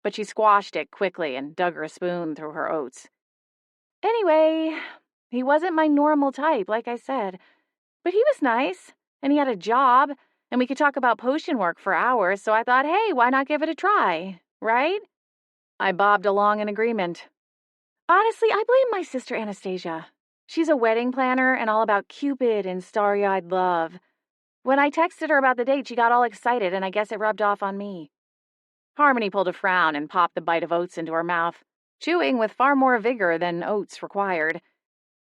but she squashed it quickly and dug her spoon through her oats. Anyway, he wasn't my normal type, like I said, but he was nice, and he had a job, and we could talk about potion work for hours, so I thought, hey, why not give it a try, right? I bobbed along in agreement. Honestly, I blame my sister Anastasia. She's a wedding planner and all about Cupid and starry-eyed love. When I texted her about the date, she got all excited, and I guess it rubbed off on me. Harmony pulled a frown and popped the bite of oats into her mouth, chewing with far more vigor than oats required.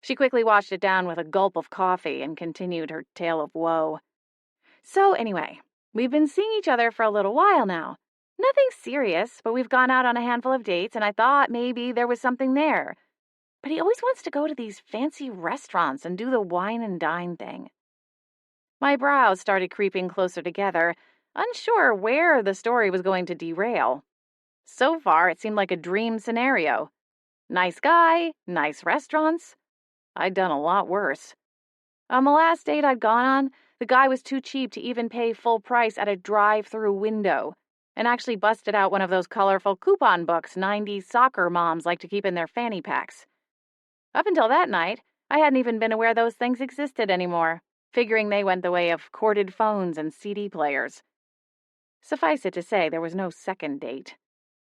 She quickly washed it down with a gulp of coffee and continued her tale of woe. So anyway, we've been seeing each other for a little while now. Nothing serious, but we've gone out on a handful of dates, and I thought maybe there was something there. But he always wants to go to these fancy restaurants and do the wine and dine thing. My brows started creeping closer together, unsure where the story was going to derail. So far, it seemed like a dream scenario. Nice guy, nice restaurants. I'd done a lot worse. On the last date I'd gone on, the guy was too cheap to even pay full price at a drive-through window, and actually busted out one of those colorful coupon books 90s soccer moms like to keep in their fanny packs. Up until that night, I hadn't even been aware those things existed anymore, figuring they went the way of corded phones and CD players. Suffice it to say, there was no second date,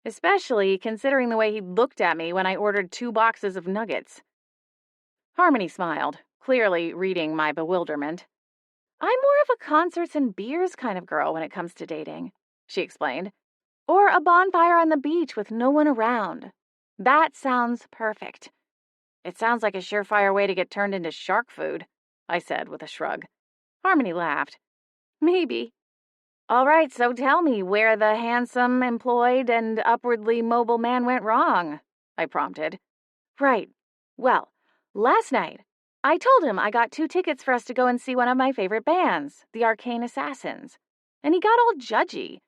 especially considering the way he looked at me when I ordered 2 boxes of nuggets. Harmony smiled, clearly reading my bewilderment. I'm more of a concerts and beers kind of girl when it comes to dating, she explained. Or a bonfire on the beach with no one around. That sounds perfect. It sounds like a surefire way to get turned into shark food, I said with a shrug. Harmony laughed. Maybe. All right, so tell me where the handsome, employed, and upwardly mobile man went wrong, I prompted. Right. Well, last night, I told him I got 2 tickets for us to go and see one of my favorite bands, the Arcane Assassins. And he got all judgy.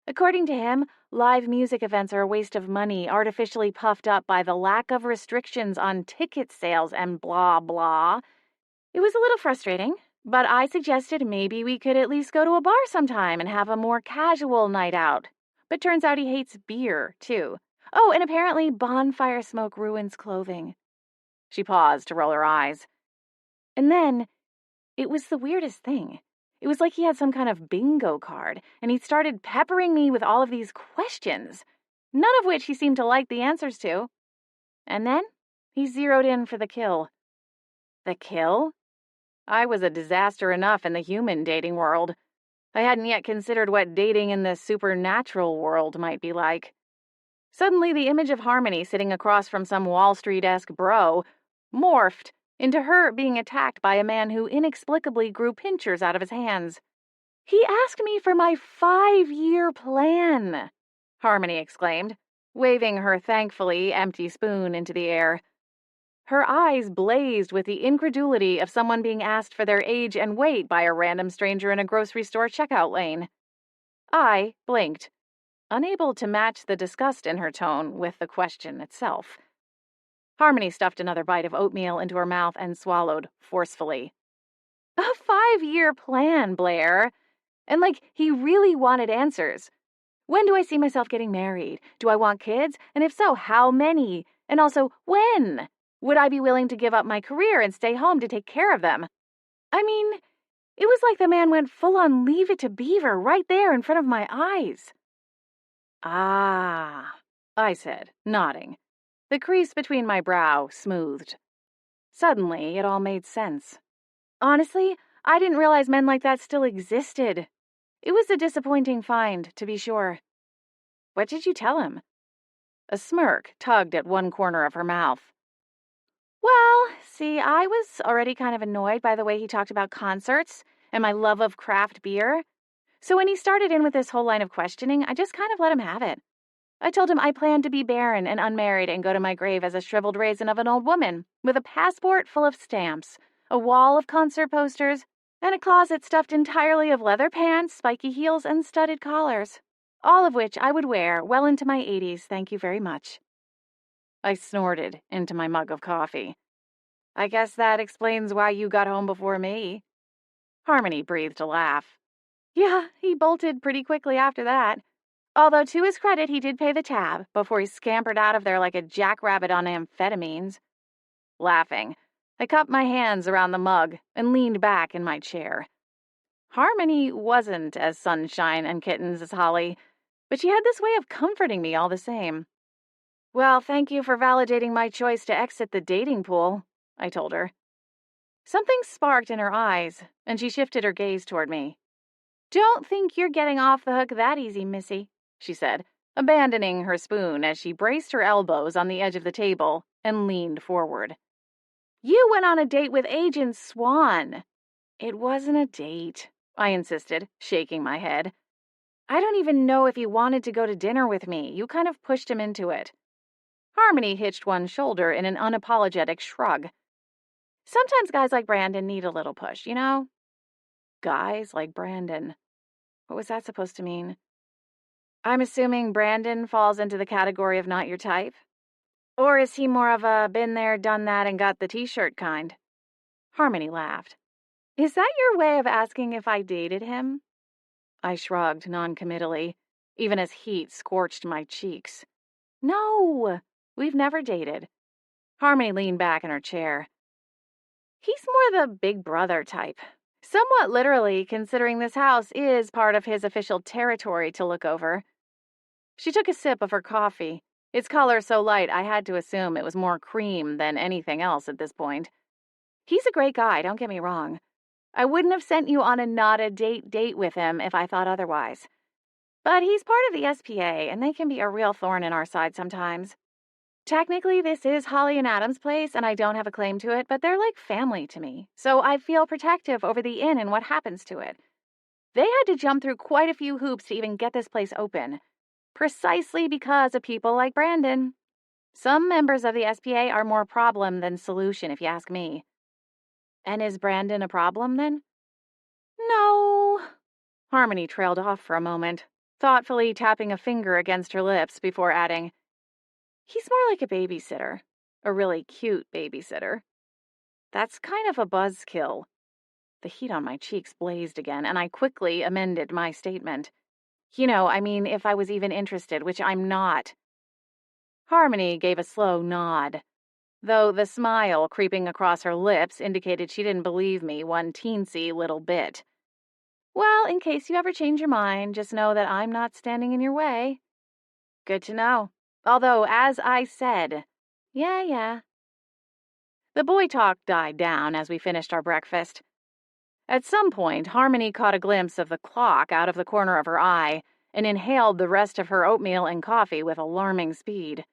According to him, live music events are a waste of money, artificially puffed up by the lack of restrictions on ticket sales and blah blah. It was a little frustrating, but I suggested maybe we could at least go to a bar sometime and have a more casual night out. But turns out he hates beer, too. Oh, and apparently bonfire smoke ruins clothing. She paused to roll her eyes. And then, it was the weirdest thing. It was like he had some kind of bingo card, and he started peppering me with all of these questions, none of which he seemed to like the answers to. And then, he zeroed in for the kill. The kill? I was a disaster enough in the human dating world. I hadn't yet considered what dating in the supernatural world might be like. Suddenly, the image of Harmony sitting across from some Wall Street-esque bro morphed into her being attacked by a man who inexplicably grew pinchers out of his hands. He asked me for my 5-year plan, Harmony exclaimed, waving her thankfully empty spoon into the air. Her eyes blazed with the incredulity of someone being asked for their age and weight by a random stranger in a grocery store checkout lane. I blinked, unable to match the disgust in her tone with the question itself. Harmony stuffed another bite of oatmeal into her mouth and swallowed forcefully. A 5-year plan, Blair. And he really wanted answers. When do I see myself getting married? Do I want kids? And if so, how many? And also, when? Would I be willing to give up my career and stay home to take care of them? I mean, it was like the man went full-on Leave It to Beaver right there in front of my eyes. Ah, I said, nodding. The crease between my brow smoothed. Suddenly, it all made sense. Honestly, I didn't realize men like that still existed. It was a disappointing find, to be sure. What did you tell him? A smirk tugged at one corner of her mouth. Well, see, I was already kind of annoyed by the way he talked about concerts and my love of craft beer. So when he started in with this whole line of questioning, I just kind of let him have it. I told him I planned to be barren and unmarried and go to my grave as a shriveled raisin of an old woman, with a passport full of stamps, a wall of concert posters, and a closet stuffed entirely of leather pants, spiky heels, and studded collars, all of which I would wear well into my 80s, thank you very much. I snorted into my mug of coffee. I guess that explains why you got home before me. Harmony breathed a laugh. Yeah, he bolted pretty quickly after that. Although, to his credit, he did pay the tab before he scampered out of there like a jackrabbit on amphetamines. Laughing, I cupped my hands around the mug and leaned back in my chair. Harmony wasn't as sunshine and kittens as Holly, but she had this way of comforting me all the same. Well, thank you for validating my choice to exit the dating pool, I told her. Something sparked in her eyes, and she shifted her gaze toward me. Don't think you're getting off the hook that easy, Missy, she said, abandoning her spoon as she braced her elbows on the edge of the table and leaned forward. You went on a date with Agent Swan. It wasn't a date, I insisted, shaking my head. I don't even know if he wanted to go to dinner with me. You kind of pushed him into it. Harmony hitched one shoulder in an unapologetic shrug. Sometimes guys like Brandon need a little push, you know? Guys like Brandon. What was that supposed to mean? I'm assuming Brandon falls into the category of not your type? Or is he more of a been there, done that, and got the t-shirt kind? Harmony laughed. Is that your way of asking if I dated him? I shrugged noncommittally, even as heat scorched my cheeks. No, we've never dated. Harmony leaned back in her chair. He's more the big brother type. Somewhat literally, considering this house is part of his official territory to look over. She took a sip of her coffee. Its color so light I had to assume it was more cream than anything else at this point. He's a great guy, don't get me wrong. I wouldn't have sent you on a not-a-date with him if I thought otherwise. But he's part of the SPA, and they can be a real thorn in our side sometimes. Technically, this is Holly and Adam's place, and I don't have a claim to it, but they're like family to me, so I feel protective over the inn and what happens to it. They had to jump through quite a few hoops to even get this place open, precisely because of people like Brandon. Some members of the SPA are more problem than solution, if you ask me. And is Brandon a problem, then? No. Harmony trailed off for a moment, thoughtfully tapping a finger against her lips before adding, he's more like a babysitter. A really cute babysitter. That's kind of a buzzkill. The heat on my cheeks blazed again, and I quickly amended my statement. I mean, if I was even interested, which I'm not. Harmony gave a slow nod, though the smile creeping across her lips indicated she didn't believe me one teensy little bit. Well, in case you ever change your mind, just know that I'm not standing in your way. Good to know. Although, as I said, yeah. The boy talk died down as we finished our breakfast. At some point, Harmony caught a glimpse of the clock out of the corner of her eye and inhaled the rest of her oatmeal and coffee with alarming speed.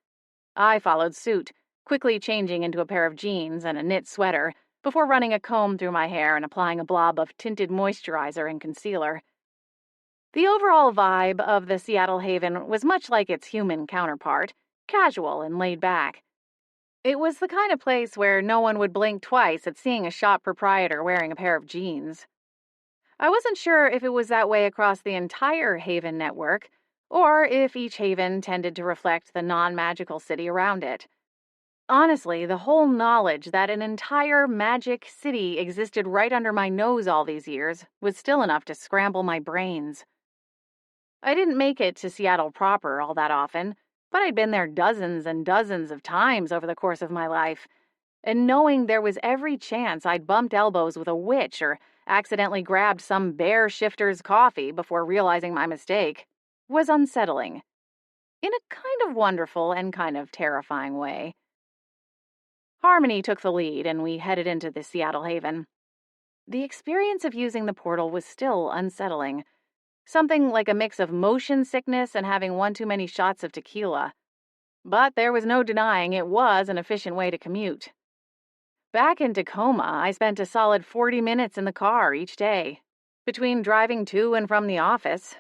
I followed suit, quickly changing into a pair of jeans and a knit sweater before running a comb through my hair and applying a blob of tinted moisturizer and concealer. The overall vibe of the Seattle Haven was much like its human counterpart, casual and laid back. It was the kind of place where no one would blink twice at seeing a shop proprietor wearing a pair of jeans. I wasn't sure if it was that way across the entire Haven network, or if each Haven tended to reflect the non-magical city around it. Honestly, the whole knowledge that an entire magic city existed right under my nose all these years was still enough to scramble my brains. I didn't make it to Seattle proper all that often, but I'd been there dozens and dozens of times over the course of my life, and knowing there was every chance I'd bumped elbows with a witch or accidentally grabbed some bear shifter's coffee before realizing my mistake was unsettling, in a kind of wonderful and kind of terrifying way. Harmony took the lead, and we headed into the Seattle Haven. The experience of using the portal was still unsettling. Something like a mix of motion sickness and having one too many shots of tequila. But there was no denying it was an efficient way to commute. Back in Tacoma, I spent a solid 40 minutes in the car each day, between driving to and from the office.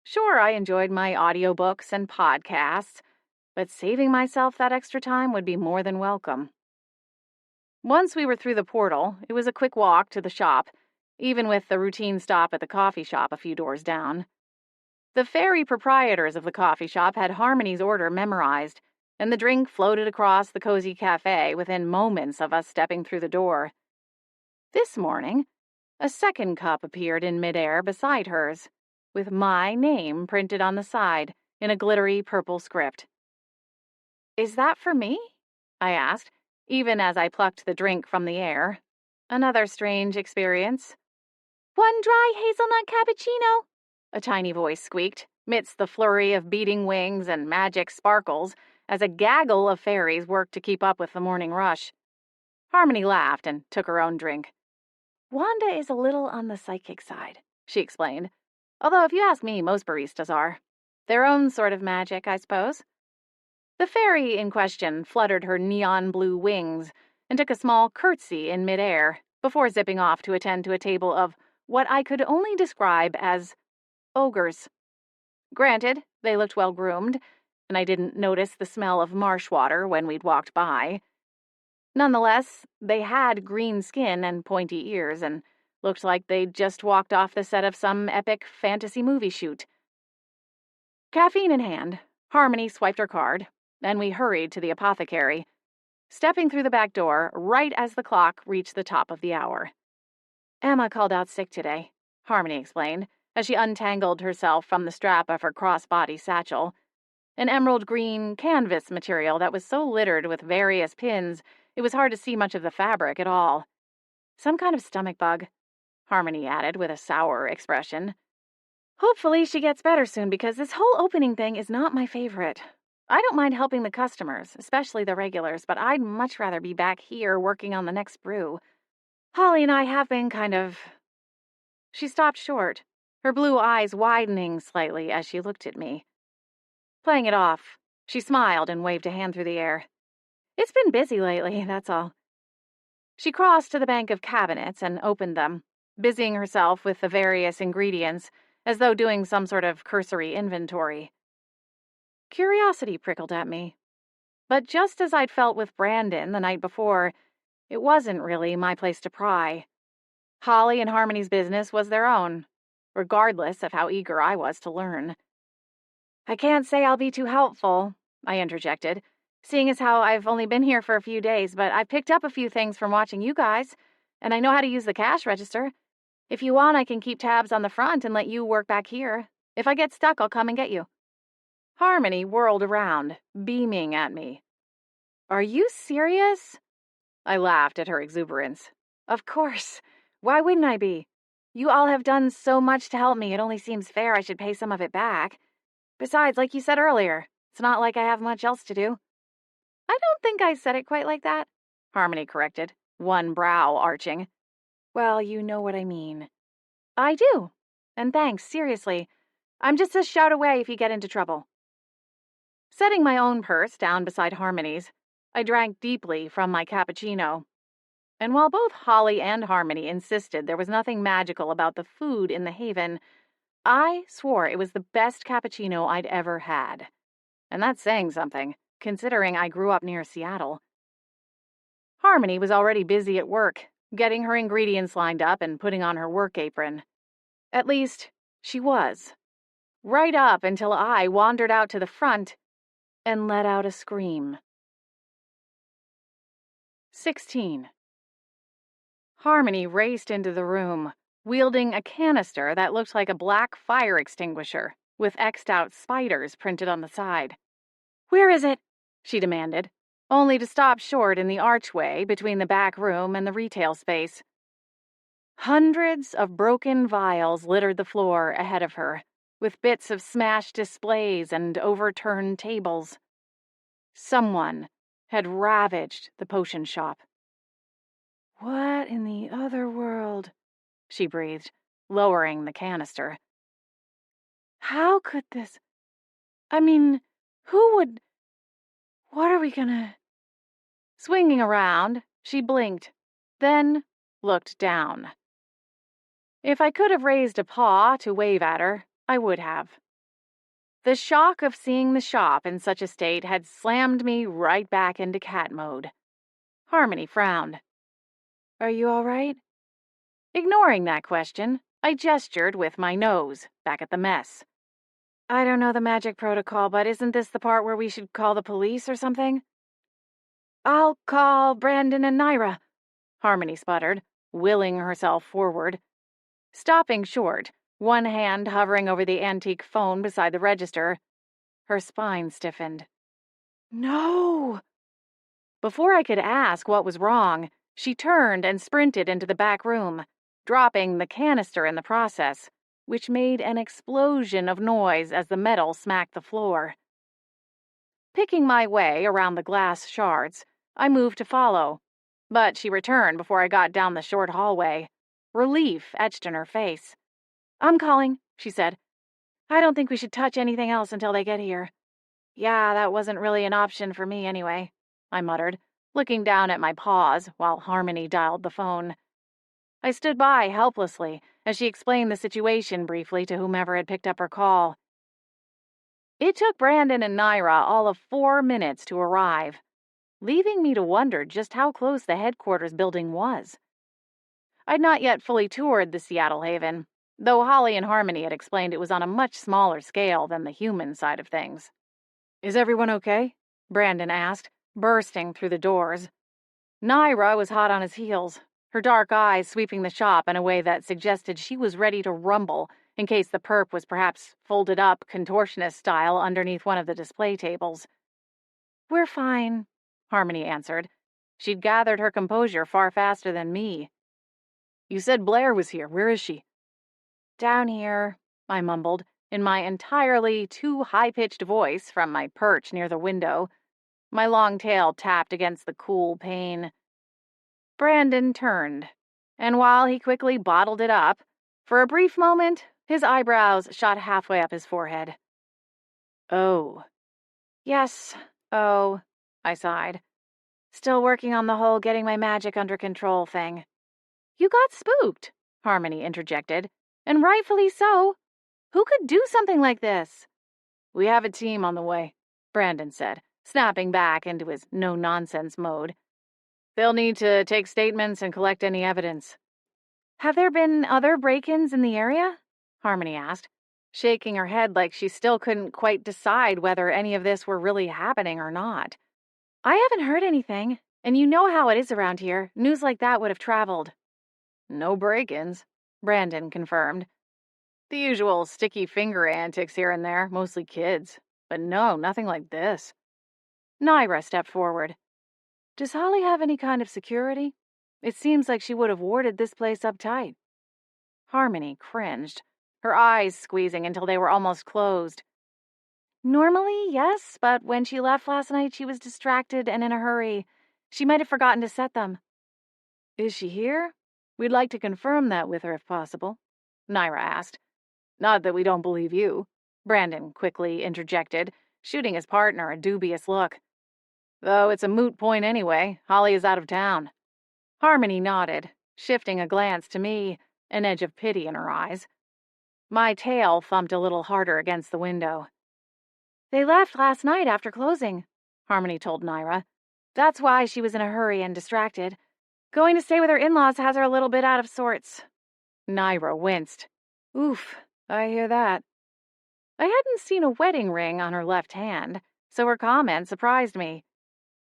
Sure, I enjoyed my audiobooks and podcasts, but saving myself that extra time would be more than welcome. Once we were through the portal, it was a quick walk to the shop, even with the routine stop at the coffee shop a few doors down. The fairy proprietors of the coffee shop had Harmony's order memorized, and the drink floated across the cozy cafe within moments of us stepping through the door. This morning, a second cup appeared in midair beside hers, with my name printed on the side in a glittery purple script. Is that for me? I asked, even as I plucked the drink from the air. Another strange experience. One dry hazelnut cappuccino, a tiny voice squeaked, midst the flurry of beating wings and magic sparkles, as a gaggle of fairies worked to keep up with the morning rush. Harmony laughed and took her own drink. Wanda is a little on the psychic side, she explained. Although if you ask me, most baristas are. Their own sort of magic, I suppose. The fairy in question fluttered her neon blue wings and took a small curtsy in midair before zipping off to attend to a table of what I could only describe as ogres. Granted, they looked well-groomed, and I didn't notice the smell of marsh water when we'd walked by. Nonetheless, they had green skin and pointy ears and looked like they'd just walked off the set of some epic fantasy movie shoot. Caffeine in hand, Harmony swiped her card, and we hurried to the apothecary, stepping through the back door right as the clock reached the top of the hour. Emma called out sick today, Harmony explained, as she untangled herself from the strap of her crossbody satchel, an emerald green canvas material that was so littered with various pins it was hard to see much of the fabric at all. Some kind of stomach bug, Harmony added with a sour expression. Hopefully she gets better soon, because this whole opening thing is not my favorite. I don't mind helping the customers, especially the regulars, but I'd much rather be back here working on the next brew. Holly and I have been kind of... She stopped short, her blue eyes widening slightly as she looked at me. Playing it off, She smiled and waved a hand through the air. It's been busy lately, that's all. She crossed to the bank of cabinets and opened them, busying herself with the various ingredients, as though doing some sort of cursory inventory. Curiosity prickled at me. But just as I'd felt with Brandon the night before, it wasn't really my place to pry. Holly and Harmony's business was their own, regardless of how eager I was to learn. I can't say I'll be too helpful, I interjected, seeing as how I've only been here for a few days, but I've picked up a few things from watching you guys, and I know how to use the cash register. If you want, I can keep tabs on the front and let you work back here. If I get stuck, I'll come and get you. Harmony whirled around, beaming at me. Are you serious? I laughed at her exuberance. Of course. Why wouldn't I be? You all have done so much to help me, it only seems fair I should pay some of it back. Besides, like you said earlier, it's not like I have much else to do. I don't think I said it quite like that, Harmony corrected, one brow arching. Well, you know what I mean. I do. And thanks, seriously. I'm just a shout away if you get into trouble. Setting my own purse down beside Harmony's, I drank deeply from my cappuccino. And while both Holly and Harmony insisted there was nothing magical about the food in the Haven, I swore it was the best cappuccino I'd ever had. And that's saying something, considering I grew up near Seattle. Harmony was already busy at work, getting her ingredients lined up and putting on her work apron. At least, she was. Right up until I wandered out to the front and let out a scream. 16. Harmony raced into the room, wielding a canister that looked like a black fire extinguisher, with X'd-out spiders printed on the side. Where is it? She demanded, only to stop short in the archway between the back room and the retail space. Hundreds of broken vials littered the floor ahead of her, with bits of smashed displays and overturned tables. Someone had ravaged the potion shop. What in the other world? She breathed, lowering the canister. How could this... I mean, who would... What are we gonna... Swinging around, she blinked, then looked down. If I could have raised a paw to wave at her, I would have. The shock of seeing the shop in such a state had slammed me right back into cat mode. Harmony frowned. Are you all right? Ignoring that question, I gestured with my nose back at the mess. I don't know the magic protocol, but isn't this the part where we should call the police or something? I'll call Brandon and Naira, Harmony sputtered, willing herself forward. Stopping short, one hand hovering over the antique phone beside the register, her spine stiffened. No! Before I could ask what was wrong, she turned and sprinted into the back room, dropping the canister in the process, which made an explosion of noise as the metal smacked the floor. Picking my way around the glass shards, I moved to follow, but she returned before I got down the short hallway. Relief etched in her face. I'm calling, she said. I don't think we should touch anything else until they get here. Yeah, that wasn't really an option for me anyway, I muttered, looking down at my paws while Harmony dialed the phone. I stood by helplessly as she explained the situation briefly to whomever had picked up her call. It took Brandon and Naira all of 4 minutes to arrive, leaving me to wonder just how close the headquarters building was. I'd not yet fully toured the Seattle Haven, though Holly and Harmony had explained it was on a much smaller scale than the human side of things. Is everyone okay? Brandon asked, bursting through the doors. Naira was hot on his heels, her dark eyes sweeping the shop in a way that suggested she was ready to rumble in case the perp was perhaps folded up contortionist style underneath one of the display tables. We're fine, Harmony answered. She'd gathered her composure far faster than me. You said Blair was here. Where is she? Down here, I mumbled, in my entirely too high-pitched voice from my perch near the window. My long tail tapped against the cool pane. Brandon turned, and while he quickly bottled it up, for a brief moment, his eyebrows shot halfway up his forehead. Oh. Yes. Oh, I sighed. Still working on the whole getting my magic under control thing. You got spooked, Harmony interjected. And rightfully so. Who could do something like this? We have a team on the way, Brandon said, snapping back into his no-nonsense mode. They'll need to take statements and collect any evidence. Have there been other break-ins in the area? Harmony asked, shaking her head like she still couldn't quite decide whether any of this were really happening or not. I haven't heard anything, and you know how it is around here. News like that would have traveled. No break-ins, Brandon confirmed. The usual sticky finger antics here and there, mostly kids. But no, nothing like this. Naira stepped forward. Does Holly have any kind of security? It seems like she would have warded this place up tight. Harmony cringed, her eyes squeezing until they were almost closed. Normally, yes, but when she left last night, she was distracted and in a hurry. She might have forgotten to set them. Is she here? We'd like to confirm that with her if possible, Naira asked. Not that we don't believe you, Brandon quickly interjected, shooting his partner a dubious look. Though it's a moot point anyway, Holly is out of town. Harmony nodded, shifting a glance to me, an edge of pity in her eyes. My tail thumped a little harder against the window. They left last night after closing, Harmony told Naira. That's why she was in a hurry and distracted. Going to stay with her in-laws has her a little bit out of sorts. Naira winced. Oof, I hear that. I hadn't seen a wedding ring on her left hand, so her comment surprised me.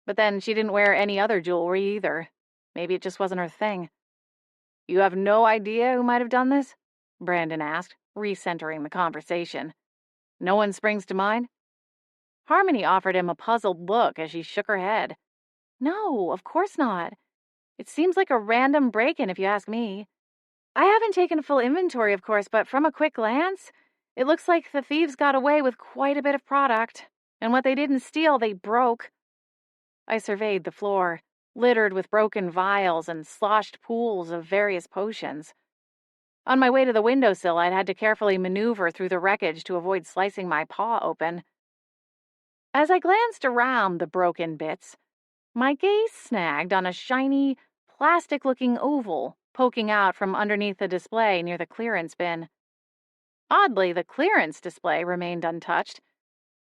But then she didn't wear any other jewelry either. Maybe it just wasn't her thing. You have no idea who might have done this? Brandon asked, recentering the conversation. No one springs to mind? Harmony offered him a puzzled look as she shook her head. No, of course not. It seems like a random break-in if you ask me. I haven't taken a full inventory, of course, but from a quick glance, it looks like the thieves got away with quite a bit of product, and what they didn't steal, they broke. I surveyed the floor, littered with broken vials and sloshed pools of various potions. On my way to the windowsill, I'd had to carefully maneuver through the wreckage to avoid slicing my paw open. As I glanced around the broken bits, my gaze snagged on a shiny, plastic-looking oval poking out from underneath the display near the clearance bin. Oddly, the clearance display remained untouched.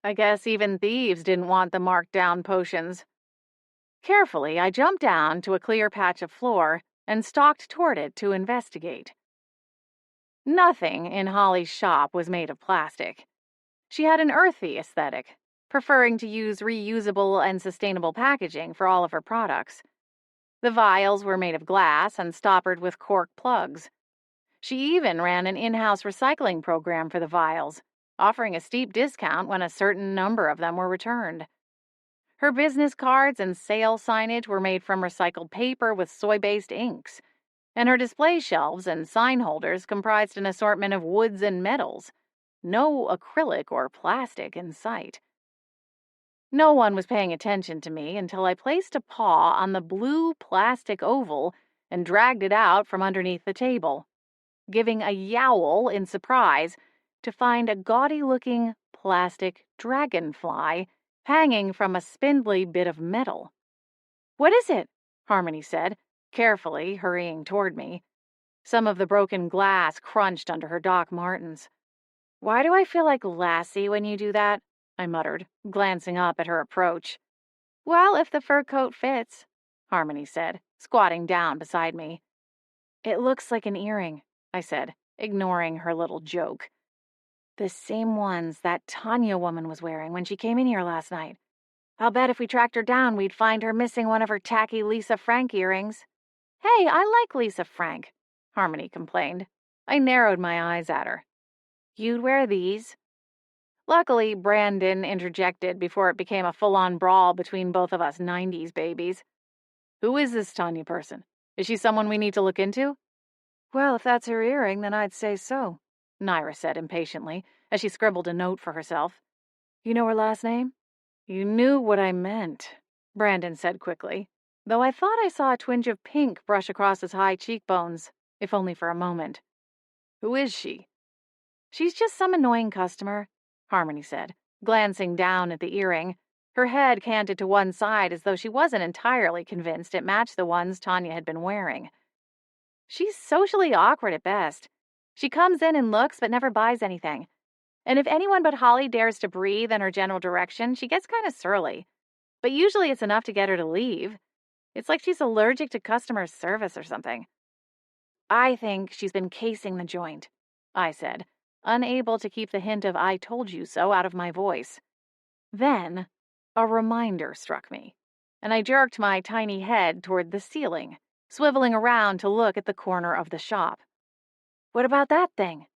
I guess even thieves didn't want the marked-down potions. Carefully, I jumped down to a clear patch of floor and stalked toward it to investigate. Nothing in Holly's shop was made of plastic. She had an earthy aesthetic, preferring to use reusable and sustainable packaging for all of her products. The vials were made of glass and stoppered with cork plugs. She even ran an in-house recycling program for the vials, offering a steep discount when a certain number of them were returned. Her business cards and sale signage were made from recycled paper with soy-based inks, and her display shelves and sign holders comprised an assortment of woods and metals. No acrylic or plastic in sight. No one was paying attention to me until I placed a paw on the blue plastic oval and dragged it out from underneath the table, giving a yowl in surprise to find a gaudy-looking plastic dragonfly hanging from a spindly bit of metal. What is it? Harmony said, carefully hurrying toward me. Some of the broken glass crunched under her Doc Martens. Why do I feel like Lassie when you do that? I muttered, glancing up at her approach. Well, if the fur coat fits, Harmony said, squatting down beside me. It looks like an earring, I said, ignoring her little joke. The same ones that Tanya woman was wearing when she came in here last night. I'll bet if we tracked her down, we'd find her missing one of her tacky Lisa Frank earrings. Hey, I like Lisa Frank, Harmony complained. I narrowed my eyes at her. You'd wear these? Luckily, Brandon interjected before it became a full-on brawl between both of us 90s babies. Who is this Tanya person? Is she someone we need to look into? Well, if that's her earring, then I'd say so, Naira said impatiently, as she scribbled a note for herself. You know her last name? You knew what I meant, Brandon said quickly, though I thought I saw a twinge of pink brush across his high cheekbones, if only for a moment. Who is she? She's just some annoying customer, Harmony said, glancing down at the earring, Her head canted to one side as though she wasn't entirely convinced it matched the ones Tanya had been wearing. She's socially awkward at best. She comes in and looks but never buys anything. And if anyone but Holly dares to breathe in her general direction, she gets kind of surly. But usually it's enough to get her to leave. It's like she's allergic to customer service or something. I think she's been casing the joint, I said, unable to keep the hint of "I told you so" out of my voice. Then a reminder struck me, and I jerked my tiny head toward the ceiling, swiveling around to look at the corner of the shop. What about that thing?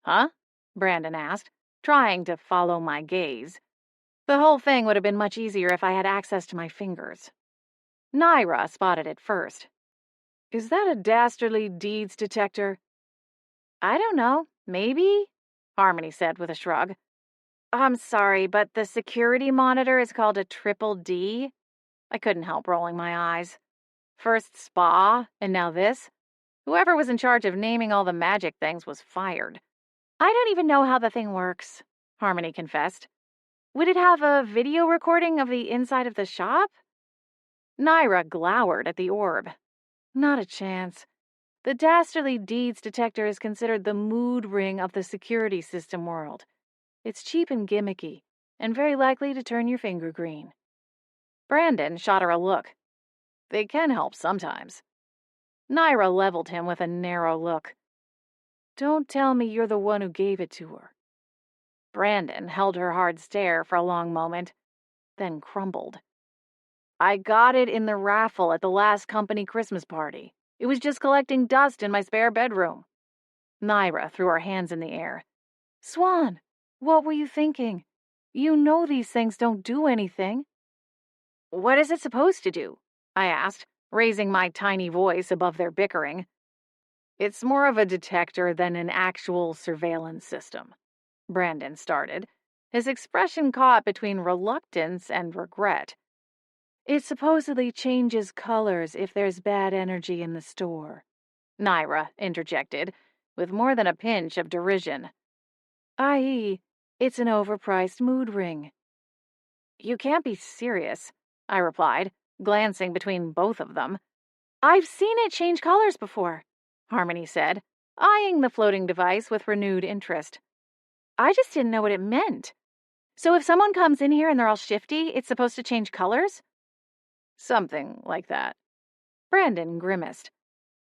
Huh? Brandon asked, trying to follow my gaze. The whole thing would have been much easier if I had access to my fingers. Naira spotted it first. Is that a dastardly deeds detector? I don't know. Maybe? Harmony said with a shrug. I'm sorry, but the security monitor is called a triple D. I couldn't help rolling my eyes. First spa, and now this? Whoever was in charge of naming all the magic things was fired. I don't even know how the thing works, Harmony confessed. Would it have a video recording of the inside of the shop? Naira glowered at the orb. Not a chance. The dastardly deeds detector is considered the mood ring of the security system world. It's cheap and gimmicky, and very likely to turn your finger green. Brandon shot her a look. They can help sometimes. Naira leveled him with a narrow look. Don't tell me you're the one who gave it to her. Brandon held her hard stare for a long moment, then crumbled. I got it in the raffle at the last company Christmas party. It was just collecting dust in my spare bedroom. Naira threw her hands in the air. Swan, what were you thinking? You know these things don't do anything. What is it supposed to do? I asked, raising my tiny voice above their bickering. It's more of a detector than an actual surveillance system, Brandon started, his expression caught between reluctance and regret. It supposedly changes colors if there's bad energy in the store, Naira interjected, with more than a pinch of derision. I.e., it's an overpriced mood ring. You can't be serious, I replied, glancing between both of them. I've seen it change colors before, Harmony said, eyeing the floating device with renewed interest. I just didn't know what it meant. So if someone comes in here and they're all shifty, it's supposed to change colors? Something like that. Brandon grimaced.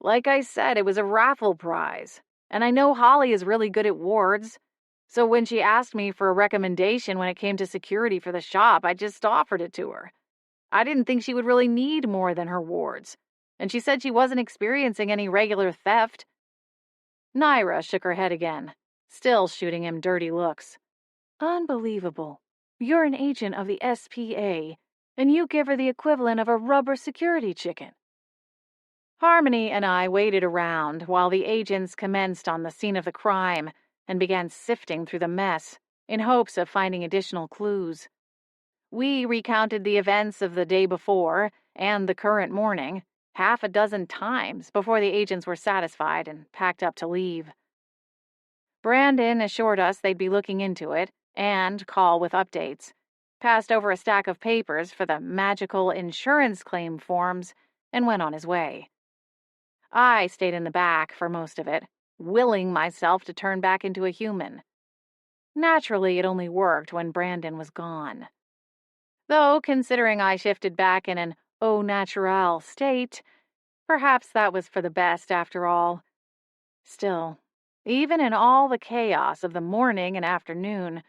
Like I said, it was a raffle prize, and I know Holly is really good at wards, so when she asked me for a recommendation when it came to security for the shop, I just offered it to her. I didn't think she would really need more than her wards, and she said she wasn't experiencing any regular theft. Naira shook her head again, still shooting him dirty looks. Unbelievable. You're an agent of the SPA, and you give her the equivalent of a rubber security chicken. Harmony and I waited around while the agents commenced on the scene of the crime and began sifting through the mess in hopes of finding additional clues. We recounted the events of the day before and the current morning half a dozen times before the agents were satisfied and packed up to leave. Brandon assured us they'd be looking into it and call with updates, passed over a stack of papers for the magical insurance claim forms, and went on his way. I stayed in the back for most of it, willing myself to turn back into a human. Naturally, it only worked when Brandon was gone. Though, considering I shifted back in an au naturel state, perhaps that was for the best after all. Still, even in all the chaos of the morning and afternoon,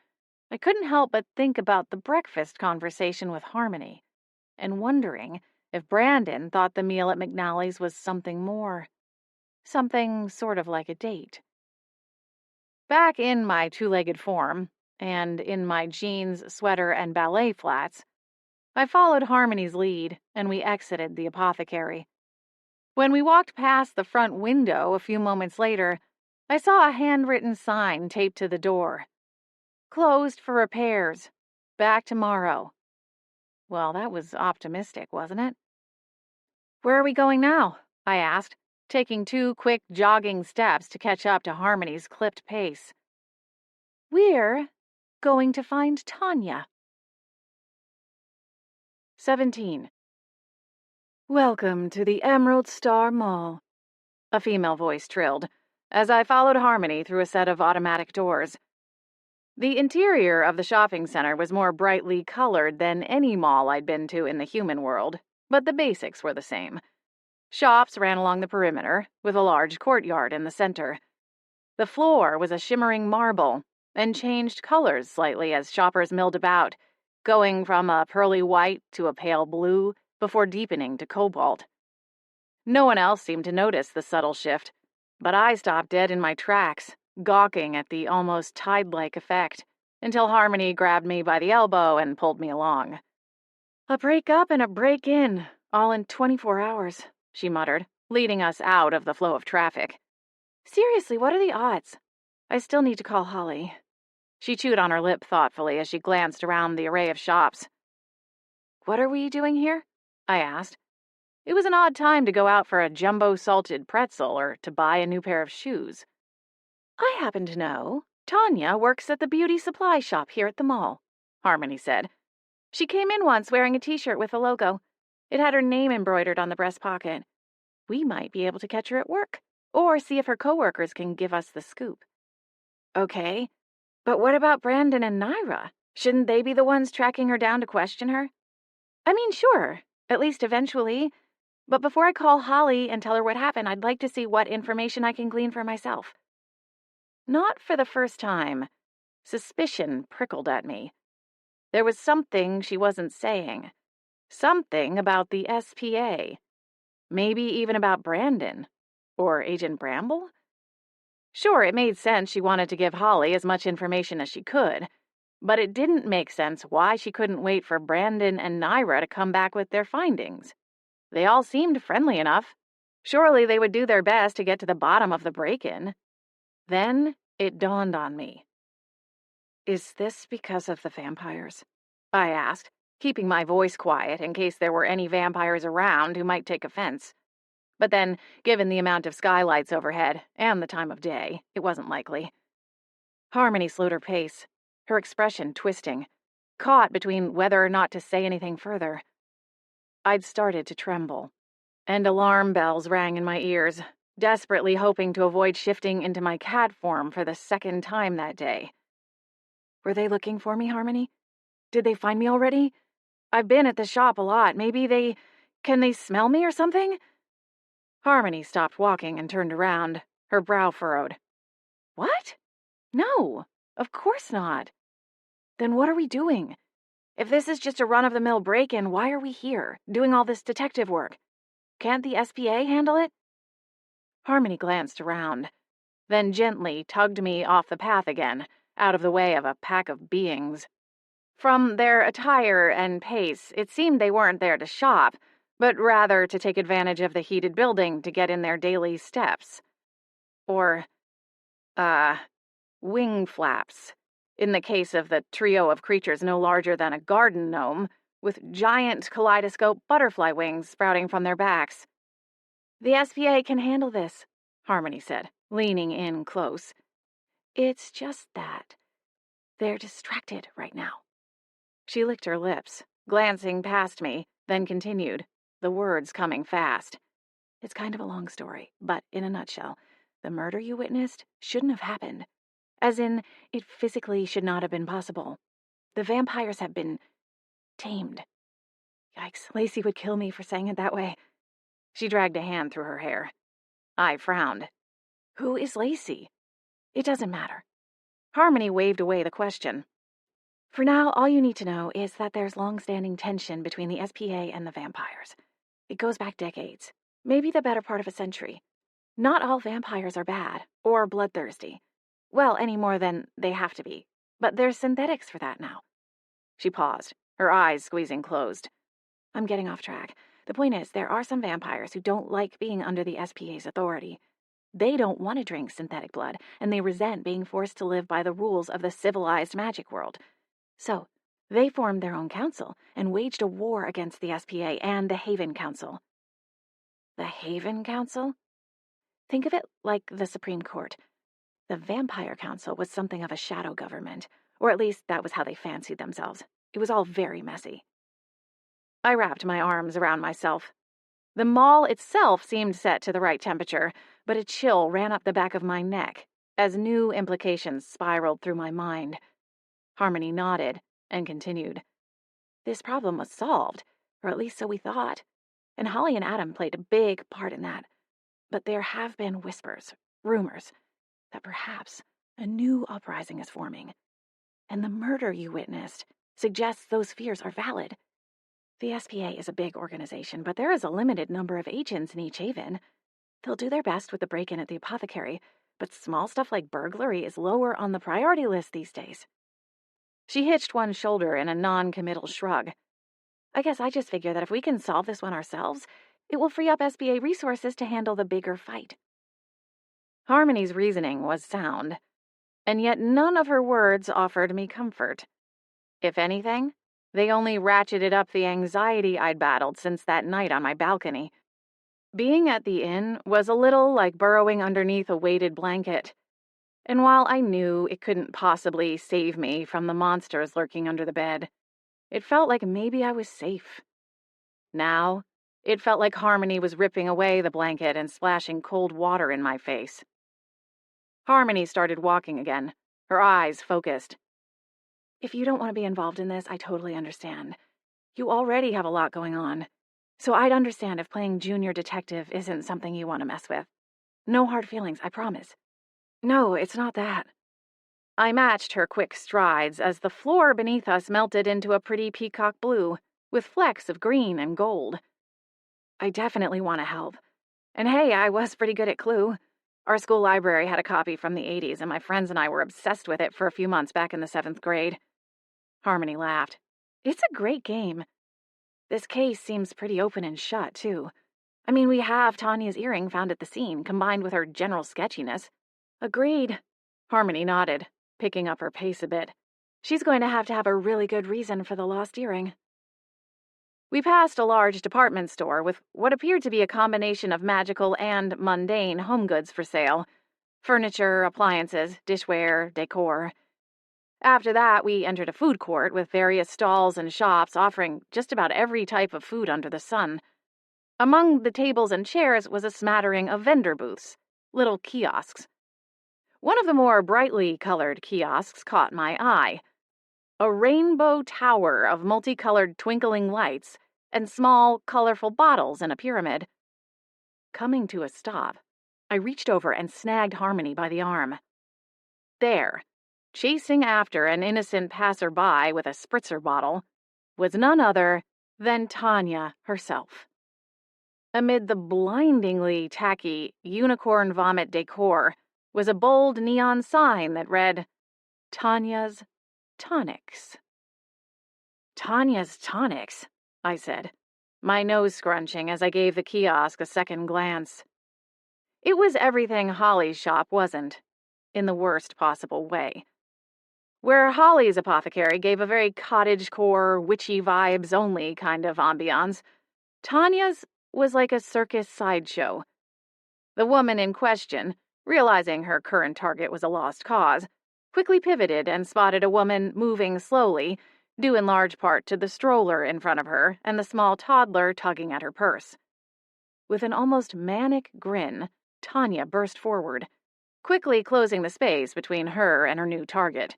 I couldn't help but think about the breakfast conversation with Harmony, and wondering if Brandon thought the meal at McNally's was something more. Something sort of like a date. Back in my two-legged form, and in my jeans, sweater, and ballet flats, I followed Harmony's lead, and we exited the apothecary. When we walked past the front window a few moments later, I saw a handwritten sign taped to the door. Closed for repairs. Back tomorrow. Well, that was optimistic, wasn't it? Where are we going now? I asked, taking 2 quick jogging steps to catch up to Harmony's clipped pace. We're going to find Tanya. 17. Welcome to the Emerald Star Mall, a female voice trilled, as I followed Harmony through a set of automatic doors. The interior of the shopping center was more brightly colored than any mall I'd been to in the human world, but the basics were the same. Shops ran along the perimeter, with a large courtyard in the center. The floor was a shimmering marble, and changed colors slightly as shoppers milled about, going from a pearly white to a pale blue before deepening to cobalt. No one else seemed to notice the subtle shift, but I stopped dead in my tracks, gawking at the almost tide-like effect, until Harmony grabbed me by the elbow and pulled me along. A break-up and a break-in, all in 24 hours, she muttered, leading us out of the flow of traffic. Seriously, what are the odds? I still need to call Holly. She chewed on her lip thoughtfully as she glanced around the array of shops. What are we doing here? I asked. It was an odd time to go out for a jumbo salted pretzel or to buy a new pair of shoes. I happen to know. Tanya works at the beauty supply shop here at the mall, Harmony said. She came in once wearing a t-shirt with a logo. It had her name embroidered on the breast pocket. We might be able to catch her at work, or see if her coworkers can give us the scoop. Okay, but what about Brandon and Naira? Shouldn't they be the ones tracking her down to question her? I mean, sure, at least eventually. But before I call Holly and tell her what happened, I'd like to see what information I can glean for myself. Not for the first time. Suspicion prickled at me. There was something she wasn't saying. Something about the SPA. Maybe even about Brandon. Or Agent Bramble? Sure, it made sense she wanted to give Holly as much information as she could, but it didn't make sense why she couldn't wait for Brandon and Naira to come back with their findings. They all seemed friendly enough. Surely they would do their best to get to the bottom of the break-in. Then it dawned on me. Is this because of the vampires? I asked, keeping my voice quiet in case there were any vampires around who might take offense. But then, given the amount of skylights overhead and the time of day, it wasn't likely. Harmony slowed her pace, her expression twisting, caught between whether or not to say anything further. I'd started to tremble, and alarm bells rang in my ears, desperately hoping to avoid shifting into my cat form for the second time that day. Were they looking for me, Harmony? Did they find me already? I've been at the shop a lot. Can they smell me or something? Harmony stopped walking and turned around, her brow furrowed. What? No, of course not. Then what are we doing? If this is just a run-of-the-mill break-in, why are we here, doing all this detective work? Can't the SPA handle it? Harmony glanced around, then gently tugged me off the path again, out of the way of a pack of beings. From their attire and pace, it seemed they weren't there to shop, but rather to take advantage of the heated building to get in their daily steps. Or, wing flaps, in the case of the trio of creatures no larger than a garden gnome, with giant kaleidoscope butterfly wings sprouting from their backs. The SPA can handle this, Harmony said, leaning in close. It's just that they're distracted right now. She licked her lips, glancing past me, then continued, the words coming fast. It's kind of a long story, but in a nutshell, the murder you witnessed shouldn't have happened. As in, it physically should not have been possible. The vampires have been tamed. Yikes, Lacey would kill me for saying it that way. She dragged a hand through her hair. I frowned. Who is Lacey? It doesn't matter. Harmony waved away the question. For now, all you need to know is that there's long-standing tension between the SPA and the vampires. It goes back decades, maybe the better part of a century. Not all vampires are bad or bloodthirsty. Well, any more than they have to be. But there's synthetics for that now. She paused, her eyes squeezing closed. I'm getting off track. The point is, there are some vampires who don't like being under the SPA's authority. They don't want to drink synthetic blood, and they resent being forced to live by the rules of the civilized magic world. So, they formed their own council and waged a war against the SPA and the Haven Council. The Haven Council? Think of it like the Supreme Court. The Vampire Council was something of a shadow government, or at least that was how they fancied themselves. It was all very messy. I wrapped my arms around myself. The mall itself seemed set to the right temperature, but a chill ran up the back of my neck as new implications spiraled through my mind. Harmony nodded and continued. This problem was solved, or at least so we thought, and Holly and Adam played a big part in that. But there have been whispers, rumors, that perhaps a new uprising is forming, and the murder you witnessed suggests those fears are valid. The SPA is a big organization, but there is a limited number of agents in each haven. They'll do their best with the break-in at the apothecary, but small stuff like burglary is lower on the priority list these days. She hitched one shoulder in a non-committal shrug. I guess I just figure that if we can solve this one ourselves, it will free up SBA resources to handle the bigger fight. Harmony's reasoning was sound, and yet none of her words offered me comfort. If anything, they only ratcheted up the anxiety I'd battled since that night on my balcony. Being at the inn was a little like burrowing underneath a weighted blanket, and while I knew it couldn't possibly save me from the monsters lurking under the bed, it felt like maybe I was safe. Now, it felt like Harmony was ripping away the blanket and splashing cold water in my face. Harmony started walking again, her eyes focused. If you don't want to be involved in this, I totally understand. You already have a lot going on, so I'd understand if playing junior detective isn't something you want to mess with. No hard feelings, I promise. No, it's not that. I matched her quick strides as the floor beneath us melted into a pretty peacock blue, with flecks of green and gold. I definitely want to help. And hey, I was pretty good at Clue. Our school library had a copy from the 80s, and my friends and I were obsessed with it for a few months back in the 7th grade. Harmony laughed. It's a great game. This case seems pretty open and shut, too. I mean, we have Tanya's earring found at the scene, combined with her general sketchiness. Agreed. Harmony nodded, picking up her pace a bit. She's going to have a really good reason for the lost earring. We passed a large department store with what appeared to be a combination of magical and mundane home goods for sale. Furniture, appliances, dishware, decor. After that, we entered a food court with various stalls and shops offering just about every type of food under the sun. Among the tables and chairs was a smattering of vendor booths, little kiosks. One of the more brightly colored kiosks caught my eye. A rainbow tower of multicolored twinkling lights and small, colorful bottles in a pyramid. Coming to a stop, I reached over and snagged Harmony by the arm. There, chasing after an innocent passerby with a spritzer bottle, was none other than Tanya herself. Amid the blindingly tacky unicorn vomit decor was a bold neon sign that read, Tanya's Tonics. Tanya's Tonics, I said, my nose scrunching as I gave the kiosk a second glance. It was everything Holly's shop wasn't, in the worst possible way. Where Holly's apothecary gave a very cottagecore, witchy vibes only kind of ambiance, Tanya's was like a circus sideshow. The woman in question, realizing her current target was a lost cause, quickly pivoted and spotted a woman moving slowly, due in large part to the stroller in front of her and the small toddler tugging at her purse. With an almost manic grin, Tanya burst forward, quickly closing the space between her and her new target.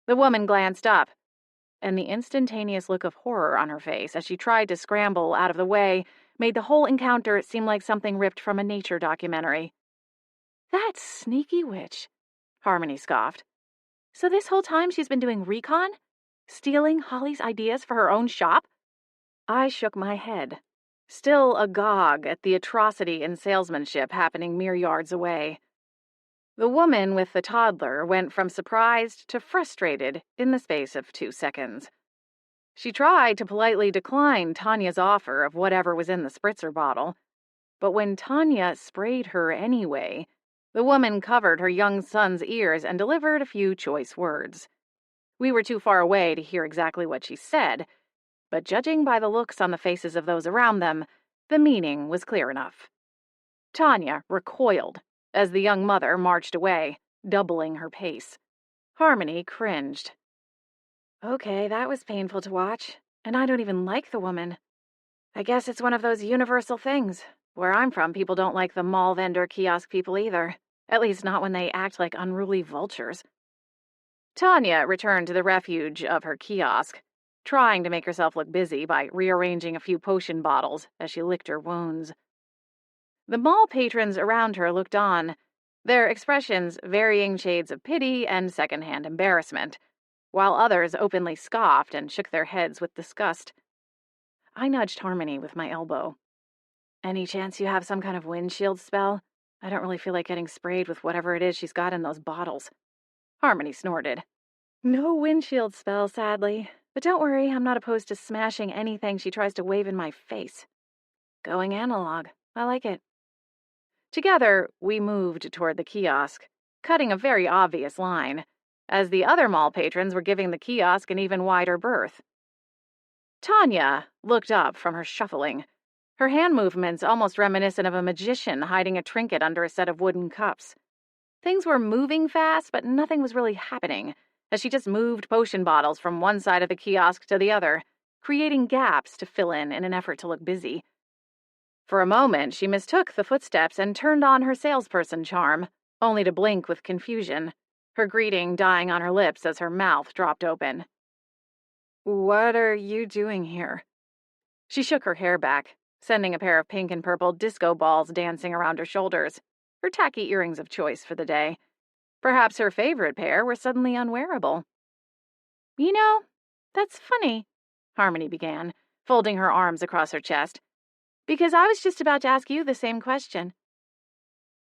The woman glanced up, and the instantaneous look of horror on her face as she tried to scramble out of the way made the whole encounter seem like something ripped from a nature documentary. That sneaky witch, Harmony scoffed. So this whole time she's been doing recon? Stealing Holly's ideas for her own shop? I shook my head, still agog at the atrocity in salesmanship happening mere yards away. The woman with the toddler went from surprised to frustrated in the space of 2 seconds. She tried to politely decline Tanya's offer of whatever was in the spritzer bottle, but when Tanya sprayed her anyway, the woman covered her young son's ears and delivered a few choice words. We were too far away to hear exactly what she said, but judging by the looks on the faces of those around them, the meaning was clear enough. Tanya recoiled as the young mother marched away, doubling her pace. Harmony cringed. Okay, that was painful to watch, and I don't even like the woman. I guess it's one of those universal things. Where I'm from, people don't like the mall vendor kiosk people either. At least not when they act like unruly vultures. Tanya returned to the refuge of her kiosk, trying to make herself look busy by rearranging a few potion bottles as she licked her wounds. The mall patrons around her looked on, their expressions varying shades of pity and secondhand embarrassment, while others openly scoffed and shook their heads with disgust. I nudged Harmony with my elbow. Any chance you have some kind of windshield spell? I don't really feel like getting sprayed with whatever it is she's got in those bottles. Harmony snorted. No windshield spell, sadly. But don't worry, I'm not opposed to smashing anything she tries to wave in my face. Going analog. I like it. Together, we moved toward the kiosk, cutting a very obvious line, as the other mall patrons were giving the kiosk an even wider berth. Tanya looked up from her shuffling, her hand movements almost reminiscent of a magician hiding a trinket under a set of wooden cups. Things were moving fast, but nothing was really happening, as she just moved potion bottles from one side of the kiosk to the other, creating gaps to fill in an effort to look busy. For a moment, she mistook the footsteps and turned on her salesperson charm, only to blink with confusion, her greeting dying on her lips as her mouth dropped open. What are you doing here? She shook her hair back, sending a pair of pink and purple disco balls dancing around her shoulders, her tacky earrings of choice for the day. Perhaps her favorite pair were suddenly unwearable. You know, that's funny, Harmony began, folding her arms across her chest, because I was just about to ask you the same question.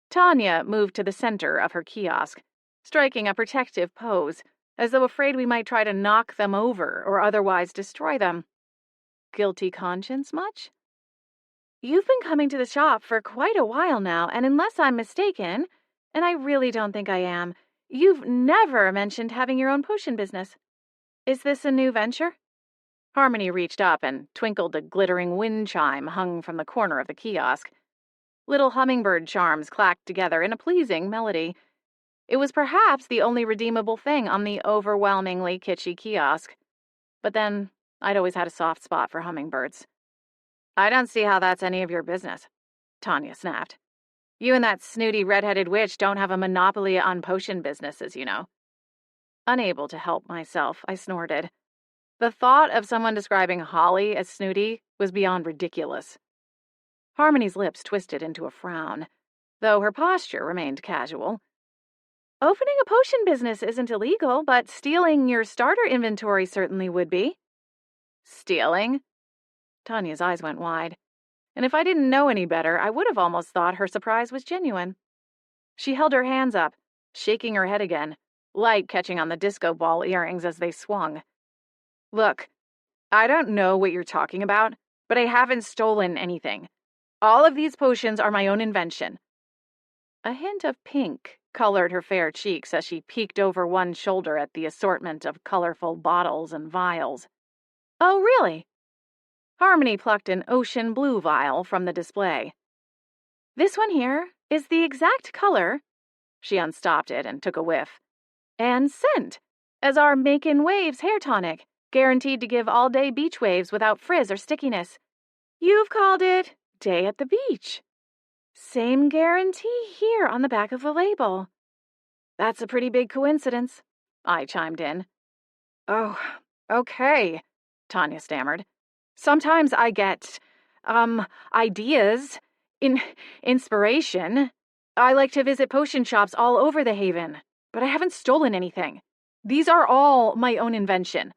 Tanya moved to the center of her kiosk, striking a protective pose, as though afraid we might try to knock them over or otherwise destroy them. Guilty conscience much? You've been coming to the shop for quite a while now, and unless I'm mistaken, and I really don't think I am, you've never mentioned having your own potion business. Is this a new venture? Harmony reached up and twinkled a glittering wind chime hung from the corner of the kiosk. Little hummingbird charms clacked together in a pleasing melody. It was perhaps the only redeemable thing on the overwhelmingly kitschy kiosk. But then, I'd always had a soft spot for hummingbirds. I don't see how that's any of your business, Tanya snapped. You and that snooty red-headed witch don't have a monopoly on potion businesses, you know. Unable to help myself, I snorted. The thought of someone describing Holly as snooty was beyond ridiculous. Harmony's lips twisted into a frown, though her posture remained casual. Opening a potion business isn't illegal, but stealing your starter inventory certainly would be. Stealing? Tanya's eyes went wide, and if I didn't know any better, I would have almost thought her surprise was genuine. She held her hands up, shaking her head again, light catching on the disco ball earrings as they swung. Look, I don't know what you're talking about, but I haven't stolen anything. All of these potions are my own invention. A hint of pink colored her fair cheeks as she peeked over one shoulder at the assortment of colorful bottles and vials. Oh, really? Harmony plucked an ocean blue vial from the display. This one here is the exact color. She unstopped it and took a whiff. And scent, as our Makin' Waves hair tonic, guaranteed to give all-day beach waves without frizz or stickiness. You've called it Day at the Beach. Same guarantee here on the back of the label. That's a pretty big coincidence, I chimed in. Oh, okay, Tanya stammered. Sometimes I get, ideas, inspiration. I like to visit potion shops all over the Haven, but I haven't stolen anything. These are all my own invention.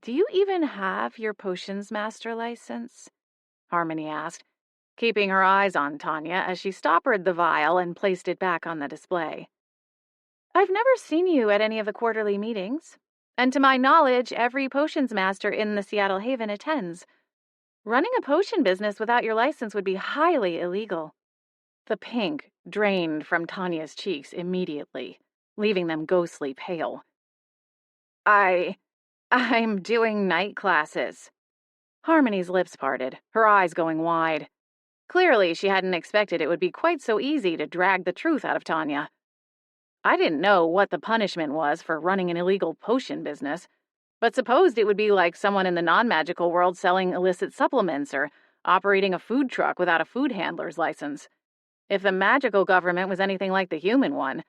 Do you even have your potions master license? Harmony asked, keeping her eyes on Tanya as she stoppered the vial and placed it back on the display. I've never seen you at any of the quarterly meetings, and to my knowledge, every potions master in the Seattle Haven attends. Running a potion business without your license would be highly illegal. The pink drained from Tanya's cheeks immediately, leaving them ghostly pale. I'm doing night classes. Harmony's lips parted, her eyes going wide. Clearly, she hadn't expected it would be quite so easy to drag the truth out of Tanya. I didn't know what the punishment was for running an illegal potion business, But supposed it would be like someone in the non-magical world selling illicit supplements or operating a food truck without a food handler's license. If the magical government was anything like the human one,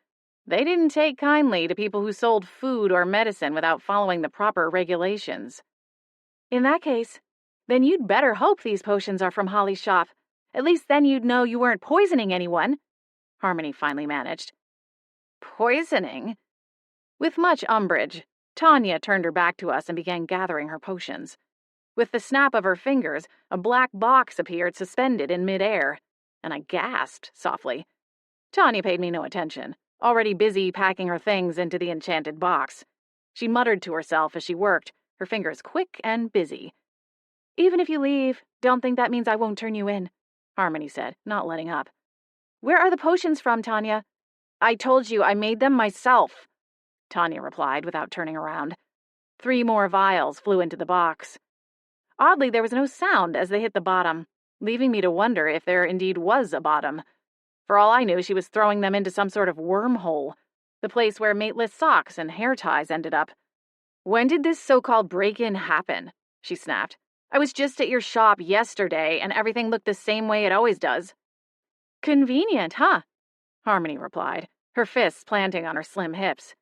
they didn't take kindly to people who sold food or medicine without following the proper regulations. In that case, then you'd better hope these potions are from Holly's shop. At least then you'd know you weren't poisoning anyone, Harmony finally managed. Poisoning? With much umbrage, Tanya turned her back to us and began gathering her potions. With the snap of her fingers, a black box appeared suspended in midair, and I gasped softly. Tanya paid me no attention, already busy packing her things into the enchanted box. She muttered to herself as she worked, her fingers quick and busy. Even if you leave, don't think that means I won't turn you in, Harmony said, not letting up. Where are the potions from, Tanya? I told you I made them myself, Tanya replied without turning around. 3 more vials flew into the box. Oddly, there was no sound as they hit the bottom, leaving me to wonder if there indeed was a bottom. For all I knew, she was throwing them into some sort of wormhole, the place where mateless socks and hair ties ended up. When did this so-called break-in happen? She snapped. I was just at your shop yesterday, and everything looked the same way it always does. Convenient, huh? Harmony replied, her fists planting on her slim hips.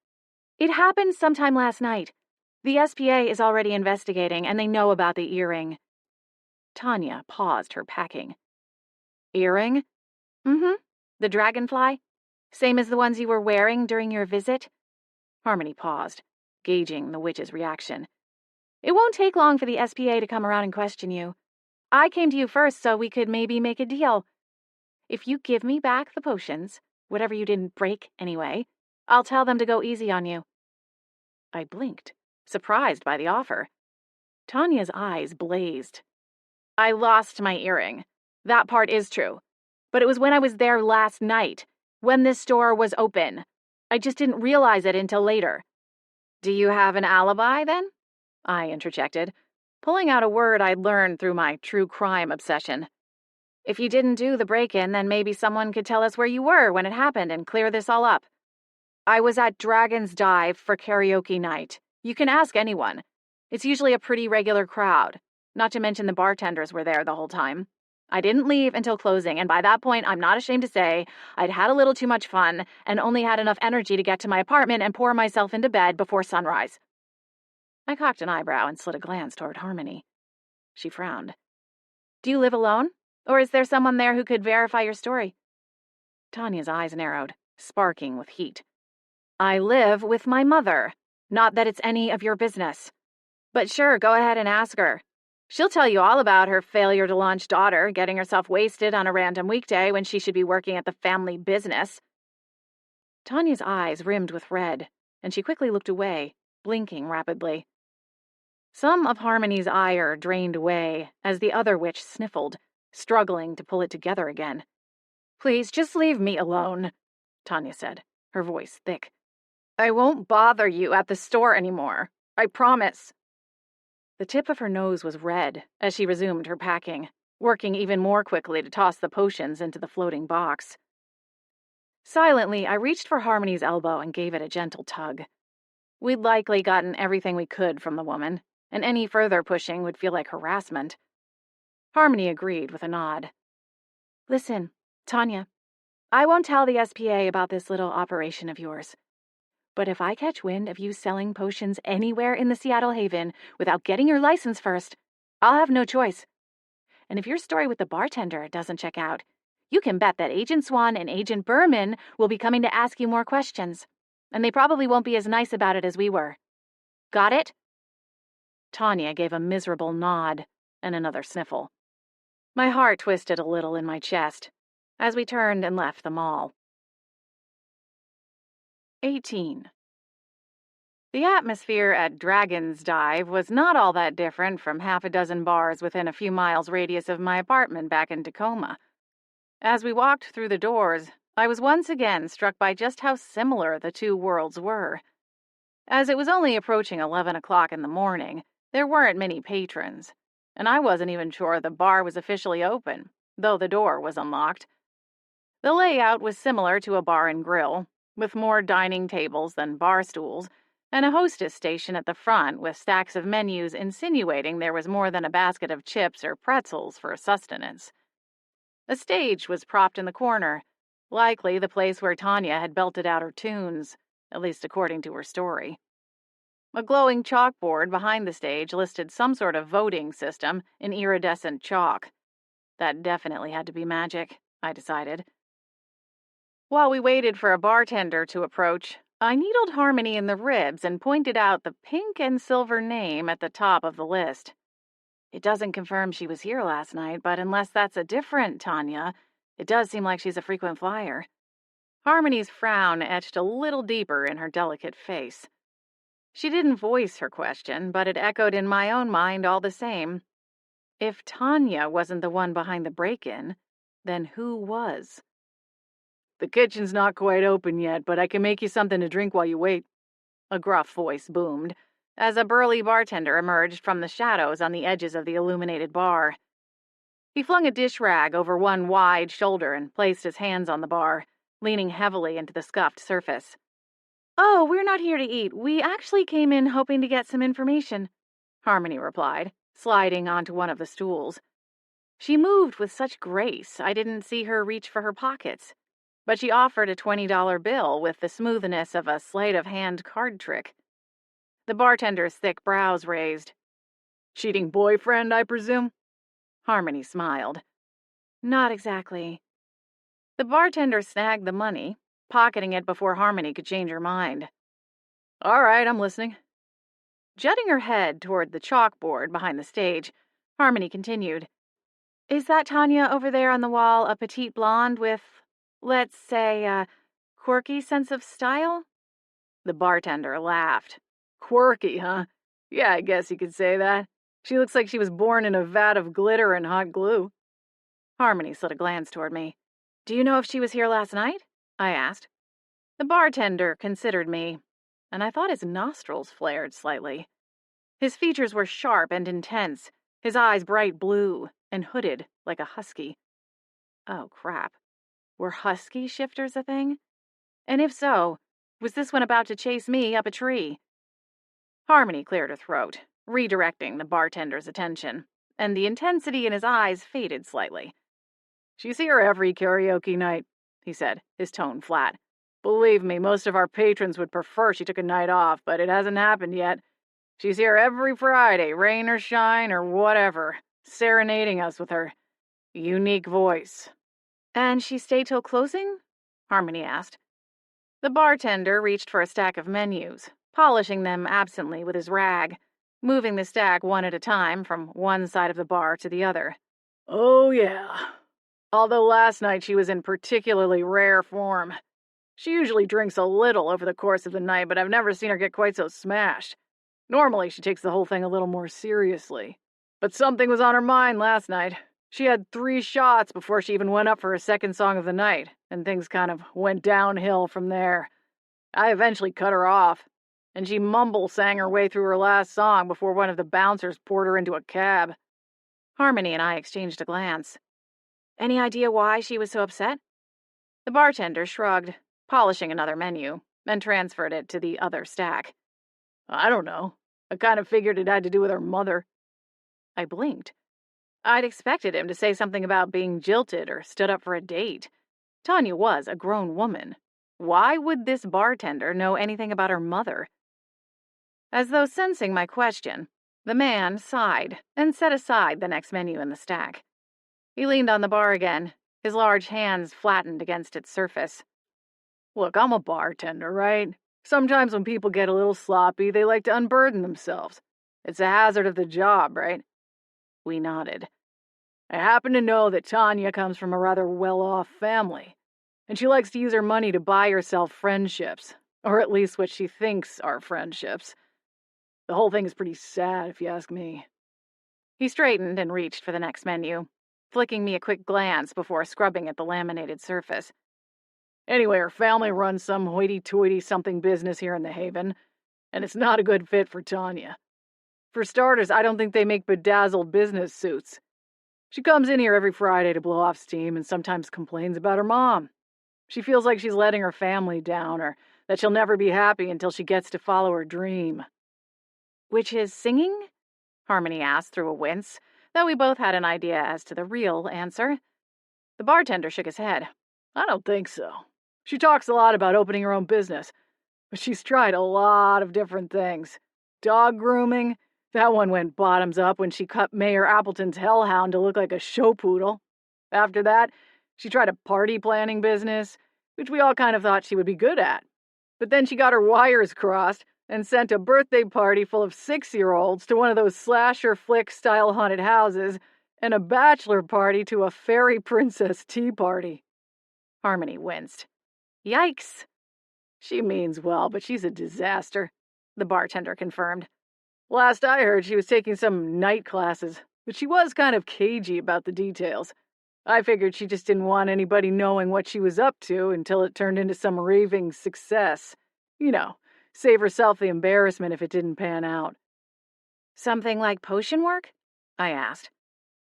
It happened sometime last night. The SPA is already investigating, and they know about the earring. Tanya paused her packing. Earring? Mm-hmm. The dragonfly? Same as the ones you were wearing during your visit? Harmony paused, gauging the witch's reaction. It won't take long for the SPA to come around and question you. I came to you first so we could maybe make a deal. If you give me back the potions, whatever you didn't break anyway, I'll tell them to go easy on you. I blinked, surprised by the offer. Tanya's eyes blazed. I lost my earring. That part is true. But it was when I was there last night, when this store was open. I just didn't realize it until later. Do you have an alibi, then? I interjected, pulling out a word I'd learned through my true crime obsession. If you didn't do the break-in, then maybe someone could tell us where you were when it happened and clear this all up. I was at Dragon's Dive for karaoke night. You can ask anyone. It's usually a pretty regular crowd, not to mention the bartenders were there the whole time. I didn't leave until closing, and by that point, I'm not ashamed to say, I'd had a little too much fun and only had enough energy to get to my apartment and pour myself into bed before sunrise. I cocked an eyebrow and slid a glance toward Harmony. She frowned. Do you live alone? Or is there someone there who could verify your story? Tanya's eyes narrowed, sparking with heat. I live with my mother. Not that it's any of your business. But sure, go ahead and ask her. She'll tell you all about her failure to launch daughter, getting herself wasted on a random weekday when she should be working at the family business. Tanya's eyes rimmed with red, and she quickly looked away, blinking rapidly. Some of Harmony's ire drained away as the other witch sniffled, struggling to pull it together again. Please, just leave me alone, Tanya said, her voice thick. I won't bother you at the store anymore. I promise. The tip of her nose was red as she resumed her packing, working even more quickly to toss the potions into the floating box. Silently, I reached for Harmony's elbow and gave it a gentle tug. We'd likely gotten everything we could from the woman, and any further pushing would feel like harassment. Harmony agreed with a nod. Listen, Tanya, I won't tell the SPA about this little operation of yours. But if I catch wind of you selling potions anywhere in the Seattle Haven without getting your license first, I'll have no choice. And if your story with the bartender doesn't check out, you can bet that Agent Swan and Agent Berman will be coming to ask you more questions. And they probably won't be as nice about it as we were. Got it? Tanya gave a miserable nod and another sniffle. My heart twisted a little in my chest as we turned and left the mall. 18. The atmosphere at Dragon's Dive was not all that different from half a dozen bars within a few miles radius of my apartment back in Tacoma. As we walked through the doors, I was once again struck by just how similar the two worlds were. As it was only approaching 11 o'clock in the morning, there weren't many patrons, and I wasn't even sure the bar was officially open, though the door was unlocked. The layout was similar to a bar and grill, with more dining tables than bar stools, and a hostess station at the front with stacks of menus insinuating there was more than a basket of chips or pretzels for sustenance. A stage was propped in the corner, likely the place where Tanya had belted out her tunes, at least according to her story. A glowing chalkboard behind the stage listed some sort of voting system in iridescent chalk. That definitely had to be magic, I decided. While we waited for a bartender to approach, I needled Harmony in the ribs and pointed out the pink and silver name at the top of the list. It doesn't confirm she was here last night, but unless that's a different Tanya, it does seem like she's a frequent flyer. Harmony's frown etched a little deeper in her delicate face. She didn't voice her question, but it echoed in my own mind all the same. If Tanya wasn't the one behind the break-in, then who was? "The kitchen's not quite open yet, but I can make you something to drink while you wait," a gruff voice boomed, as a burly bartender emerged from the shadows on the edges of the illuminated bar. He flung a dish rag over one wide shoulder and placed his hands on the bar, leaning heavily into the scuffed surface. "Oh, we're not here to eat. We actually came in hoping to get some information," Harmony replied, sliding onto one of the stools. She moved with such grace I didn't see her reach for her pockets, but she offered a $20 bill with the smoothness of a sleight-of-hand card trick. The bartender's thick brows raised. "Cheating boyfriend, I presume?" Harmony smiled. "Not exactly." The bartender snagged the money, pocketing it before Harmony could change her mind. "All right, I'm listening." Jutting her head toward the chalkboard behind the stage, Harmony continued. "Is that Tanya over there on the wall a petite blonde with, let's say, a quirky sense of style?" The bartender laughed. "Quirky, huh? Yeah, I guess you could say that. She looks like she was born in a vat of glitter and hot glue." Harmony slid a glance toward me. "Do you know if she was here last night?" I asked. The bartender considered me, and I thought his nostrils flared slightly. His features were sharp and intense, his eyes bright blue and hooded like a husky. Oh, crap. Were husky shifters a thing? And if so, was this one about to chase me up a tree? Harmony cleared her throat, redirecting the bartender's attention, and the intensity in his eyes faded slightly. "She's here every karaoke night," he said, his tone flat. "Believe me, most of our patrons would prefer she took a night off, but it hasn't happened yet. She's here every Friday, rain or shine or whatever, serenading us with her unique voice." "And she stayed till closing?" Harmony asked. The bartender reached for a stack of menus, polishing them absently with his rag, moving the stack one at a time from one side of the bar to the other. "Oh, yeah. Although last night she was in particularly rare form. She usually drinks a little over the course of the night, but I've never seen her get quite so smashed. Normally she takes the whole thing a little more seriously. But something was on her mind last night. She had 3 shots before she even went up for her second song of the night, and things kind of went downhill from there. I eventually cut her off, and she mumble-sang her way through her last song before one of the bouncers poured her into a cab." Harmony and I exchanged a glance. "Any idea why she was so upset?" The bartender shrugged, polishing another menu, and transferred it to the other stack. "I don't know. I kind of figured it had to do with her mother." I blinked. I'd expected him to say something about being jilted or stood up for a date. Tanya was a grown woman. Why would this bartender know anything about her mother? As though sensing my question, the man sighed and set aside the next menu in the stack. He leaned on the bar again, his large hands flattened against its surface. "Look, I'm a bartender, right? Sometimes when people get a little sloppy, they like to unburden themselves. It's a hazard of the job, right?" We nodded. "I happen to know that Tanya comes from a rather well-off family, and she likes to use her money to buy herself friendships, or at least what she thinks are friendships. The whole thing is pretty sad, if you ask me." He straightened and reached for the next menu, flicking me a quick glance before scrubbing at the laminated surface. "Anyway, her family runs some hoity-toity something business here in the Haven, and it's not a good fit for Tanya. For starters, I don't think they make bedazzled business suits. She comes in here every Friday to blow off steam and sometimes complains about her mom. She feels like she's letting her family down, or that she'll never be happy until she gets to follow her dream. Which is singing? Harmony asked through a wince, though we both had an idea as to the real answer. The bartender shook his head. I don't think so. She talks a lot about opening her own business, but she's tried a lot of different things. Dog grooming, that one went bottoms up when she cut Mayor Appleton's hellhound to look like a show poodle. After that, she tried a party planning business, which we all kind of thought she would be good at. But then she got her wires crossed and sent a birthday party full of 6-year-olds to one of those slasher flick-style haunted houses and a bachelor party to a fairy princess tea party. Harmony winced. Yikes. She means well, but she's a disaster, the bartender confirmed. Last I heard, she was taking some night classes, but she was kind of cagey about the details. I figured she just didn't want anybody knowing what she was up to until it turned into some raving success. You know, save herself the embarrassment if it didn't pan out. Something like potion work? I asked.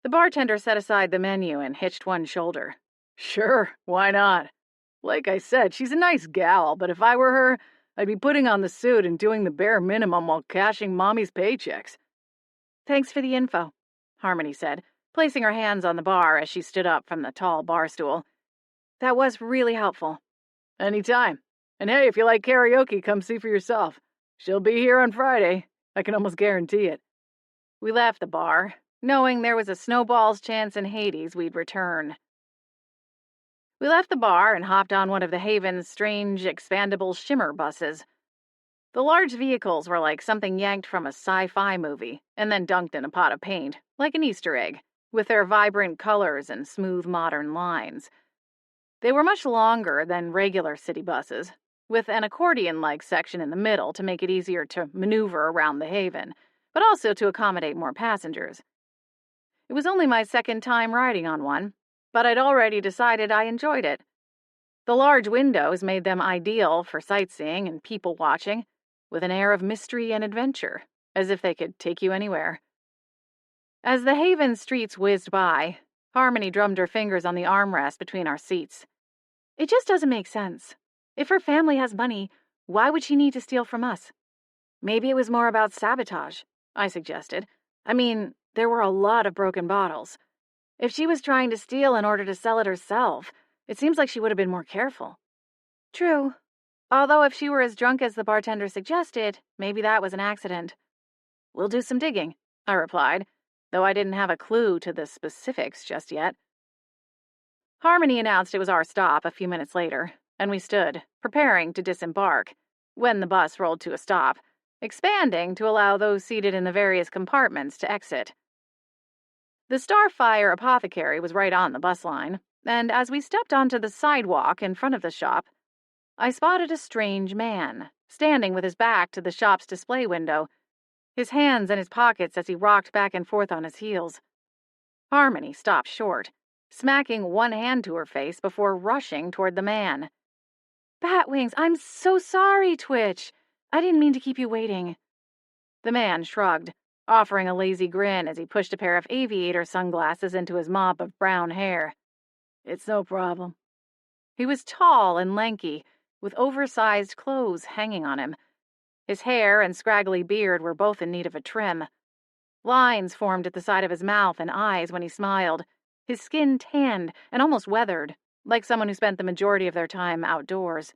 The bartender set aside the menu and hitched one shoulder. Sure, why not? Like I said, she's a nice gal, but if I were her, I'd be putting on the suit and doing the bare minimum while cashing Mommy's paychecks. Thanks for the info, Harmony said, placing her hands on the bar as she stood up from the tall bar stool. That was really helpful. Anytime. And hey, if you like karaoke, come see for yourself. She'll be here on Friday. I can almost guarantee it. We left the bar, knowing there was a snowball's chance in Hades we'd return. We left the bar and hopped on one of the Haven's strange, expandable shimmer buses. The large vehicles were like something yanked from a sci-fi movie and then dunked in a pot of paint, like an Easter egg, with their vibrant colors and smooth modern lines. They were much longer than regular city buses, with an accordion-like section in the middle to make it easier to maneuver around the Haven, but also to accommodate more passengers. It was only my second time riding on one, but I'd already decided I enjoyed it. The large windows made them ideal for sightseeing and people watching, with an air of mystery and adventure, as if they could take you anywhere. As the Haven streets whizzed by, Harmony drummed her fingers on the armrest between our seats. It just doesn't make sense. If her family has money, why would she need to steal from us? Maybe it was more about sabotage, I suggested. I mean, there were a lot of broken bottles. If she was trying to steal in order to sell it herself, it seems like she would have been more careful. True. Although if she were as drunk as the bartender suggested, maybe that was an accident. We'll do some digging, I replied, though I didn't have a clue to the specifics just yet. Harmony announced it was our stop a few minutes later, and we stood, preparing to disembark, when the bus rolled to a stop, expanding to allow those seated in the various compartments to exit. The Starfire apothecary was right on the bus line, and as we stepped onto the sidewalk in front of the shop, I spotted a strange man, standing with his back to the shop's display window, his hands in his pockets as he rocked back and forth on his heels. Harmony stopped short, smacking one hand to her face before rushing toward the man. Batwings, I'm so sorry, Twitch. I didn't mean to keep you waiting. The man shrugged, offering a lazy grin as he pushed a pair of aviator sunglasses into his mop of brown hair. It's no problem. He was tall and lanky, with oversized clothes hanging on him. His hair and scraggly beard were both in need of a trim. Lines formed at the side of his mouth and eyes when he smiled, his skin tanned and almost weathered, like someone who spent the majority of their time outdoors.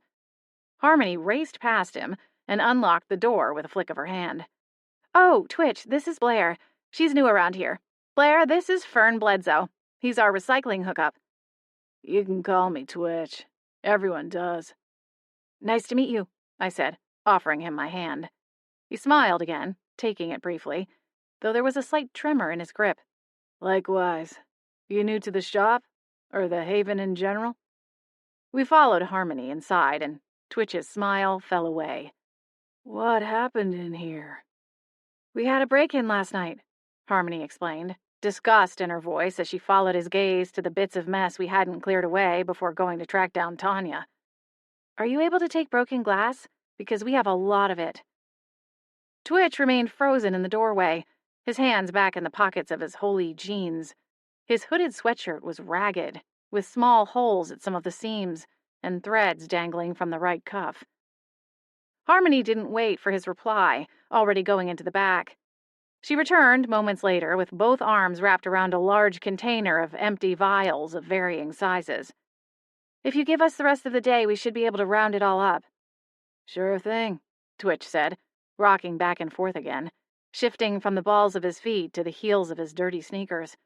Harmony raced past him and unlocked the door with a flick of her hand. Oh, Twitch, this is Blair. She's new around here. Blair, this is Fern Bledsoe. He's our recycling hookup. You can call me Twitch. Everyone does. Nice to meet you, I said, offering him my hand. He smiled again, taking it briefly, though there was a slight tremor in his grip. Likewise. You new to the shop? Or the Haven in general? We followed Harmony inside, and Twitch's smile fell away. What happened in here? We had a break-in last night, Harmony explained, disgust in her voice as she followed his gaze to the bits of mess we hadn't cleared away before going to track down Tanya. Are you able to take broken glass? Because we have a lot of it. Twitch remained frozen in the doorway, his hands back in the pockets of his holey jeans. His hooded sweatshirt was ragged, with small holes at some of the seams and threads dangling from the right cuff. Harmony didn't wait for his reply, already going into the back. She returned moments later with both arms wrapped around a large container of empty vials of varying sizes. "If you give us the rest of the day, we should be able to round it all up." "Sure thing," Twitch said, rocking back and forth again, shifting from the balls of his feet to the heels of his dirty sneakers.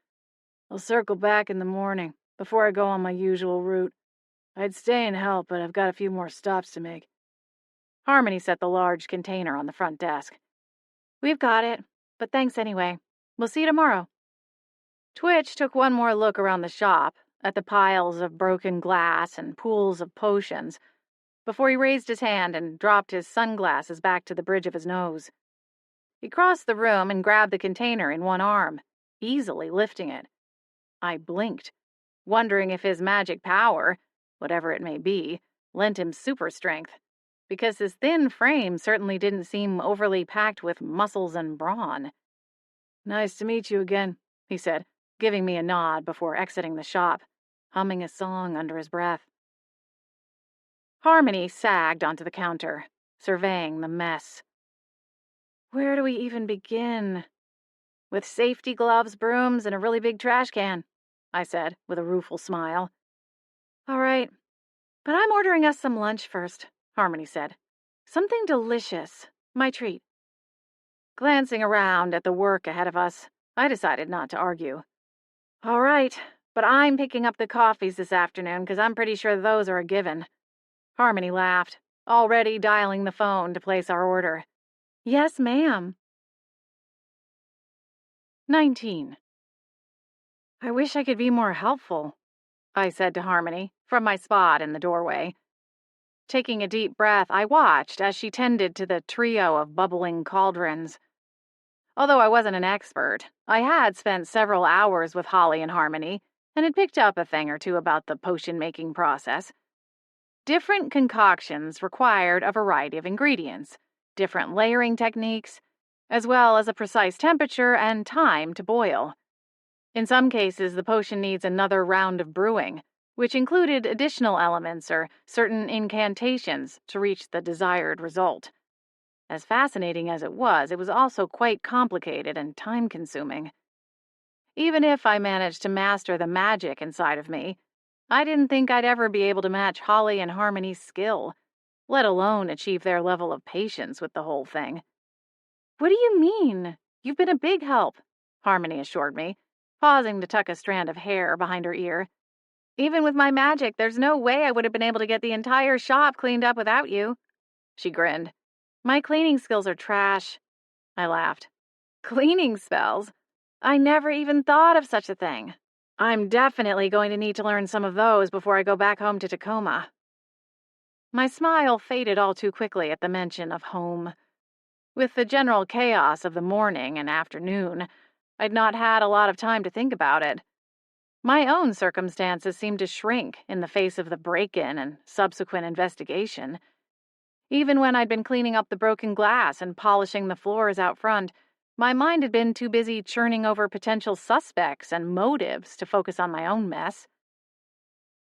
"I'll circle back in the morning, before I go on my usual route. I'd stay and help, but I've got a few more stops to make." Harmony set the large container on the front desk. "We've got it, but thanks anyway. We'll see you tomorrow." Twitch took one more look around the shop, at the piles of broken glass and pools of potions, before he raised his hand and dropped his sunglasses back to the bridge of his nose. He crossed the room and grabbed the container in one arm, easily lifting it. I blinked, wondering if his magic power, whatever it may be, lent him super strength, because his thin frame certainly didn't seem overly packed with muscles and brawn. "Nice to meet you again," he said, giving me a nod before exiting the shop, humming a song under his breath. Harmony sagged onto the counter, surveying the mess. "Where do we even begin?" "With safety gloves, brooms, and a really big trash can," I said, with a rueful smile. "All right, but I'm ordering us some lunch first," Harmony said. "Something delicious. My treat." Glancing around at the work ahead of us, I decided not to argue. "All right, but I'm picking up the coffees this afternoon because I'm pretty sure those are a given." Harmony laughed, already dialing the phone to place our order. "Yes, ma'am." 19. "I wish I could be more helpful," I said to Harmony from my spot in the doorway. Taking a deep breath, I watched as she tended to the trio of bubbling cauldrons. Although I wasn't an expert, I had spent several hours with Holly and Harmony and had picked up a thing or two about the potion-making process. Different concoctions required a variety of ingredients, different layering techniques, as well as a precise temperature and time to boil. In some cases, the potion needs another round of brewing, which included additional elements or certain incantations to reach the desired result. As fascinating as it was also quite complicated and time-consuming. Even if I managed to master the magic inside of me, I didn't think I'd ever be able to match Holly and Harmony's skill, let alone achieve their level of patience with the whole thing. "What do you mean? You've been a big help," Harmony assured me, pausing to tuck a strand of hair behind her ear. "Even with my magic, there's no way I would have been able to get the entire shop cleaned up without you." She grinned. "My cleaning skills are trash." I laughed. "Cleaning spells? I never even thought of such a thing. I'm definitely going to need to learn some of those before I go back home to Tacoma." My smile faded all too quickly at the mention of home. With the general chaos of the morning and afternoon, I'd not had a lot of time to think about it. My own circumstances seemed to shrink in the face of the break-in and subsequent investigation. Even when I'd been cleaning up the broken glass and polishing the floors out front, my mind had been too busy churning over potential suspects and motives to focus on my own mess.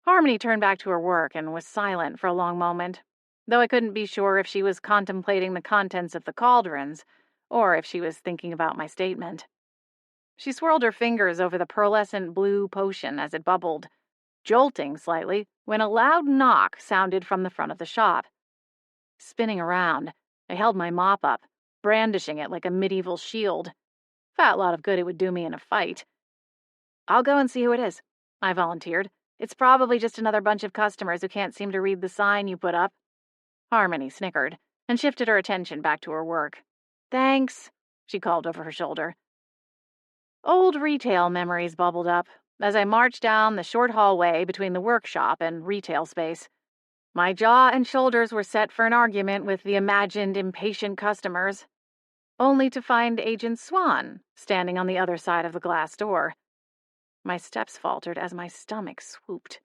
Harmony turned back to her work and was silent for a long moment, though I couldn't be sure if she was contemplating the contents of the cauldrons or if she was thinking about my statement. She swirled her fingers over the pearlescent blue potion as it bubbled, jolting slightly when a loud knock sounded from the front of the shop. Spinning around, I held my mop up, brandishing it like a medieval shield. Fat lot of good it would do me in a fight. "I'll go and see who it is," I volunteered. "It's probably just another bunch of customers who can't seem to read the sign you put up." Harmony snickered and shifted her attention back to her work. "Thanks," she called over her shoulder. Old retail memories bubbled up as I marched down the short hallway between the workshop and retail space. My jaw and shoulders were set for an argument with the imagined impatient customers, only to find Agent Swan standing on the other side of the glass door. My steps faltered as my stomach swooped.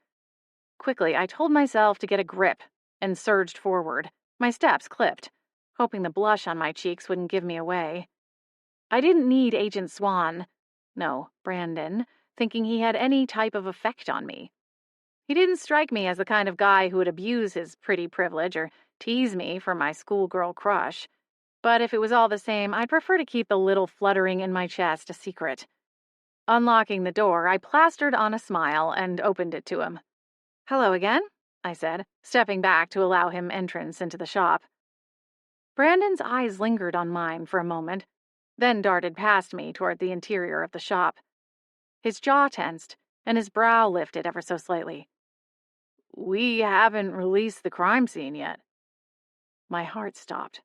Quickly, I told myself to get a grip and surged forward, my steps clipped, hoping the blush on my cheeks wouldn't give me away. I didn't need Agent Swan, no, Brandon, thinking he had any type of effect on me. He didn't strike me as the kind of guy who would abuse his pretty privilege or tease me for my schoolgirl crush, but if it was all the same, I'd prefer to keep the little fluttering in my chest a secret. Unlocking the door, I plastered on a smile and opened it to him. "Hello again," I said, stepping back to allow him entrance into the shop. Brandon's eyes lingered on mine for a moment, then darted past me toward the interior of the shop. His jaw tensed, and his brow lifted ever so slightly. "We haven't released the crime scene yet." My heart stopped,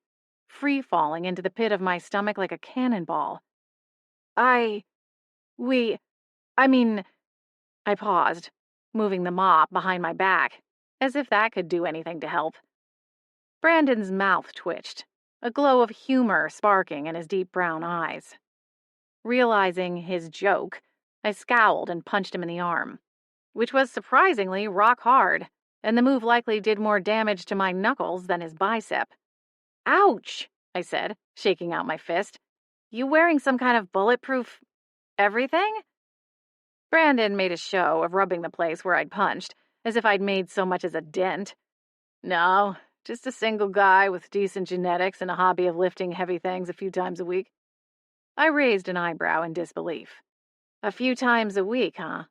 free-falling into the pit of my stomach like a cannonball. We, I mean, I paused, moving the mop behind my back, as if that could do anything to help. Brandon's mouth twitched, a glow of humor sparking in his deep brown eyes. Realizing his joke, I scowled and punched him in the arm, which was surprisingly rock hard, and the move likely did more damage to my knuckles than his bicep. "Ouch," I said, shaking out my fist. "You wearing some kind of bulletproof everything?" Brandon made a show of rubbing the place where I'd punched, as if I'd made so much as a dent. "No, just a single guy with decent genetics and a hobby of lifting heavy things a few times a week." I raised an eyebrow in disbelief. "A few times a week, huh?"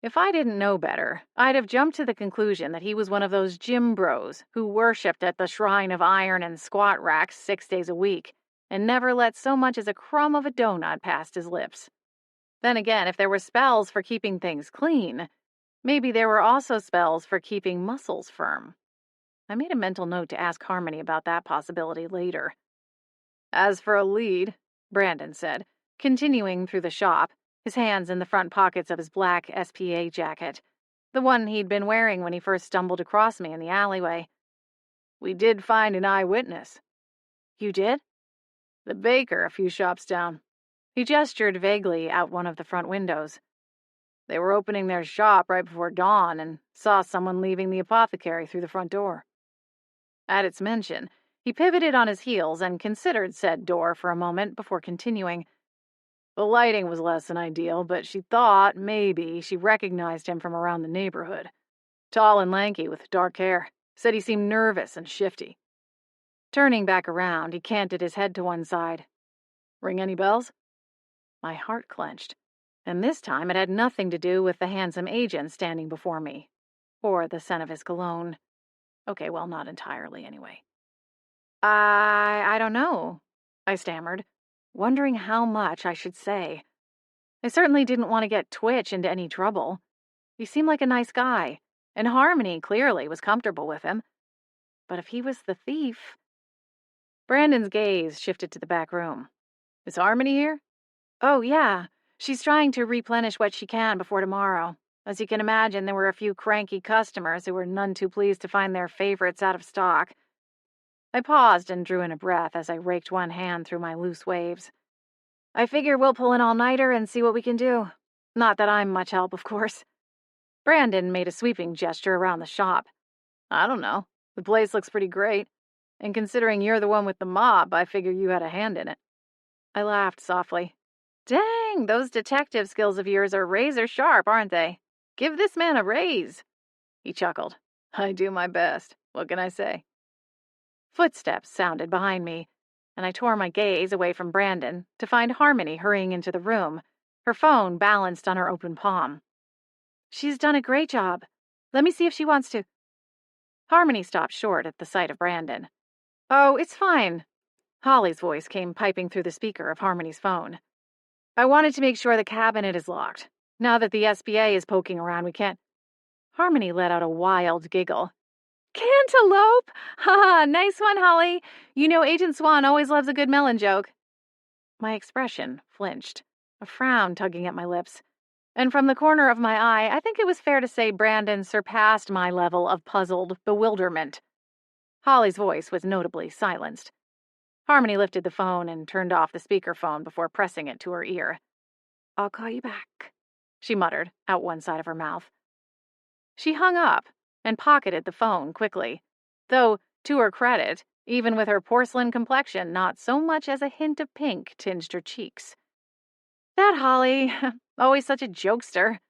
If I didn't know better, I'd have jumped to the conclusion that he was one of those gym bros who worshipped at the shrine of iron and squat racks 6 days a week, and never let so much as a crumb of a donut past his lips. Then again, if there were spells for keeping things clean, maybe there were also spells for keeping muscles firm. I made a mental note to ask Harmony about that possibility later. "As for a lead," Brandon said, continuing through the shop, his hands in the front pockets of his black SPA jacket, the one he'd been wearing when he first stumbled across me in the alleyway. "We did find an eyewitness." "You did?" "The baker a few shops down." He gestured vaguely out one of the front windows. "They were opening their shop right before dawn and saw someone leaving the apothecary through the front door." At its mention, he pivoted on his heels and considered said door for a moment before continuing. "The lighting was less than ideal, but she thought maybe she recognized him from around the neighborhood. Tall and lanky with dark hair. Said he seemed nervous and shifty." Turning back around, he canted his head to one side. "Ring any bells?" My heart clenched, and this time it had nothing to do with the handsome agent standing before me, or the scent of his cologne. Okay, well, not entirely anyway. I don't know," I stammered, wondering how much I should say. I certainly didn't want to get Twitch into any trouble. He seemed like a nice guy, and Harmony clearly was comfortable with him. But if he was the thief... Brandon's gaze shifted to the back room. "Is Harmony here?" "Oh, yeah. She's trying to replenish what she can before tomorrow. As you can imagine, there were a few cranky customers who were none too pleased to find their favorites out of stock." I paused and drew in a breath as I raked one hand through my loose waves. "I figure we'll pull an all-nighter and see what we can do. Not that I'm much help, of course." Brandon made a sweeping gesture around the shop. "I don't know. The place looks pretty great. And considering you're the one with the mop, I figure you had a hand in it." I laughed softly. "Dang, those detective skills of yours are razor sharp, aren't they? Give this man a raise." He chuckled. "I do my best. What can I say?" Footsteps sounded behind me, and I tore my gaze away from Brandon to find Harmony hurrying into the room, her phone balanced on her open palm. "She's done a great job. Let me see if she wants to..." Harmony stopped short at the sight of Brandon. "Oh, it's fine." Holly's voice came piping through the speaker of Harmony's phone. "I wanted to make sure the cabinet is locked. Now that the SBA is poking around, we can't..." Harmony let out a wild giggle. "Cantaloupe? Ha, nice one, Holly. You know Agent Swan always loves a good melon joke." My expression flinched, a frown tugging at my lips, and from the corner of my eye, I think it was fair to say Brandon surpassed my level of puzzled bewilderment. Holly's voice was notably silenced. Harmony lifted the phone and turned off the speakerphone before pressing it to her ear. "I'll call you back," she muttered out one side of her mouth. She hung up and pocketed the phone quickly, though, to her credit, even with her porcelain complexion, not so much as a hint of pink tinged her cheeks. "That Holly, always such a jokester,"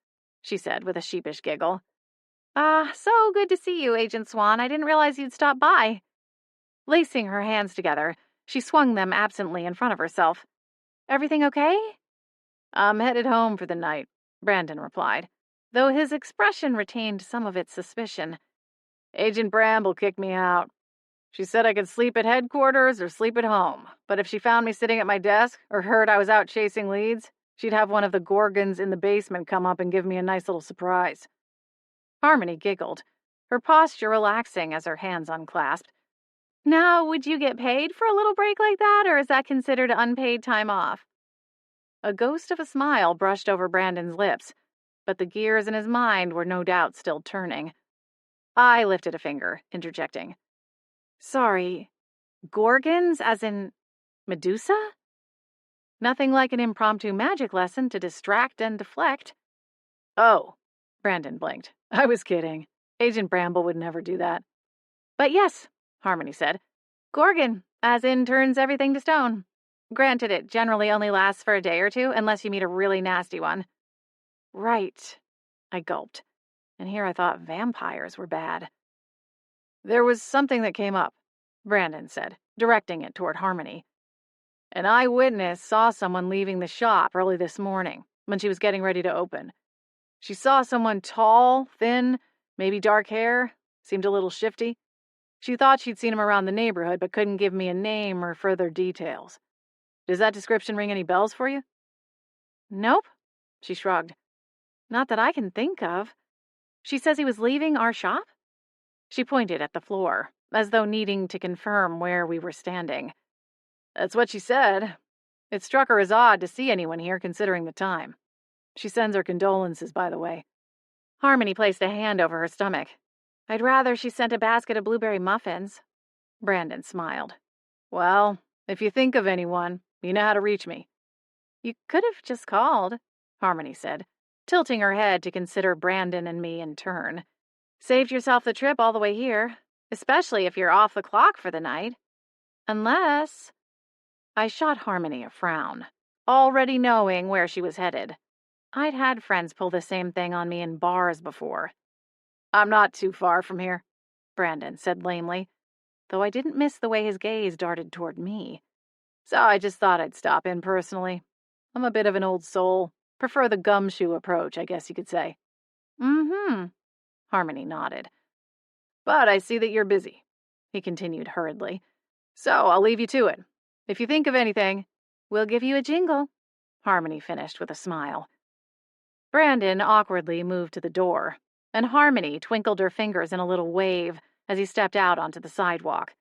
she said with a sheepish giggle. So good to see you, Agent Swan. I didn't realize you'd stop by. Lacing her hands together, she swung them absently in front of herself. Everything okay? I'm headed home for the night, Brandon replied, though his expression retained some of its suspicion. Agent Bramble kicked me out. She said I could sleep at headquarters or sleep at home, but if she found me sitting at my desk or heard I was out chasing leads, she'd have one of the Gorgons in the basement come up and give me a nice little surprise. Harmony giggled, her posture relaxing as her hands unclasped. Now, would you get paid for a little break like that, or is that considered unpaid time off? A ghost of a smile brushed over Brandon's lips, but the gears in his mind were no doubt still turning. I lifted a finger, interjecting. Sorry, Gorgons as in Medusa? Nothing like an impromptu magic lesson to distract and deflect. Oh, Brandon blinked. I was kidding. Agent Bramble would never do that. But yes, Harmony said. Gorgon, as in turns everything to stone. Granted, it generally only lasts for a day or two, unless you meet a really nasty one. Right, I gulped. And here I thought vampires were bad. There was something that came up, Brandon said, directing it toward Harmony. An eyewitness saw someone leaving the shop early this morning, when she was getting ready to open. She saw someone tall, thin, maybe dark hair, seemed a little shifty. She thought she'd seen him around the neighborhood, but couldn't give me a name or further details. Does that description ring any bells for you? Nope, she shrugged. Not that I can think of. She says he was leaving our shop? She pointed at the floor, as though needing to confirm where we were standing. That's what she said. It struck her as odd to see anyone here considering the time. She sends her condolences, by the way. Harmony placed a hand over her stomach. I'd rather she sent a basket of blueberry muffins. Brandon smiled. Well, if you think of anyone, you know how to reach me. You could have just called, Harmony said, tilting her head to consider Brandon and me in turn. Saved yourself the trip all the way here, especially if you're off the clock for the night. Unless... I shot Harmony a frown, already knowing where she was headed. I'd had friends pull the same thing on me in bars before. I'm not too far from here, Brandon said lamely, though I didn't miss the way his gaze darted toward me. So I just thought I'd stop in personally. I'm a bit of an old soul. Prefer the gumshoe approach, I guess you could say. Mm-hmm, Harmony nodded. But I see that you're busy, he continued hurriedly. So I'll leave you to it. If you think of anything, we'll give you a jingle, Harmony finished with a smile. Brandon awkwardly moved to the door, and Harmony twinkled her fingers in a little wave as he stepped out onto the sidewalk.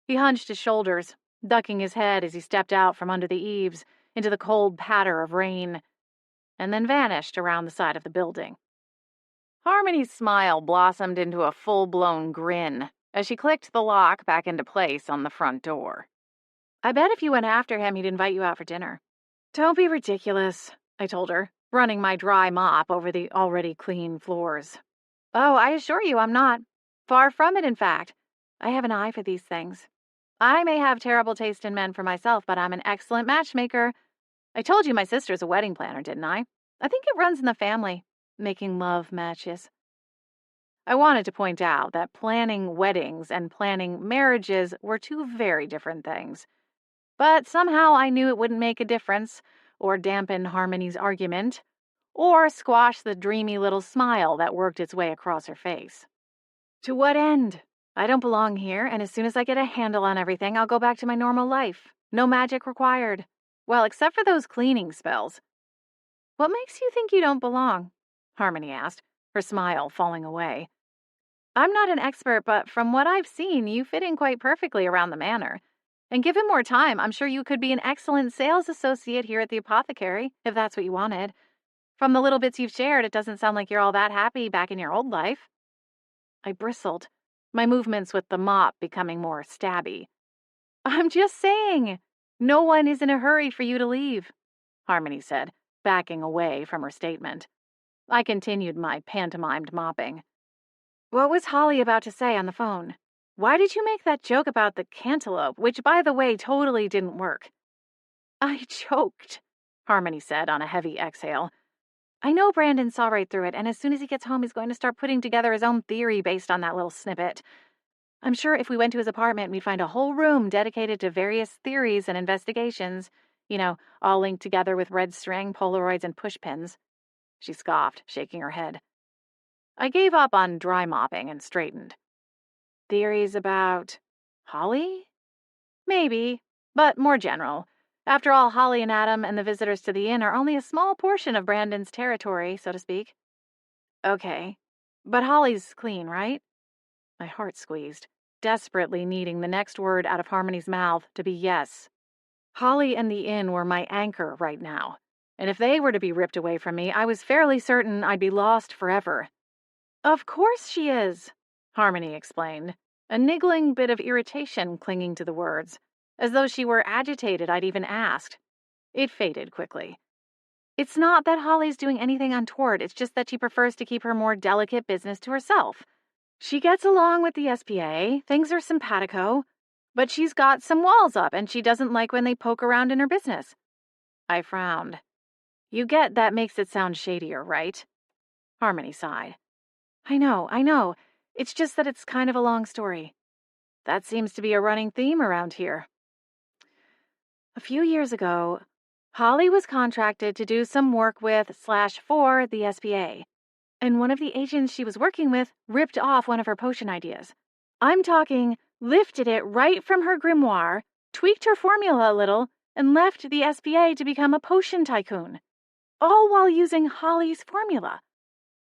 He hunched his shoulders, ducking his head as he stepped out from under the eaves into the cold patter of rain, and then vanished around the side of the building. Harmony's smile blossomed into a full-blown grin as she clicked the lock back into place on the front door. I bet if you went after him, he'd invite you out for dinner. Don't be ridiculous, I told her, running my dry mop over the already clean floors. Oh, I assure you I'm not. Far from it, in fact. I have an eye for these things. I may have terrible taste in men for myself, but I'm an excellent matchmaker. I told you my sister's a wedding planner, didn't I? I think it runs in the family, making love matches. I wanted to point out that planning weddings and planning marriages were two very different things. But somehow I knew it wouldn't make a difference, or dampen Harmony's argument, or squash the dreamy little smile that worked its way across her face. To what end? I don't belong here, and as soon as I get a handle on everything, I'll go back to my normal life. No magic required. Well, except for those cleaning spells. What makes you think you don't belong? Harmony asked, her smile falling away. I'm not an expert, but from what I've seen, you fit in quite perfectly around the manor. And given more time, I'm sure you could be an excellent sales associate here at the apothecary, if that's what you wanted. From the little bits you've shared, it doesn't sound like you're all that happy back in your old life. I bristled, my movements with the mop becoming more stabby. I'm just saying, no one is in a hurry for you to leave, Harmony said, backing away from her statement. I continued my pantomimed mopping. What was Holly about to say on the phone? Why did you make that joke about the cantaloupe, which, by the way, totally didn't work? I choked, Harmony said on a heavy exhale. I know Brandon saw right through it, and as soon as he gets home, he's going to start putting together his own theory based on that little snippet. I'm sure if we went to his apartment, we'd find a whole room dedicated to various theories and investigations, all linked together with red string, Polaroids, and pushpins. She scoffed, shaking her head. I gave up on dry mopping and straightened. Theories about Holly? Maybe, but more general. After all, Holly and Adam and the visitors to the inn are only a small portion of Brandon's territory, so to speak. Okay, but Holly's clean, right? My heart squeezed, desperately needing the next word out of Harmony's mouth to be yes. Holly and the inn were my anchor right now, and if they were to be ripped away from me, I was fairly certain I'd be lost forever. Of course she is, Harmony explained, a niggling bit of irritation clinging to the words, as though she were agitated I'd even asked. It faded quickly. It's not that Holly's doing anything untoward, it's just that she prefers to keep her more delicate business to herself. She gets along with the SPA, things are simpatico, but she's got some walls up and she doesn't like when they poke around in her business. I frowned. You get that makes it sound shadier, right? Harmony sighed. I know. It's just that it's kind of a long story. That seems to be a running theme around here. A few years ago, Holly was contracted to do some work with/for the SPA, and one of the agents she was working with ripped off one of her potion ideas. I'm talking lifted it right from her grimoire, tweaked her formula a little, and left the SPA to become a potion tycoon, all while using Holly's formula.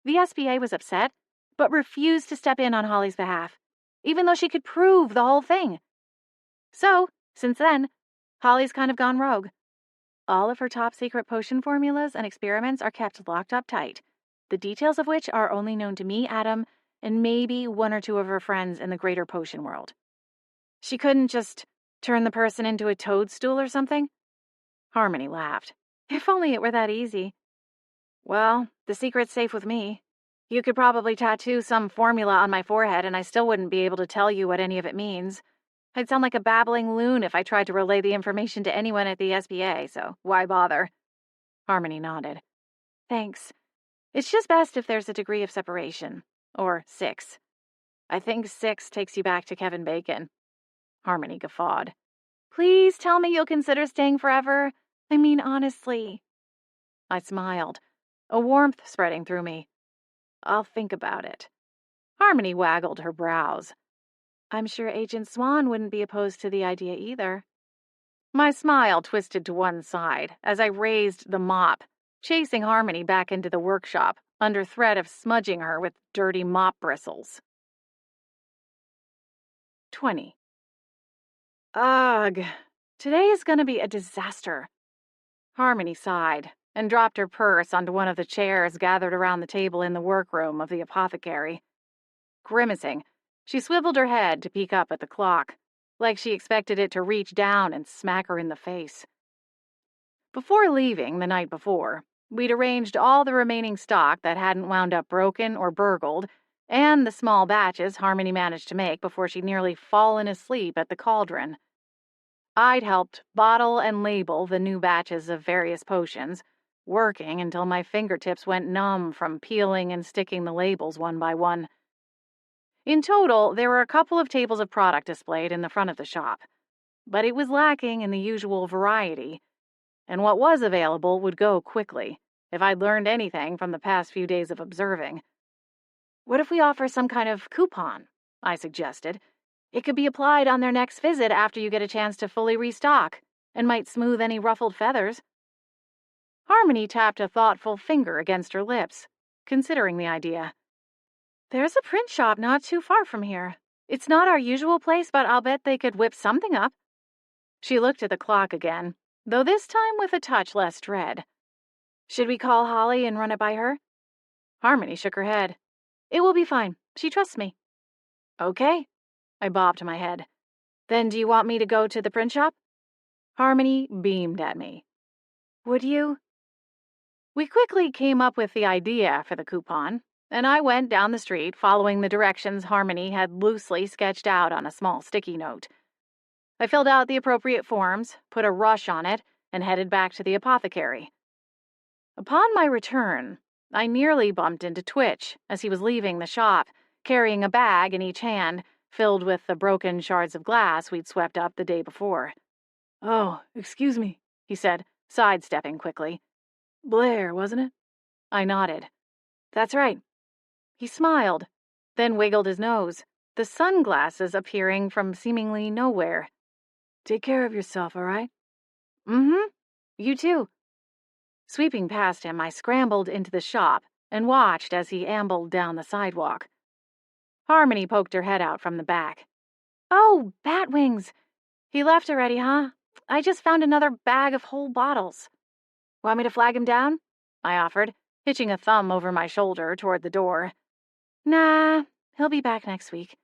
The SPA was upset, but refused to step in on Holly's behalf, even though she could prove the whole thing. So, since then, Holly's kind of gone rogue. All of her top-secret potion formulas and experiments are kept locked up tight, the details of which are only known to me, Adam, and maybe one or two of her friends in the greater potion world. She couldn't just turn the person into a toadstool or something? Harmony laughed. If only it were that easy. Well, the secret's safe with me. You could probably tattoo some formula on my forehead and I still wouldn't be able to tell you what any of it means. I'd sound like a babbling loon if I tried to relay the information to anyone at the SPA, so why bother? Harmony nodded. Thanks. It's just best if there's a degree of separation. Or 6. I think 6 takes you back to Kevin Bacon. Harmony guffawed. Please tell me you'll consider staying forever. I mean, honestly. I smiled, a warmth spreading through me. I'll think about it. Harmony waggled her brows. I'm sure Agent Swan wouldn't be opposed to the idea either. My smile twisted to one side as I raised the mop, chasing Harmony back into the workshop under threat of smudging her with dirty mop bristles. 20. Ugh, today is going to be a disaster. Harmony sighed and dropped her purse onto one of the chairs gathered around the table in the workroom of the apothecary. Grimacing, she swiveled her head to peek up at the clock, like she expected it to reach down and smack her in the face. Before leaving the night before, we'd arranged all the remaining stock that hadn't wound up broken or burgled, and the small batches Harmony managed to make before she'd nearly fallen asleep at the cauldron. I'd helped bottle and label the new batches of various potions, working until my fingertips went numb from peeling and sticking the labels one by one. In total, there were a couple of tables of product displayed in the front of the shop, but it was lacking in the usual variety, and what was available would go quickly, if I'd learned anything from the past few days of observing. What if we offer some kind of coupon? I suggested. It could be applied on their next visit after you get a chance to fully restock, and might smooth any ruffled feathers. Harmony tapped a thoughtful finger against her lips, considering the idea. There's a print shop not too far from here. It's not our usual place, but I'll bet they could whip something up. She looked at the clock again, though this time with a touch less dread. Should we call Holly and run it by her? Harmony shook her head. It will be fine. She trusts me. Okay. I bobbed my head. Then do you want me to go to the print shop? Harmony beamed at me. Would you? We quickly came up with the idea for the coupon, and I went down the street following the directions Harmony had loosely sketched out on a small sticky note. I filled out the appropriate forms, put a rush on it, and headed back to the apothecary. Upon my return, I nearly bumped into Twitch as he was leaving the shop, carrying a bag in each hand, filled with the broken shards of glass we'd swept up the day before. "Oh, excuse me," he said, sidestepping quickly. "Blair, wasn't it?" I nodded. "That's right." He smiled, then wiggled his nose, the sunglasses appearing from seemingly nowhere. "Take care of yourself, all right?" "Mm-hmm. You too." Sweeping past him, I scrambled into the shop and watched as he ambled down the sidewalk. Harmony poked her head out from the back. "Oh, bat wings! He left already, huh? I just found another bag of whole bottles." "Want me to flag him down?" I offered, hitching a thumb over my shoulder toward the door. "Nah, he'll be back next week."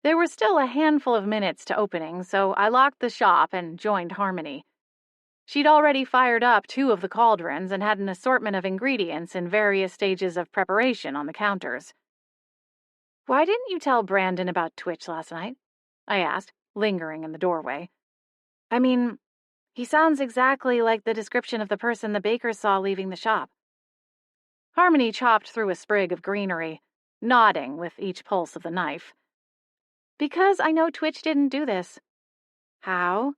There were still a handful of minutes to opening, so I locked the shop and joined Harmony. She'd already fired up 2 of the cauldrons and had an assortment of ingredients in various stages of preparation on the counters. "Why didn't you tell Brandon about Twitch last night?" I asked, lingering in the doorway. "I mean, he sounds exactly like the description of the person the baker saw leaving the shop." Harmony chopped through a sprig of greenery, nodding with each pulse of the knife. "Because I know Twitch didn't do this." "How?"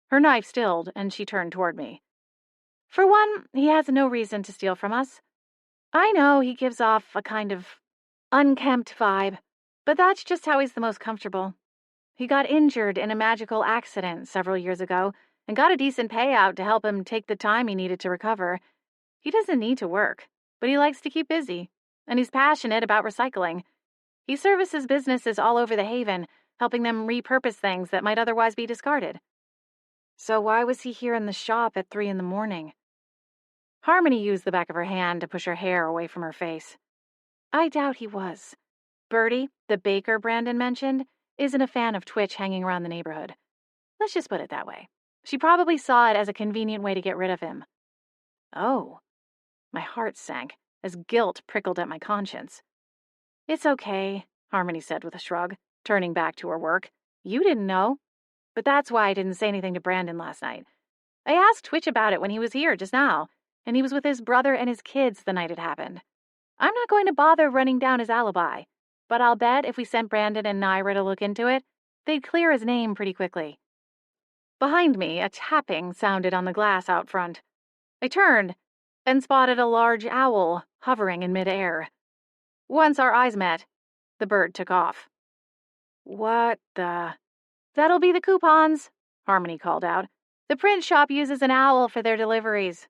Her knife stilled, and she turned toward me. "For one, he has no reason to steal from us. I know he gives off a kind of unkempt vibe, but that's just how he's the most comfortable. He got injured in a magical accident several years ago and got a decent payout to help him take the time he needed to recover. He doesn't need to work, but he likes to keep busy, and he's passionate about recycling. He services businesses all over the Haven, helping them repurpose things that might otherwise be discarded." "So why was he here in the shop at 3 in the morning?" Harmony used the back of her hand to push her hair away from her face. "I doubt he was. Bertie, the baker Brandon mentioned, isn't a fan of Twitch hanging around the neighborhood. Let's just put it that way. She probably saw it as a convenient way to get rid of him." Oh. My heart sank as guilt prickled at my conscience. "It's okay," Harmony said with a shrug, turning back to her work. "You didn't know. But that's why I didn't say anything to Brandon last night. I asked Twitch about it when he was here just now, and he was with his brother and his kids the night it happened. I'm not going to bother running down his alibi, but I'll bet if we sent Brandon and Naira to look into it, they'd clear his name pretty quickly." Behind me, a tapping sounded on the glass out front. I turned and spotted a large owl hovering in midair. Once our eyes met, the bird took off. "What the—" "That'll be the coupons," Harmony called out. "The print shop uses an owl for their deliveries."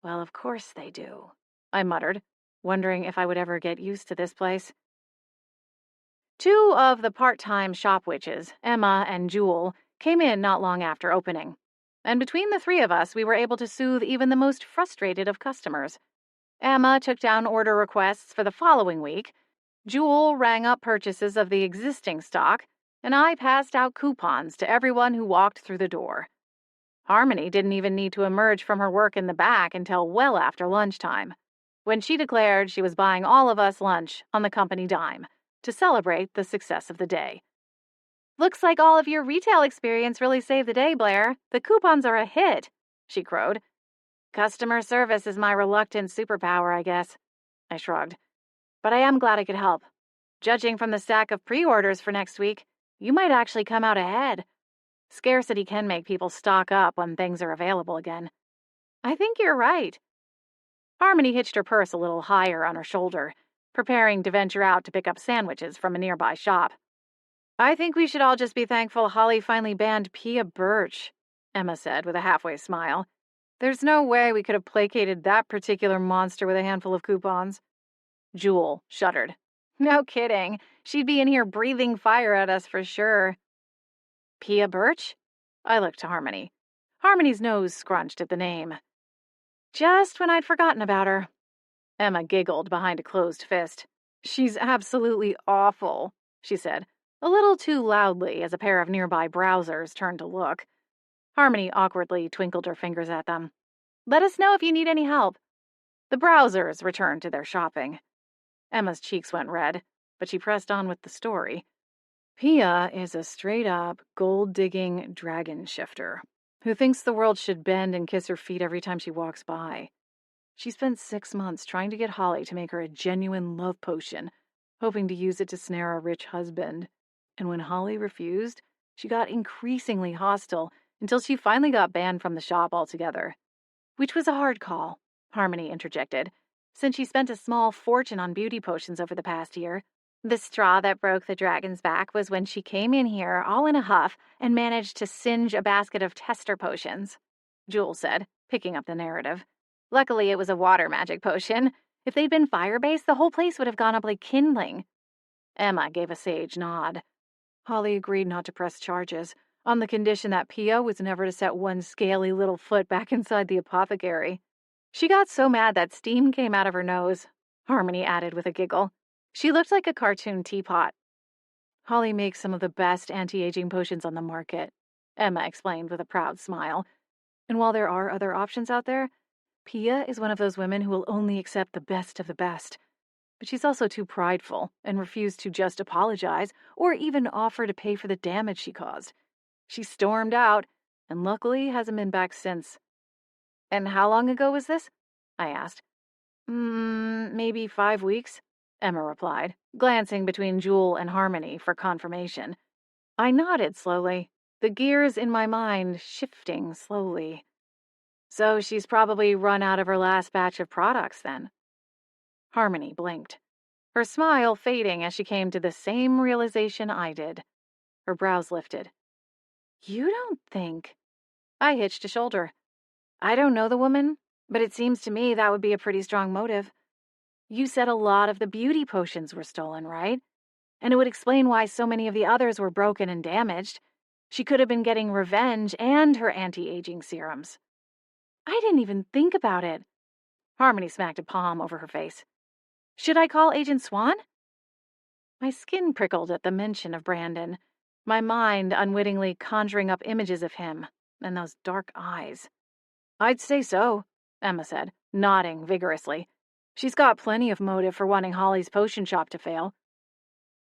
"Well, of course they do," I muttered, wondering if I would ever get used to this place. 2 of the part-time shop witches, Emma and Jewel, came in not long after opening, and between the 3 of us, we were able to soothe even the most frustrated of customers. Emma took down order requests for the following week, Jewel rang up purchases of the existing stock, and I passed out coupons to everyone who walked through the door. Harmony didn't even need to emerge from her work in the back until well after lunchtime, when she declared she was buying all of us lunch on the company dime to celebrate the success of the day. "Looks like all of your retail experience really saved the day, Blair. The coupons are a hit," she crowed. "Customer service is my reluctant superpower, I guess," I shrugged. "But I am glad I could help. Judging from the stack of pre-orders for next week, you might actually come out ahead. Scarcity can make people stock up when things are available again." "I think you're right." Harmony hitched her purse a little higher on her shoulder, preparing to venture out to pick up sandwiches from a nearby shop. "I think we should all just be thankful Holly finally banned Pia Birch," Emma said with a halfway smile. "There's no way we could have placated that particular monster with a handful of coupons." Jewel shuddered. "No kidding. She'd be in here breathing fire at us for sure." "Pia Birch?" I looked to Harmony. Harmony's nose scrunched at the name. "Just when I'd forgotten about her." Emma giggled behind a closed fist. "She's absolutely awful," she said, a little too loudly as a pair of nearby browsers turned to look. Harmony awkwardly twinkled her fingers at them. "Let us know if you need any help." The browsers returned to their shopping. Emma's cheeks went red, but she pressed on with the story. "Pia is a straight-up, gold-digging dragon shifter. who thinks the world should bend and kiss her feet every time she walks by. She spent 6 months trying to get Holly to make her a genuine love potion, hoping to use it to snare a rich husband. And when Holly refused, she got increasingly hostile until she finally got banned from the shop altogether. Which was a hard call, Harmony interjected, since she spent a small fortune on beauty potions over the past year. The straw that broke the dragon's back was when she came in here all in a huff and managed to singe a basket of tester potions, Jewel said, picking up the narrative. Luckily, it was a water magic potion. If they'd been fire-based, the whole place would have gone up like kindling. Emma gave a sage nod. Holly agreed not to press charges, on the condition that Pia was never to set one scaly little foot back inside the apothecary. She got so mad that steam came out of her nose, Harmony added with a giggle. She looked like a cartoon teapot. Holly makes some of the best anti-aging potions on the market, Emma explained with a proud smile. And while there are other options out there, Pia is one of those women who will only accept the best of the best. But she's also too prideful and refused to just apologize or even offer to pay for the damage she caused. She stormed out, and luckily hasn't been back since. And how long ago was this? I asked. Maybe 5 weeks, Emma replied, glancing between Jewel and Harmony for confirmation. I nodded slowly, the gears in my mind shifting slowly. So she's probably run out of her last batch of products then. Harmony blinked, her smile fading as she came to the same realization I did. Her brows lifted. You don't think... I hitched a shoulder. I don't know the woman, but it seems to me that would be a pretty strong motive. You said a lot of the beauty potions were stolen, right? And it would explain why so many of the others were broken and damaged. She could have been getting revenge and her anti-aging serums. I didn't even think about it. Harmony smacked a palm over her face. Should I call Agent Swan? My skin prickled at the mention of Brandon, my mind unwittingly conjuring up images of him and those dark eyes. I'd say so, Emma said, nodding vigorously. She's got plenty of motive for wanting Holly's potion shop to fail.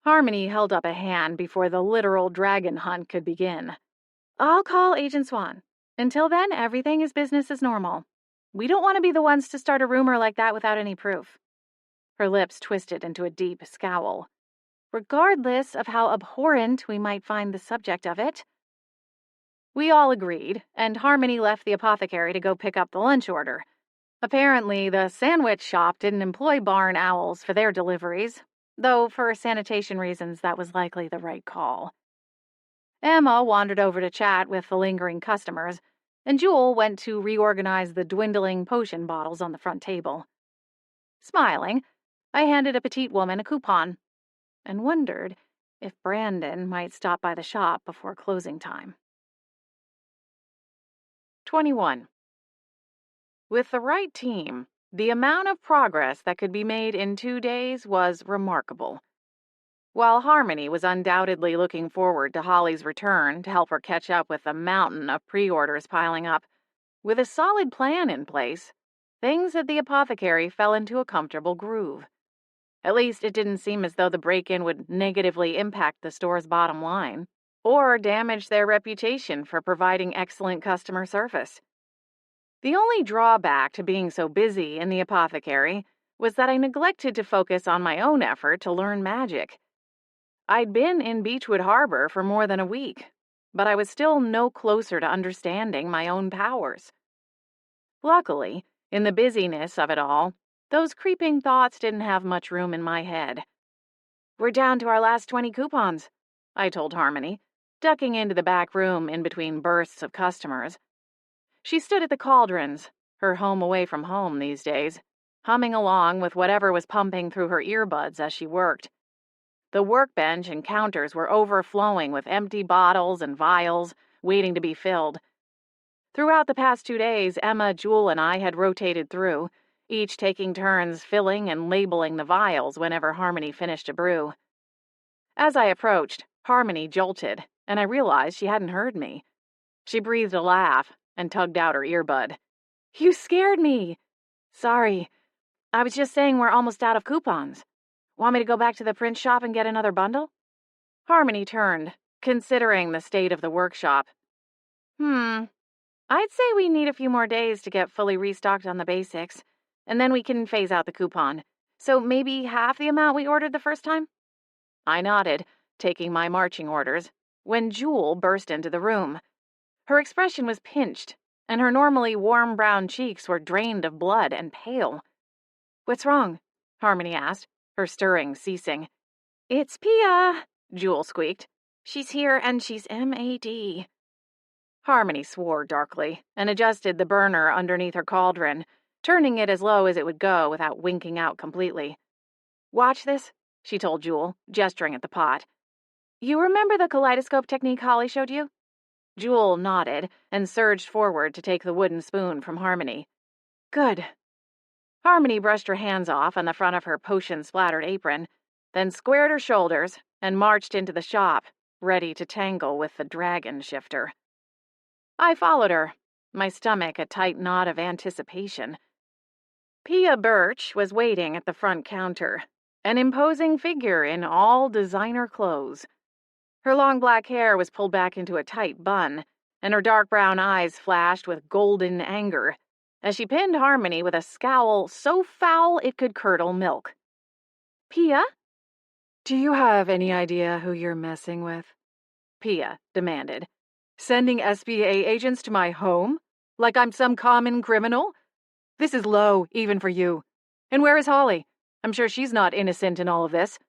Harmony held up a hand before the literal dragon hunt could begin. I'll call Agent Swan. Until then, everything is business as normal. We don't want to be the ones to start a rumor like that without any proof. Her lips twisted into a deep scowl. Regardless of how abhorrent we might find the subject of it. We all agreed, and Harmony left the apothecary to go pick up the lunch order. Apparently, the sandwich shop didn't employ barn owls for their deliveries, though for sanitation reasons that was likely the right call. Emma wandered over to chat with the lingering customers, and Jewel went to reorganize the dwindling potion bottles on the front table. Smiling, I handed a petite woman a coupon, and wondered if Brandon might stop by the shop before closing time. 21. With the right team, the amount of progress that could be made in 2 days was remarkable. While Harmony was undoubtedly looking forward to Holly's return to help her catch up with the mountain of pre-orders piling up, with a solid plan in place, things at the apothecary fell into a comfortable groove. At least it didn't seem as though the break-in would negatively impact the store's bottom line, or damage their reputation for providing excellent customer service. The only drawback to being so busy in the apothecary was that I neglected to focus on my own effort to learn magic. I'd been in Beechwood Harbor for more than a week, but I was still no closer to understanding my own powers. Luckily, in the busyness of it all, those creeping thoughts didn't have much room in my head. We're down to our last 20 coupons, I told Harmony, ducking into the back room in between bursts of customers. She stood at the cauldrons, her home away from home these days, humming along with whatever was pumping through her earbuds as she worked. The workbench and counters were overflowing with empty bottles and vials, waiting to be filled. Throughout the past 2 days, Emma, Jewel, and I had rotated through, each taking turns filling and labeling the vials whenever Harmony finished a brew. As I approached, Harmony jolted, and I realized she hadn't heard me. She breathed a laugh and tugged out her earbud. You scared me. Sorry. I was just saying we're almost out of coupons. Want me to go back to the print shop and get another bundle? Harmony turned, considering the state of the workshop. I'd say we need a few more days to get fully restocked on the basics, and then we can phase out the coupon. So maybe half the amount we ordered the first time? I nodded, taking my marching orders, when Jewel burst into the room. Her expression was pinched, and her normally warm brown cheeks were drained of blood and pale. "What's wrong?" Harmony asked, her stirring ceasing. "It's Pia," Jewel squeaked. "She's here and she's MAD. Harmony swore darkly and adjusted the burner underneath her cauldron, turning it as low as it would go without winking out completely. "Watch this," she told Jewel, gesturing at the pot. "You remember the kaleidoscope technique Holly showed you?" Jewel nodded and surged forward to take the wooden spoon from Harmony. "Good." Harmony brushed her hands off on the front of her potion-splattered apron, then squared her shoulders and marched into the shop, ready to tangle with the dragon shifter. I followed her, my stomach a tight knot of anticipation. Pia Birch was waiting at the front counter, an imposing figure in all designer clothes. Her long black hair was pulled back into a tight bun, and her dark brown eyes flashed with golden anger as she pinned Harmony with a scowl so foul it could curdle milk. "Pia?" "Do you have any idea who you're messing with?" Pia demanded. "Sending SBA agents to my home? Like I'm some common criminal? This is low, even for you. And where is Holly? I'm sure she's not innocent in all of this."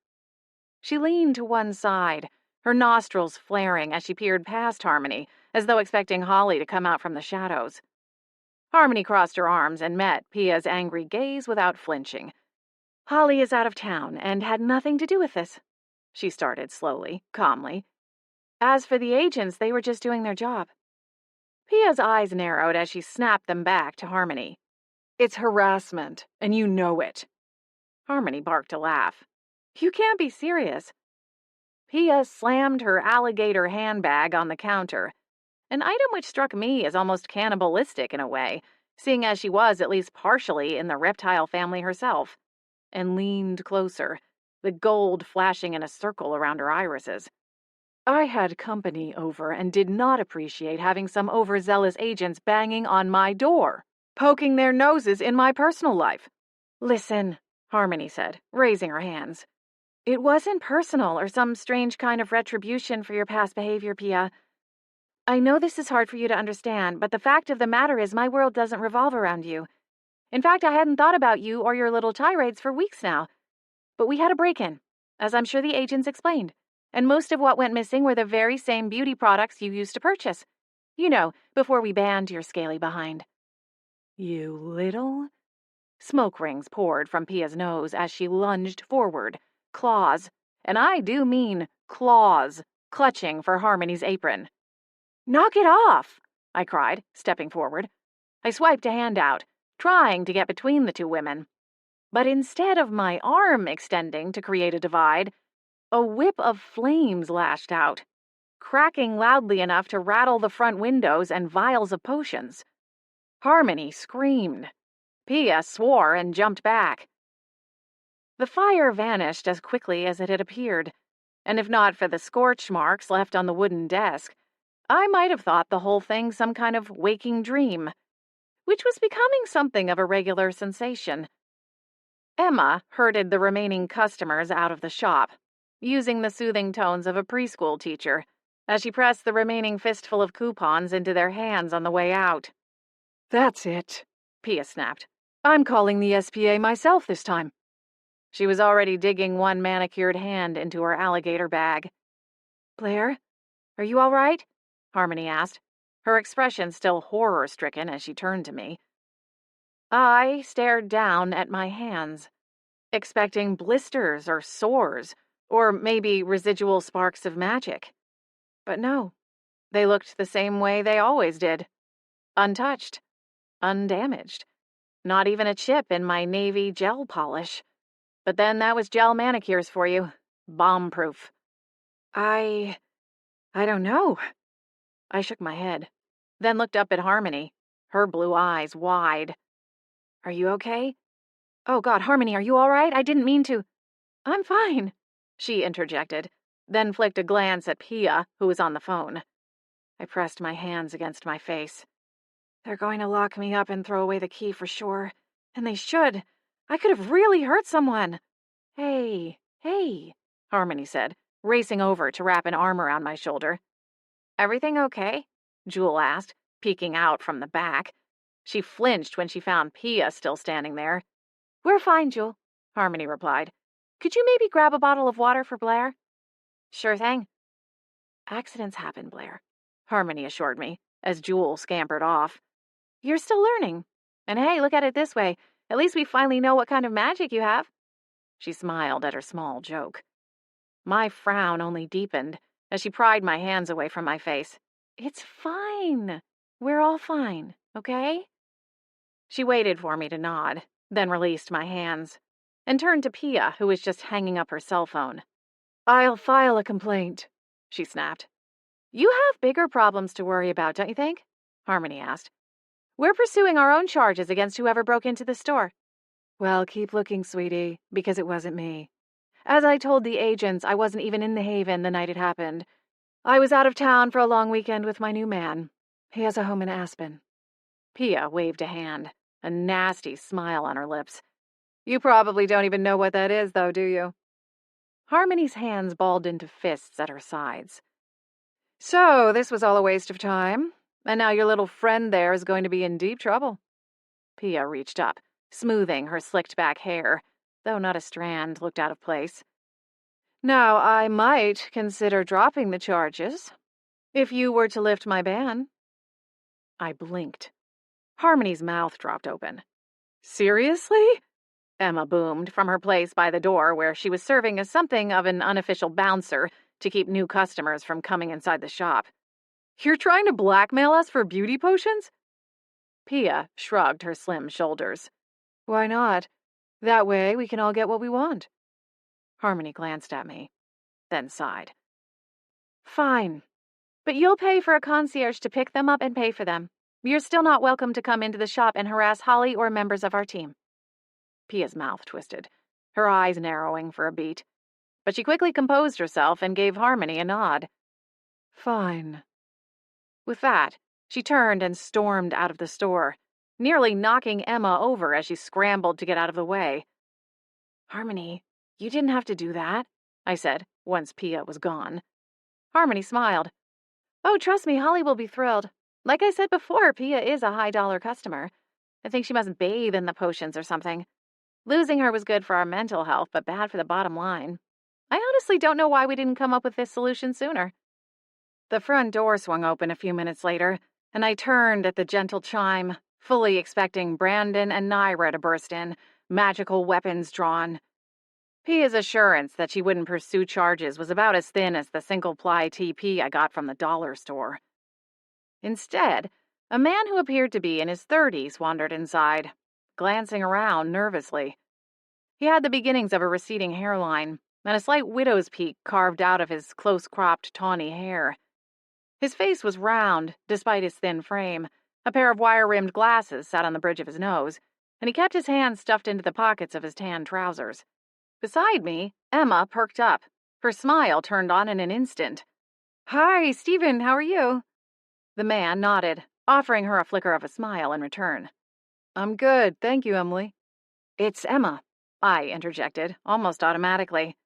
She leaned to one side, her nostrils flaring as she peered past Harmony, as though expecting Holly to come out from the shadows. Harmony crossed her arms and met Pia's angry gaze without flinching. "Holly is out of town and had nothing to do with this," she started slowly, calmly. "As for the agents, they were just doing their job." Pia's eyes narrowed as she snapped them back to Harmony. "It's harassment, and you know it." Harmony barked a laugh. "You can't be serious." Pia slammed her alligator handbag on the counter, an item which struck me as almost cannibalistic in a way, seeing as she was at least partially in the reptile family herself, and leaned closer, the gold flashing in a circle around her irises. "I had company over and did not appreciate having some overzealous agents banging on my door, poking their noses in my personal life." "Listen," Harmony said, raising her hands. "It wasn't personal or some strange kind of retribution for your past behavior, Pia. I know this is hard for you to understand, but the fact of the matter is my world doesn't revolve around you. In fact, I hadn't thought about you or your little tirades for weeks now. But we had a break-in, as I'm sure the agents explained, and most of what went missing were the very same beauty products you used to purchase. You know, before we banned your scaly behind." "You little..." Smoke rings poured from Pia's nose as she lunged forward, claws, and I do mean claws, clutching for Harmony's apron. "Knock it off!" I cried, stepping forward. I swiped a hand out, trying to get between the two women. But instead of my arm extending to create a divide, a whip of flames lashed out, cracking loudly enough to rattle the front windows and vials of potions. Harmony screamed. Pia swore and jumped back. The fire vanished as quickly as it had appeared, and if not for the scorch marks left on the wooden desk, I might have thought the whole thing some kind of waking dream, which was becoming something of a regular sensation. Emma herded the remaining customers out of the shop, using the soothing tones of a preschool teacher, as she pressed the remaining fistful of coupons into their hands on the way out. "That's it," Pia snapped. "I'm calling the SPA myself this time." She was already digging one manicured hand into her alligator bag. "Blair, are you all right?" Harmony asked, her expression still horror-stricken as she turned to me. I stared down at my hands, expecting blisters or sores, or maybe residual sparks of magic. But no, they looked the same way they always did. Untouched, undamaged. Not even a chip in my navy gel polish. But then that was gel manicures for you. Bomb-proof. I don't know. I shook my head, then looked up at Harmony, her blue eyes wide. "Are you okay?" "Oh, God, Harmony, are you all right? I didn't mean to." "I'm fine," she interjected, then flicked a glance at Pia, who was on the phone. I pressed my hands against my face. They're going to lock me up and throw away the key for sure. And they should. I could have really hurt someone. Hey, Harmony said, racing over to wrap an arm around my shoulder. Everything okay? Jewel asked, peeking out from the back. She flinched when she found Pia still standing there. We're fine, Jewel, Harmony replied. Could you maybe grab a bottle of water for Blair? Sure thing. Accidents happen, Blair, Harmony assured me, as Jewel scampered off. You're still learning. And hey, look at it this way. At least we finally know what kind of magic you have. She smiled at her small joke. My frown only deepened as she pried my hands away from my face. It's fine. We're all fine, okay? She waited for me to nod, then released my hands, and turned to Pia, who was just hanging up her cell phone. I'll file a complaint, she snapped. You have bigger problems to worry about, don't you think? Harmony asked. We're pursuing our own charges against whoever broke into the store. Well, keep looking, sweetie, because it wasn't me. As I told the agents, I wasn't even in the Haven the night it happened. I was out of town for a long weekend with my new man. He has a home in Aspen. Pia waved a hand, a nasty smile on her lips. You probably don't even know what that is, though, do you? Harmony's hands balled into fists at her sides. So, this was all a waste of time, and now your little friend there is going to be in deep trouble. Pia reached up, smoothing her slicked-back hair, though not a strand looked out of place. Now, I might consider dropping the charges, if you were to lift my ban. I blinked. Harmony's mouth dropped open. Seriously? Emma boomed from her place by the door where she was serving as something of an unofficial bouncer to keep new customers from coming inside the shop. You're trying to blackmail us for beauty potions? Pia shrugged her slim shoulders. Why not? That way we can all get what we want. Harmony glanced at me, then sighed. Fine. But you'll pay for a concierge to pick them up and pay for them. You're still not welcome to come into the shop and harass Holly or members of our team. Pia's mouth twisted, her eyes narrowing for a beat. But she quickly composed herself and gave Harmony a nod. Fine. With that, she turned and stormed out of the store, nearly knocking Emma over as she scrambled to get out of the way. Harmony, you didn't have to do that, I said, once Pia was gone. Harmony smiled. Oh, trust me, Holly will be thrilled. Like I said before, Pia is a high-dollar customer. I think she must bathe in the potions or something. Losing her was good for our mental health, but bad for the bottom line. I honestly don't know why we didn't come up with this solution sooner. The front door swung open a few minutes later, and I turned at the gentle chime, fully expecting Brandon and Naira to burst in, magical weapons drawn. Pia's assurance that she wouldn't pursue charges was about as thin as the single-ply TP I got from the dollar store. Instead, a man who appeared to be in his 30s wandered inside, glancing around nervously. He had the beginnings of a receding hairline, and a slight widow's peak carved out of his close-cropped tawny hair. His face was round, despite his thin frame. A pair of wire-rimmed glasses sat on the bridge of his nose, and he kept his hands stuffed into the pockets of his tan trousers. Beside me, Emma perked up. Her smile turned on in an instant. "Hi, Stephen, how are you?" The man nodded, offering her a flicker of a smile in return. "I'm good, thank you, Emily." "It's Emma," I interjected, almost automatically.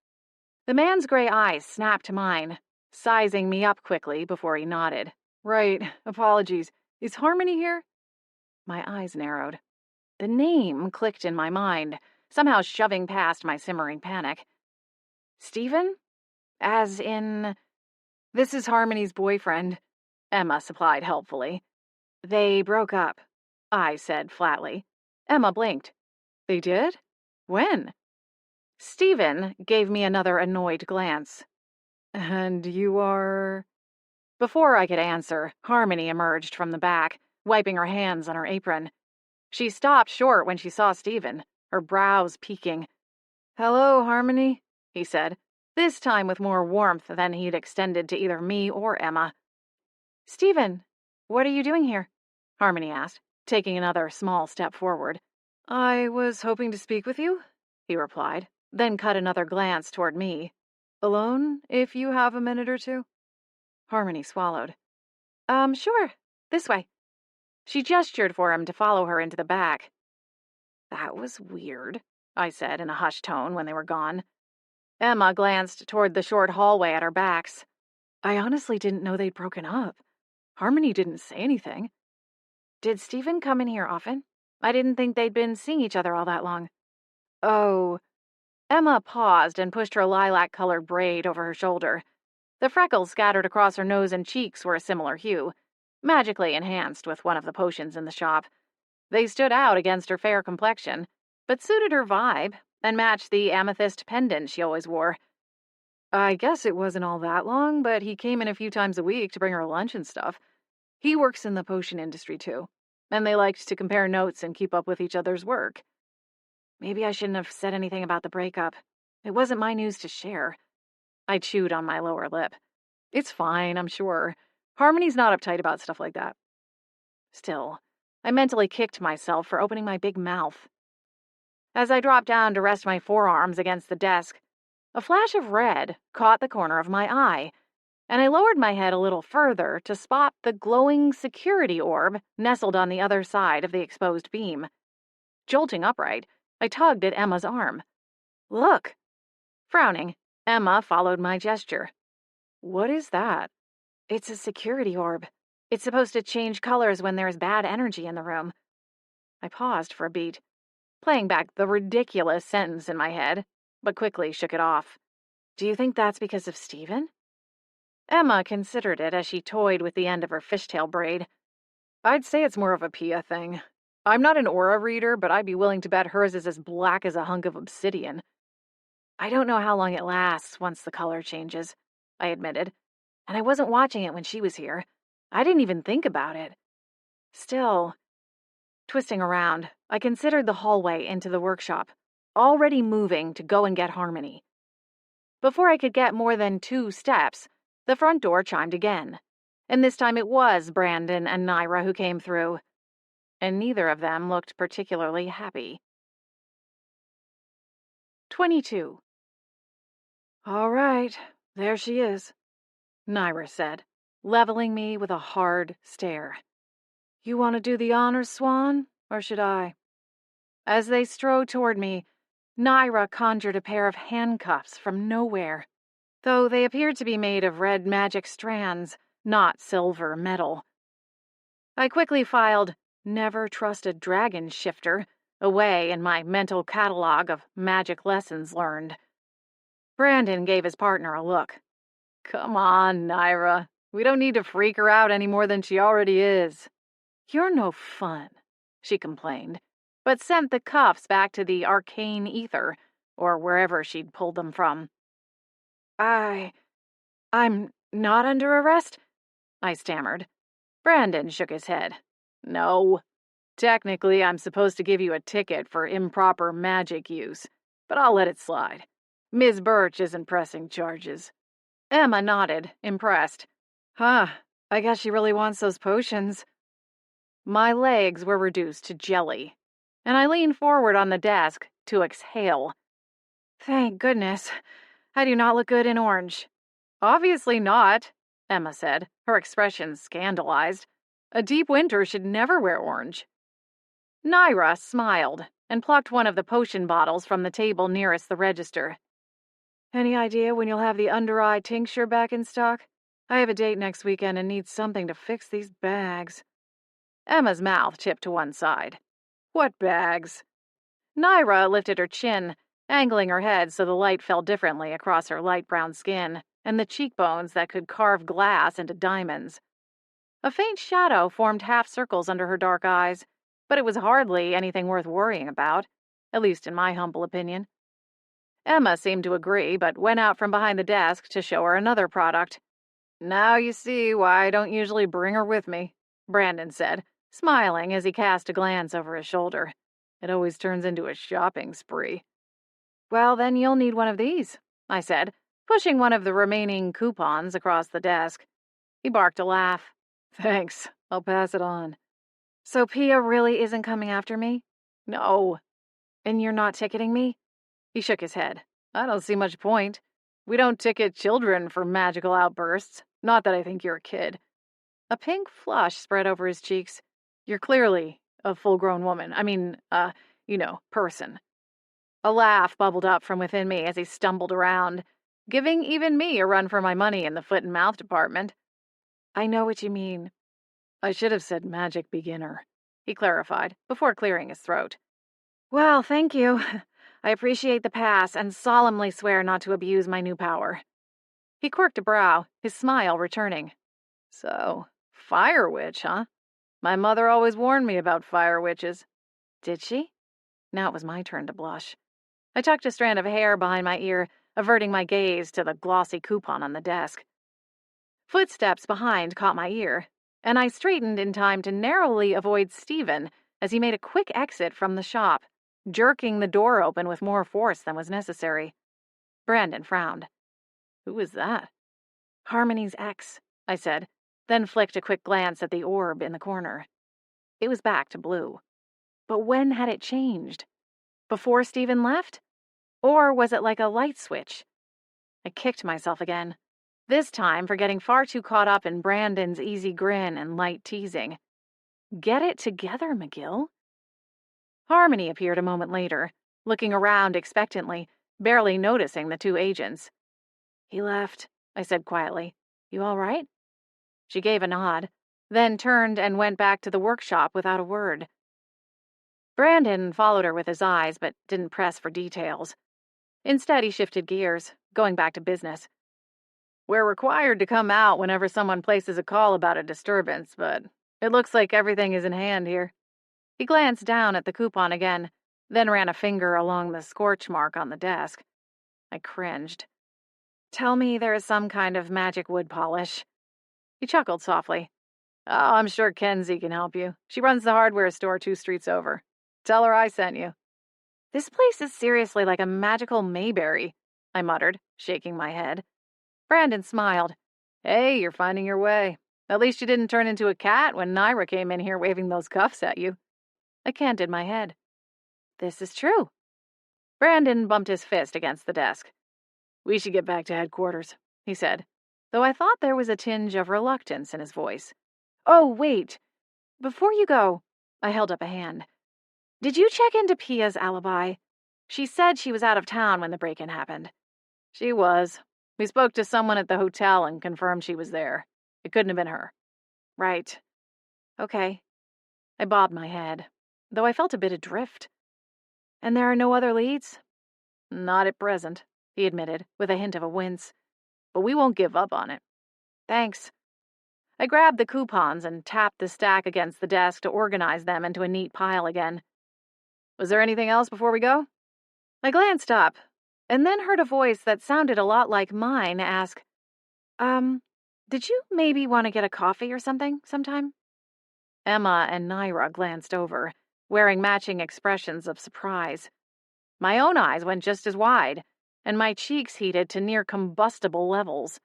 The man's gray eyes snapped to mine, sizing me up quickly before he nodded. "Right, apologies. Is Harmony here?" My eyes narrowed. The name clicked in my mind, somehow shoving past my simmering panic. "Stephen? As in—" "This is Harmony's boyfriend," Emma supplied helpfully. "They broke up," I said flatly. Emma blinked. "They did? When?" Stephen gave me another annoyed glance. "And you are—" Before I could answer, Harmony emerged from the back, wiping her hands on her apron. She stopped short when she saw Stephen, her brows peaking. "Hello, Harmony," he said, this time with more warmth than he'd extended to either me or Emma. "Stephen, what are you doing here?" Harmony asked, taking another small step forward. "I was hoping to speak with you," he replied, then cut another glance toward me. "Alone, if you have a minute or two?" Harmony swallowed. Sure. This way." She gestured for him to follow her into the back. "That was weird," I said in a hushed tone when they were gone. Emma glanced toward the short hallway at our backs. "I honestly didn't know they'd broken up. Harmony didn't say anything. Did Stephen come in here often? I didn't think they'd been seeing each other all that long." "Oh." Emma paused and pushed her lilac-colored braid over her shoulder. The freckles scattered across her nose and cheeks were a similar hue, magically enhanced with one of the potions in the shop. They stood out against her fair complexion, but suited her vibe and matched the amethyst pendant she always wore. "I guess it wasn't all that long, but he came in a few times a week to bring her lunch and stuff. He works in the potion industry, too, and they liked to compare notes and keep up with each other's work. Maybe I shouldn't have said anything about the breakup. It wasn't my news to share." I chewed on my lower lip. "It's fine, I'm sure. Harmony's not uptight about stuff like that." Still, I mentally kicked myself for opening my big mouth. As I dropped down to rest my forearms against the desk, a flash of red caught the corner of my eye, and I lowered my head a little further to spot the glowing security orb nestled on the other side of the exposed beam. Jolting upright, I tugged at Emma's arm. "Look!" Frowning, Emma followed my gesture. "What is that?" "It's a security orb. It's supposed to change colors when there's bad energy in the room." I paused for a beat, playing back the ridiculous sentence in my head, but quickly shook it off. "Do you think that's because of Stephen?" Emma considered it as she toyed with the end of her fishtail braid. "I'd say it's more of a Pia thing. I'm not an aura reader, but I'd be willing to bet hers is as black as a hunk of obsidian." "I don't know how long it lasts once the color changes," I admitted, "and I wasn't watching it when she was here. I didn't even think about it." Still, twisting around, I considered the hallway into the workshop, already moving to go and get Harmony. Before I could get more than 2 steps, the front door chimed again, and this time it was Brandon and Naira who came through, and neither of them looked particularly happy. 22. "All right, there she is," Naira said, leveling me with a hard stare. "You want to do the honors, Swan, or should I?" As they strode toward me, Naira conjured a pair of handcuffs from nowhere, though they appeared to be made of red magic strands, not silver metal. I quickly filed "Never Trust a Dragon Shifter" away in my mental catalog of magic lessons learned. Brandon gave his partner a look. "Come on, Naira. We don't need to freak her out any more than she already is." "You're no fun," she complained, but sent the cuffs back to the arcane ether, or wherever she'd pulled them from. I'm not under arrest?" I stammered. Brandon shook his head. "No. Technically, I'm supposed to give you a ticket for improper magic use, but I'll let it slide. Ms. Birch isn't pressing charges." Emma nodded, impressed. "Huh, I guess she really wants those potions." My legs were reduced to jelly, and I leaned forward on the desk to exhale. "Thank goodness. I do not look good in orange." "Obviously not," Emma said, her expression scandalized. "A deep winter should never wear orange." Naira smiled and plucked one of the potion bottles from the table nearest the register. "Any idea when you'll have the under-eye tincture back in stock? I have a date next weekend and need something to fix these bags." Emma's mouth tipped to one side. "What bags?" Naira lifted her chin, angling her head so the light fell differently across her light brown skin and the cheekbones that could carve glass into diamonds. A faint shadow formed half circles under her dark eyes, but it was hardly anything worth worrying about, at least in my humble opinion. Emma seemed to agree, but went out from behind the desk to show her another product. "Now you see why I don't usually bring her with me," Brandon said, smiling as he cast a glance over his shoulder. "It always turns into a shopping spree." "Well, then you'll need one of these," I said, pushing one of the remaining coupons across the desk. He barked a laugh. "Thanks, I'll pass it on." "So Pia really isn't coming after me?" "No." "And you're not ticketing me?" He shook his head. "I don't see much point. We don't ticket children for magical outbursts. Not that I think you're a kid." A pink flush spread over his cheeks. You're clearly a full-grown woman. Person. A laugh bubbled up from within me as he stumbled around, giving even me a run for my money in the foot and mouth department. I know what you mean. I should have said magic beginner, he clarified, before clearing his throat. Well, thank you. I appreciate the pass and solemnly swear not to abuse my new power. He quirked a brow, his smile returning. So, fire witch, huh? My mother always warned me about fire witches. Did she? Now it was my turn to blush. I tucked a strand of hair behind my ear, averting my gaze to the glossy coupon on the desk. Footsteps behind caught my ear, and I straightened in time to narrowly avoid Stephen as he made a quick exit from the shop, jerking the door open with more force than was necessary. Brandon frowned. Who was that? Harmony's ex, I said, then flicked a quick glance at the orb in the corner. It was back to blue. But when had it changed? Before Stephen left? Or was it like a light switch? I kicked myself again, this time for getting far too caught up in Brandon's easy grin and light teasing. Get it together, McGill. Harmony appeared a moment later, looking around expectantly, barely noticing the two agents. He left, I said quietly. You all right? She gave a nod, then turned and went back to the workshop without a word. Brandon followed her with his eyes, but didn't press for details. Instead, he shifted gears, going back to business. We're required to come out whenever someone places a call about a disturbance, but it looks like everything is in hand here. He glanced down at the coupon again, then ran a finger along the scorch mark on the desk. I cringed. Tell me there is some kind of magic wood polish. He chuckled softly. Oh, I'm sure Kenzie can help you. She runs the hardware store 2 streets over. Tell her I sent you. This place is seriously like a magical Mayberry, I muttered, shaking my head. Brandon smiled. Hey, you're finding your way. At least you didn't turn into a cat when Naira came in here waving those cuffs at you. I canted my head. This is true. Brandon bumped his fist against the desk. We should get back to headquarters, he said, though I thought there was a tinge of reluctance in his voice. Oh, wait. Before you go, I held up a hand. Did you check into Pia's alibi? She said she was out of town when the break-in happened. She was. We spoke to someone at the hotel and confirmed she was there. It couldn't have been her. Right. Okay. I bobbed my head, though I felt a bit adrift. And there are no other leads? Not at present, he admitted, with a hint of a wince. But we won't give up on it. Thanks. I grabbed the coupons and tapped the stack against the desk to organize them into a neat pile again. Was there anything else before we go? I glanced up, and then heard a voice that sounded a lot like mine ask, did you maybe want to get a coffee or something sometime? Emma and Naira glanced over, wearing matching expressions of surprise. My own eyes went just as wide, and my cheeks heated to near combustible levels.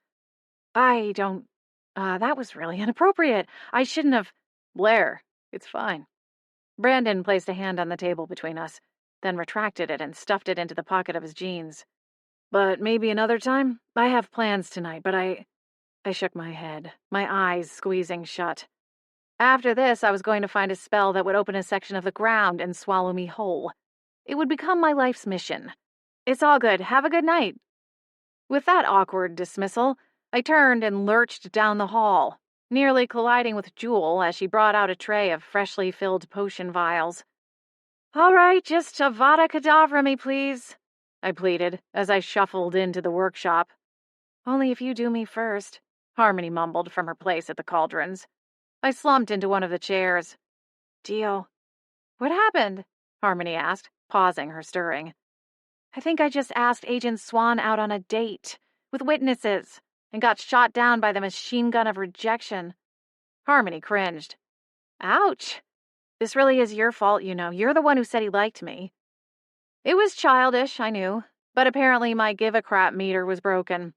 That was really inappropriate. I shouldn't have. Blair, it's fine. Brandon placed a hand on the table between us, then retracted it and stuffed it into the pocket of his jeans. But maybe another time? I have plans tonight, but I shook my head, my eyes squeezing shut. After this, I was going to find a spell that would open a section of the ground and swallow me whole. It would become my life's mission. It's all good. Have a good night. With that awkward dismissal, I turned and lurched down the hall, nearly colliding with Jewel as she brought out a tray of freshly filled potion vials. All right, just Avada Kedavra me, please, I pleaded as I shuffled into the workshop. Only if you do me first, Harmony mumbled from her place at the cauldrons. I slumped into one of the chairs. Deal. What happened? Harmony asked, pausing her stirring. I think I just asked Agent Swan out on a date, with witnesses, and got shot down by the machine gun of rejection. Harmony cringed. Ouch. This really is your fault, you know. You're the one who said he liked me. It was childish, I knew, but apparently my give-a-crap meter was broken.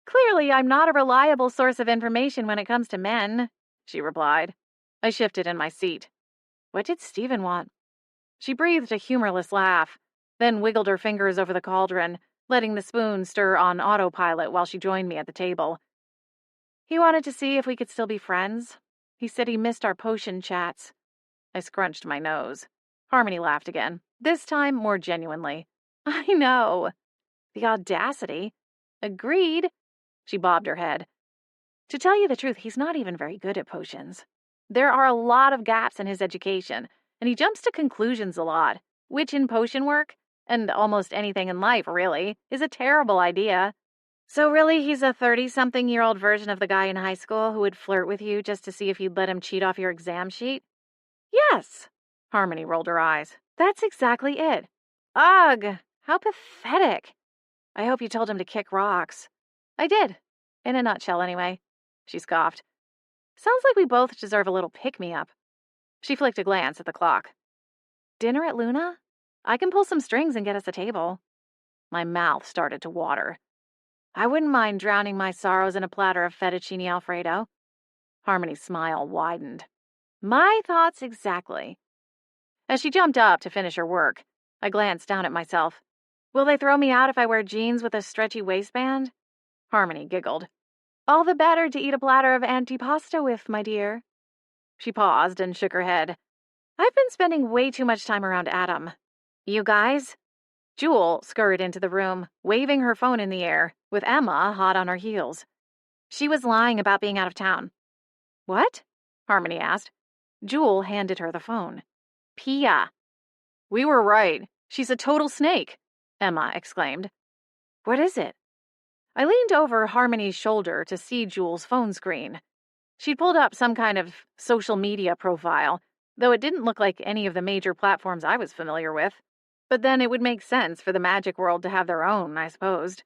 Clearly, I'm not a reliable source of information when it comes to men, she replied. I shifted in my seat. What did Stephen want? She breathed a humorless laugh, then wiggled her fingers over the cauldron, letting the spoon stir on autopilot while she joined me at the table. He wanted to see if we could still be friends. He said he missed our potion chats. I scrunched my nose. Harmony laughed again, this time more genuinely. I know. The audacity. Agreed. She bobbed her head. To tell you the truth, he's not even very good at potions. There are a lot of gaps in his education, and he jumps to conclusions a lot, which in potion work, and almost anything in life, really, is a terrible idea. So really, he's a 30-something-year-old version of the guy in high school who would flirt with you just to see if you'd let him cheat off your exam sheet? Yes, Harmony rolled her eyes. That's exactly it. Ugh, how pathetic. I hope you told him to kick rocks. I did. In a nutshell, anyway. She scoffed. Sounds like we both deserve a little pick-me-up. She flicked a glance at the clock. Dinner at Luna? I can pull some strings and get us a table. My mouth started to water. I wouldn't mind drowning my sorrows in a platter of fettuccine Alfredo. Harmony's smile widened. My thoughts exactly. As she jumped up to finish her work, I glanced down at myself. Will they throw me out if I wear jeans with a stretchy waistband? Harmony giggled. All the better to eat a platter of antipasta with, my dear. She paused and shook her head. I've been spending way too much time around Adam. You guys? Jewel scurried into the room, waving her phone in the air, with Emma hot on her heels. She was lying about being out of town. What? Harmony asked. Jewel handed her the phone. Pia. We were right. She's a total snake, Emma exclaimed. What is it? I leaned over Harmony's shoulder to see Jewel's phone screen. She'd pulled up some kind of social media profile, though it didn't look like any of the major platforms I was familiar with. But then it would make sense for the magic world to have their own, I supposed.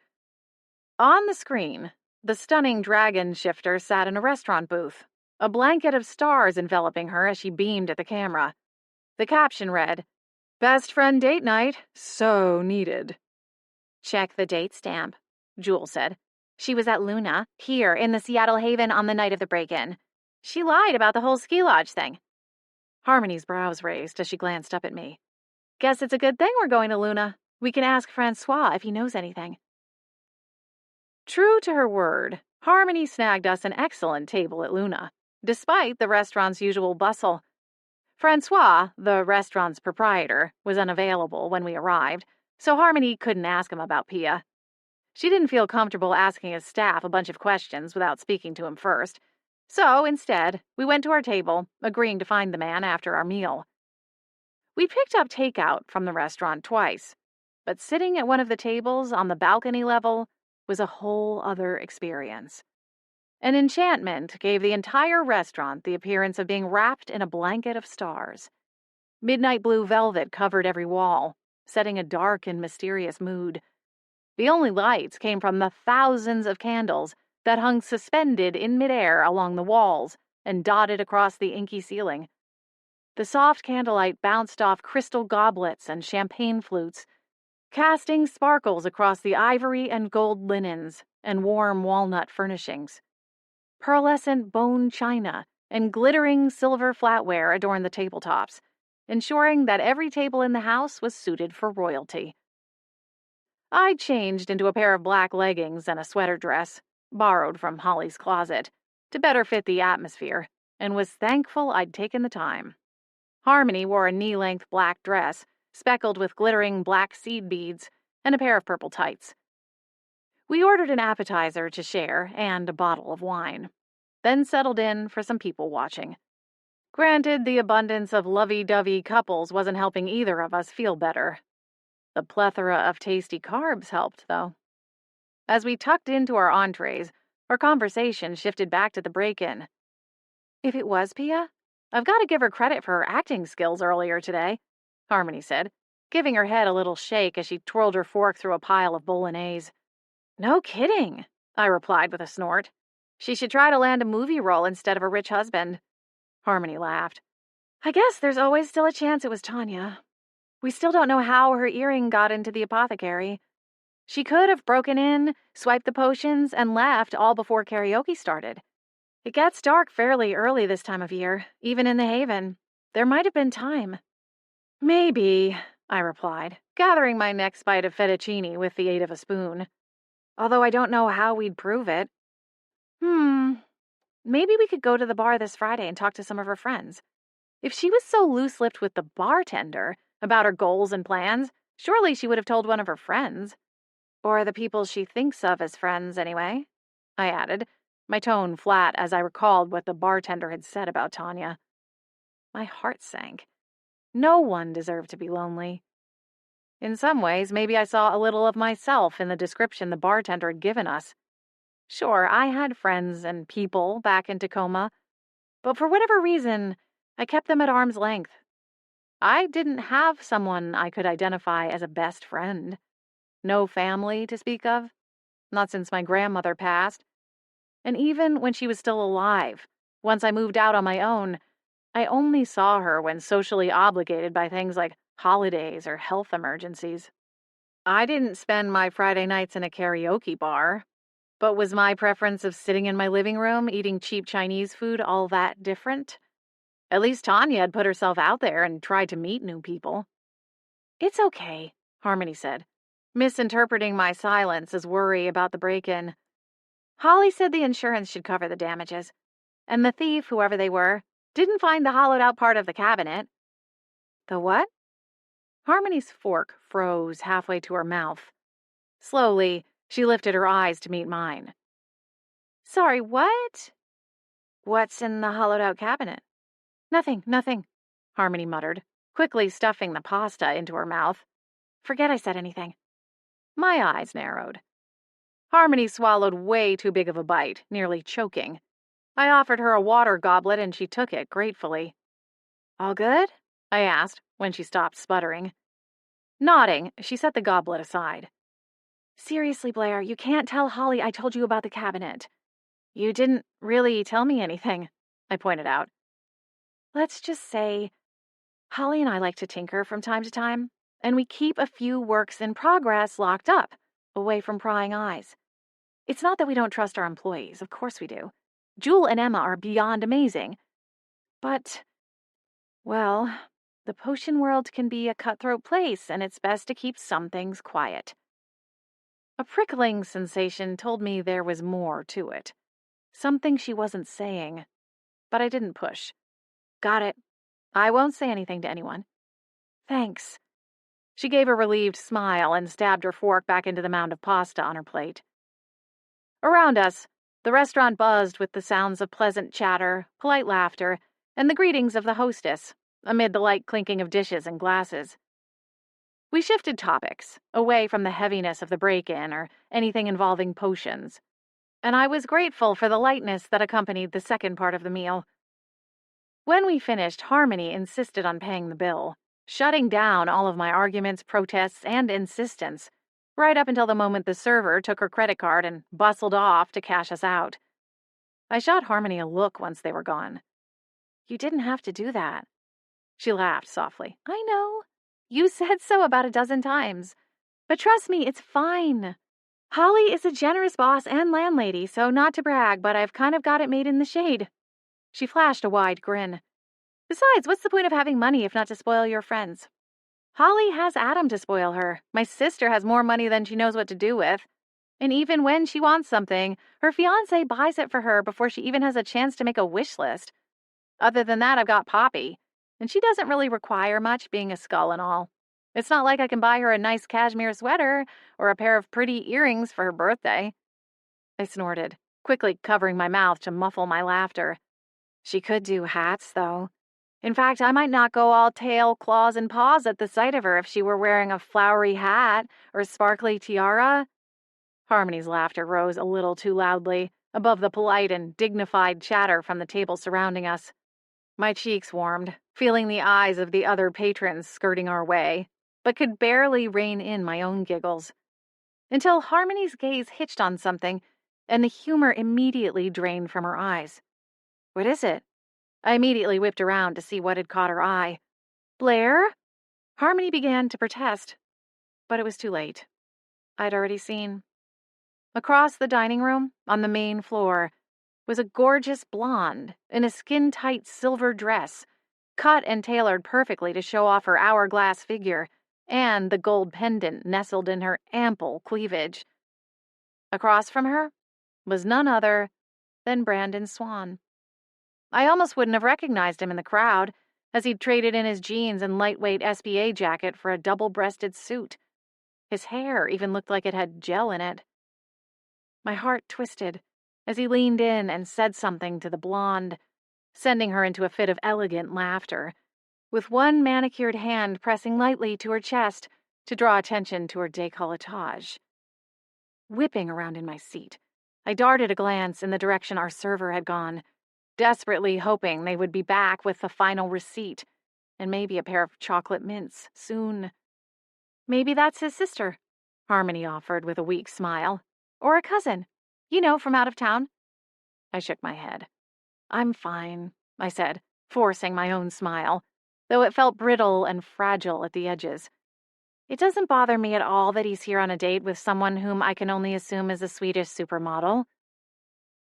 On the screen, the stunning dragon shifter sat in a restaurant booth, a blanket of stars enveloping her as she beamed at the camera. The caption read, Best friend date night, so needed. Check the date stamp, Jewel said. She was at Luna, here in the Seattle Haven on the night of the break-in. She lied about the whole ski lodge thing. Harmony's brows raised as she glanced up at me. Guess it's a good thing we're going to Luna. We can ask Francois if he knows anything. True to her word, Harmony snagged us an excellent table at Luna, despite the restaurant's usual bustle. Francois, the restaurant's proprietor, was unavailable when we arrived, so Harmony couldn't ask him about Pia. She didn't feel comfortable asking his staff a bunch of questions without speaking to him first, so instead, we went to our table, agreeing to find the man after our meal. We picked up takeout from the restaurant twice, but sitting at one of the tables on the balcony level was a whole other experience. An enchantment gave the entire restaurant the appearance of being wrapped in a blanket of stars. Midnight blue velvet covered every wall, setting a dark and mysterious mood. The only lights came from the thousands of candles that hung suspended in midair along the walls and dotted across the inky ceiling. The soft candlelight bounced off crystal goblets and champagne flutes, casting sparkles across the ivory and gold linens and warm walnut furnishings. Pearlescent bone china and glittering silver flatware adorned the tabletops, ensuring that every table in the house was suited for royalty. I changed into a pair of black leggings and a sweater dress, borrowed from Holly's closet, to better fit the atmosphere, and was thankful I'd taken the time. Harmony wore a knee-length black dress, speckled with glittering black seed beads, and a pair of purple tights. We ordered an appetizer to share and a bottle of wine, then settled in for some people watching. Granted, the abundance of lovey-dovey couples wasn't helping either of us feel better. The plethora of tasty carbs helped, though. As we tucked into our entrees, our conversation shifted back to the break-in. If it was Pia, I've got to give her credit for her acting skills earlier today, Harmony said, giving her head a little shake as she twirled her fork through a pile of bolognese. No kidding, I replied with a snort. She should try to land a movie role instead of a rich husband. Harmony laughed. I guess there's always still a chance it was Tanya. We still don't know how her earring got into the apothecary. She could have broken in, swiped the potions, and left all before karaoke started. It gets dark fairly early this time of year, even in the Haven. There might have been time. Maybe, I replied, gathering my next bite of fettuccine with the aid of a spoon. Although I don't know how we'd prove it. Maybe we could go to the bar this Friday and talk to some of her friends. If she was so loose-lipped with the bartender about her goals and plans, surely she would have told one of her friends. Or the people she thinks of as friends, anyway, I added, my tone flat as I recalled what the bartender had said about Tanya. My heart sank. No one deserved to be lonely. In some ways, maybe I saw a little of myself in the description the bartender had given us. Sure, I had friends and people back in Tacoma, but for whatever reason, I kept them at arm's length. I didn't have someone I could identify as a best friend. No family to speak of, not since my grandmother passed. And even when she was still alive, once I moved out on my own, I only saw her when socially obligated by things like holidays or health emergencies. I didn't spend my Friday nights in a karaoke bar, but was my preference of sitting in my living room eating cheap Chinese food all that different? At least Tanya had put herself out there and tried to meet new people. It's okay, Harmony said, misinterpreting my silence as worry about the break-in. Holly said the insurance should cover the damages, and the thief, whoever they were, didn't find the hollowed-out part of the cabinet. The what? Harmony's fork froze halfway to her mouth. Slowly, she lifted her eyes to meet mine. Sorry, what? What's in the hollowed-out cabinet? Nothing, Harmony muttered, quickly stuffing the pasta into her mouth. Forget I said anything. My eyes narrowed. Harmony swallowed way too big of a bite, nearly choking. I offered her a water goblet and she took it gratefully. All good? I asked when she stopped sputtering. Nodding, she set the goblet aside. Seriously, Blair, you can't tell Holly I told you about the cabinet. You didn't really tell me anything, I pointed out. Let's just say Holly and I like to tinker from time to time, and we keep a few works in progress locked up, away from prying eyes. It's not that we don't trust our employees, of course we do. Jewel and Emma are beyond amazing. But, well, the potion world can be a cutthroat place, and it's best to keep some things quiet. A prickling sensation told me there was more to it. Something she wasn't saying, but I didn't push. Got it. I won't say anything to anyone. Thanks. She gave a relieved smile and stabbed her fork back into the mound of pasta on her plate. Around us, the restaurant buzzed with the sounds of pleasant chatter, polite laughter, and the greetings of the hostess, amid the light clinking of dishes and glasses. We shifted topics, away from the heaviness of the break-in or anything involving potions, and I was grateful for the lightness that accompanied the second part of the meal. When we finished, Harmony insisted on paying the bill, shutting down all of my arguments, protests, and insistence, right up until the moment the server took her credit card and bustled off to cash us out. I shot Harmony a look once they were gone. You didn't have to do that. She laughed softly. I know. You said so about a dozen times. But trust me, it's fine. Holly is a generous boss and landlady, so not to brag, but I've kind of got it made in the shade. She flashed a wide grin. Besides, what's the point of having money if not to spoil your friends? Holly has Adam to spoil her. My sister has more money than she knows what to do with. And even when she wants something, her fiancé buys it for her before she even has a chance to make a wish list. Other than that, I've got Poppy, and she doesn't really require much, being a skull and all. It's not like I can buy her a nice cashmere sweater or a pair of pretty earrings for her birthday. I snorted, quickly covering my mouth to muffle my laughter. She could do hats, though. In fact, I might not go all tail, claws, and paws at the sight of her if she were wearing a flowery hat or a sparkly tiara. Harmony's laughter rose a little too loudly, above the polite and dignified chatter from the table surrounding us. My cheeks warmed, feeling the eyes of the other patrons skirting our way, but could barely rein in my own giggles. Until Harmony's gaze hitched on something, and the humor immediately drained from her eyes. What is it? I immediately whipped around to see what had caught her eye. Blair? Harmony began to protest, but it was too late. I'd already seen. Across the dining room, on the main floor, was a gorgeous blonde in a skin-tight silver dress, cut and tailored perfectly to show off her hourglass figure and the gold pendant nestled in her ample cleavage. Across from her was none other than Brandon Swan. I almost wouldn't have recognized him in the crowd, as he'd traded in his jeans and lightweight SBA jacket for a double-breasted suit. His hair even looked like it had gel in it. My heart twisted as he leaned in and said something to the blonde, sending her into a fit of elegant laughter, with one manicured hand pressing lightly to her chest to draw attention to her décolletage. Whipping around in my seat, I darted a glance in the direction our server had gone, desperately hoping they would be back with the final receipt and maybe a pair of chocolate mints soon. "Maybe that's his sister," Harmony offered with a weak smile. "Or a cousin. You know, from out of town." I shook my head. "I'm fine," I said, forcing my own smile, though it felt brittle and fragile at the edges. "It doesn't bother me at all that he's here on a date with someone whom I can only assume is a Swedish supermodel."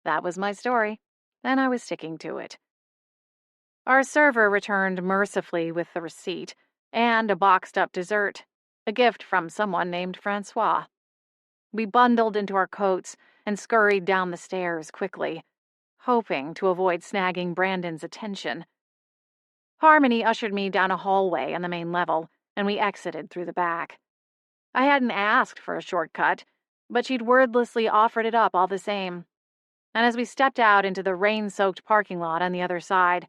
That was my story, and I was sticking to it. Our server returned mercifully with the receipt and a boxed-up dessert, a gift from someone named Francois. We bundled into our coats and scurried down the stairs quickly, hoping to avoid snagging Brandon's attention. Harmony ushered me down a hallway on the main level, and we exited through the back. I hadn't asked for a shortcut, but she'd wordlessly offered it up all the same. And as we stepped out into the rain-soaked parking lot on the other side,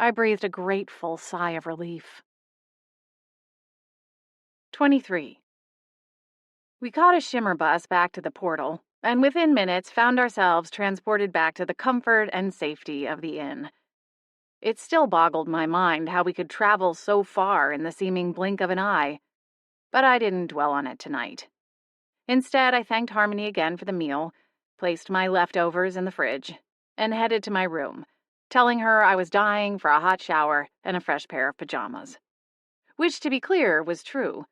I breathed a grateful sigh of relief. 23. We caught a shimmer bus back to the portal, and within minutes found ourselves transported back to the comfort and safety of the inn. It still boggled my mind how we could travel so far in the seeming blink of an eye, but I didn't dwell on it tonight. Instead, I thanked Harmony again for the meal, placed my leftovers in the fridge, and headed to my room, telling her I was dying for a hot shower and a fresh pair of pajamas. Which, to be clear, was true.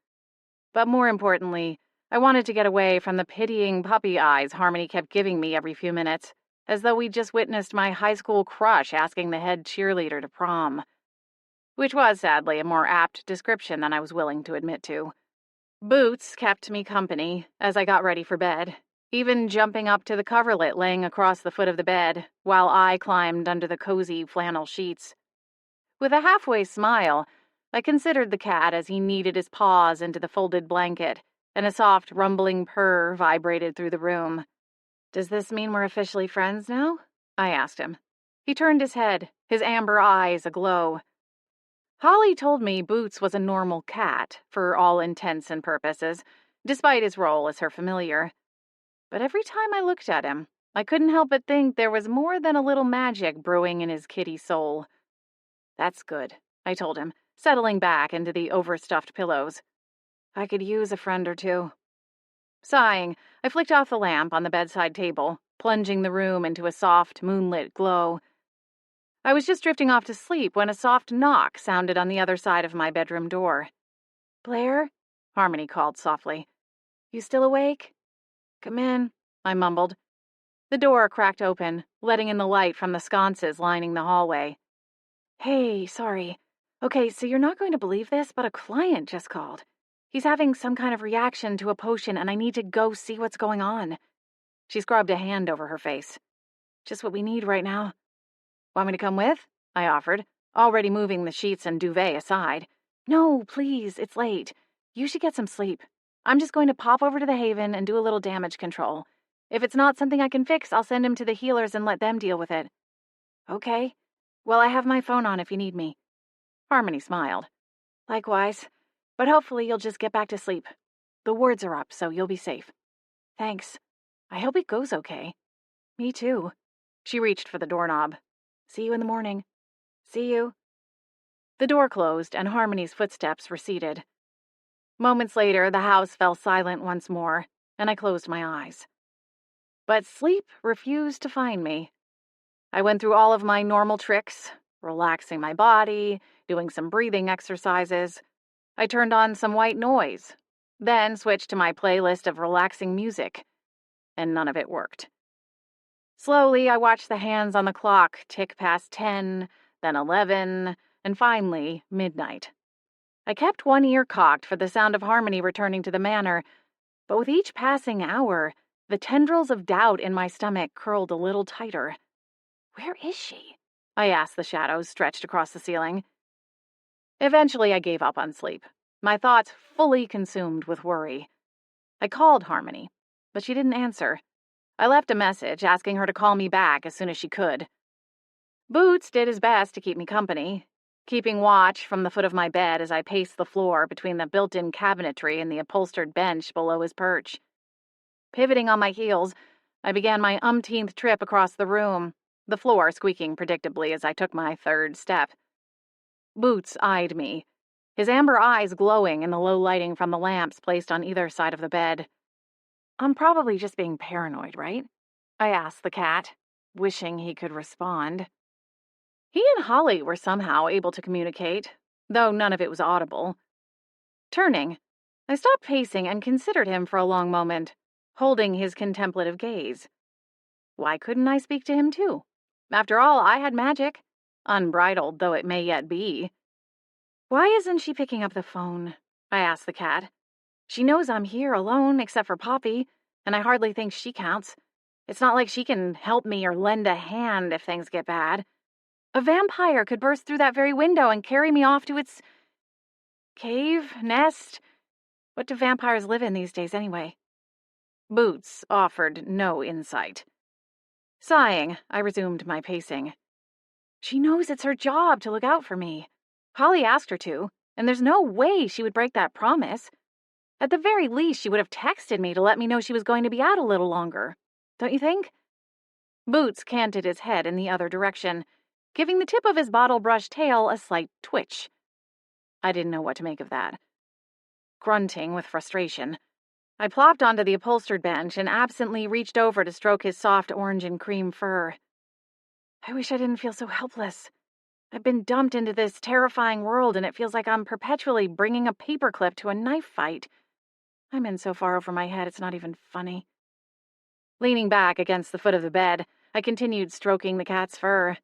But more importantly, I wanted to get away from the pitying puppy eyes Harmony kept giving me every few minutes, as though we'd just witnessed my high school crush asking the head cheerleader to prom. Which was, sadly, a more apt description than I was willing to admit to. Boots kept me company as I got ready for bed, even jumping up to the coverlet laying across the foot of the bed, while I climbed under the cozy flannel sheets. With a halfway smile, I considered the cat as he kneaded his paws into the folded blanket, and a soft, rumbling purr vibrated through the room. "Does this mean we're officially friends now?" I asked him. He turned his head, his amber eyes aglow. Holly told me Boots was a normal cat, for all intents and purposes, despite his role as her familiar. But every time I looked at him, I couldn't help but think there was more than a little magic brewing in his kitty soul. "That's good," I told him, settling back into the overstuffed pillows. "I could use a friend or two." Sighing, I flicked off the lamp on the bedside table, plunging the room into a soft, moonlit glow. I was just drifting off to sleep when a soft knock sounded on the other side of my bedroom door. "Blair?" Harmony called softly. "You still awake?" "Come in," I mumbled. The door cracked open, letting in the light from the sconces lining the hallway. "Hey, sorry. Okay, so you're not going to believe this, but a client just called. He's having some kind of reaction to a potion, and I need to go see what's going on." She scrubbed a hand over her face. "Just what we need right now." "Want me to come with?" I offered, already moving the sheets and duvet aside. "No, please, it's late. You should get some sleep. I'm just going to pop over to the Haven and do a little damage control. If it's not something I can fix, I'll send him to the healers and let them deal with it." "Okay. Well, I have my phone on if you need me." Harmony smiled. "Likewise. But hopefully you'll just get back to sleep. The wards are up, so you'll be safe." "Thanks. I hope it goes okay." "Me too." She reached for the doorknob. "See you in the morning." "See you." The door closed and Harmony's footsteps receded. Moments later, the house fell silent once more, and I closed my eyes. But sleep refused to find me. I went through all of my normal tricks, relaxing my body, doing some breathing exercises. I turned on some white noise, then switched to my playlist of relaxing music, and none of it worked. Slowly, I watched the hands on the clock tick past 10, then 11, and finally, midnight. I kept one ear cocked for the sound of Harmony returning to the manor, but with each passing hour, the tendrils of doubt in my stomach curled a little tighter. "Where is she?" I asked the shadows stretched across the ceiling. Eventually, I gave up on sleep, my thoughts fully consumed with worry. I called Harmony, but she didn't answer. I left a message asking her to call me back as soon as she could. Boots did his best to keep me company, keeping watch from the foot of my bed as I paced the floor between the built-in cabinetry and the upholstered bench below his perch. Pivoting on my heels, I began my umpteenth trip across the room, the floor squeaking predictably as I took my third step. Boots eyed me, his amber eyes glowing in the low lighting from the lamps placed on either side of the bed. I'm probably just being paranoid, right? I asked the cat, wishing he could respond. He and Holly were somehow able to communicate, though none of it was audible. Turning, I stopped pacing and considered him for a long moment, holding his contemplative gaze. Why couldn't I speak to him too? After all, I had magic, unbridled though it may yet be. Why isn't she picking up the phone? I asked the cat. She knows I'm here alone, except for Poppy, and I hardly think she counts. It's not like she can help me or lend a hand if things get bad. A vampire could burst through that very window and carry me off to its cave, nest. What do vampires live in these days anyway? Boots offered no insight. Sighing, I resumed my pacing. She knows it's her job to look out for me. Holly asked her to, and there's no way she would break that promise. At the very least, she would have texted me to let me know she was going to be out a little longer. Don't you think? Boots canted his head in the other direction, giving the tip of his bottle-brush tail a slight twitch. I didn't know what to make of that. Grunting with frustration, I plopped onto the upholstered bench and absently reached over to stroke his soft orange and cream fur. I wish I didn't feel so helpless. I've been dumped into this terrifying world, and it feels like I'm perpetually bringing a paperclip to a knife fight. I'm in so far over my head, it's not even funny. Leaning back against the foot of the bed, I continued stroking the cat's fur.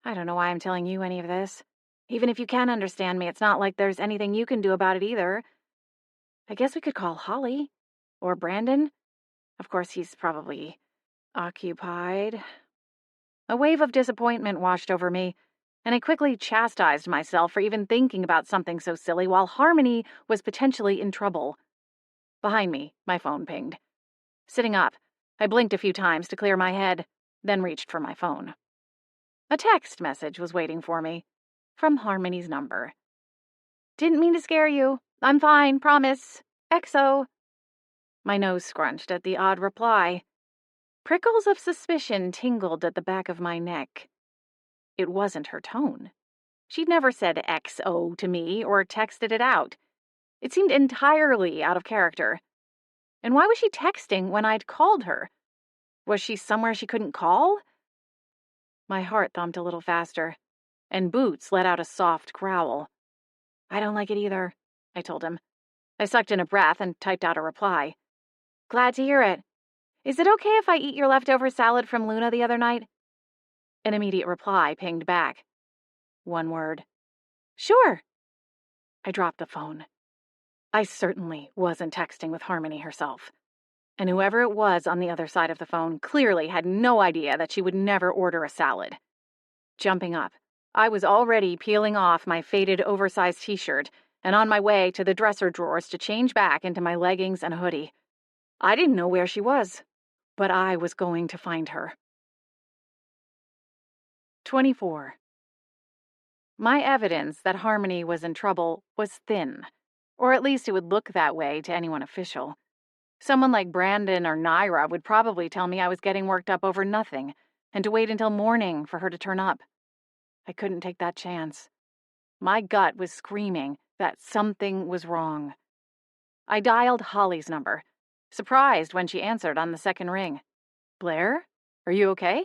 I don't know why I'm telling you any of this. Even if you can understand me, it's not like there's anything you can do about it either. I guess we could call Holly. Or Brandon. Of course, he's probably occupied. A wave of disappointment washed over me, and I quickly chastised myself for even thinking about something so silly while Harmony was potentially in trouble. Behind me, my phone pinged. Sitting up, I blinked a few times to clear my head, then reached for my phone. A text message was waiting for me, from Harmony's number. Didn't mean to scare you. I'm fine, promise. XO. My nose scrunched at the odd reply. Prickles of suspicion tingled at the back of my neck. It wasn't her tone. She'd never said XO to me or texted it out. It seemed entirely out of character. And why was she texting when I'd called her? Was she somewhere she couldn't call? My heart thumped a little faster, and Boots let out a soft growl. I don't like it either, I told him. I sucked in a breath and typed out a reply. Glad to hear it. Is it okay if I eat your leftover salad from Luna the other night? An immediate reply pinged back. One word. Sure. I dropped the phone. I certainly wasn't texting with Harmony herself. And whoever it was on the other side of the phone clearly had no idea that she would never order a salad. Jumping up, I was already peeling off my faded oversized t-shirt and on my way to the dresser drawers to change back into my leggings and hoodie. I didn't know where she was, but I was going to find her. 24. My evidence that Harmony was in trouble was thin, or at least it would look that way to anyone official. Someone like Brandon or Naira would probably tell me I was getting worked up over nothing, and to wait until morning for her to turn up. I couldn't take that chance. My gut was screaming that something was wrong. I dialed Holly's number, surprised when she answered on the second ring. Blair? Are you okay?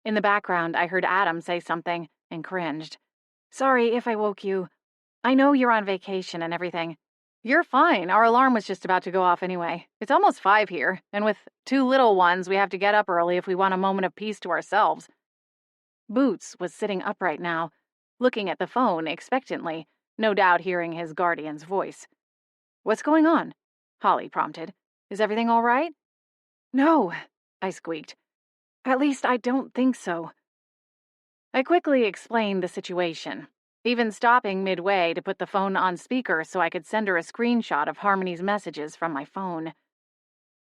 In the background, I heard Adam say something and cringed. Sorry if I woke you. I know you're on vacation and everything. You're fine. Our alarm was just about to go off anyway. It's almost 5 here, and with 2 little ones, we have to get up early if we want a moment of peace to ourselves. Boots was sitting upright now, looking at the phone expectantly, no doubt hearing his guardian's voice. What's going on? Holly prompted. Is everything all right? No, I squeaked. At least I don't think so. I quickly explained the situation. even stopping midway to put the phone on speaker so I could send her a screenshot of Harmony's messages from my phone.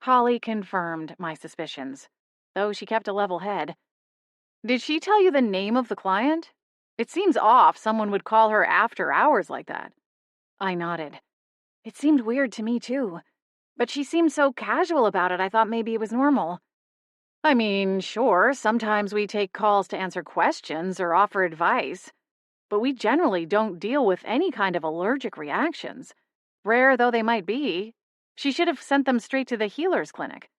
Holly confirmed my suspicions, though she kept a level head. Did she tell you the name of the client? It seems off someone would call her after hours like that. I nodded. It seemed weird to me, too. But she seemed so casual about it, I thought maybe it was normal. I mean, sure, sometimes we take calls to answer questions or offer advice, but we generally don't deal with any kind of allergic reactions, rare though they might be. She should have sent them straight to the healer's clinic.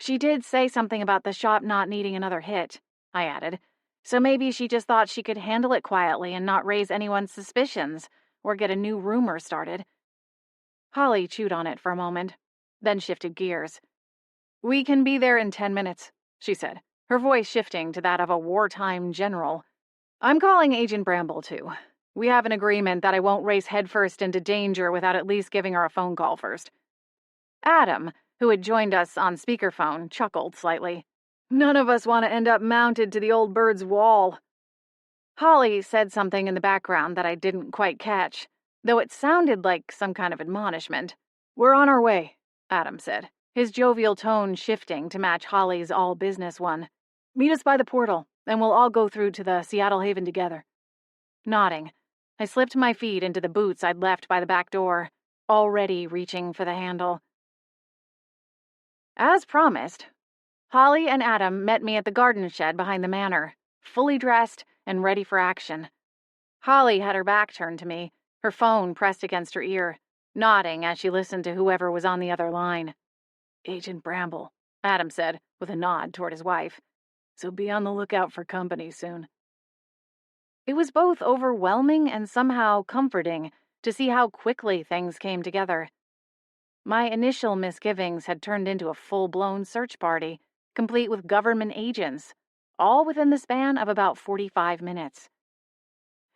She did say something about the shop not needing another hit, I added, so maybe she just thought she could handle it quietly and not raise anyone's suspicions or get a new rumor started. Holly chewed on it for a moment, then shifted gears. We can be there in 10 minutes, she said, her voice shifting to that of a wartime general. I'm calling Agent Bramble, too. We have an agreement that I won't race headfirst into danger without at least giving her a phone call first. Adam, who had joined us on speakerphone, chuckled slightly. None of us want to end up mounted to the old bird's wall. Holly said something in the background that I didn't quite catch, though it sounded like some kind of admonishment. We're on our way, Adam said, his jovial tone shifting to match Holly's all-business one. Meet us by the portal, and we'll all go through to the Seattle Haven together. Nodding, I slipped my feet into the boots I'd left by the back door, already reaching for the handle. As promised, Holly and Adam met me at the garden shed behind the manor, fully dressed and ready for action. Holly had her back turned to me, her phone pressed against her ear, nodding as she listened to whoever was on the other line. Agent Bramble, Adam said, with a nod toward his wife. So be on the lookout for company soon. It was both overwhelming and somehow comforting to see how quickly things came together. My initial misgivings had turned into a full-blown search party, complete with government agents, all within the span of about 45 minutes.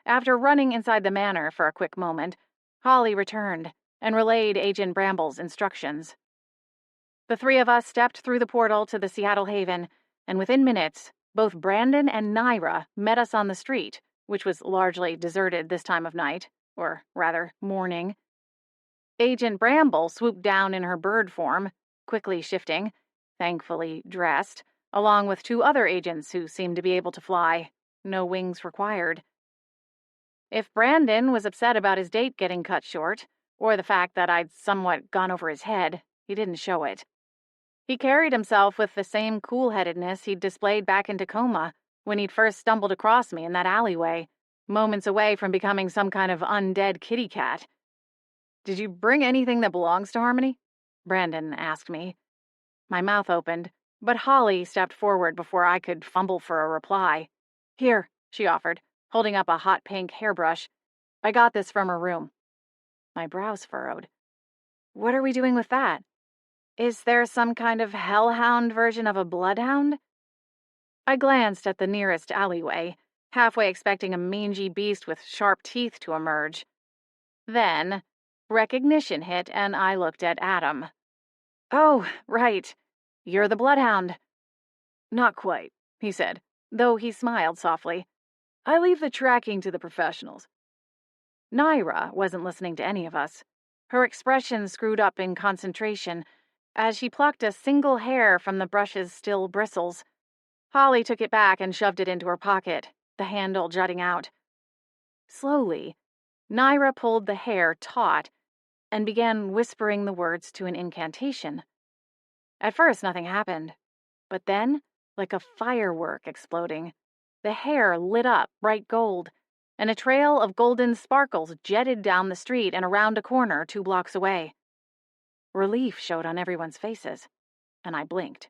After running inside the manor for a quick moment, Holly returned and relayed Agent Bramble's instructions. The three of us stepped through the portal to the Seattle Haven, and within minutes, both Brandon and Naira met us on the street, which was largely deserted this time of night, or rather, morning. Agent Bramble swooped down in her bird form, quickly shifting, thankfully dressed, along with two other agents who seemed to be able to fly, no wings required. If Brandon was upset about his date getting cut short, or the fact that I'd somewhat gone over his head, he didn't show it. He carried himself with the same cool-headedness he'd displayed back in Tacoma when he'd first stumbled across me in that alleyway, moments away from becoming some kind of undead kitty cat. Did you bring anything that belongs to Harmony? Brandon asked me. My mouth opened, but Holly stepped forward before I could fumble for a reply. Here, she offered, holding up a hot pink hairbrush. I got this from her room. My brows furrowed. What are we doing with that? Is there some kind of hellhound version of a bloodhound? I glanced at the nearest alleyway, halfway expecting a mangy beast with sharp teeth to emerge. Then, recognition hit and I looked at Adam. Oh, right. You're the bloodhound. Not quite, he said, though he smiled softly. I leave the tracking to the professionals. Naira wasn't listening to any of us. Her expression screwed up in concentration as she plucked a single hair from the brush's still bristles. Holly took it back and shoved it into her pocket, the handle jutting out. Slowly, Naira pulled the hair taut and began whispering the words to an incantation. At first, nothing happened, but then, like a firework exploding, the hair lit up bright gold, and a trail of golden sparkles jetted down the street and around a corner 2 blocks away. Relief showed on everyone's faces, and I blinked.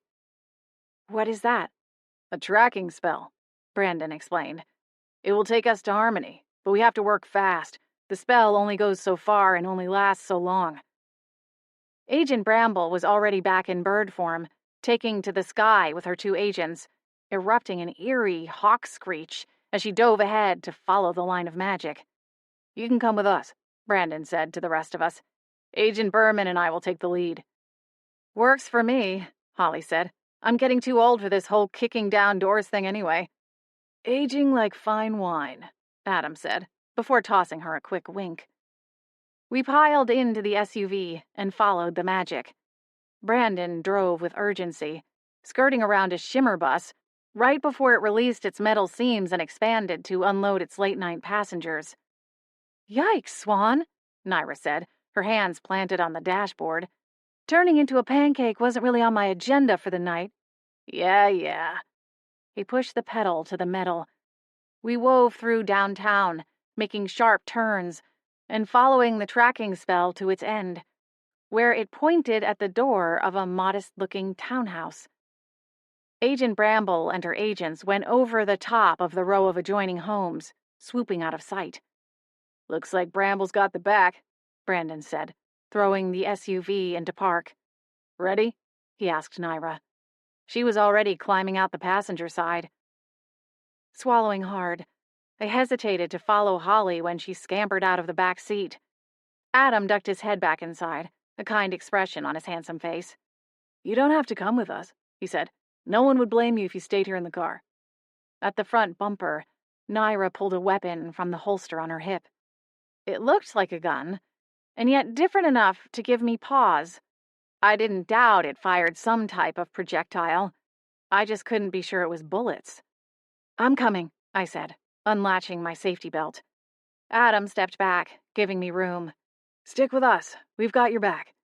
What is that? A tracking spell, Brandon explained. It will take us to Harmony, but we have to work fast. The spell only goes so far and only lasts so long. Agent Bramble was already back in bird form, taking to the sky with her 2 agents, erupting an eerie hawk screech as she dove ahead to follow the line of magic. You can come with us, Brandon said to the rest of us. Agent Berman and I will take the lead. Works for me, Holly said. I'm getting too old for this whole kicking down doors thing anyway. Aging like fine wine, Adam said, before tossing her a quick wink. We piled into the SUV and followed the magic. Brandon drove with urgency, skirting around a shimmer bus right before it released its metal seams and expanded to unload its late-night passengers. "Yikes, Swan," Naira said, her hands planted on the dashboard. "Turning into a pancake wasn't really on my agenda for the night." Yeah. He pushed the pedal to the metal. We wove through downtown, making sharp turns, and following the tracking spell to its end, where it pointed at the door of a modest-looking townhouse. Agent Bramble and her agents went over the top of the row of adjoining homes, swooping out of sight. "Looks like Bramble's got the back," Brandon said, throwing the SUV into park. "Ready?" he asked Naira. She was already climbing out the passenger side. Swallowing hard, I hesitated to follow Holly when she scampered out of the back seat. Adam ducked his head back inside, a kind expression on his handsome face. "You don't have to come with us," he said. "No one would blame you if you stayed here in the car." At the front bumper, Naira pulled a weapon from the holster on her hip. It looked like a gun, and yet different enough to give me pause. I didn't doubt it fired some type of projectile. I just couldn't be sure it was bullets. "I'm coming," I said, unlatching my safety belt. Adam stepped back, giving me room. "Stick with us. We've got your back."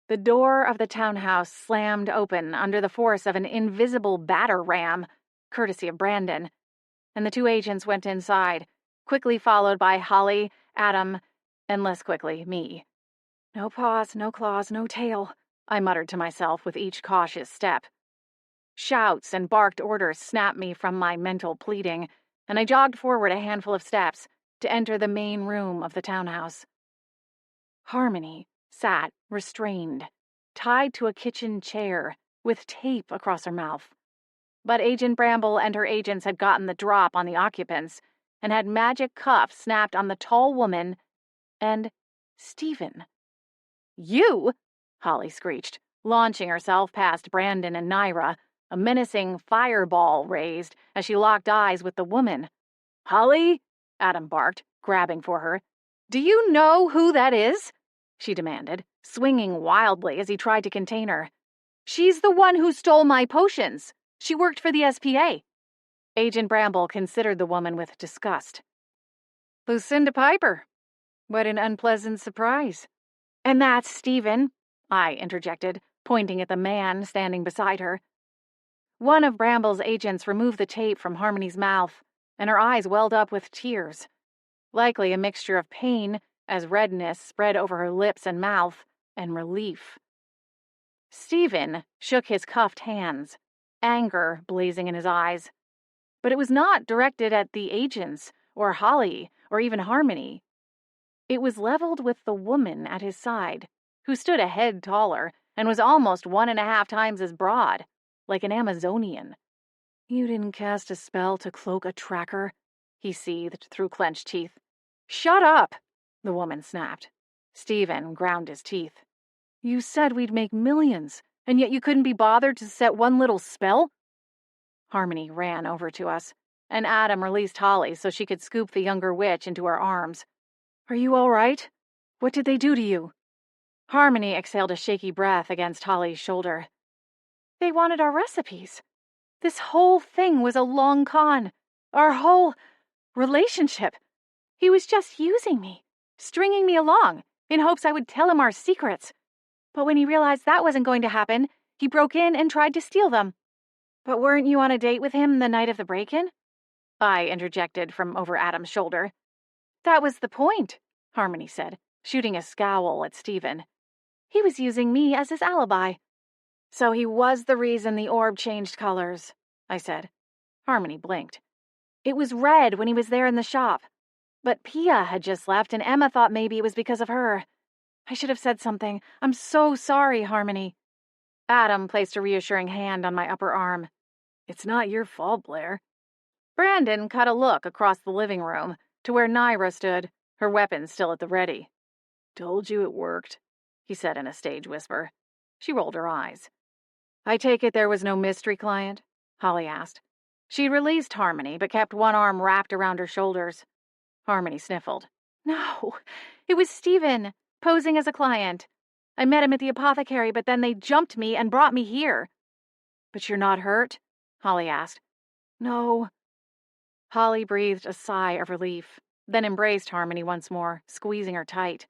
The door of the townhouse slammed open under the force of an invisible batter ram, courtesy of Brandon, and the two agents went inside, quickly followed by Holly, Adam, and less quickly, me. "No paws, no claws, no tail," I muttered to myself with each cautious step. Shouts and barked orders snapped me from my mental pleading, and I jogged forward a handful of steps to enter the main room of the townhouse. Harmony sat restrained, tied to a kitchen chair, with tape across her mouth. But Agent Bramble and her agents had gotten the drop on the occupants and had magic cuffs snapped on the tall woman and Stephen. "You!" Holly screeched, launching herself past Brandon and Naira, a menacing fireball raised as she locked eyes with the woman. "Holly!" Adam barked, grabbing for her. "Do you know who that is?" she demanded, swinging wildly as he tried to contain her. "She's the one who stole my potions. She worked for the SPA. Agent Bramble considered the woman with disgust. "Lucinda Piper. What an unpleasant surprise." "And that's Stephen," I interjected, pointing at the man standing beside her. One of Bramble's agents removed the tape from Harmony's mouth, and her eyes welled up with tears, likely a mixture of pain, as redness spread over her lips and mouth, and relief. Stephen shook his cuffed hands, anger blazing in his eyes. But it was not directed at the agents, or Holly, or even Harmony. It was leveled with the woman at his side, who stood a head taller and was almost 1.5 times as broad, like an Amazonian. "You didn't cast a spell to cloak a tracker?" he seethed through clenched teeth. "Shut up!" the woman snapped. Stephen ground his teeth. "You said we'd make millions, and yet you couldn't be bothered to set one little spell?" Harmony ran over to us, and Adam released Holly so she could scoop the younger witch into her arms. "Are you all right? What did they do to you?" Harmony exhaled a shaky breath against Holly's shoulder. "They wanted our recipes. This whole thing was a long con. Our whole relationship. He was just using me, stringing me along, in hopes I would tell him our secrets. But when he realized that wasn't going to happen, he broke in and tried to steal them." "But weren't you on a date with him the night of the break-in?" I interjected from over Adam's shoulder. "That was the point," Harmony said, shooting a scowl at Stephen. "He was using me as his alibi." "So he was the reason the orb changed colors," I said. Harmony blinked. "It was red when he was there in the shop. But Pia had just left, and Emma thought maybe it was because of her. I should have said something. I'm so sorry, Harmony." Adam placed a reassuring hand on my upper arm. "It's not your fault, Blair." Brandon cut a look across the living room to where Naira stood, her weapon still at the ready. "Told you it worked," he said in a stage whisper. She rolled her eyes. "I take it there was no mystery client?" Holly asked. She'd released Harmony, but kept one arm wrapped around her shoulders. Harmony sniffled. No, it was Stephen, posing as a client. I met him at the apothecary, but then they jumped me and brought me here. But you're not hurt? Holly asked. No. Holly breathed a sigh of relief, then embraced Harmony once more, squeezing her tight.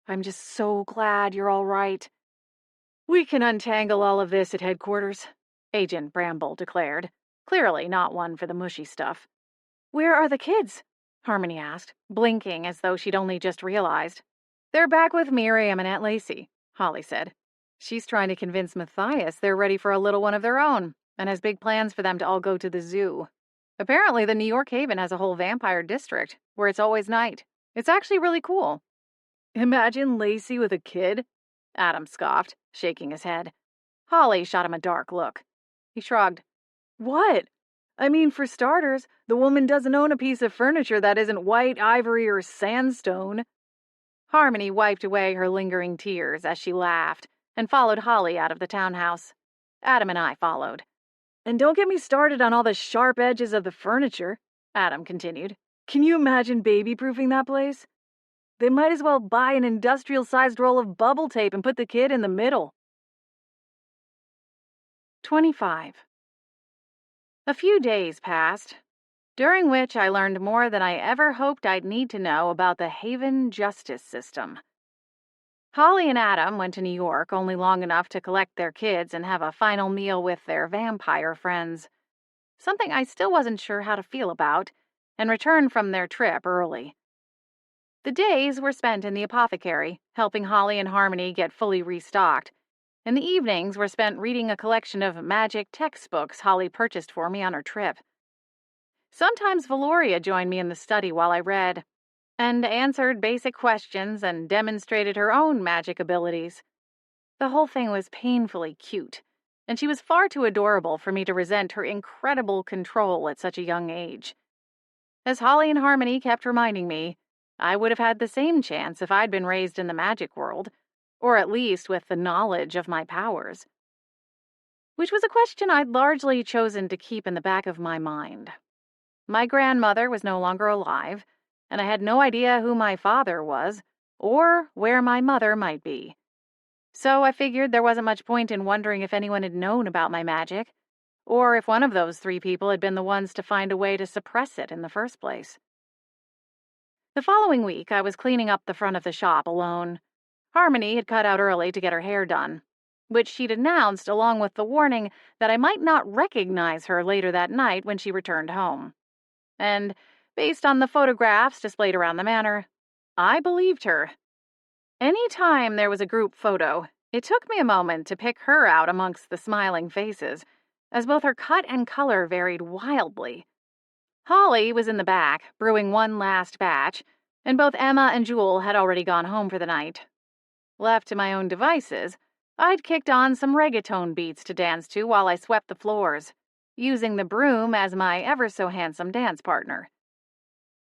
I'm just so glad you're all right. We can untangle all of this at headquarters, Agent Bramble declared, clearly not one for the mushy stuff. Where are the kids? Harmony asked, blinking as though she'd only just realized. They're back with Miriam and Aunt Lacey, Holly said. She's trying to convince Matthias they're ready for a little one of their own, and has big plans for them to all go to the zoo. Apparently, the New York Haven has a whole vampire district, where it's always night. It's actually really cool. Imagine Lacey with a kid? Adam scoffed, shaking his head. Holly shot him a dark look. He shrugged. What? I mean, for starters, the woman doesn't own a piece of furniture that isn't white, ivory, or sandstone. Harmony wiped away her lingering tears as she laughed and followed Holly out of the townhouse. Adam and I followed. And don't get me started on all the sharp edges of the furniture, Adam continued. Can you imagine baby-proofing that place? They might as well buy an industrial-sized roll of bubble tape and put the kid in the middle. 25. A few days passed, during which I learned more than I ever hoped I'd need to know about the Haven justice system. Holly and Adam went to New York only long enough to collect their kids and have a final meal with their vampire friends, something I still wasn't sure how to feel about, and returned from their trip early. The days were spent in the apothecary, helping Holly and Harmony get fully restocked, and the evenings were spent reading a collection of magic textbooks Holly purchased for me on her trip. Sometimes Valoria joined me in the study while I read, and answered basic questions and demonstrated her own magic abilities. The whole thing was painfully cute, and she was far too adorable for me to resent her incredible control at such a young age. As Holly and Harmony kept reminding me, I would have had the same chance if I'd been raised in the magic world, or at least with the knowledge of my powers. Which was a question I'd largely chosen to keep in the back of my mind. My grandmother was no longer alive, and I had no idea who my father was, or where my mother might be. So I figured there wasn't much point in wondering if anyone had known about my magic, or if one of those three people had been the ones to find a way to suppress it in the first place. The following week, I was cleaning up the front of the shop alone. Harmony had cut out early to get her hair done, which she'd announced along with the warning that I might not recognize her later that night when she returned home. And, based on the photographs displayed around the manor, I believed her. Any time there was a group photo, it took me a moment to pick her out amongst the smiling faces, as both her cut and color varied wildly. Holly was in the back, brewing one last batch, and both Emma and Jewel had already gone home for the night. Left to my own devices, I'd kicked on some reggaeton beats to dance to while I swept the floors, using the broom as my ever-so-handsome dance partner.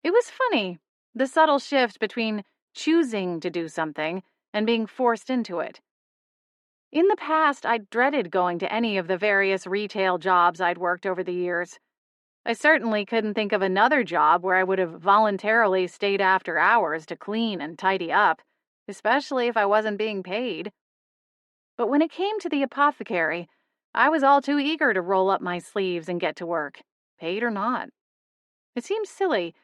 It was funny, the subtle shift between choosing to do something and being forced into it. In the past, I'd dreaded going to any of the various retail jobs I'd worked over the years. I certainly couldn't think of another job where I would have voluntarily stayed after hours to clean and tidy up, especially if I wasn't being paid. But when it came to the apothecary, I was all too eager to roll up my sleeves and get to work, paid or not. It seemed silly,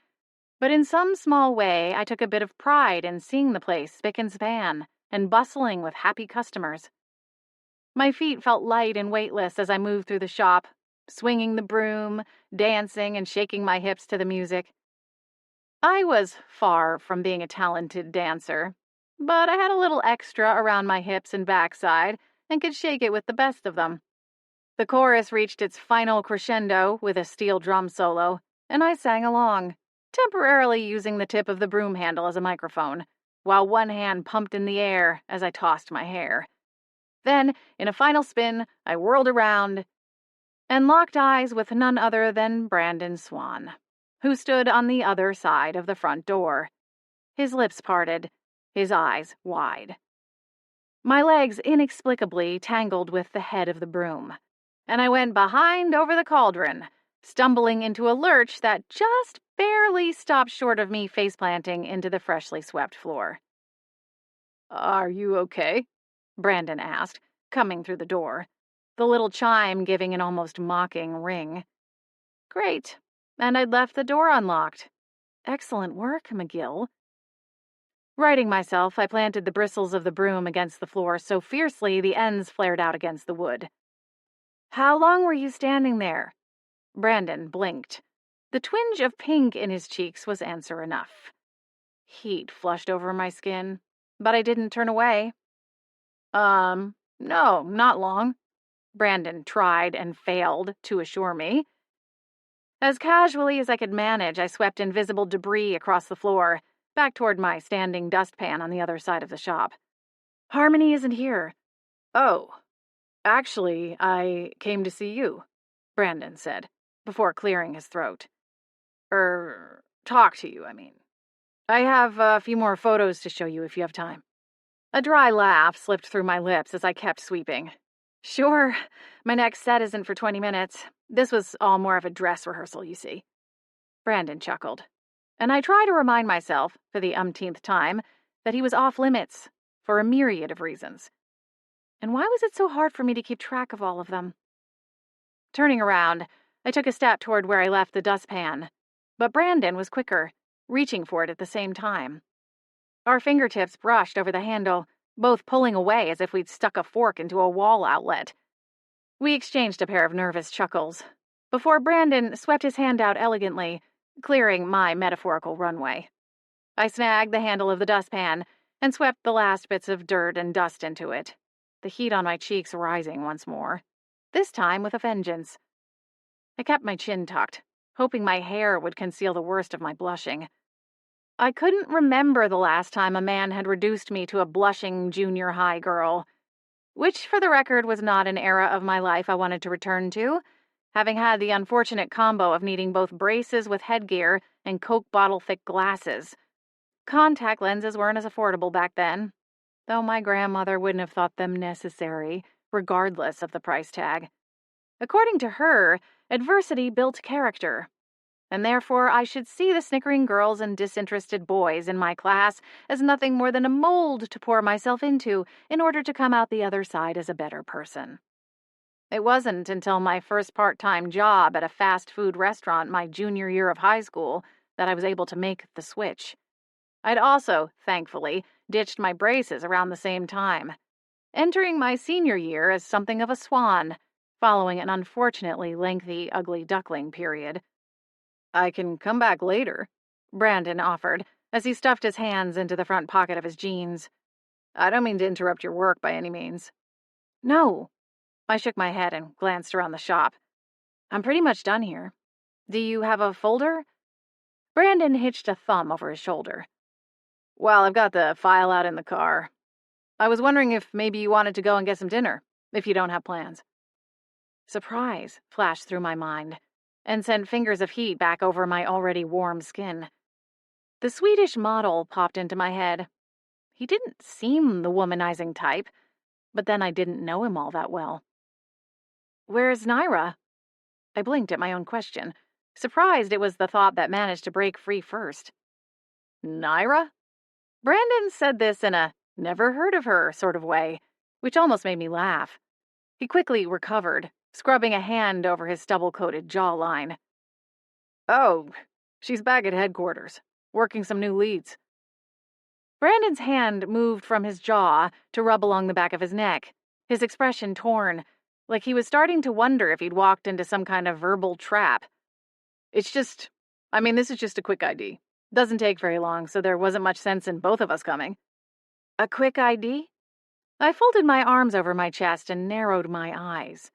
but in some small way I took a bit of pride in seeing the place spick and span and bustling with happy customers. My feet felt light and weightless as I moved through the shop, swinging the broom, dancing and shaking my hips to the music. I was far from being a talented dancer, but I had a little extra around my hips and backside and could shake it with the best of them. The chorus reached its final crescendo with a steel drum solo, and I sang along, temporarily using the tip of the broom handle as a microphone, while one hand pumped in the air as I tossed my hair. Then, in a final spin, I whirled around and locked eyes with none other than Brandon Swan, who stood on the other side of the front door, his lips parted, his eyes wide. My legs inexplicably tangled with the head of the broom, and I went behind over the cauldron, stumbling into a lurch that just barely stopped short of me face-planting into the freshly swept floor. "Are you okay?" Brandon asked, coming through the door, the little chime giving an almost mocking ring. Great, and I'd left the door unlocked. Excellent work, McGill. Righting myself, I planted the bristles of the broom against the floor so fiercely the ends flared out against the wood. How long were you standing there? Brandon blinked. The twinge of pink in his cheeks was answer enough. Heat flushed over my skin, but I didn't turn away. No, not long. Brandon tried and failed to assure me. As casually as I could manage, I swept invisible debris across the floor, back toward my standing dustpan on the other side of the shop. Harmony isn't here. "Oh, actually, I came to see you," Brandon said, before clearing his throat. Talk to you, I mean. I have a few more photos to show you if you have time." A dry laugh slipped through my lips as I kept sweeping. Sure, my next set isn't for 20 minutes. This was all more of a dress rehearsal, you see. Brandon chuckled, and I tried to remind myself, for the umpteenth time, that he was off limits, for a myriad of reasons. And why was it so hard for me to keep track of all of them? Turning around, I took a step toward where I left the dustpan, but Brandon was quicker, reaching for it at the same time. Our fingertips brushed over the handle, both pulling away as if we'd stuck a fork into a wall outlet. We exchanged a pair of nervous chuckles, before Brandon swept his hand out elegantly, clearing my metaphorical runway. I snagged the handle of the dustpan and swept the last bits of dirt and dust into it, the heat on my cheeks rising once more, this time with a vengeance. I kept my chin tucked, hoping my hair would conceal the worst of my blushing. I couldn't remember the last time a man had reduced me to a blushing junior high girl, which, for the record, was not an era of my life I wanted to return to, having had the unfortunate combo of needing both braces with headgear and Coke bottle-thick glasses. Contact lenses weren't as affordable back then, though my grandmother wouldn't have thought them necessary, regardless of the price tag. According to her, adversity built character, and therefore I should see the snickering girls and disinterested boys in my class as nothing more than a mold to pour myself into in order to come out the other side as a better person. It wasn't until my first part-time job at a fast food restaurant my junior year of high school that I was able to make the switch. I'd also, thankfully, ditched my braces around the same time, entering my senior year as something of a swan, following an unfortunately lengthy ugly duckling period. "I can come back later," Brandon offered, as he stuffed his hands into the front pocket of his jeans. "I don't mean to interrupt your work by any means." No. I shook my head and glanced around the shop. I'm pretty much done here. Do you have a folder? Brandon hitched a thumb over his shoulder. "Well, I've got the file out in the car. I was wondering if maybe you wanted to go and get some dinner, if you don't have plans." Surprise flashed through my mind and sent fingers of heat back over my already warm skin. The Swedish model popped into my head. He didn't seem the womanizing type, but then I didn't know him all that well. Where's Naira? I blinked at my own question, surprised it was the thought that managed to break free first. "Naira?" Brandon said this in a never heard of her sort of way, which almost made me laugh. He quickly recovered, scrubbing a hand over his stubble-coated jawline. "Oh, she's back at headquarters, working some new leads." Brandon's hand moved from his jaw to rub along the back of his neck, his expression torn, like he was starting to wonder if he'd walked into some kind of verbal trap. This is just a quick ID. Doesn't take very long, so there wasn't much sense in both of us coming." A quick ID? I folded my arms over my chest and narrowed my eyes.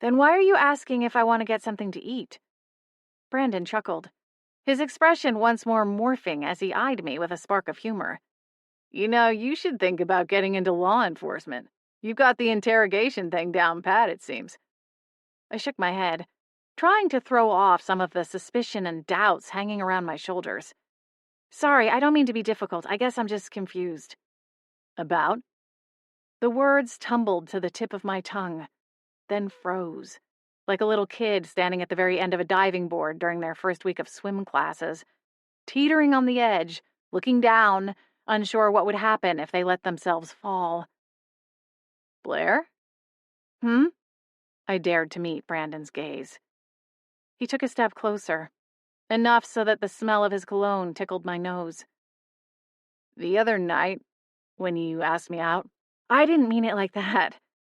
Then why are you asking if I want to get something to eat? Brandon chuckled, his expression once more morphing as he eyed me with a spark of humor. You should think about getting into law enforcement. You've got the interrogation thing down pat, it seems." I shook my head, trying to throw off some of the suspicion and doubts hanging around my shoulders. Sorry, I don't mean to be difficult. I guess I'm just confused. "About?" The words tumbled to the tip of my tongue, then froze. like a little kid standing at the very end of a diving board during their first week of swim classes, teetering on the edge, looking down, unsure what would happen if they let themselves fall. Blair? Hmm? I dared to meet Brandon's gaze. He took a step closer, enough so that the smell of his cologne tickled my nose. The other night, when you asked me out, I didn't mean it like that,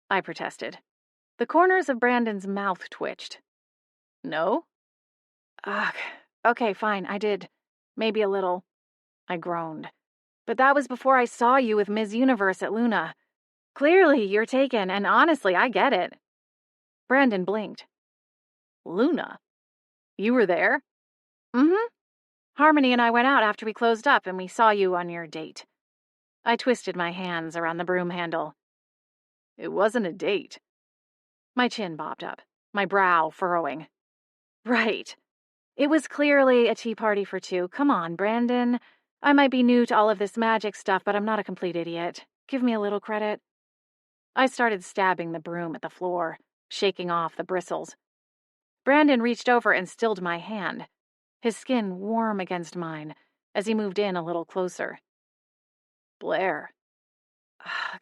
I protested. The corners of Brandon's mouth twitched. No? Ugh. Okay, fine, I did. Maybe a little. I groaned. But that was before I saw you with Ms. Universe at Luna. Clearly, you're taken, and honestly, I get it. Brandon blinked. Luna? You were there? Mm-hmm. Harmony and I went out after we closed up, and we saw you on your date. I twisted my hands around the broom handle. It wasn't a date. My chin bobbed up, my brow furrowing. Right. It was clearly a tea party for two. Come on, Brandon. I might be new to all of this magic stuff, but I'm not a complete idiot. Give me a little credit. I started stabbing the broom at the floor, shaking off the bristles. Brandon reached over and stilled my hand, his skin warm against mine, as he moved in a little closer. Blair. Ugh.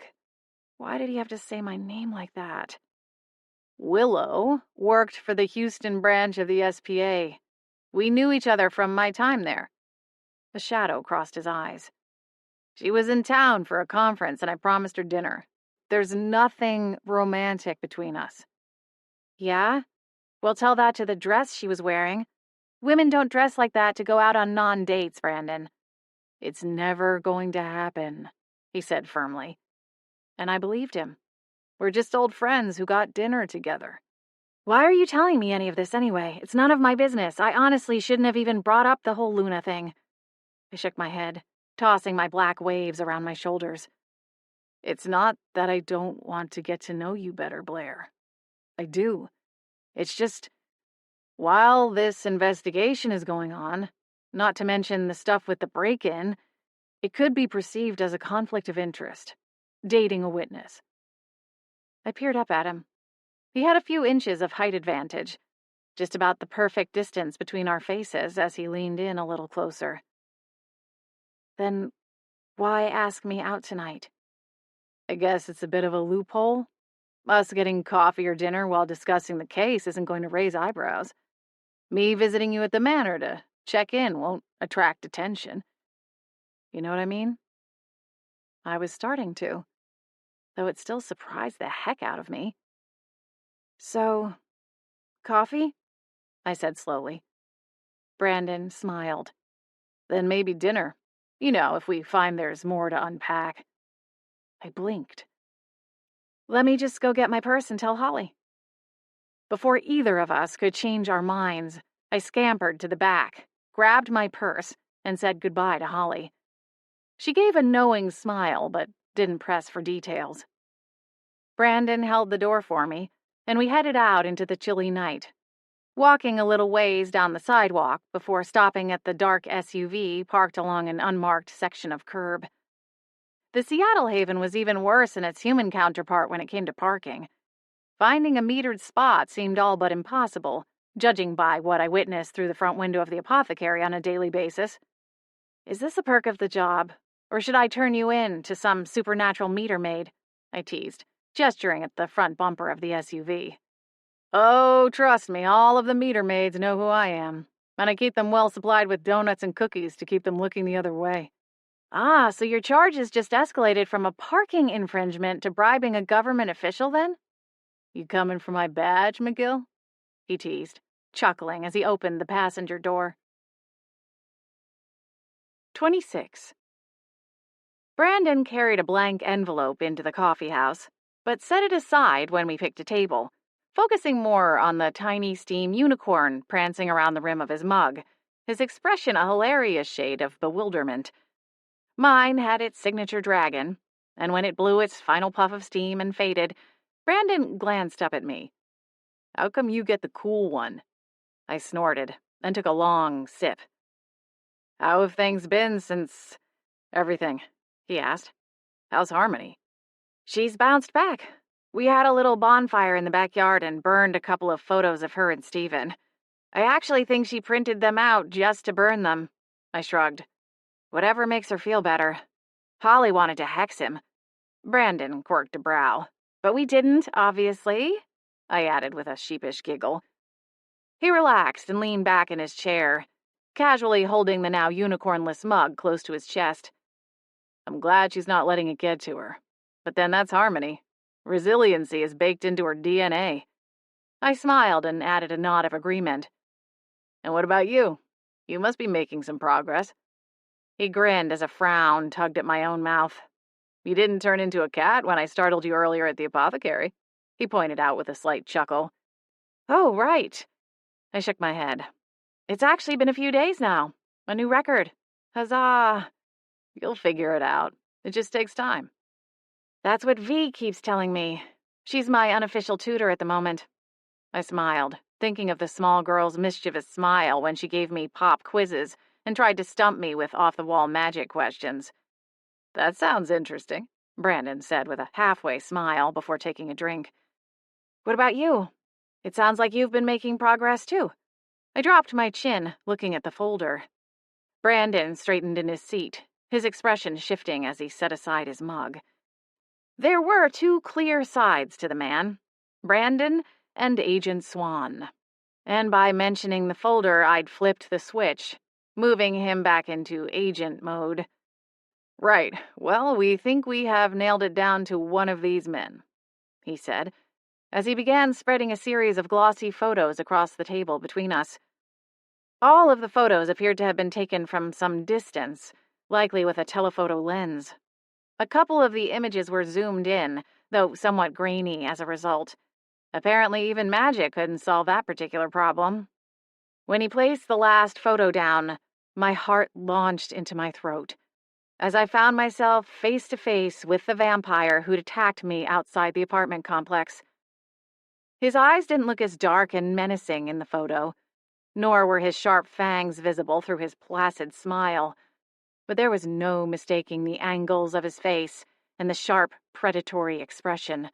Why did he have to say my name like that? Willow worked for the Houston branch of the SPA. We knew each other from my time there. A shadow crossed his eyes. She was in town for a conference, and I promised her dinner. There's nothing romantic between us. Yeah? Well, tell that to the dress she was wearing. Women don't dress like that to go out on non-dates, Brandon. It's never going to happen, he said firmly. And I believed him. We're just old friends who got dinner together. Why are you telling me any of this anyway? It's none of my business. I honestly shouldn't have even brought up the whole Luna thing. I shook my head, tossing my black waves around my shoulders. It's not that I don't want to get to know you better, Blair. I do. It's just, while this investigation is going on, not to mention the stuff with the break-in, it could be perceived as a conflict of interest. Dating a witness. I peered up at him. He had a few inches of height advantage, just about the perfect distance between our faces as he leaned in a little closer. Then why ask me out tonight? I guess it's a bit of a loophole. Us getting coffee or dinner while discussing the case isn't going to raise eyebrows. Me visiting you at the manor to check in won't attract attention. You know what I mean? I was starting to, though it still surprised the heck out of me. So, coffee? I said slowly. Brandon smiled. Then maybe dinner. You know, if we find there's more to unpack. I blinked. Let me just go get my purse and tell Holly. Before either of us could change our minds, I scampered to the back, grabbed my purse, and said goodbye to Holly. She gave a knowing smile, but didn't press for details. Brandon held the door for me, and we headed out into the chilly night, walking a little ways down the sidewalk before stopping at the dark SUV parked along an unmarked section of curb. The Seattle Haven was even worse than its human counterpart when it came to parking. Finding a metered spot seemed all but impossible, judging by what I witnessed through the front window of the apothecary on a daily basis. Is this a perk of the job, or should I turn you in to some supernatural meter maid? I teased, gesturing at the front bumper of the SUV. Oh, trust me, all of the meter maids know who I am, and I keep them well supplied with donuts and cookies to keep them looking the other way. Ah, so your charges just escalated from a parking infringement to bribing a government official, then? You coming for my badge, McGill? He teased, chuckling as he opened the passenger door. 26. Brandon carried a blank envelope into the coffee house, but set it aside when we picked a table, focusing more on the tiny steam unicorn prancing around the rim of his mug, his expression a hilarious shade of bewilderment. Mine had its signature dragon, and when it blew its final puff of steam and faded, Brandon glanced up at me. How come you get the cool one? I snorted and took a long sip. How have things been since everything? He asked. How's Harmony? She's bounced back. We had a little bonfire in the backyard and burned a couple of photos of her and Stephen. I actually think she printed them out just to burn them. I shrugged. Whatever makes her feel better. Holly wanted to hex him. Brandon quirked a brow. But we didn't, obviously, I added with a sheepish giggle. He relaxed and leaned back in his chair, casually holding the now unicornless mug close to his chest. I'm glad she's not letting it get to her. But then that's Harmony. Resiliency is baked into her DNA. I smiled and added a nod of agreement. And what about you? You must be making some progress. He grinned as a frown tugged at my own mouth. You didn't turn into a cat when I startled you earlier at the apothecary, he pointed out with a slight chuckle. Oh, right. I shook my head. It's actually been a few days now. A new record. Huzzah! You'll figure it out. It just takes time. That's what V keeps telling me. She's my unofficial tutor at the moment. I smiled, thinking of the small girl's mischievous smile when she gave me pop quizzes and tried to stump me with off-the-wall magic questions. That sounds interesting, Brandon said with a halfway smile before taking a drink. What about you? It sounds like you've been making progress, too. I dropped my chin, looking at the folder. Brandon straightened in his seat, his expression shifting as he set aside his mug. There were two clear sides to the man, Brandon and Agent Swan. And by mentioning the folder, I'd flipped the switch, moving him back into agent mode. Right, well, we think we have nailed it down to one of these men, he said, as he began spreading a series of glossy photos across the table between us. All of the photos appeared to have been taken from some distance, likely with a telephoto lens. A couple of the images were zoomed in, though somewhat grainy as a result. Apparently even magic couldn't solve that particular problem. When he placed the last photo down, my heart launched into my throat, as I found myself face to face with the vampire who'd attacked me outside the apartment complex. His eyes didn't look as dark and menacing in the photo, nor were his sharp fangs visible through his placid smile, but there was no mistaking the angles of his face and the sharp, predatory expression.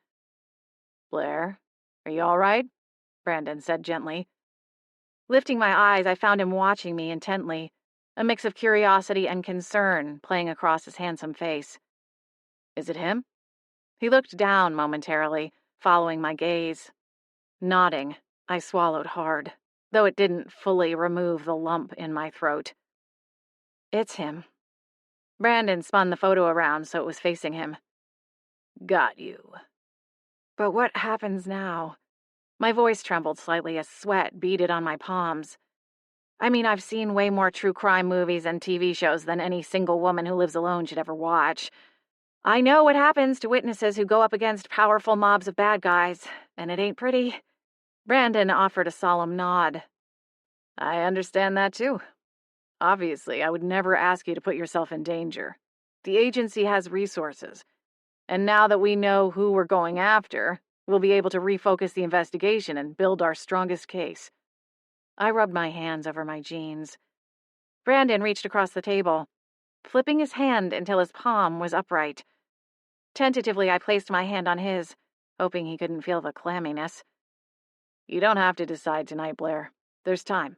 Blair, are you all right? Brandon said gently. Lifting my eyes, I found him watching me intently, a mix of curiosity and concern playing across his handsome face. Is it him? He looked down momentarily, following my gaze. Nodding, I swallowed hard, though it didn't fully remove the lump in my throat. It's him. Brandon spun the photo around so it was facing him. Got you. But what happens now? My voice trembled slightly as sweat beaded on my palms. I mean, I've seen way more true crime movies and TV shows than any single woman who lives alone should ever watch. I know what happens to witnesses who go up against powerful mobs of bad guys, and it ain't pretty. Brandon offered a solemn nod. I understand that too. Obviously, I would never ask you to put yourself in danger. The agency has resources, and now that we know who we're going after, we'll be able to refocus the investigation and build our strongest case. I rubbed my hands over my jeans. Brandon reached across the table, flipping his hand until his palm was upright. Tentatively, I placed my hand on his, hoping he couldn't feel the clamminess. You don't have to decide tonight, Blair. There's time.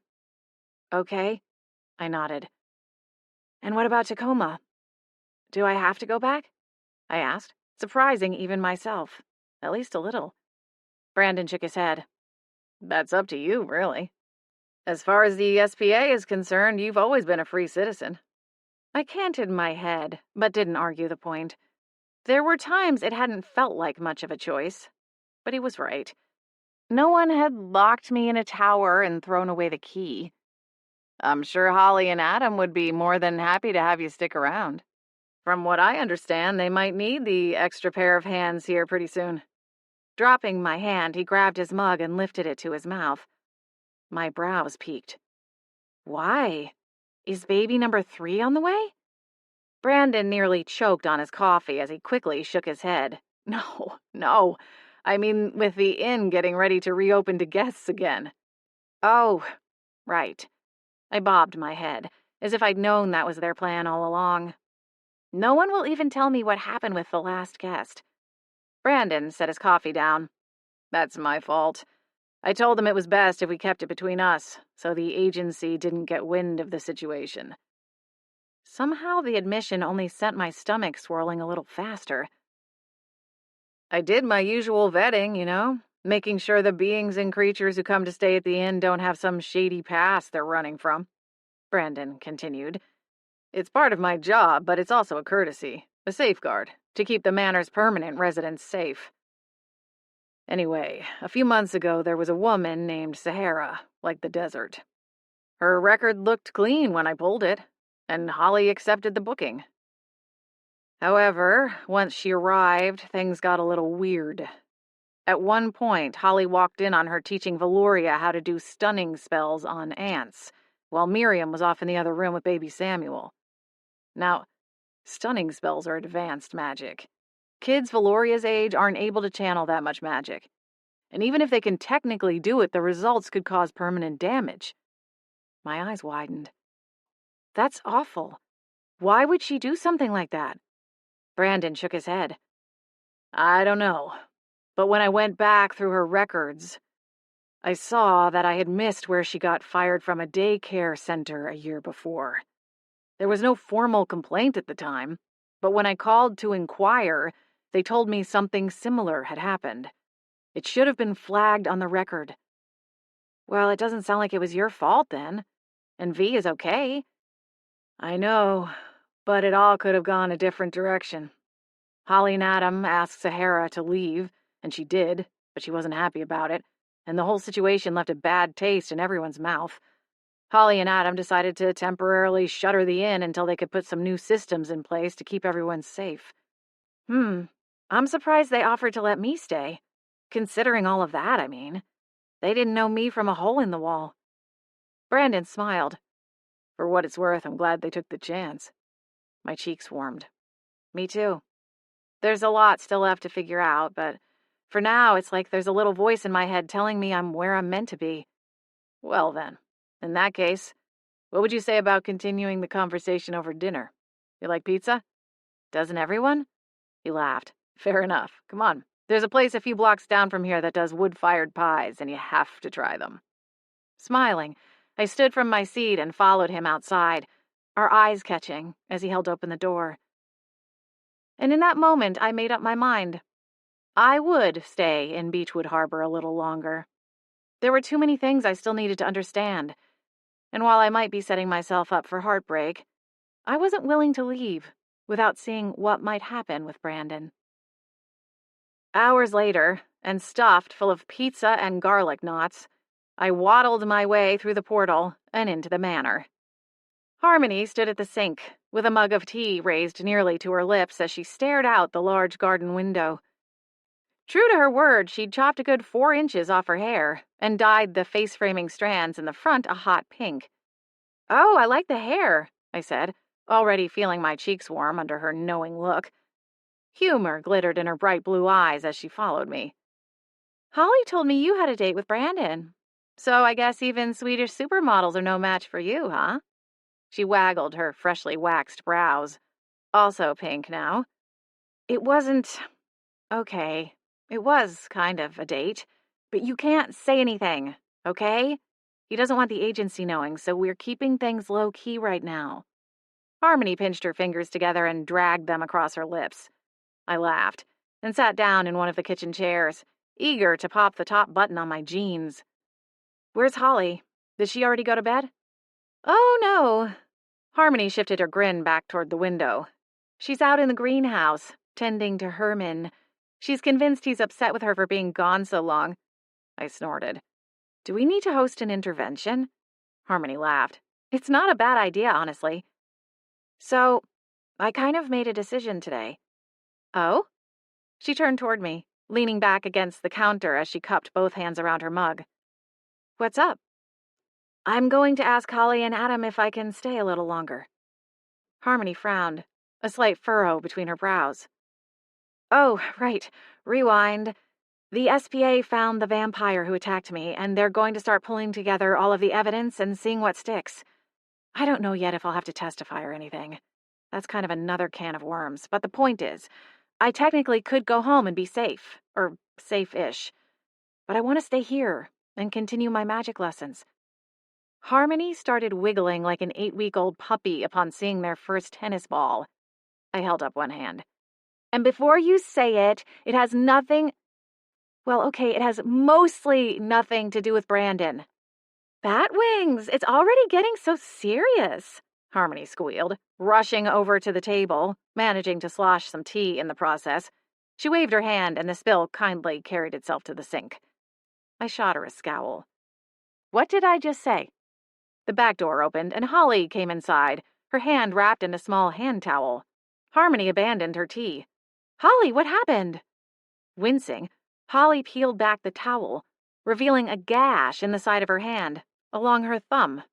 Okay, I nodded. And what about Tacoma? Do I have to go back? I asked, surprising even myself, at least a little. Brandon shook his head. That's up to you, really. As far as the SPA is concerned, you've always been a free citizen. I canted my head, but didn't argue the point. There were times it hadn't felt like much of a choice, but he was right. No one had locked me in a tower and thrown away the key. I'm sure Holly and Adam would be more than happy to have you stick around. From what I understand, they might need the extra pair of hands here pretty soon. Dropping my hand, he grabbed his mug and lifted it to his mouth. My brows peaked. Why? Is baby number 3 on the way? Brandon nearly choked on his coffee as he quickly shook his head. No. I mean, with the inn getting ready to reopen to guests again. Oh, right. I bobbed my head, as if I'd known that was their plan all along. No one will even tell me what happened with the last guest. Brandon set his coffee down. That's my fault. I told them it was best if we kept it between us, so the agency didn't get wind of the situation. Somehow the admission only sent my stomach swirling a little faster. I did my usual vetting, making sure the beings and creatures who come to stay at the inn don't have some shady past they're running from. Brandon continued. It's part of my job, but it's also a courtesy, a safeguard, to keep the manor's permanent residents safe. Anyway, a few months ago there was a woman named Sahara, like the desert. Her record looked clean when I pulled it, and Holly accepted the booking. However, once she arrived, things got a little weird. At one point, Holly walked in on her teaching Valoria how to do stunning spells on ants, while Miriam was off in the other room with baby Samuel. Now, stunning spells are advanced magic. Kids Valoria's age aren't able to channel that much magic. And even if they can technically do it, the results could cause permanent damage. My eyes widened. That's awful. Why would she do something like that? Brandon shook his head. I don't know. But when I went back through her records, I saw that I had missed where she got fired from a daycare center a year before. There was no formal complaint at the time, but when I called to inquire, they told me something similar had happened. It should have been flagged on the record. Well, it doesn't sound like it was your fault then. And V is okay. I know, but it all could have gone a different direction. Holly and Adam asked Sahara to leave, and she did, but she wasn't happy about it, and the whole situation left a bad taste in everyone's mouth. Holly and Adam decided to temporarily shutter the inn until they could put some new systems in place to keep everyone safe. I'm surprised they offered to let me stay. Considering all of that, I mean. They didn't know me from a hole in the wall. Brandon smiled. For what it's worth, I'm glad they took the chance. My cheeks warmed. Me too. There's a lot still left to figure out, but for now, it's like there's a little voice in my head telling me I'm where I'm meant to be. Well then, in that case, what would you say about continuing the conversation over dinner? You like pizza? Doesn't everyone? He laughed. Fair enough. Come on. There's a place a few blocks down from here that does wood-fired pies, and you have to try them. Smiling, I stood from my seat and followed him outside, our eyes catching as he held open the door. And in that moment, I made up my mind. I would stay in Beechwood Harbor a little longer. There were too many things I still needed to understand, and while I might be setting myself up for heartbreak, I wasn't willing to leave without seeing what might happen with Brandon. Hours later, and stuffed full of pizza and garlic knots, I waddled my way through the portal and into the manor. Harmony stood at the sink, with a mug of tea raised nearly to her lips as she stared out the large garden window. True to her word, she'd chopped a good 4 inches off her hair and dyed the face-framing strands in the front a hot pink. Oh, I like the hair, I said, already feeling my cheeks warm under her knowing look. Humor glittered in her bright blue eyes as she followed me. Holly told me you had a date with Brandon. So I guess even Swedish supermodels are no match for you, huh? She waggled her freshly waxed brows. Also pink now. It wasn't... Okay, it was kind of a date, but you can't say anything, okay? He doesn't want the agency knowing, so we're keeping things low-key right now. Harmony pinched her fingers together and dragged them across her lips. I laughed and sat down in one of the kitchen chairs, eager to pop the top button on my jeans. Where's Holly? Did she already go to bed? Oh, no. Harmony shifted her grin back toward the window. She's out in the greenhouse, tending to Herman. She's convinced he's upset with her for being gone so long. I snorted. Do we need to host an intervention? Harmony laughed. It's not a bad idea, honestly. So, I kind of made a decision today. Oh? She turned toward me, leaning back against the counter as she cupped both hands around her mug. What's up? I'm going to ask Holly and Adam if I can stay a little longer. Harmony frowned, a slight furrow between her brows. Oh, right. Rewind. The SPA found the vampire who attacked me, and they're going to start pulling together all of the evidence and seeing what sticks. I don't know yet if I'll have to testify or anything. That's kind of another can of worms, but the point is, I technically could go home and be safe, or safe-ish, but I want to stay here and continue my magic lessons. Harmony started wiggling like an 8-week-old puppy upon seeing their first tennis ball. I held up one hand. And before you say it, it has nothing... Well, okay, it has mostly nothing to do with Brandon. Batwings, it's already getting so serious, Harmony squealed, rushing over to the table, managing to slosh some tea in the process. She waved her hand, and the spill kindly carried itself to the sink. I shot her a scowl. What did I just say? The back door opened, and Holly came inside, her hand wrapped in a small hand towel. Harmony abandoned her tea. Holly, what happened? Wincing, Holly peeled back the towel, revealing a gash in the side of her hand, along her thumb.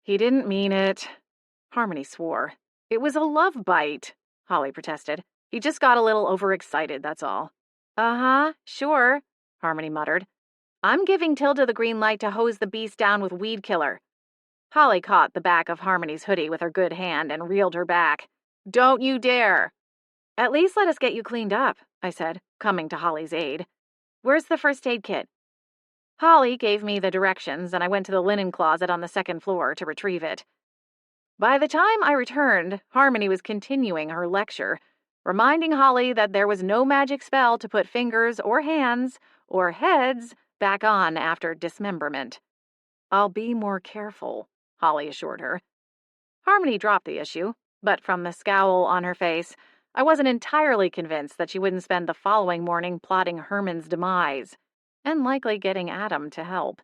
He didn't mean it. Harmony swore. It was a love bite, Holly protested. He just got a little overexcited, that's all. Uh-huh, sure, Harmony muttered. I'm giving Tilda the green light to hose the beast down with weed killer. Holly caught the back of Harmony's hoodie with her good hand and reeled her back. Don't you dare! At least let us get you cleaned up, I said, coming to Holly's aid. Where's the first aid kit? Holly gave me the directions, and I went to the linen closet on the second floor to retrieve it. By the time I returned, Harmony was continuing her lecture, reminding Holly that there was no magic spell to put fingers or hands or heads back on after dismemberment. I'll be more careful, Holly assured her. Harmony dropped the issue, but from the scowl on her face, I wasn't entirely convinced that she wouldn't spend the following morning plotting Herman's demise, and likely getting Adam to help.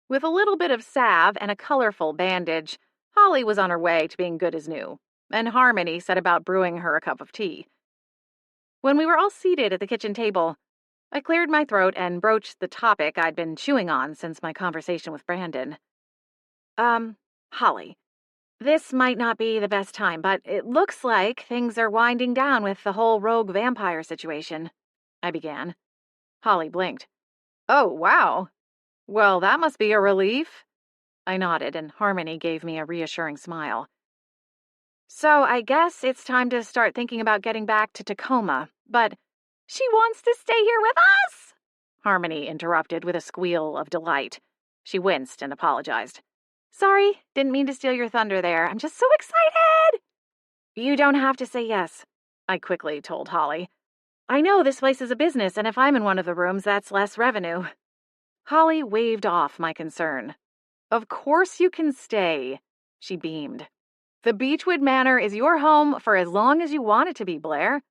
With a little bit of salve and a colorful bandage, Holly was on her way to being good as new, and Harmony set about brewing her a cup of tea. When we were all seated at the kitchen table, I cleared my throat and broached the topic I'd been chewing on since my conversation with Brandon. Holly, this might not be the best time, but it looks like things are winding down with the whole rogue vampire situation, I began. Holly blinked. Oh, wow. Well, that must be a relief. I nodded, and Harmony gave me a reassuring smile. So I guess it's time to start thinking about getting back to Tacoma, but she wants to stay here with us, Harmony interrupted with a squeal of delight. She winced and apologized. Sorry, didn't mean to steal your thunder there. I'm just so excited! You don't have to say yes, I quickly told Holly. I know this place is a business, and if I'm in one of the rooms, that's less revenue. Holly waved off my concern. Of course you can stay, she beamed. The Beechwood Manor is your home for as long as you want it to be, Blair.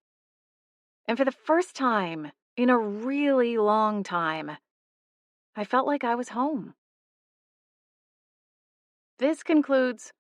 And for the first time in a really long time, I felt like I was home. This concludes